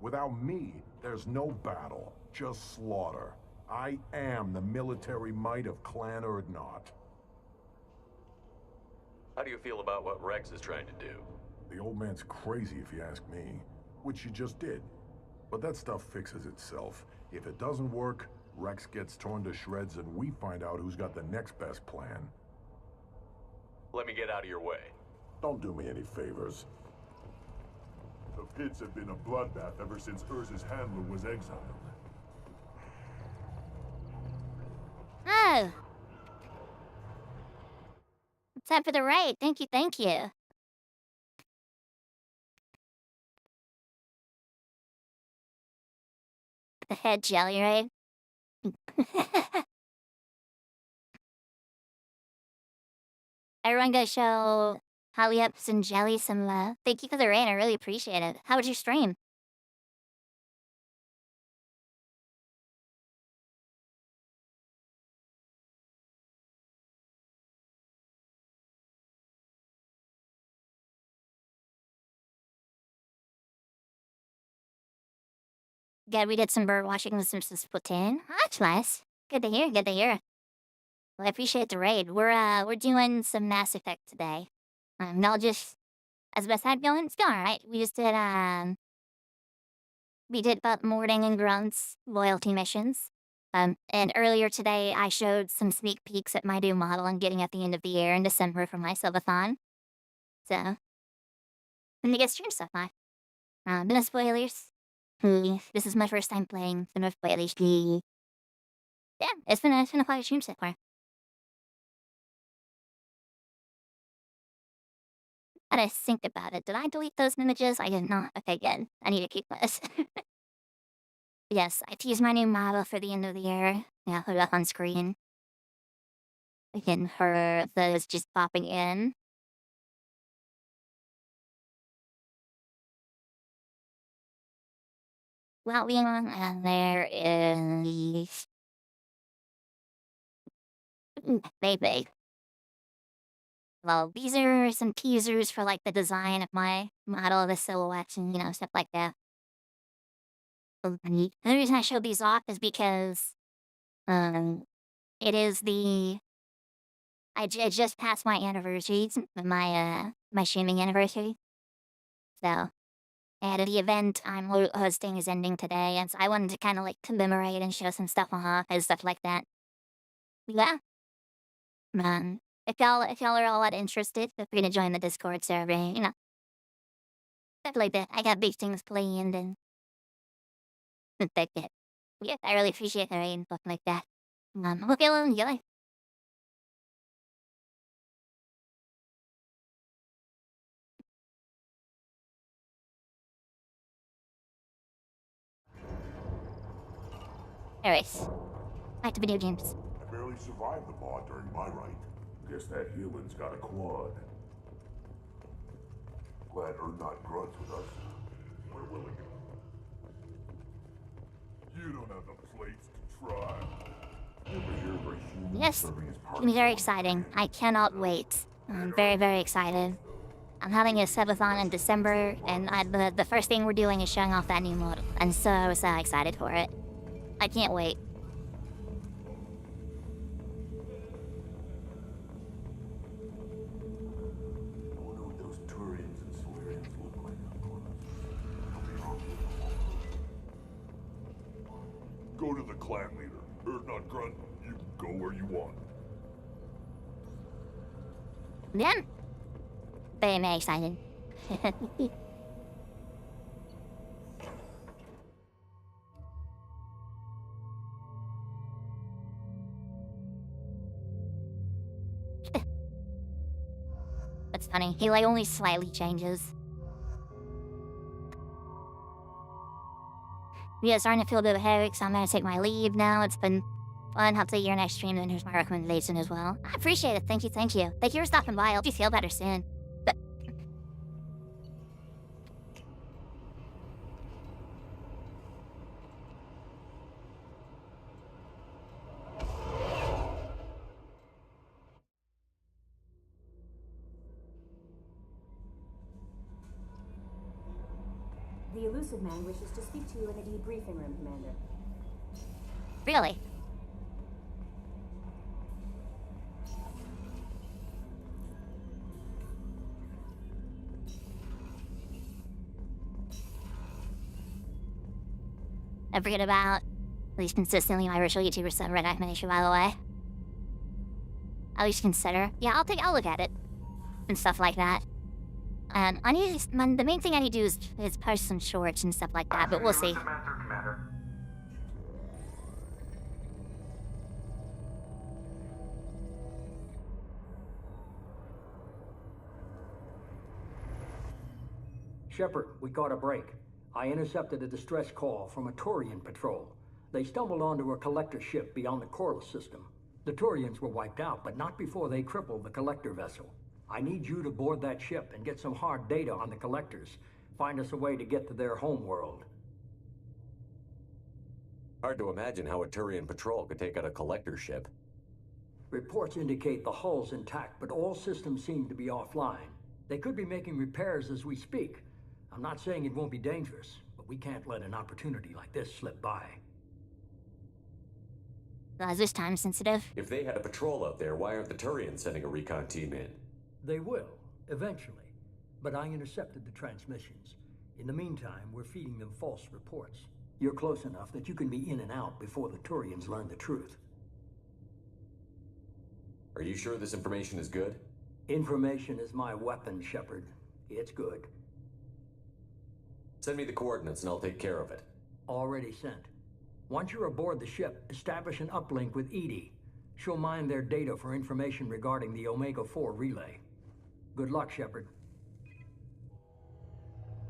Without me, there's no battle, just slaughter. I am the military might of Clan Erdnot. How do you feel about what Rex is trying to do? The old man's crazy if you ask me, which you just did. But that stuff fixes itself. If it doesn't work, Rex gets torn to shreds and we find out who's got the next best plan. Let me get out of your way. Don't do me any favors. The pits have been a bloodbath ever since Urz's handler was exiled. Oh! Time for the raid. Thank you, thank you. The head jelly raid. Everyone go show Holly Ups and Jelly some love. Thank you for the raid. I really appreciate it. How was your stream? Good, we did some bird watching with some Splatoon. Oh, that's nice. Good to hear, good to hear. Well, I appreciate the raid. We're doing some Mass Effect today. I'll just, as best I'm going, it's going alright. We just did, we did about Mording and Grunt's loyalty missions. And earlier today, I showed some sneak peeks at my new model I'm getting at the end of the year in December for my subathon. So, I'm gonna get stream stuff now. No spoilers. This is my first time playing, so no spoilers. Yeah, it's been a fun stream so far. I gotta think about it. Did I delete those images? I did not. Okay, good. I need to keep this. Yes, I teased my new model for the end of the year. Yeah, put it up on screen. Again, for those just popping in. Well, and there is... Maybe. Well, these are some teasers for, like, the design of my model, the silhouettes, and, you know, stuff like that. The reason I showed these off is because, it is the... I just passed my anniversary, my streaming anniversary. So, and the event I'm hosting is ending today, and so I wanted to kind of like commemorate and show some stuff off and stuff like that. Yeah. If y'all are all that interested, feel free to join the Discord server. You know, stuff like that. I got big things planned and like that. Yeah, I really appreciate the raid and stuff like that. Hope you'll enjoy. Anyways, back to video games. I barely survived the mod during my rite. Guess that human's got a quad. Glad Erdnot grunts with us. We're willing. You don't have the plates to try. Yes, it's gonna be very exciting. I cannot wait. I'm very, very excited. I'm having a subathon in December, and the first thing we're doing is showing off that new model. I'm so excited for it. I can't wait. I wonder what those Turians and Solarians look like up close. Go to the clan leader. Erdnot Grunt, you can go where you want. Then, very, very excited. That's funny. He like only slightly changes. Yeah, starting to feel a bit of a headache, so I'm gonna take my leave now. It's been fun. Hope to see your next stream, and here's my recommendation as well. I appreciate it. Thank you, thank you. Thank you for stopping by. I hope you feel better soon. But The elusive man wishes to speak to you in the debriefing room, Commander. really? I forget about, at least consistently, my virtual YouTuber sub recommendation, by the way. At least consider. Yeah, I'll look at it. And stuff like that. I need to, the main thing I need to do is post some shorts and stuff like that, but we'll see. Shepard, we got a break. I intercepted a distress call from a Turian patrol. They stumbled onto a collector ship beyond the Corliss system. The Turians were wiped out, but not before they crippled the collector vessel. I need you to board that ship and get some hard data on the collectors. Find us a way to get to their homeworld. Hard to imagine how a Turian patrol could take out a collector ship. Reports indicate the hull's intact, but all systems seem to be offline. They could be making repairs as we speak. I'm not saying it won't be dangerous, but we can't let an opportunity like this slip by. Is this time sensitive? If they had a patrol out there, why aren't the Turians sending a recon team in? They will, eventually. But I intercepted the transmissions. In the meantime, we're feeding them false reports. You're close enough that you can be in and out before the Turians learn the truth. Are you sure this information is good? Information is my weapon, Shepard. It's good. Send me the coordinates and I'll take care of it. Already sent. Once you're aboard the ship, establish an uplink with Edie. She'll mine their data for information regarding the Omega-4 relay. Good luck, Shepard.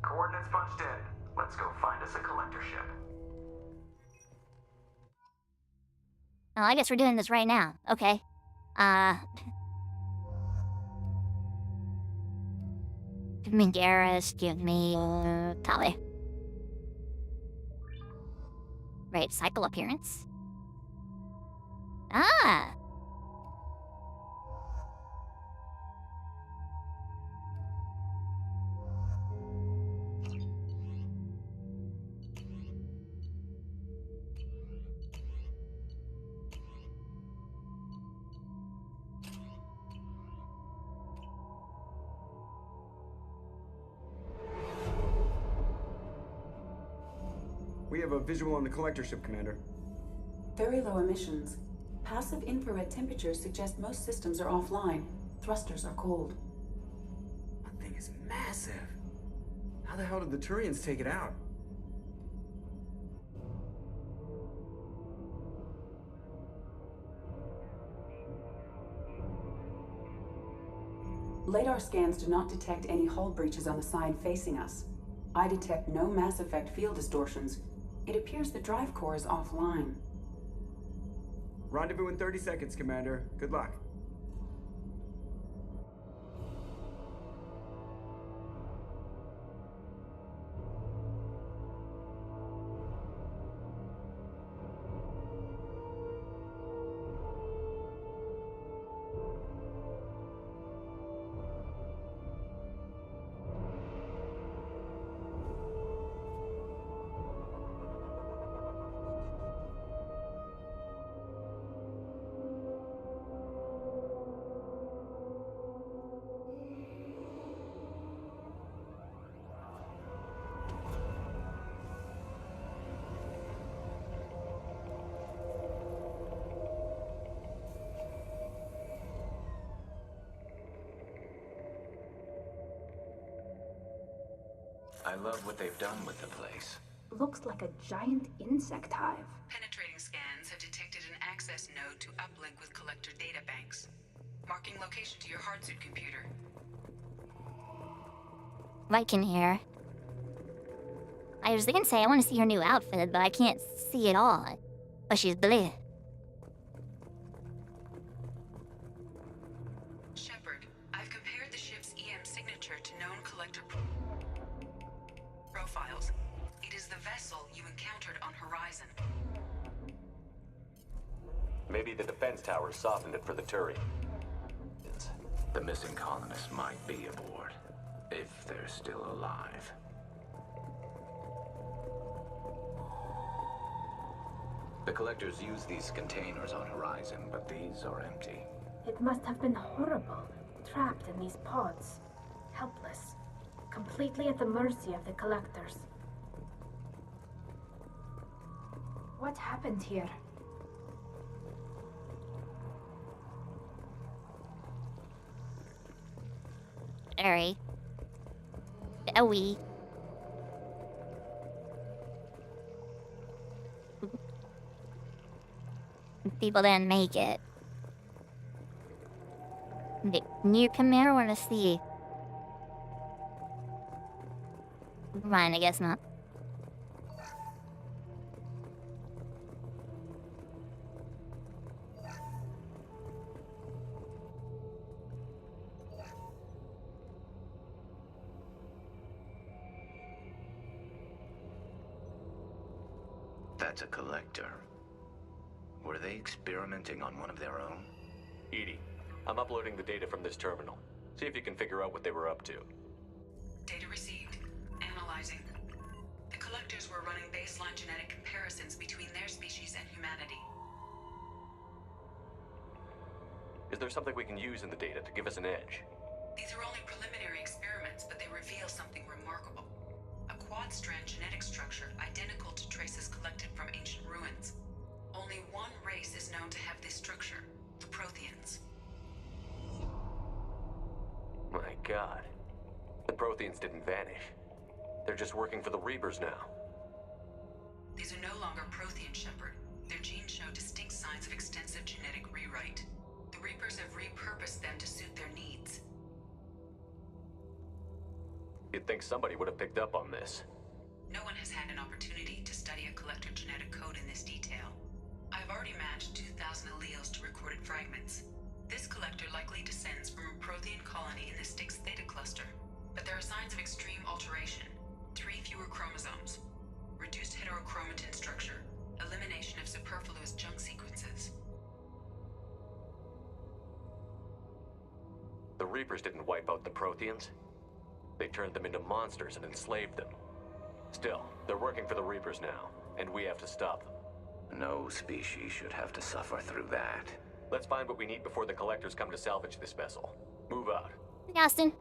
Coordinates punched in. Let's go find us a collector ship. Oh, I guess we're doing this right now. Okay. Give me Garrus, give me, Tali. Right, cycle appearance. Ah! We have a visual on the collector ship, Commander. Very low emissions. Passive infrared temperatures suggest most systems are offline. Thrusters are cold. That thing is massive. How the hell did the Turians take it out? Radar scans do not detect any hull breaches on the side facing us. I detect no Mass Effect field distortions. It appears the drive core is offline. Rendezvous in 30 seconds, Commander. Good luck. I love what they've done with the place. Looks like a giant insect hive. Penetrating scans have detected an access node to uplink with collector data banks. Marking location to your hardsuit computer. Right in here. I was gonna say I want to see her new outfit, but I can't see it all. But she's blue. Shepard, I've compared the ship's EM signature to known collector profiles. It is the vessel you encountered on Horizon. Maybe the defense tower softened it for the Turian. The missing colonists might be aboard, if they're still alive. The collectors use these containers on Horizon, but these are empty. It must have been horrible, trapped in these pods. Helpless. Completely at the mercy of the collectors. What happened here? Sorry. Owie. People didn't make it. New Chimera, want to see? Mine, I guess not. That's a collector. Were they experimenting on one of their own? Edie, I'm uploading the data from this terminal. See if you can figure out what they were up to. Data received. Analyzing. The collectors were running baseline genetic comparisons between their species and humanity. Is there something we can use in the data to give us an edge? These are only preliminary experiments, but they reveal something remarkable. A quad-strand genetic structure identical to traces collected from ancient ruins. Only one race is known to have this structure, the Protheans. My God. The Protheans didn't vanish. They're just working for the Reapers now. These are no longer Prothean, Shepard. Their genes show distinct signs of extensive genetic rewrite. The Reapers have repurposed them to suit their needs. You'd think somebody would have picked up on this. No one has had an opportunity to study a collector genetic code in this detail. I've already matched 2,000 alleles to recorded fragments. This collector likely descends from a Prothean colony in the Styx Theta cluster. But there are signs of extreme alteration. 3 fewer chromosomes. Reduced heterochromatin structure. Elimination of superfluous junk sequences. The Reapers didn't wipe out the Protheans. They turned them into monsters and enslaved them. Still, they're working for the Reapers now, and we have to stop them. No species should have to suffer through that. Let's find what we need before the collectors come to salvage this vessel. Move out. Austin.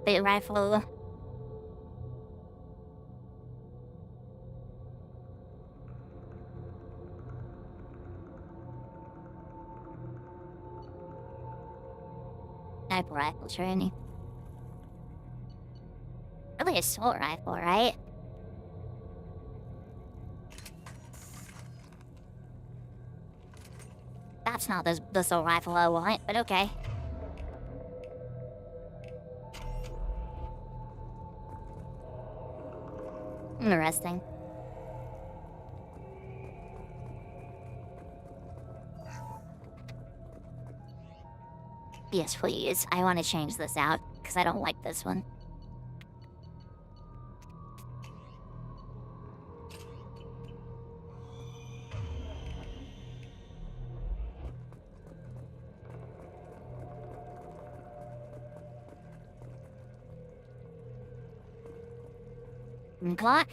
the rifle. Sniper rifle training. Really assault rifle, right? That's not the assault rifle I want, but okay. Interesting. Yes, please. I want to change this out, because I don't like this one. Clock?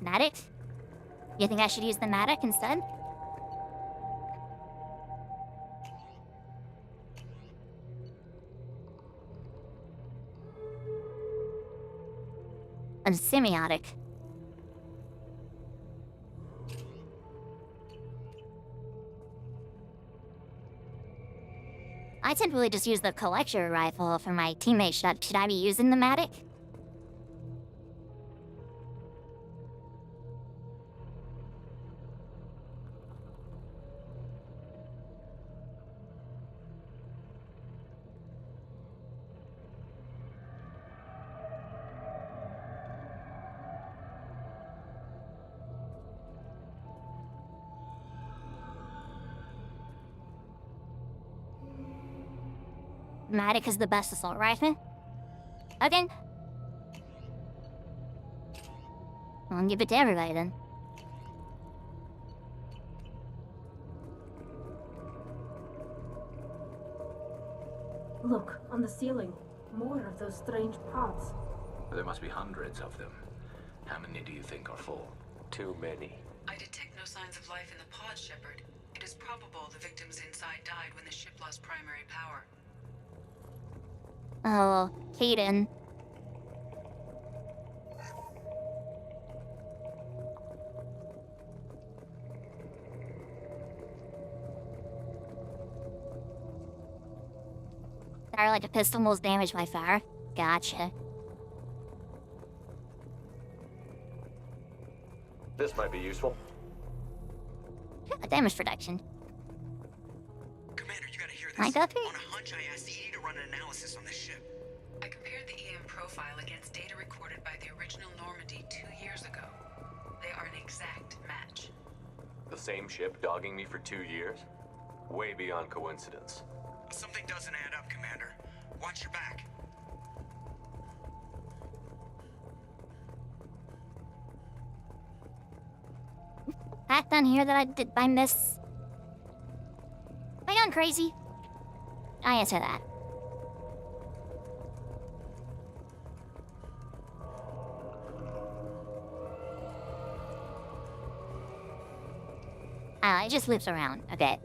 Matic? You think I should use the Matic instead? A semiotic. I typically just use the collector rifle for my teammates. Should I be using the Matic? Matic is the best assault rifle? Okay. I'll give it to everybody then. Look, on the ceiling. More of those strange pods. There must be hundreds of them. How many do you think are full? Too many. I detect no signs of life in the pod, Shepard. It is probable the victims inside died when the ship lost primary power. Oh, Hayden. Fire like a pistol, most damage by fire. Gotcha. This might be useful. Yeah, damage reduction. Commander, you gotta hear this. I got it. On a hunch, I asked EE to run an analysis on this ship. I compared the EM profile against data recorded by the original Normandy 2 years ago. They are an exact match. The same ship dogging me for 2 years? Way beyond coincidence. Something doesn't add up, Commander. Watch your back. Fact down here that I miss. Am I going crazy? I answer that. It just loops around. Okay.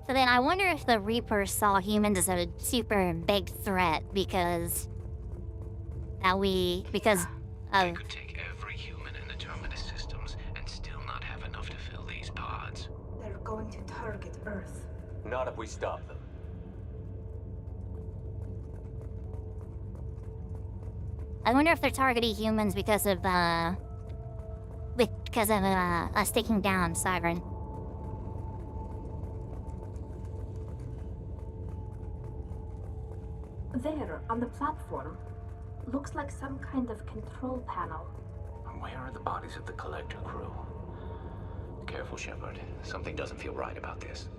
So then I wonder if the Reapers saw humans as a super big threat because because They could take every human in the Terminus systems and still not have enough to fill these pods. They're going to target Earth. Not if we stop them. I wonder if they're targeting humans because of us taking down Siren. There, on the platform. Looks like some kind of control panel. Where are the bodies of the collector crew? Careful, Shepard. Something doesn't feel right about this.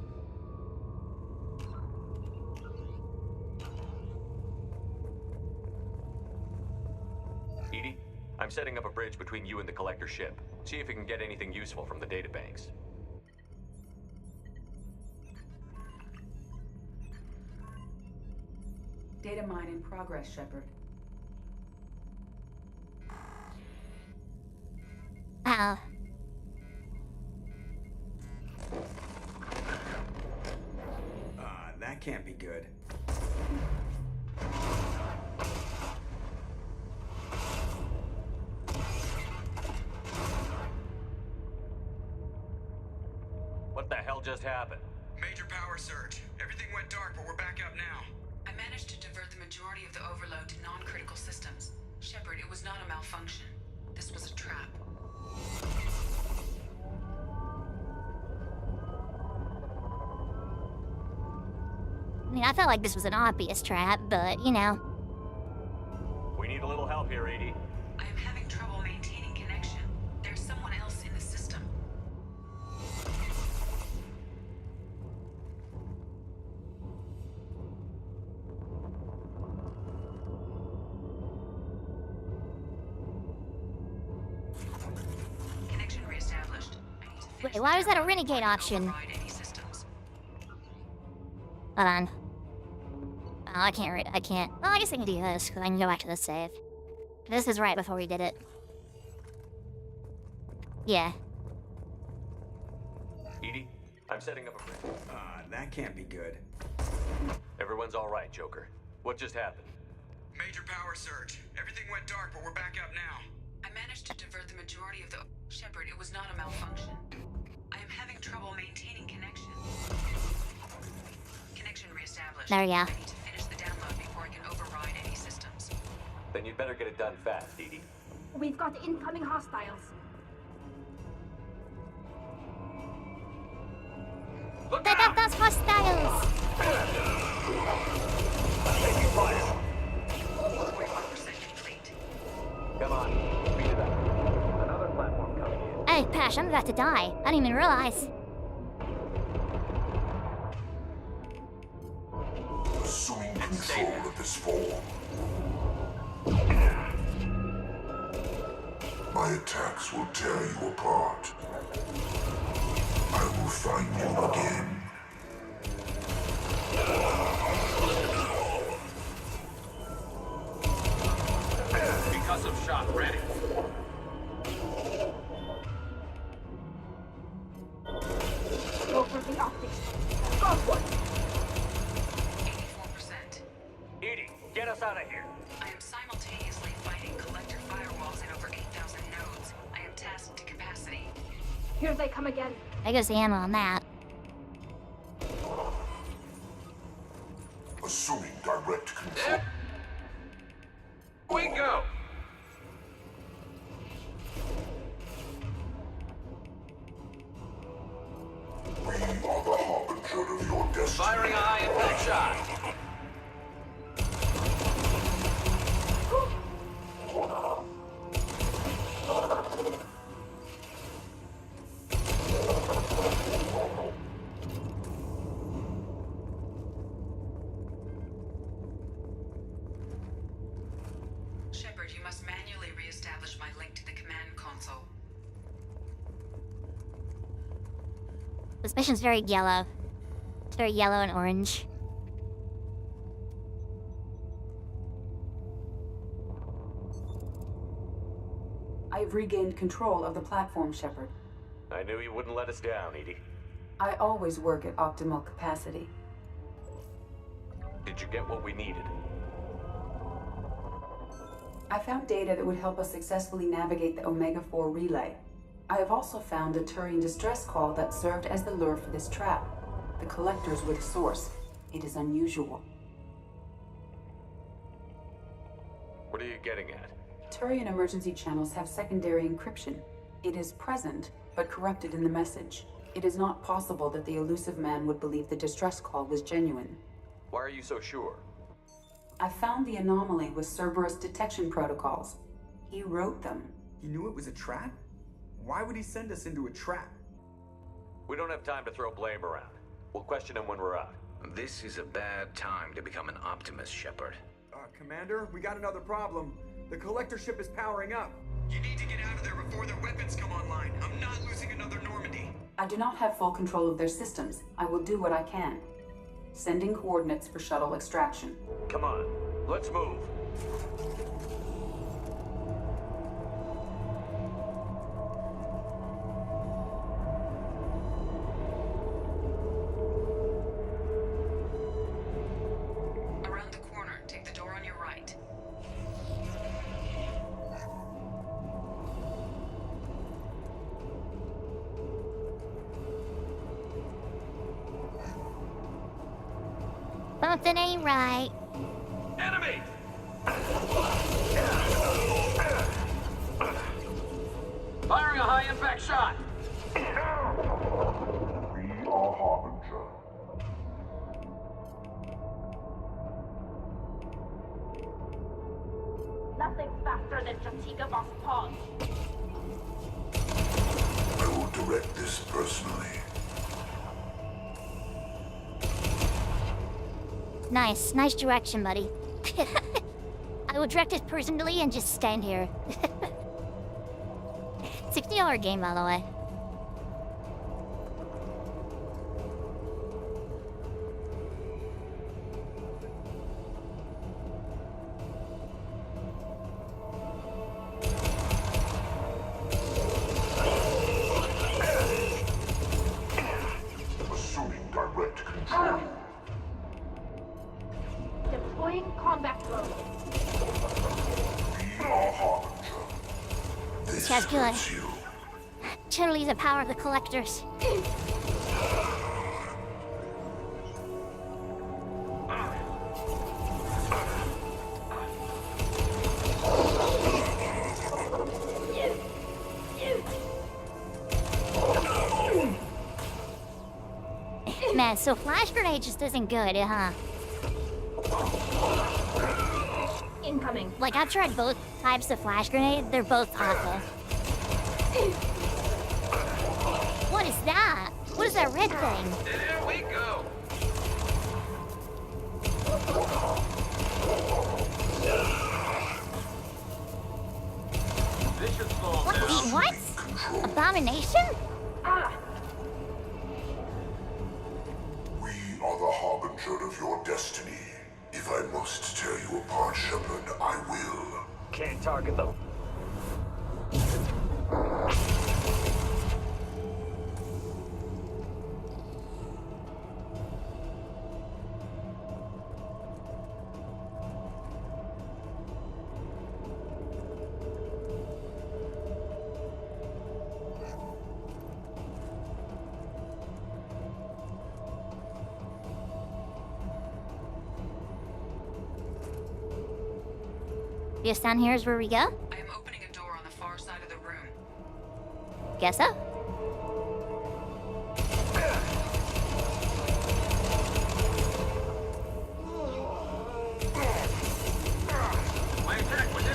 I'm setting up a bridge between you and the collector ship. See if you can get anything useful from the databanks. Data mine in progress, Shepard. Ow. That can't be good. What the hell just happened? Major power surge. Everything went dark, but we're back up now. I managed to divert the majority of the overload to non-critical systems. Shepard, it was not a malfunction. This was a trap. I mean, I felt like this was an obvious trap, but, you know. We need a little help here, Edie. I am having trouble maintaining connection. There's someone else in the system. Connection reestablished. Wait, why was that a renegade option? Hold on. Oh, I can't. Well, I guess I can do this, because I can go back to the save. This is right before we did it. Yeah. Edie, I'm setting up a bridge. That can't be good. Everyone's all right, Joker. What just happened? Major power surge. Everything went dark, but we're back up now. I managed to divert the majority of the... Shepard, it was not a malfunction. I am having trouble maintaining connection. Connection reestablished. There we go. I need to finish the download before I can override any systems. Then you'd better get it done fast, Edie. We've got incoming hostiles. Look out! Those hostiles! Taking fire. 41% complete. Come on, speed it up. Another platform coming in. Hey, Pash, I'm about to die. I didn't even realize. Assuming control of this form. My attacks will tear you apart. I will find you again. Concussive shot ready. Go for the optics. Got one. 84%. Edie, get us out of here. I am simultaneously fighting collector firewalls in over 8,000 nodes. I am tasked to capacity. Here they come again. There goes the ammo on that. Assuming direct control. We go. We are the harbinger of your destiny. Firing a high impact shot. Shepard, you must manually re-establish my link to the command console. This mission's very yellow. It's very yellow and orange. I've regained control of the platform, Shepard. I knew you wouldn't let us down, Edie. I always work at optimal capacity. Did you get what we needed? I found data that would help us successfully navigate the Omega-4 relay. I have also found a Turian distress call that served as the lure for this trap. The collectors were the source. It is unusual. What are you getting at? Turian emergency channels have secondary encryption. It is present, but corrupted in the message. It is not possible that the elusive man would believe the distress call was genuine. Why are you so sure? I found the anomaly with Cerberus detection protocols. He wrote them. He knew it was a trap? Why would he send us into a trap? We don't have time to throw blame around. We'll question him when we're out. This is a bad time to become an optimist, Shepard. Commander, we got another problem. The collector ship is powering up. You need to get out of there before their weapons come online. I'm not losing another Normandy. I do not have full control of their systems. I will do what I can. Sending coordinates for shuttle extraction. Come on, let's move. Around the corner, take the door on your right. Something ain't right. Enemy! Firing a high-impact shot! We are Harbinger. Nothing's faster than Jatiga Boss Pod. I will direct this personally. Nice. Nice direction, buddy. I will direct it personally and just stand here. $60 game, by the way. Assuming direct control. Deploying combat drone. We are Harbinger. This guy's good. Totally the power of the collectors. Man, so flash grenade just isn't good, huh? Incoming. Like, I've tried both types of flash grenade, they're both awful. What is that? What is that red thing? There we go! This should slow What? down. What? Abomination? We are the Harbinger of your destiny. If I must tear you apart, Shepard, I will. Can't target them. Guess down here is where we go? I am opening a door on the far side of the room. Guess so.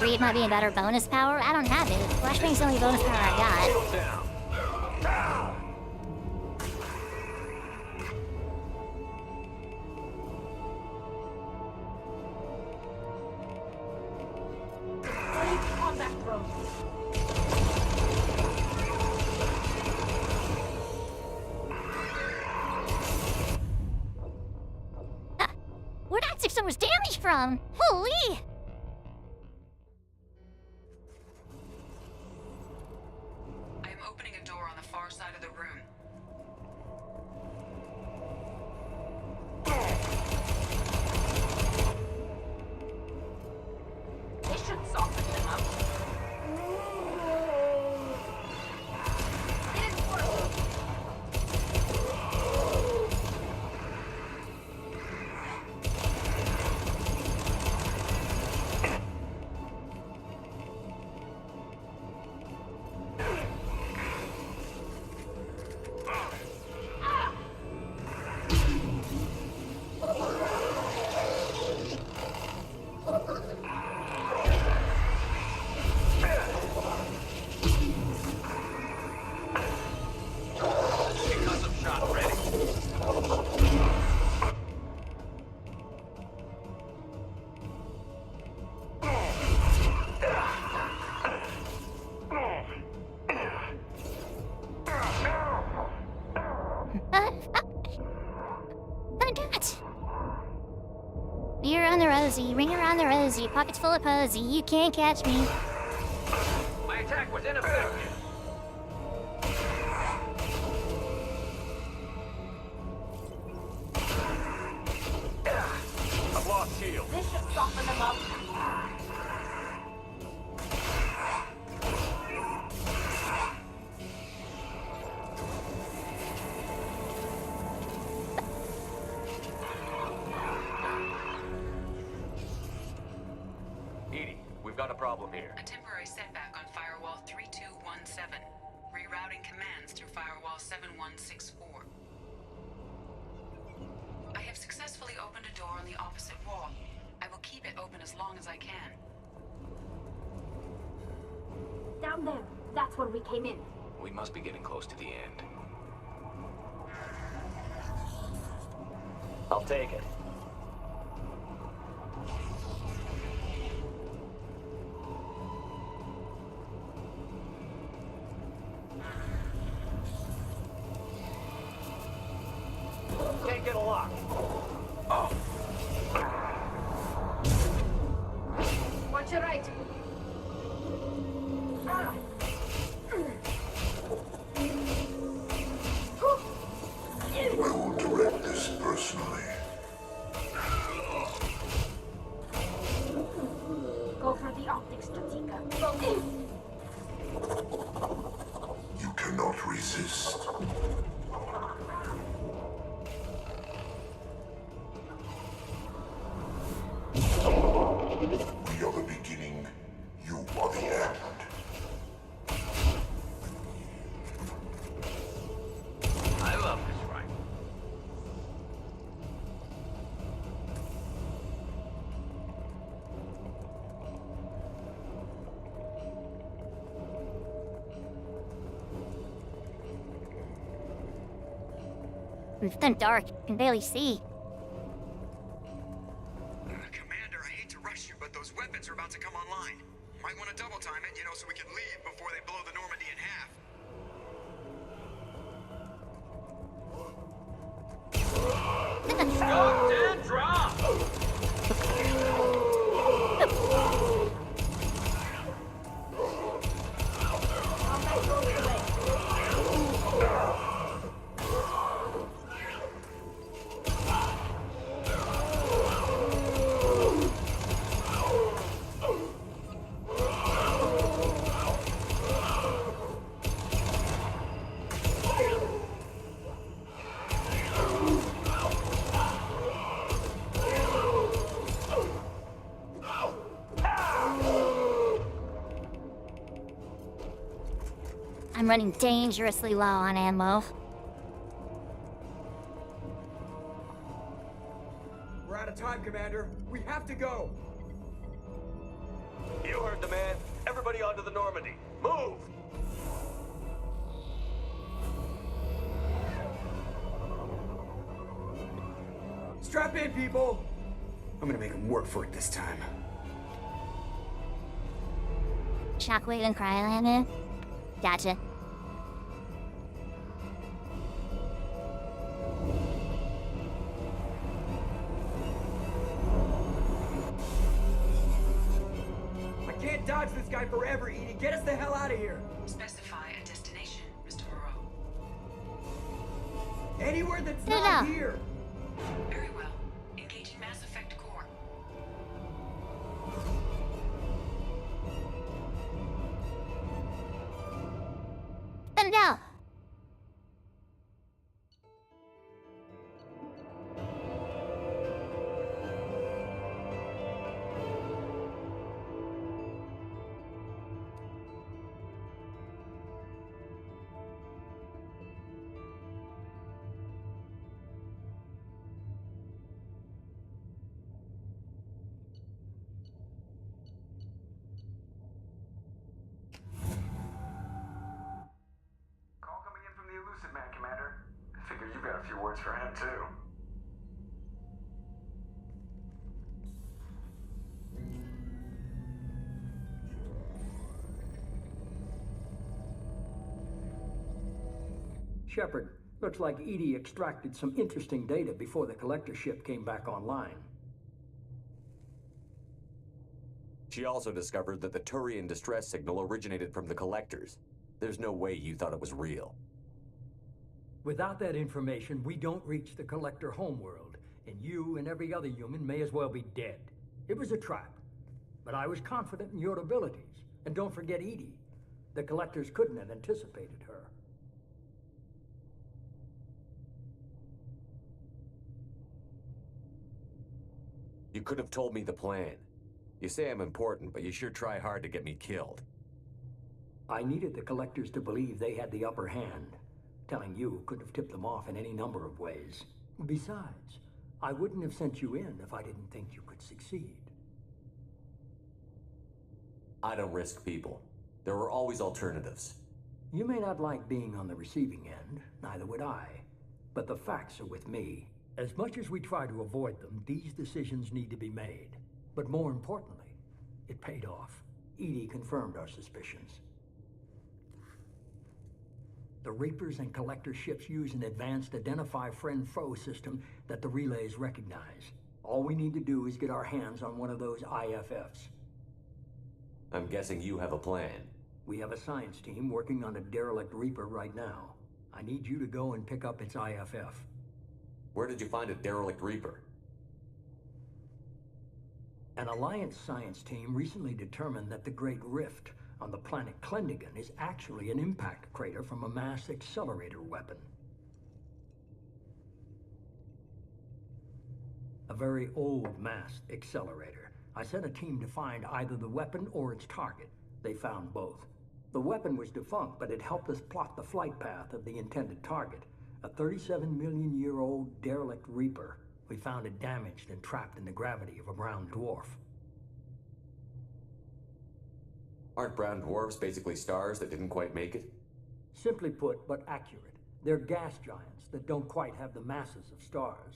Reed might be a better bonus power. I don't have it. Flashbang's the only bonus power I got. Combat drone. Where'd I take so much damage from? Holy! I am opening a door on the far side of the room. This should soften them up. It is working. the rosy, ring around the rosy, pockets full of posy, you can't catch me. My attack was ineffective. I've lost shield. This should soften them up. Edie, we've got a problem here. A temporary setback on firewall 3217. Rerouting commands through firewall 7164. I have successfully opened a door on the opposite wall. I will keep it open as long as I can. Down there. That's where we came in. We must be getting close to the end. I'll take it. Can't get a lock. Oh. Watch your right. Ah. I will direct this personally. Go for the optics, Stratika. Go. You cannot resist. We are the beginning, you are the end. I love this rifle. It's done dark, can barely see. Commander, I hate to rush you, but those weapons are about to come online. Might want to double time it, you know, so we can leave before they blow the Normandy in half. Stop and drop! I'm running dangerously low on ammo. We're out of time, Commander. We have to go. You heard the man. Everybody onto the Normandy. Move! Strap in, people. I'm gonna make them work for it this time. Shockwave and Cryolammer. Gotcha. I can't dodge this guy forever, Edie. Get us the hell out of here. Specify a destination, Mr. Moreau. Anywhere that's not here. Very well. Engaging Mass Effect Core. Send it out. Call coming in from the Elusive Man, Commander. I figure you've got a few words for him, too. Shepard, looks like Edie extracted some interesting data before the collector ship came back online. She also discovered that the Turian distress signal originated from the Collectors. There's no way you thought it was real. Without that information, we don't reach the Collector homeworld, and you and every other human may as well be dead. It was a trap, but I was confident in your abilities. And don't forget Edie. The Collectors couldn't have anticipated her. You could have told me the plan. You say I'm important, but you sure try hard to get me killed. I needed the Collectors to believe they had the upper hand. Telling you could have tipped them off in any number of ways. Besides, I wouldn't have sent you in if I didn't think you could succeed. I don't risk people. There were always alternatives. You may not like being on the receiving end, neither would I. But the facts are with me. As much as we try to avoid them, these decisions need to be made. But more importantly, it paid off. Edie confirmed our suspicions. The Reapers and Collector ships use an advanced Identify Friend-Foe system that the relays recognize. All we need to do is get our hands on one of those IFFs. I'm guessing you have a plan. We have a science team working on a derelict Reaper right now. I need you to go and pick up its IFF. Where did you find a derelict Reaper? An Alliance science team recently determined that the Great Rift on the planet Klendigan is actually an impact crater from a mass accelerator weapon. A very old mass accelerator. I sent a team to find either the weapon or its target. They found both. The weapon was defunct, but it helped us plot the flight path of the intended target. A 37-million-year-old derelict Reaper. We found it damaged and trapped in the gravity of a brown dwarf. Aren't brown dwarfs basically stars that didn't quite make it? Simply put, but accurate. They're gas giants that don't quite have the masses of stars.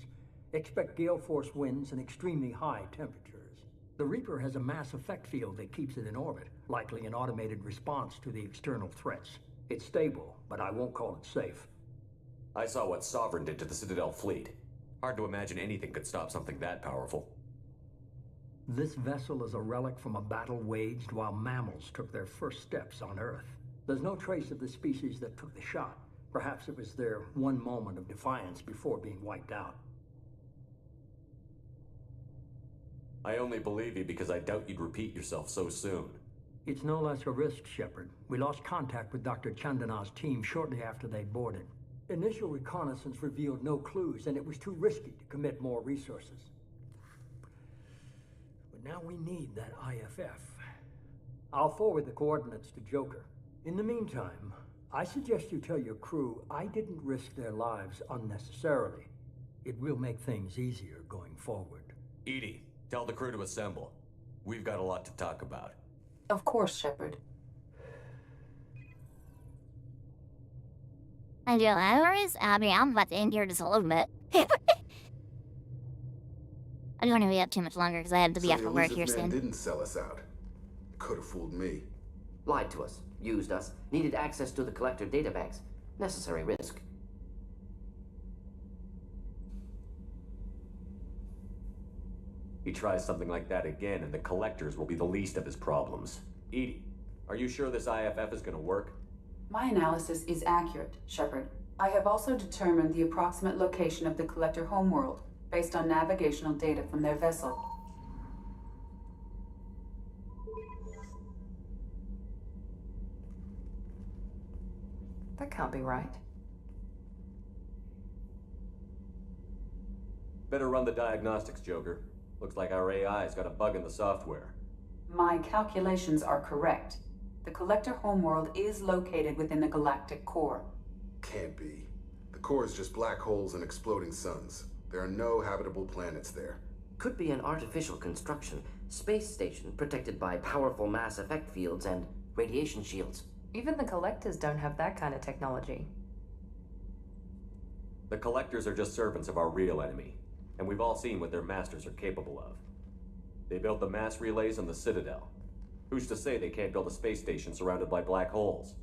Expect gale force winds and extremely high temperatures. The Reaper has a mass effect field that keeps it in orbit, likely an automated response to the external threats. It's stable, but I won't call it safe. I saw what Sovereign did to the Citadel fleet. Hard to imagine anything could stop something that powerful. This vessel is a relic from a battle waged while mammals took their first steps on Earth. There's no trace of the species that took the shot. Perhaps it was their one moment of defiance before being wiped out. I only believe you because I doubt you'd repeat yourself so soon. It's no less a risk, Shepard. We lost contact with Dr. Chandana's team shortly after they boarded. Initial reconnaissance revealed no clues, and it was too risky to commit more resources. But now we need that IFF. I'll forward the coordinates to Joker. In the meantime, I suggest you tell your crew I didn't risk their lives unnecessarily. It will make things easier going forward. Edie, tell the crew to assemble. We've got a lot to talk about. Of course, Shepard. I do hours? I mean, I'm about to end here just a little bit. I don't want to be up too much longer because I have to be after work here soon. Didn't sell us out. Could have fooled me. Lied to us, used us, needed access to the Collector databanks. Necessary risk. He tries something like that again, and the Collectors will be the least of his problems. Edie, are you sure this IFF is going to work? My analysis is accurate, Shepard. I have also determined the approximate location of the Collector homeworld, based on navigational data from their vessel. That can't be right. Better run the diagnostics, Joker. Looks like our AI's got a bug in the software. My calculations are correct. The Collector homeworld is located within the galactic core. Can't be. The core is just black holes and exploding suns. There are no habitable planets there. Could be an artificial construction, space station protected by powerful mass effect fields and radiation shields. Even the Collectors don't have that kind of technology. The Collectors are just servants of our real enemy, and we've all seen what their masters are capable of. They built the mass relays on the Citadel. Who's to say they can't build a space station surrounded by black holes?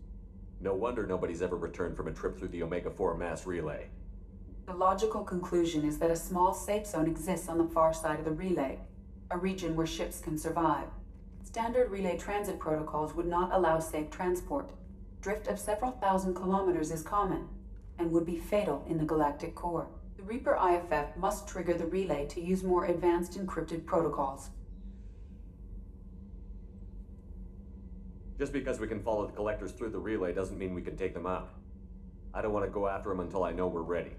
No wonder nobody's ever returned from a trip through the Omega-4 mass relay. The logical conclusion is that a small safe zone exists on the far side of the relay, a region where ships can survive. Standard relay transit protocols would not allow safe transport. Drift of several thousand kilometers is common, and would be fatal in the galactic core. The Reaper IFF must trigger the relay to use more advanced encrypted protocols. Just because we can follow the collectors through the relay doesn't mean we can take them out. I don't want to go after them until I know we're ready.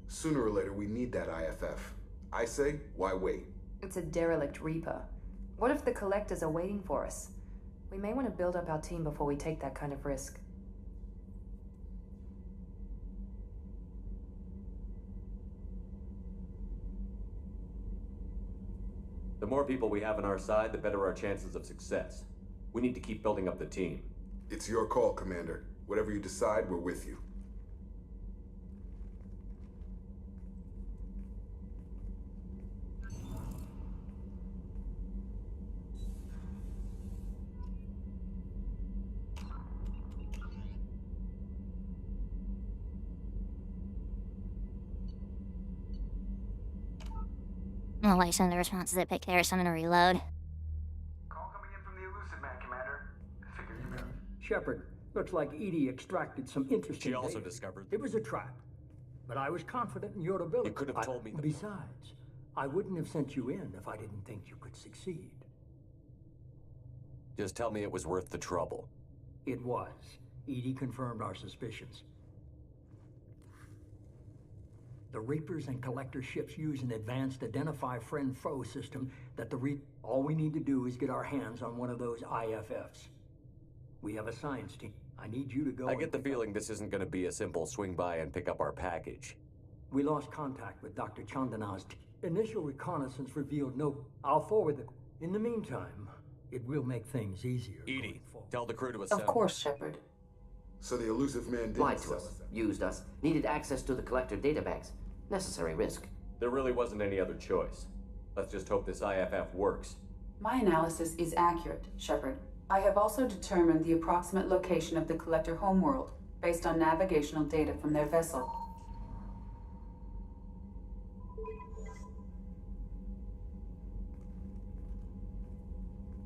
Sooner or later, we need that IFF. I say, why wait? It's a derelict Reaper. What if the collectors are waiting for us? We may want to build up our team before we take that kind of risk. The more people we have on our side, the better our chances of success. We need to keep building up the team. It's your call, Commander. Whatever you decide, we're with you. Oh, like some of the responses that pick there, something to reload. Call coming in from the Elusive Man, Commander. I figure you got it. Shepard, looks like Edie extracted some interesting She also data. discovered... It was a trap, but I was confident in your ability. You could have told me the... Besides, I wouldn't have sent you in if I didn't think you could succeed. Just tell me it was worth the trouble. It was. Edie confirmed our suspicions. The Reapers and Collector ships use an advanced identify friend-foe system that all we need to do is get our hands on one of those IFFs. We have a science team. I need you to go. I get the feeling this isn't going to be a simple swing by and pick up our package. We lost contact with Dr. Chandana's team. Initial reconnaissance revealed no... I'll forward the... In the meantime, it will make things easier. Edie, tell the crew to assemble. Of course, Shepard. So the Elusive Man did Lied to us, used us, needed access to the Collector databanks. Necessary risk. There really wasn't any other choice. Let's just hope this IFF works. My analysis is accurate, Shepard. I have also determined the approximate location of the Collector homeworld, based on navigational data from their vessel.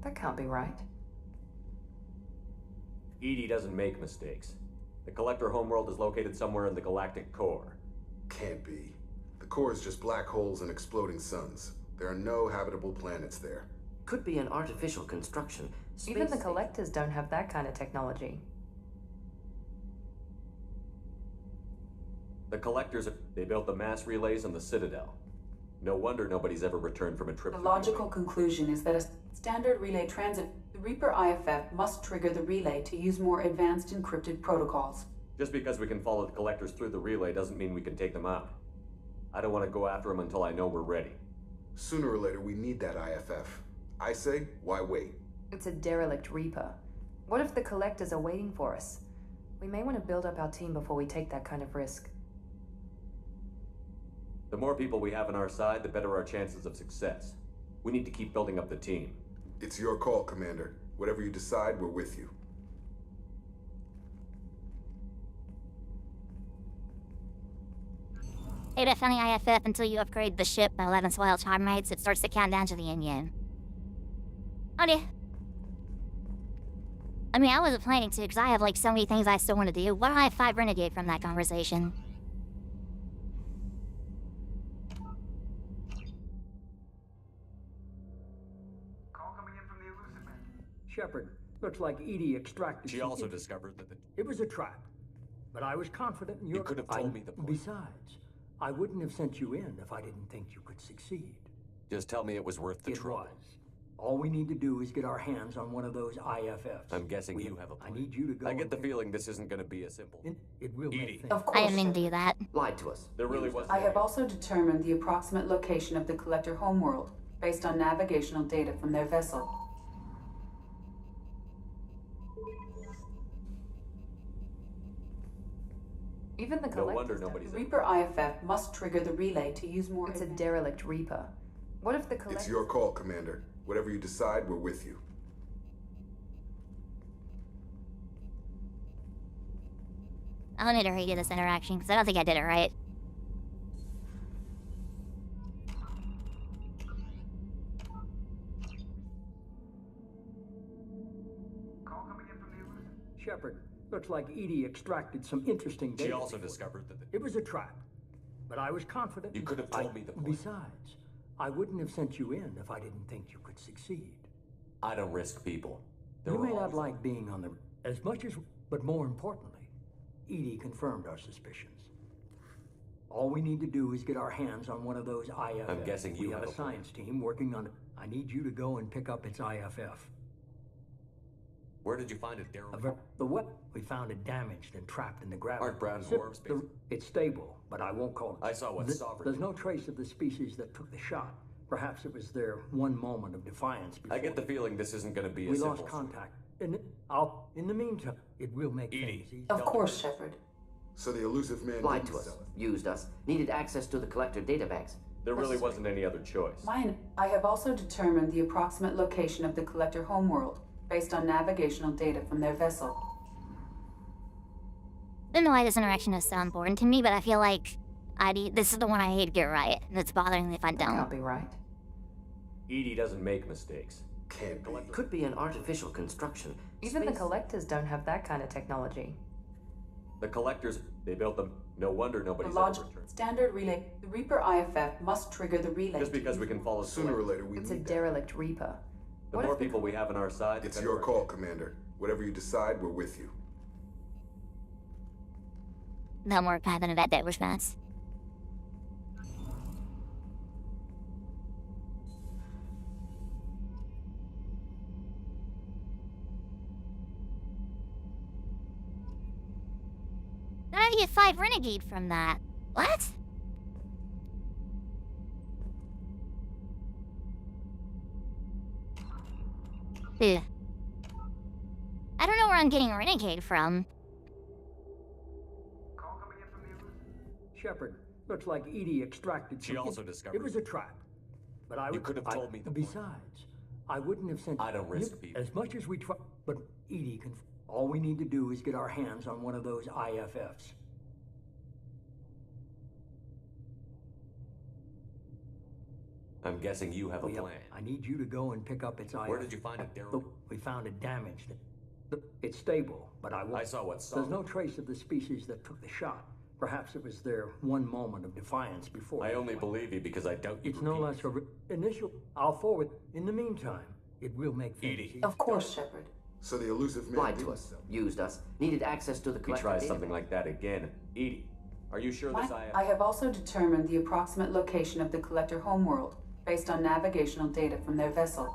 That can't be right. Edie doesn't make mistakes. The Collector homeworld is located somewhere in the galactic core. Can't be. The core is just black holes and exploding suns. There are no habitable planets there. Could be an artificial construction. Even the Collectors don't have that kind of technology. The Collectors, they built the mass relays on the Citadel. No wonder nobody's ever returned from a trip. The logical conclusion is that a standard relay transit... The Reaper IFF must trigger the relay to use more advanced encrypted protocols. Just because we can follow the Collectors through the relay doesn't mean we can take them out. I don't want to go after them until I know we're ready. Sooner or later, we need that IFF. I say, why wait? It's a derelict Reaper. What if the Collectors are waiting for us? We may want to build up our team before we take that kind of risk. The more people we have on our side, the better our chances of success. We need to keep building up the team. It's your call, Commander. Whatever you decide, we're with you. Hey, defend the IFF until you upgrade the ship by 11 spoil mates. It starts to count down to the Union. Oh dear. I mean, I wasn't planning to, because I have like so many things I still want to do. What do I have 5 renegade from that conversation? Call coming in from the Elusive Man. Shepard, looks like Edie extracted... She also discovered that the... It was a trap, but I was confident in your... You could have told me the point. Besides, I wouldn't have sent you in if I didn't think you could succeed. Just tell me it was worth the trouble. It was. All we need to do is get our hands on one of those IFFs. I'm guessing you have a plan. I need you to go... I get the feeling this isn't going to be a simple... It will make things... Of course. I didn't mean to do that. Lied to us. There really was... I have also determined the approximate location of the Collector homeworld, based on navigational data from their vessel. Even the No Collectors... wonder nobody's... The Reaper IFF must trigger the relay to use more... It's a derelict Reaper. What if the Collectors... It's your call, Commander. Whatever you decide, we're with you. I'll need to redo this interaction, because I don't think I did it right. Looks like Edie extracted some interesting data. She also discovered that It was a trap, but I was confident. You could have told me the plan. Besides, I wouldn't have sent you in if I didn't think you could succeed. I don't risk people. You may not like being on the... as much as... but more importantly, Edie confirmed our suspicions. All we need to do is get our hands on one of those IFF. I'm guessing you We have a science team working on it. I need you to go and pick up its IFF. Where did you find it, Daryl? The what? We found it damaged and trapped in the gravity. Aren't brown dwarves basically? It's stable, but I won't call it. I saw what sovereign... There's no trace of the species that took the shot. Perhaps it was their one moment of defiance before... I get the feeling this isn't going to be a We simple... lost contact. In the meantime, it will make things easy. Of course, Shepard. So the elusive man Lied didn't to us, sell it. used us, needed access to the collector databanks. There really wasn't any other choice. I have also determined the approximate location of the collector homeworld, based on navigational data from their vessel. I don't know why this interaction is so important to me, but I feel like this is the one I hate to get right. That's bothering me if I don't. Can't be right. Edie doesn't make mistakes. Can't be. Could be an artificial construction. Even the collectors don't have that kind of technology. The collectors, they built them. No wonder nobody's The ever logic returned. standard relay. The Reaper IFF must trigger the relay. Just because we can follow Sooner or later, we It's a need that. derelict Reaper. The more people we have on our side, the It's better your our call, chance. Commander. Whatever you decide, we're with you. No more having a bad day response. How do you get 5 renegade from that? What? Ugh. I don't know where I'm getting renegade from. Shepard, looks like Edie extracted She some... also discovered... It was a trap. But I... You could have told me the plan. Besides, I wouldn't have sent... I don't risk people. As much as we try... But Edie can... All we need to do is get our hands on one of those IFFs. I'm guessing you have a plan. I need you to go and pick up its IFF. Where did you find it, Daryl? We found it damaged. It's stable, but I won't... I saw what There's no trace of the species that took the shot. Perhaps it was their one moment of defiance before... I only believe you because I doubt you. It's no less a initial... I'll forward. In the meantime, it will make things easy. Of course, Shepard. So the elusive man Lied to didn't us, sell it. used us, needed access to the If he collector tries database. something like that again, Edie, are you sure this I have also determined the approximate location of the collector homeworld, based on navigational data from their vessel.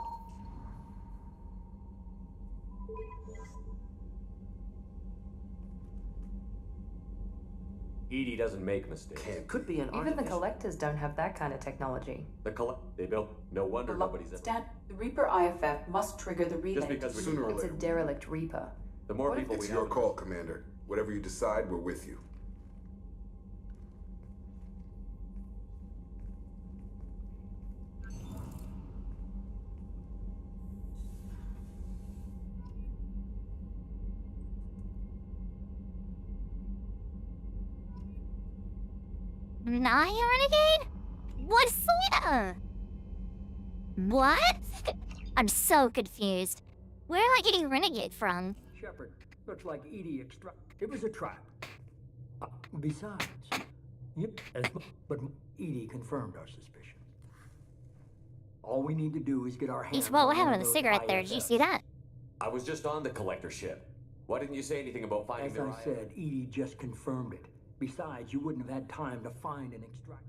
Edie doesn't make mistakes. Could be an Even the artificial... collectors don't have that kind of technology. They built... No wonder nobody's ever... The Reaper IFF must trigger the relay. Just because we Sooner or It's a later. derelict Reaper. The more people we It's have... your call, Commander. Whatever you decide, we're with you. Not a renegade? What's that? What? I'm so confused. Where am I getting renegade from? Shepard, looks like Edie It was a trap. Besides, but Edie confirmed our suspicions. All we need to do is get our hands... Well, what on one happened of to the those cigarette there? Did you IFFs. see that? I was just on the collector ship. Why didn't you say anything about finding As their I said, Edie just confirmed it. Besides, you wouldn't have had time to find and extract...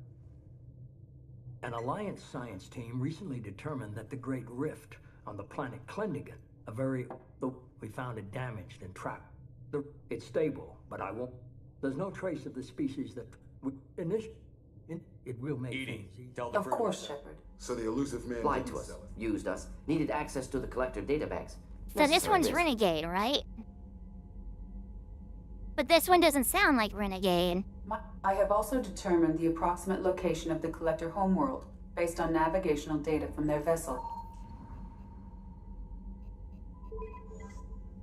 An Alliance science team recently determined that the Great Rift on the planet Klendigan, we found it damaged and trapped. It's stable, but I won't... There's no trace of the species that... It will make things easy. Of course, Shepard. So the elusive man Lied didn't to us, sell it. used us, needed access to the collector databanks. So this one's renegade, right? But this one doesn't sound like renegade. I have also determined the approximate location of the collector homeworld, based on navigational data from their vessel.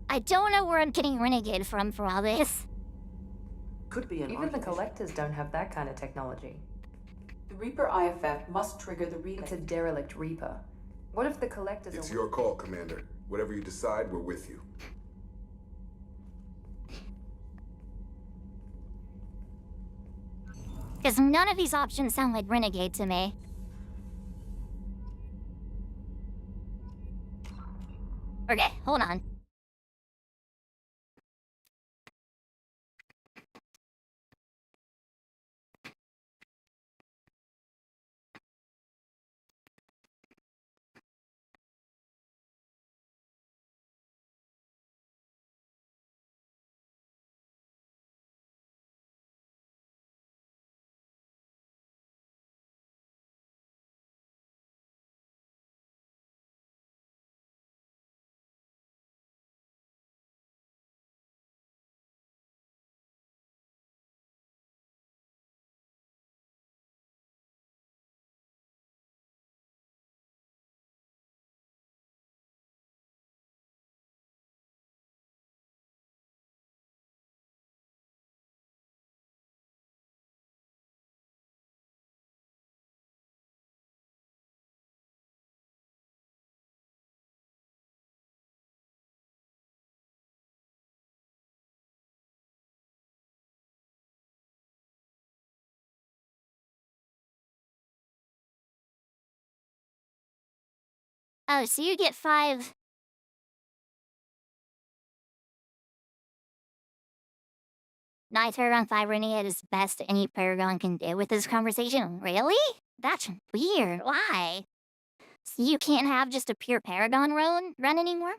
I don't know where I'm getting renegade from for all this. Could be an Even the collectors don't have that kind of technology. The Reaper IFF must trigger the relay. It's a derelict Reaper. What if the collectors It's are... your call, Commander. Whatever you decide, we're with you. Because none of these options sound like Renegade to me. Okay, hold on. Oh, so you get 5... Nitro around 5 Renegade is best any Paragon can do with this conversation. Really? That's weird. Why? So you can't have just a pure Paragon run anymore?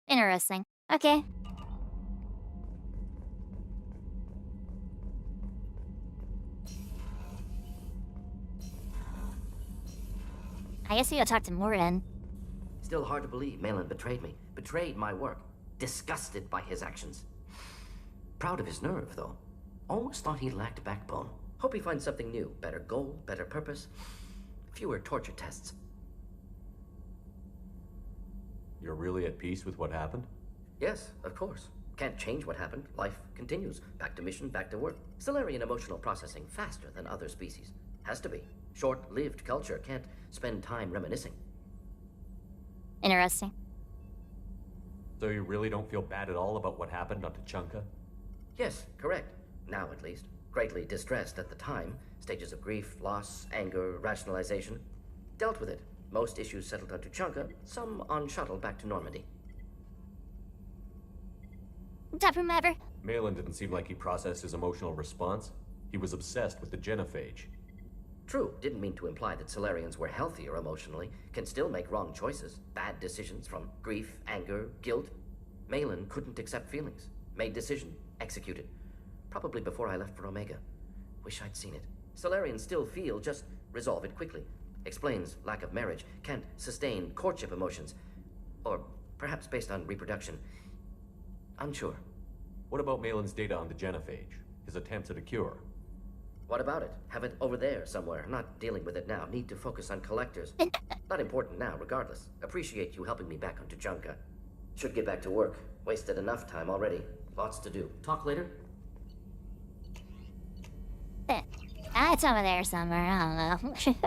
Interesting. Okay. I guess you gotta talk to Morin. Still hard to believe Malin betrayed me. Betrayed my work. Disgusted by his actions. Proud of his nerve, though. Almost thought he lacked backbone. Hope he finds something new. Better goal, better purpose. Fewer torture tests. You're really at peace with what happened? Yes, of course. Can't change what happened. Life continues. Back to mission, back to work. Solarian emotional processing faster than other species. Has to be. Short-lived culture can't spend time reminiscing. Interesting. So you really don't feel bad at all about what happened on Tuchanka? Yes, correct. Now at least. Greatly distressed at the time. Stages of grief, loss, anger, rationalization. Dealt with it. Most issues settled on Tuchanka, some on shuttle back to Normandy. Top whomever. Malin didn't seem like he processed his emotional response. He was obsessed with the genophage. True, didn't mean to imply that Solarians were healthier emotionally, can still make wrong choices, bad decisions from grief, anger, guilt. Malin couldn't accept feelings. Made decision, executed. Probably before I left for Omega. Wish I'd seen it. Solarians still feel, just resolve it quickly. Explains lack of marriage, can't sustain courtship emotions. Or perhaps based on reproduction. Unsure. What about Malin's data on the genophage? His attempts at a cure? What about it? Have it over there somewhere. Not dealing with it now. Need to focus on collectors. Not important now, regardless. Appreciate you helping me back on Tuchanka. Should get back to work. Wasted enough time already. Lots to do. Talk later? It's over there somewhere. I don't know.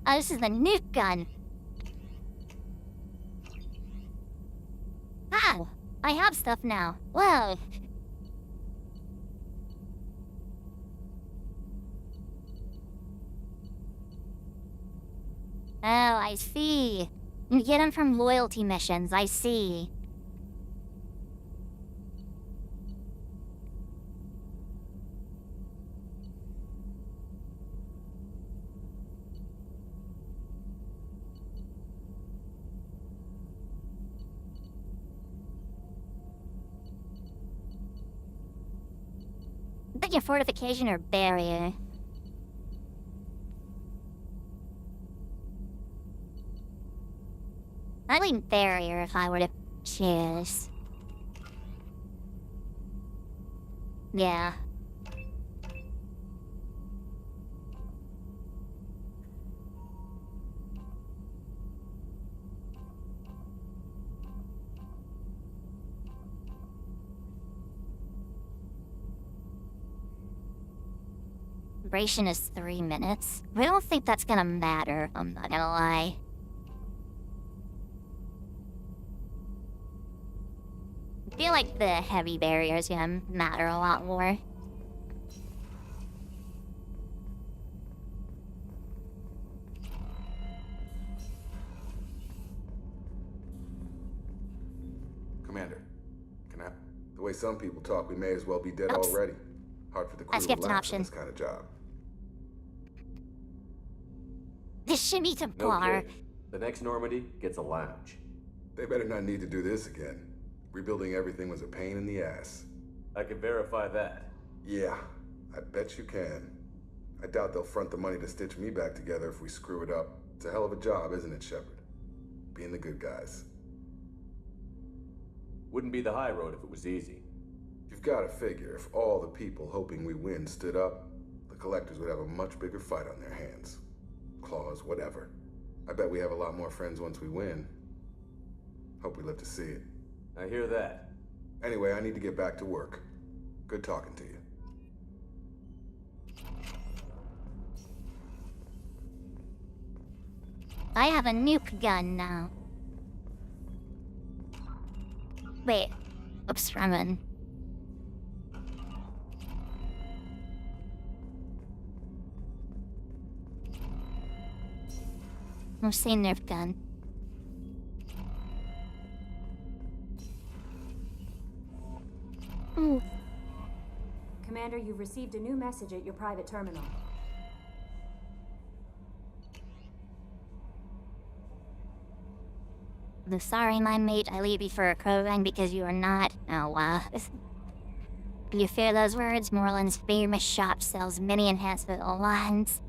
Oh, this is the nuke gun. Wow, I have stuff now. Whoa. Oh, I see. You get them from loyalty missions, I see. I think your fortification or barrier. I'd leave barrier if I were to choose. Yeah. calibration is 3 minutes. I don't think that's gonna matter, I'm not gonna lie. I feel like the heavy barrier is gonna matter a lot more. Commander, the way some people talk, we may as well be dead already. Hard for the crew I to skipped an relax option. on this kind of job. This shimmy to No bar. kid. The next Normandy gets a lounge. They better not need to do this again. Rebuilding everything was a pain in the ass. I can verify that. Yeah, I bet you can. I doubt they'll front the money to stitch me back together if we screw it up. It's a hell of a job, isn't it, Shepard? Being the good guys. Wouldn't be the high road if it was easy. You've got to figure, if all the people hoping we win stood up, the collectors would have a much bigger fight on their hands. Claws, whatever. I bet we have a lot more friends once we win. Hope we live to see it. I hear that. Anyway, I need to get back to work. Good talking to you. I have a nuke gun now. Wait. Oops, wrong one. No, say nerf gun. Ooh. Commander, you've received a new message at your private terminal. I'm sorry, my mate, I leave you for a Krogan because you are not. Oh, wow. Do you fear those words? Moreland's famous shop sells many enhancement lines.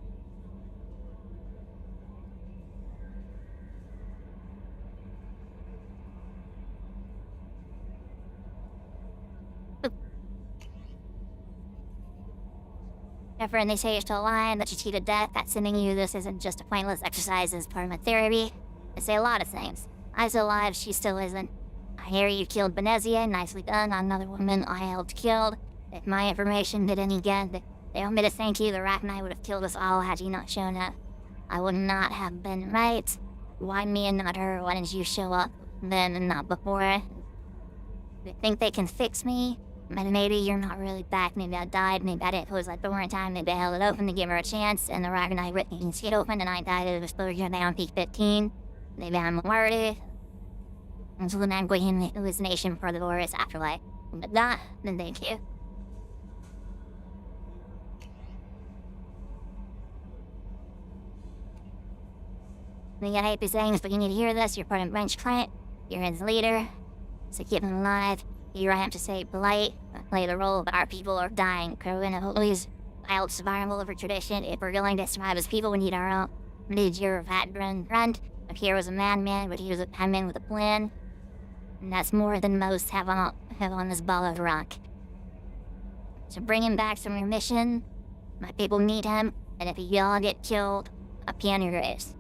Whenever they say you're still alive, that you cheated death, that's sending you this isn't just a pointless exercise as part of my therapy. They say a lot of things. I'm still alive, she still isn't. I hear you killed Benezia, nicely done. Another woman I helped killed. If my information did any good, they want me to thank you. The Arachnite would have killed us all had you not shown up. I would not have been right. Why me and not her? Why didn't you show up then and not before? They think they can fix me? Maybe you're not really back. Maybe I died. Maybe I didn't close that door in time. Maybe I held it open to give her a chance. And the Arachnite ripped me shit open and I died of exposure down peak 15. Maybe I'm a martyr. And so then I'm going in hallucination for the glorious afterlife. But not, then thank you. I hate these things, but you need to hear this. You're part of Branch Client. You're his leader. So keep him alive. Here I am to say polite. Play the role, but our people are dying. Krogan have always wild survival over tradition. If we're going to survive as people, we need our own. We need your veteran grunt. Here was a madman, but he was a man with a plan. And that's more than most have on this ball of rock. So bring him back from your mission. My people need him, and if you all get killed, a pee on your graves.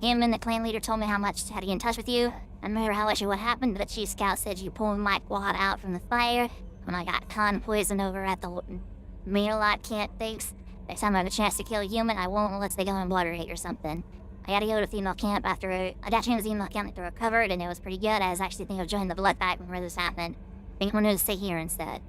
Him and the clan leader told me how much had to get in touch with you. I remember how much of what happened, but Chief Scout said you pulled my quad out from the fire when I got con poison over at the meal lot can't thinks. Next time I have a chance to kill a human, I won't unless they go in blood rage or something. I had to go to female camp after I got to the female camp after I recovered, and it was pretty good. I was actually thinking of joining the blood pack when this happened. I think I'm going to stay here instead.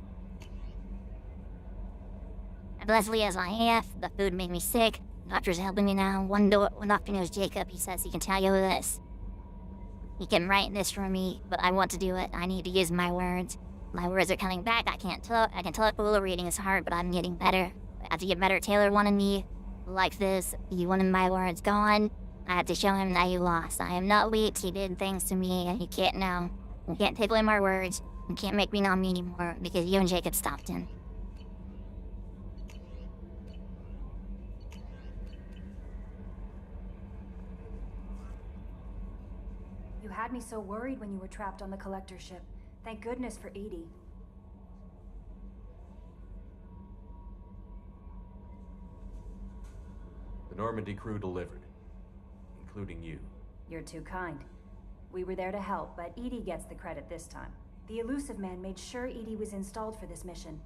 And Leslie as my half, the food made me sick. The doctor's helping me now. One doctor knows Jacob. He says he can tell you this. He can write this for me, but I want to do it. I need to use my words. My words are coming back. I can tell it full of reading is hard, but I'm getting better. I have to get better. Taylor wanted me like this. He wanted my words gone. I had to show him that he lost. I am not weak. He did things to me, and you can't now. You can't take away my words. You can't make me not me anymore because you and Jacob stopped him. You had me so worried when you were trapped on the collector ship. Thank goodness for Edie. The Normandy crew delivered, including you. You're too kind. We were there to help, but Edie gets the credit this time. The elusive man made sure Edie was installed for this mission.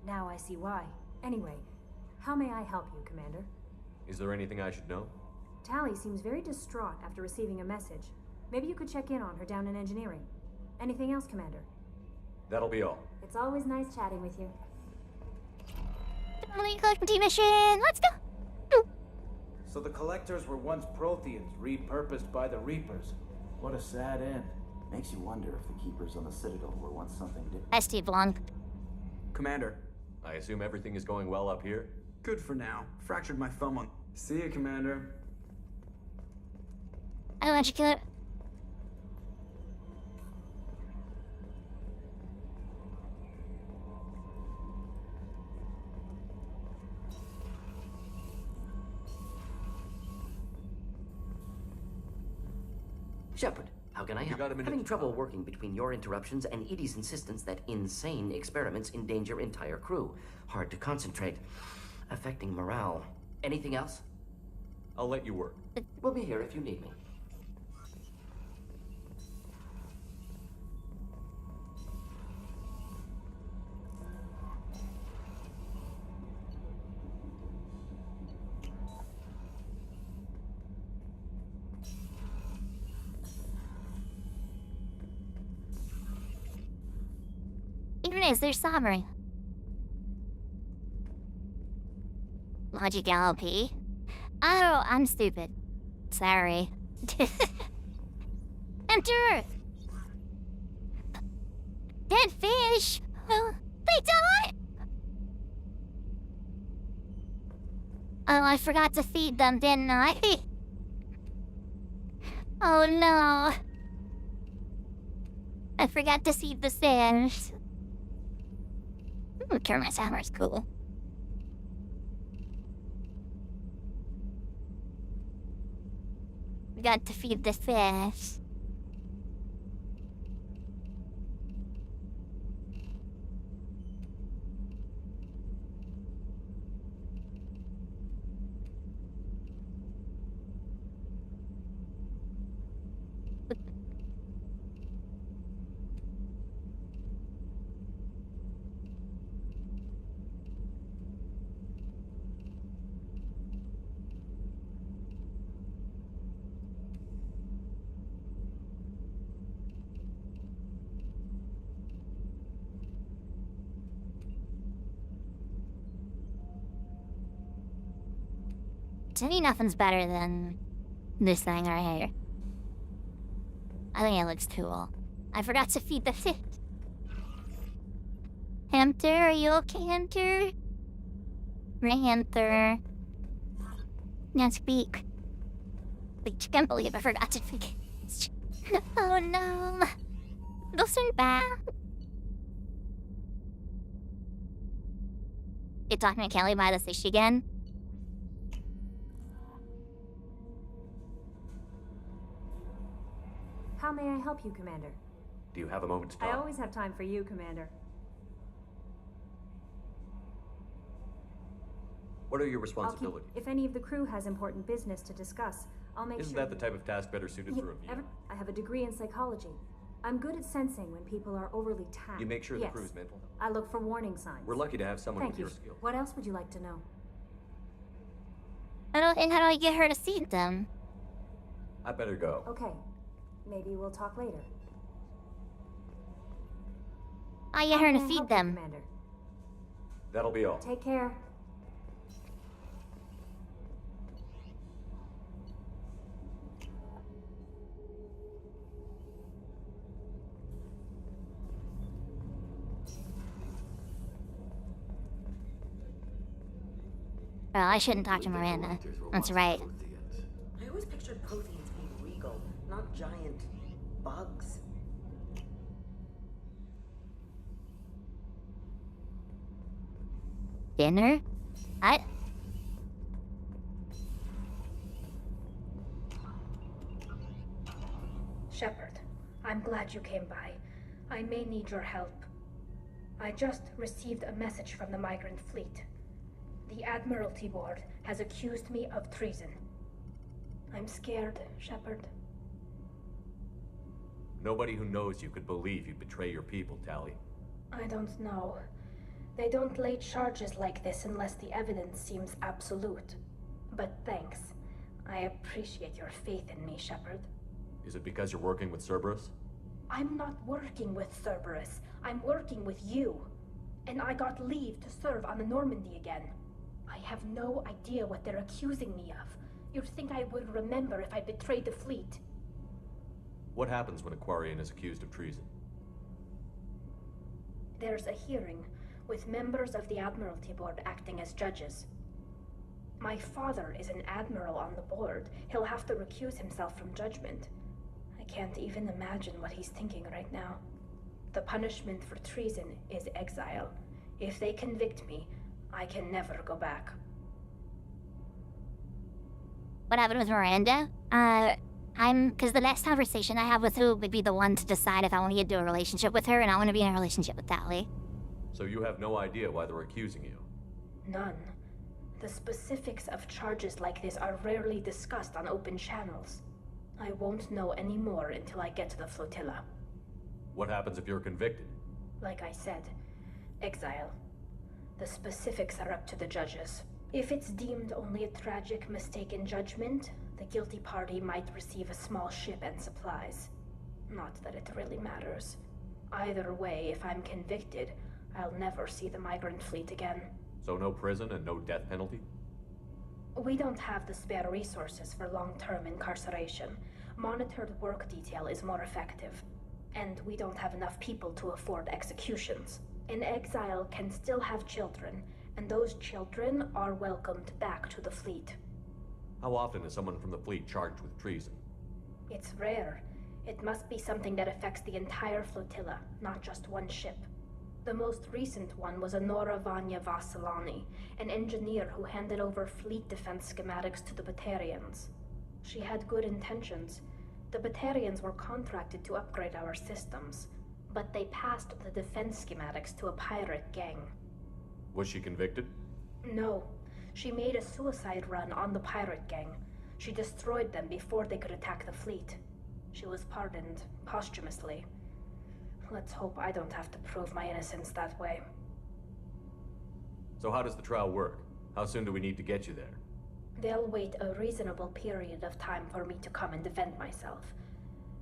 Now I see why. Anyway, how may I help you, Commander? Is there anything I should know? Tali seems very distraught after receiving a message. Maybe you could check in on her down in engineering. Anything else, Commander? That'll be all. It's always nice chatting with you. Tali collecting team mission. Let's go. So the Collectors were once Protheans, repurposed by the Reapers. What a sad end. Makes you wonder if the Keepers on the Citadel were once something different. Hi, Steve Long. Commander. I assume everything is going well up here? Good for now. Fractured my thumb on... See you, Commander. I want you to kill it. Shepard, how can I help? got a minute Having to trouble talk. working between your interruptions and Edie's insistence that insane experiments endanger entire crew. Hard to concentrate. Affecting morale. Anything else? I'll let you work. We'll be here if you need me. Even is their summary. Logic LP. Oh, I'm stupid. Sorry. Enter! Dead fish! Oh, they died! Oh, I forgot to feed them, didn't I? Oh no. I forgot to feed the fish. Ooh, Kermit's hammer's cool. We got to feed the fish. To me, nothing's better than this thing right here. I think it looks cool. I forgot to feed the fish. Hunter, are you okay, Hunter? Hunter. Now speak. I can't believe I forgot to feed. Oh no. Listen back. You talking to Kelly by the fish again? How may I help you, Commander? Do you have a moment to talk? I always have time for you, Commander. What are your I'll keep, responsibilities? if any of the crew has important business to discuss, I'll make Isn't sure... that the type of task better suited for review? I have a degree in psychology. I'm good at sensing when people are overly taxed. You make sure the Yes. crew's mental? I look for warning signs. We're lucky to have someone Thank with you. your skills. What else would you like to know? And how do I get her to feed them? I better go. Okay. Maybe we'll talk later. I get her to How may I feed help you, them. Commander? That'll be all. Take care. Well, I shouldn't talk to Miranda. That's right. I always pictured Protheans being regal, not giant bugs. Dinner? Shepard, I'm glad you came by. I may need your help. I just received a message from the migrant fleet. The Admiralty Board has accused me of treason. I'm scared, Shepard. Nobody who knows you could believe you'd betray your people, Tali. I don't know. They don't lay charges like this unless the evidence seems absolute. But thanks. I appreciate your faith in me, Shepard. Is it because you're working with Cerberus? I'm not working with Cerberus. I'm working with you. And I got leave to serve on the Normandy again. I have no idea what they're accusing me of. You'd think I would remember if I betrayed the fleet. What happens when a Quarian is accused of treason? There's a hearing, with members of the Admiralty Board acting as judges. My father is an admiral on the board. He'll have to recuse himself from judgment. I can't even imagine what he's thinking right now. The punishment for treason is exile. If they convict me, I can never go back. What happened with Miranda? Because the last conversation I have with her would be the one to decide if I want to get into a relationship with her, and I want to be in a relationship with Tali. So you have no idea why they're accusing you? None. The specifics of charges like this are rarely discussed on open channels. I won't know any more until I get to the flotilla. What happens if you're convicted? Like I said, exile. The specifics are up to the judges. If it's deemed only a tragic mistake in judgment, the guilty party might receive a small ship and supplies. Not that it really matters. Either way, if I'm convicted, I'll never see the migrant fleet again. So no prison and no death penalty? We don't have the spare resources for long-term incarceration. Monitored work detail is more effective. And we don't have enough people to afford executions. An exile can still have children, and those children are welcomed back to the fleet. How often is someone from the fleet charged with treason? It's rare. It must be something that affects the entire flotilla, not just one ship. The most recent one was Honora Vanya Vassilani, an engineer who handed over fleet defense schematics to the Batarians. She had good intentions. The Batarians were contracted to upgrade our systems, but they passed the defense schematics to a pirate gang. Was she convicted? No. She made a suicide run on the pirate gang. She destroyed them before they could attack the fleet. She was pardoned posthumously. Let's hope I don't have to prove my innocence that way. So how does the trial work? How soon do we need to get you there? They'll wait a reasonable period of time for me to come and defend myself.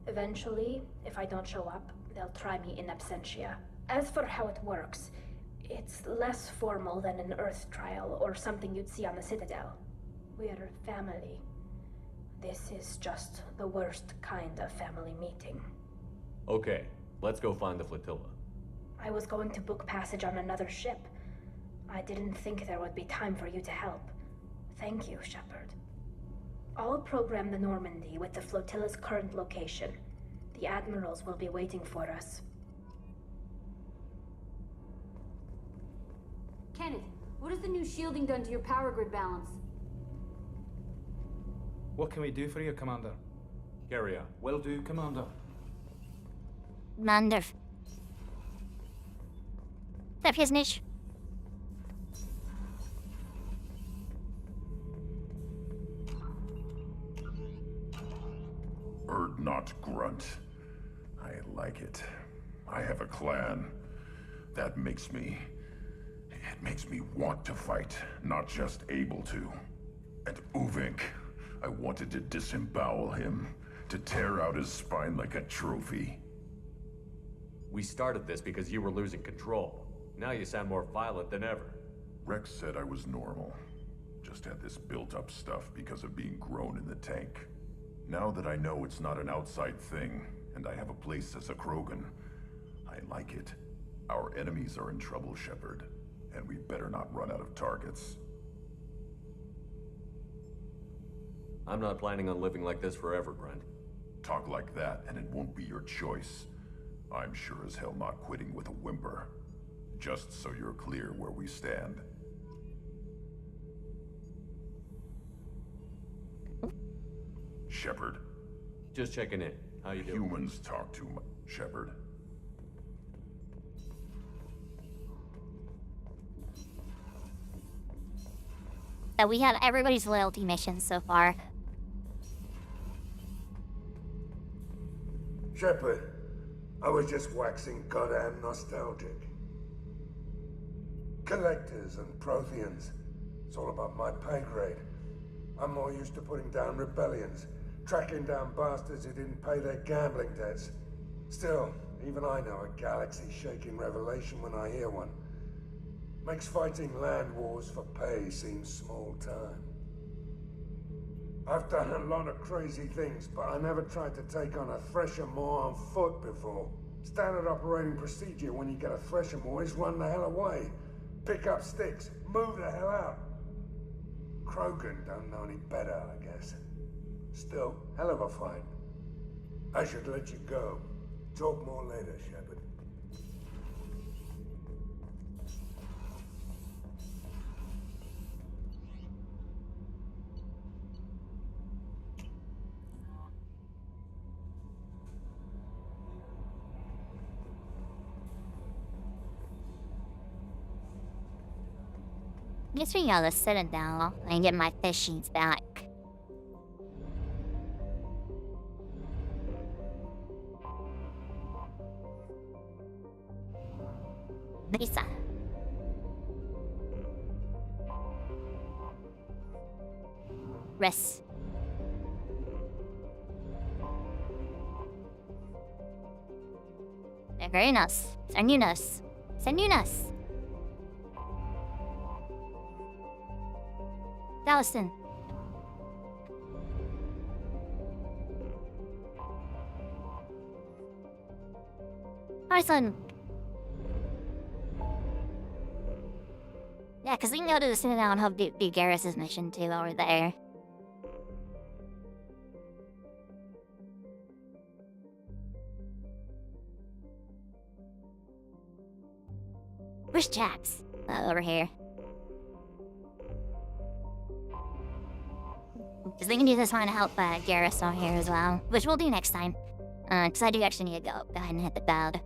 Eventually, if I don't show up, they'll try me in absentia. As for how it works, it's less formal than an Earth trial or something you'd see on the Citadel. We're family. This is just the worst kind of family meeting. Okay, let's go find the flotilla. I was going to book passage on another ship. I didn't think there would be time for you to help. Thank you, Shepard. I'll program the Normandy with the flotilla's current location. The admirals will be waiting for us. Kenneth, what has the new shielding done to your power grid balance? What can we do for you, Commander? Carry on. Will do, Commander. Manderf. Zapisnish. Not grunt. I like it. I have a clan. That makes me... It makes me want to fight, not just able to. And Uvink, I wanted to disembowel him, to tear out his spine like a trophy. We started this because you were losing control. Now you sound more violent than ever. Rex said I was normal. Just had this built-up stuff because of being grown in the tank. Now that I know it's not an outside thing, and I have a place as a Krogan, I like it. Our enemies are in trouble, Shepard, and we better not run out of targets. I'm not planning on living like this forever, Brent. Talk like that, and it won't be your choice. I'm sure as hell not quitting with a whimper. Just so you're clear where we stand. Shepard. Just checking in. How you doing? Humans talk too much, Shepard. So we have everybody's loyalty missions so far. Shepard, I was just waxing goddamn nostalgic. Collectors and Protheans. It's all about my pay grade. I'm more used to putting down rebellions, tracking down bastards who didn't pay their gambling debts. Still, even I know a galaxy-shaking revelation when I hear one. Makes fighting land wars for pay seem small time. I've done a lot of crazy things, but I never tried to take on a Thresher Maw on foot before. Standard operating procedure when you get a Thresher Maw is run the hell away. Pick up sticks, move the hell out. Krogan don't know any better, I guess. Still, hell of a fight. I should let you go. Talk more later, Shepard. Guess we gotta sit it down and get my fishies back. Lisa. Rest. Very nice. Sanunas. Sanunas. Dallaston. Hi, son. Yeah, because we can go to the Citadel and help do Garrus's mission too over there. Where's Jax? Over here. Because we can do this one to help Garrus on here as well, which we'll do next time. Because I do actually need to go ahead and hit the bed.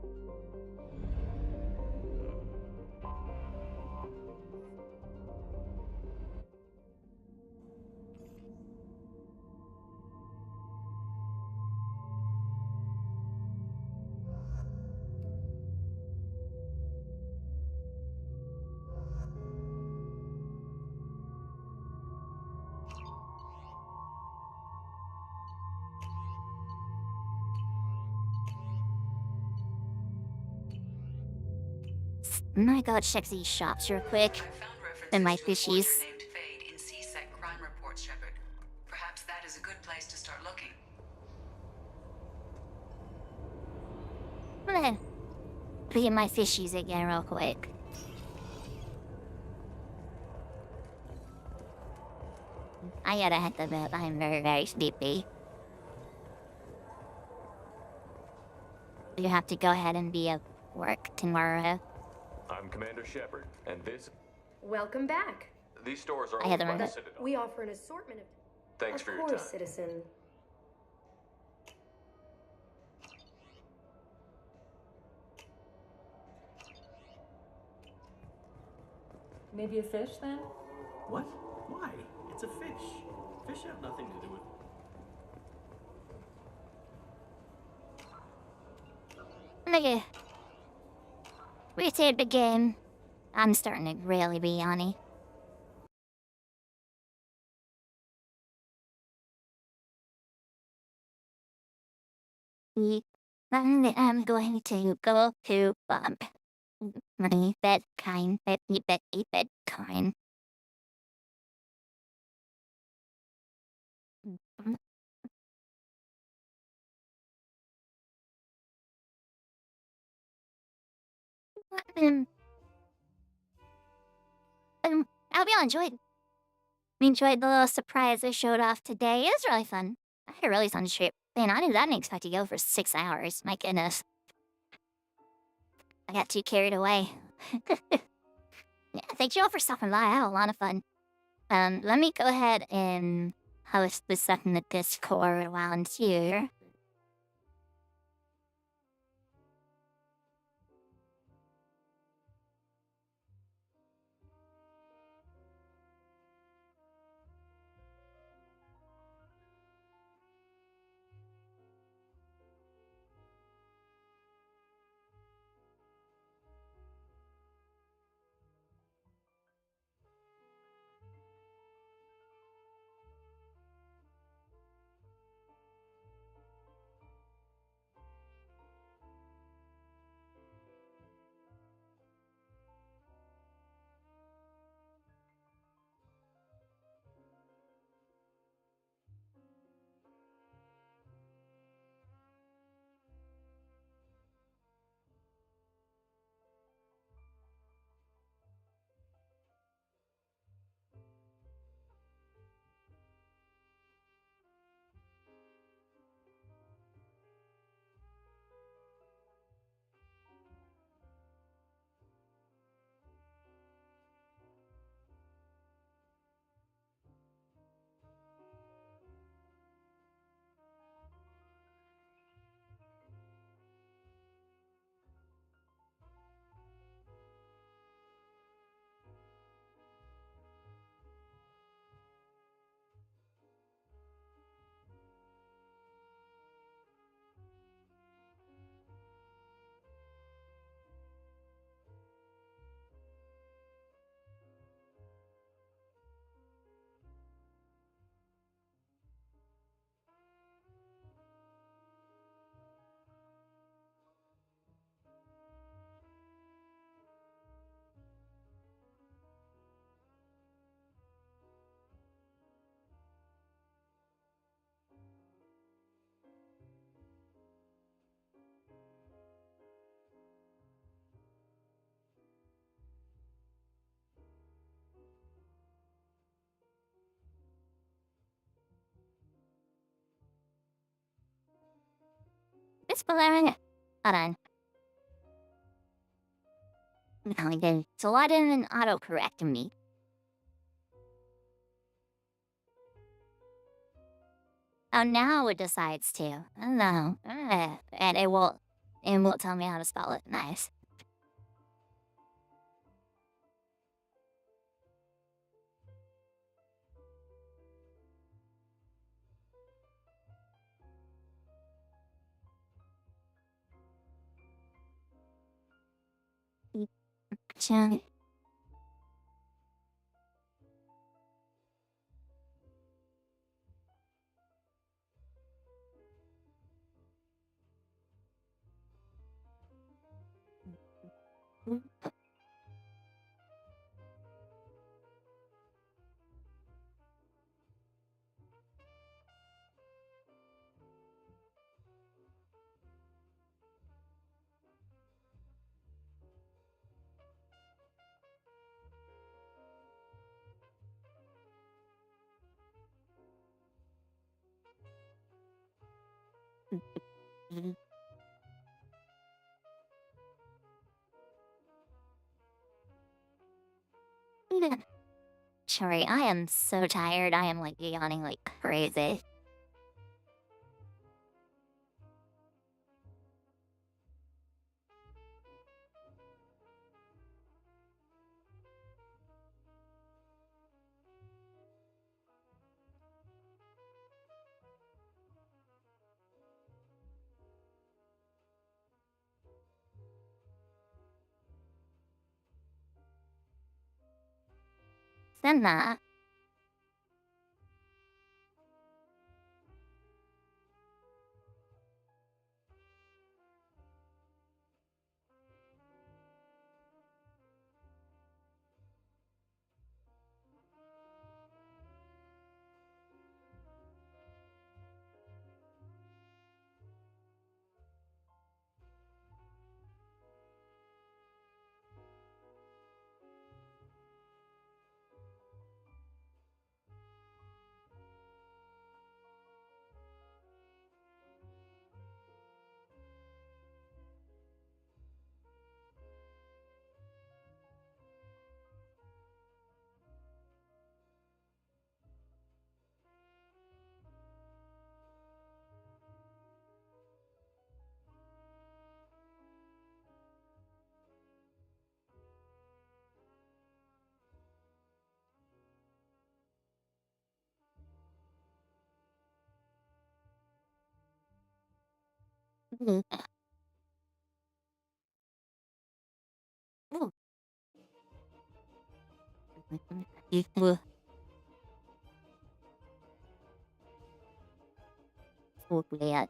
I'm gonna go check these shops real quick. And my fishies. In CSEC crime reports, Shepard. Perhaps that is a good place to start looking. I'm gonna look at my fishies again real quick. I gotta hit the bed. I'm very, very sleepy. You have to go ahead and be at work tomorrow. I'm Commander Shepard, and this... Welcome back. These stores are I had owned by to the Citadel. We offer an assortment of... Thanks for your time. Of course, citizen. Maybe a fish, then? What? Why? It's a fish. Fish have nothing to do with... Nigga. We saved the game. I'm starting to really be honey. I'm going to go to Bob. My bed kind, bed kind. I hope y'all enjoyed the little surprise I showed off today. It was really fun. I had a really fun trip. Man, I didn't expect to go for 6 hours. My goodness. I got too carried away. Yeah, thank you all for stopping by. I had a lot of fun. Let me go ahead and host this up in the Discord around here. It's blaring. Hold on. No, I didn't. So why didn't it auto-correct me? Oh, now it decides to. I don't know. And it won't tell me how to spell it. Nice. Gotcha. Sorry, I am so tired. I am like yawning like crazy. Senna. Ooh. Ooh. Yuck.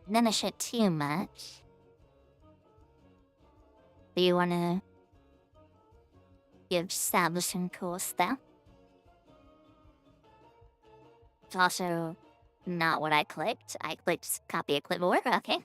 Diminish it too much. Do you want to give Sab some cool stuff? It's also not what I clicked. I clicked copy a clipboard. Okay.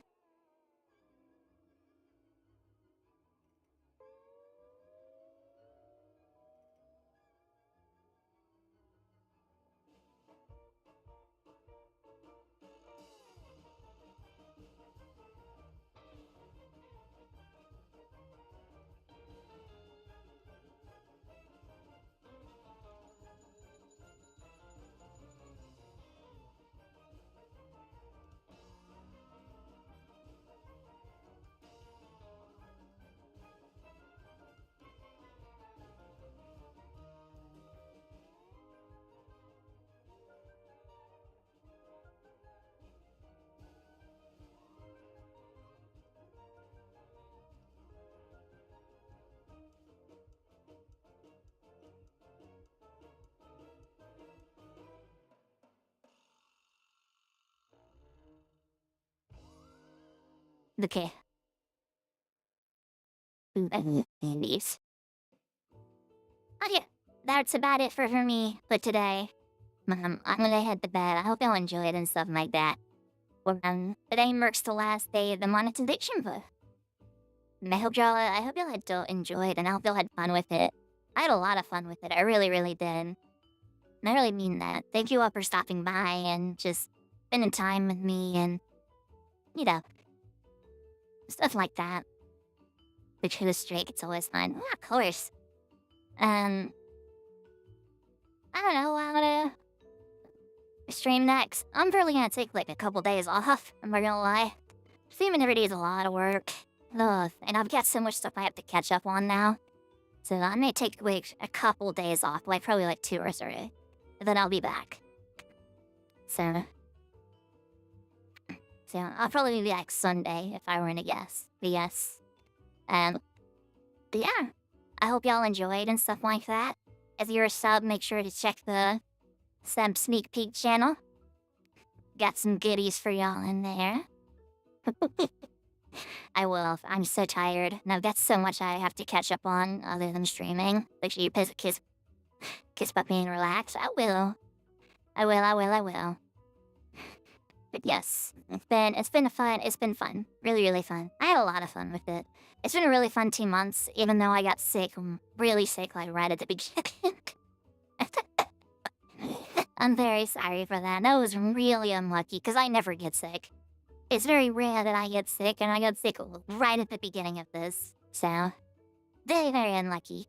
Okay. Indies. Oh yeah, that's about it for me for today. I'm gonna head to bed. I hope y'all enjoyed and stuff like that. Well, today marks the last day of the monetization book. And I hope y'all had enjoyed, and I hope y'all had fun with it. I had a lot of fun with it. I really, really did. And I really mean that. Thank you all for stopping by and just spending time with me and, you know, stuff like that. The true streak, it's always fun. Yeah, of course. I don't know, I'm gonna stream next. I'm probably gonna take like a couple days off, I'm not gonna lie. Streaming every day is a lot of work. Ugh, and I've got so much stuff I have to catch up on now. So I may take like a couple days off, like probably like 2 or 3. And then I'll be back. So I'll probably be back Sunday if I were to guess. But yes. But yeah. I hope y'all enjoyed and stuff like that. If you're a sub, make sure to check the sub sneak peek channel. Got some goodies for y'all in there. I will. I'm so tired, and I've got so much I have to catch up on other than streaming. Make sure you kiss puppy and relax. I will. But yes, it's been fun. Really, really fun. I had a lot of fun with it. It's been a really fun 2 months, even though I got sick, really sick, like right at the beginning. I'm very sorry for that. That was really unlucky, because I never get sick. It's very rare that I get sick, and I got sick right at the beginning of this. So, very, very unlucky.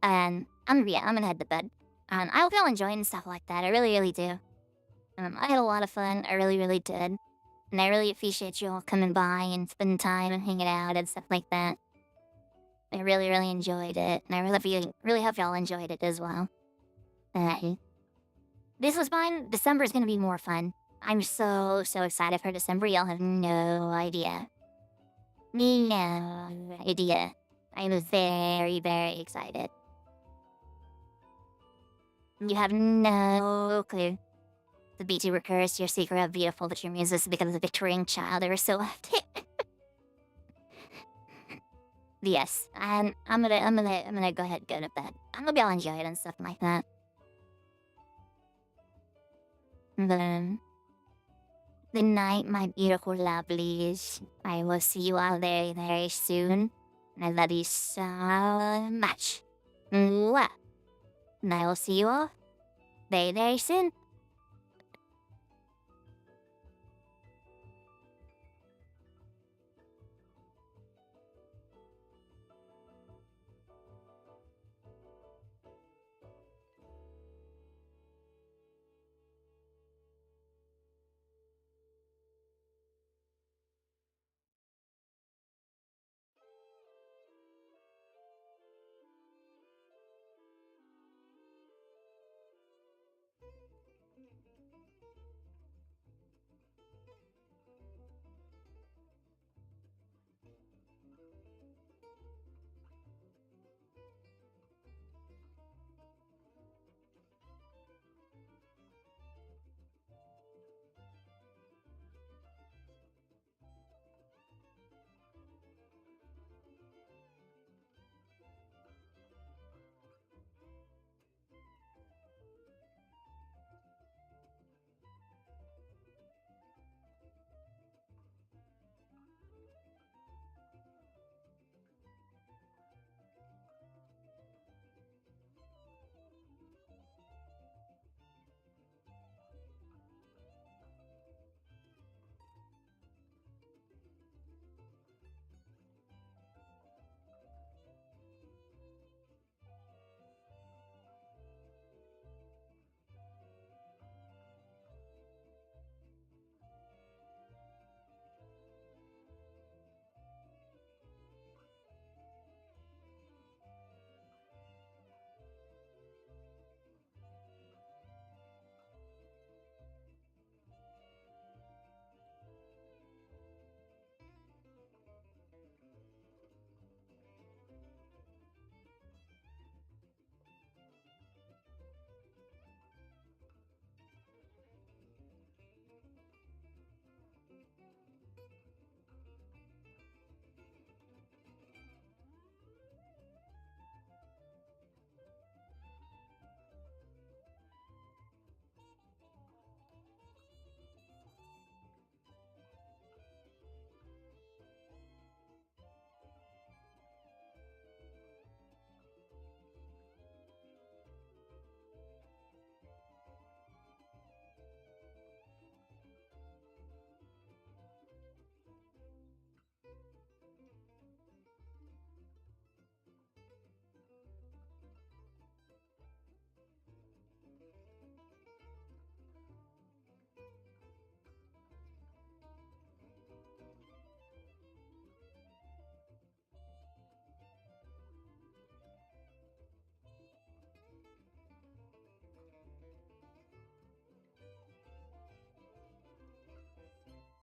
And I'm gonna head to bed. I hope y'all enjoying and stuff like that. I really, really do. I had a lot of fun. I really, really did. And I really appreciate you all coming by and spending time and hanging out and stuff like that. I really, really enjoyed it. And I really hope y'all enjoyed it as well. This was fun. December is gonna be more fun. I'm so excited for December. Y'all have no idea. No idea. I'm very, very excited. You have no clue. The vtuber curse, your secret of beautiful that your muses because of the Victorian child they were so left. Yes, and I'm gonna go ahead and go to bed. I hope y'all enjoy it and stuff like that. Good night, my beautiful lovelies. I will see you all very, very soon. And I love you so much. Mwah. And I will see you all very, very soon.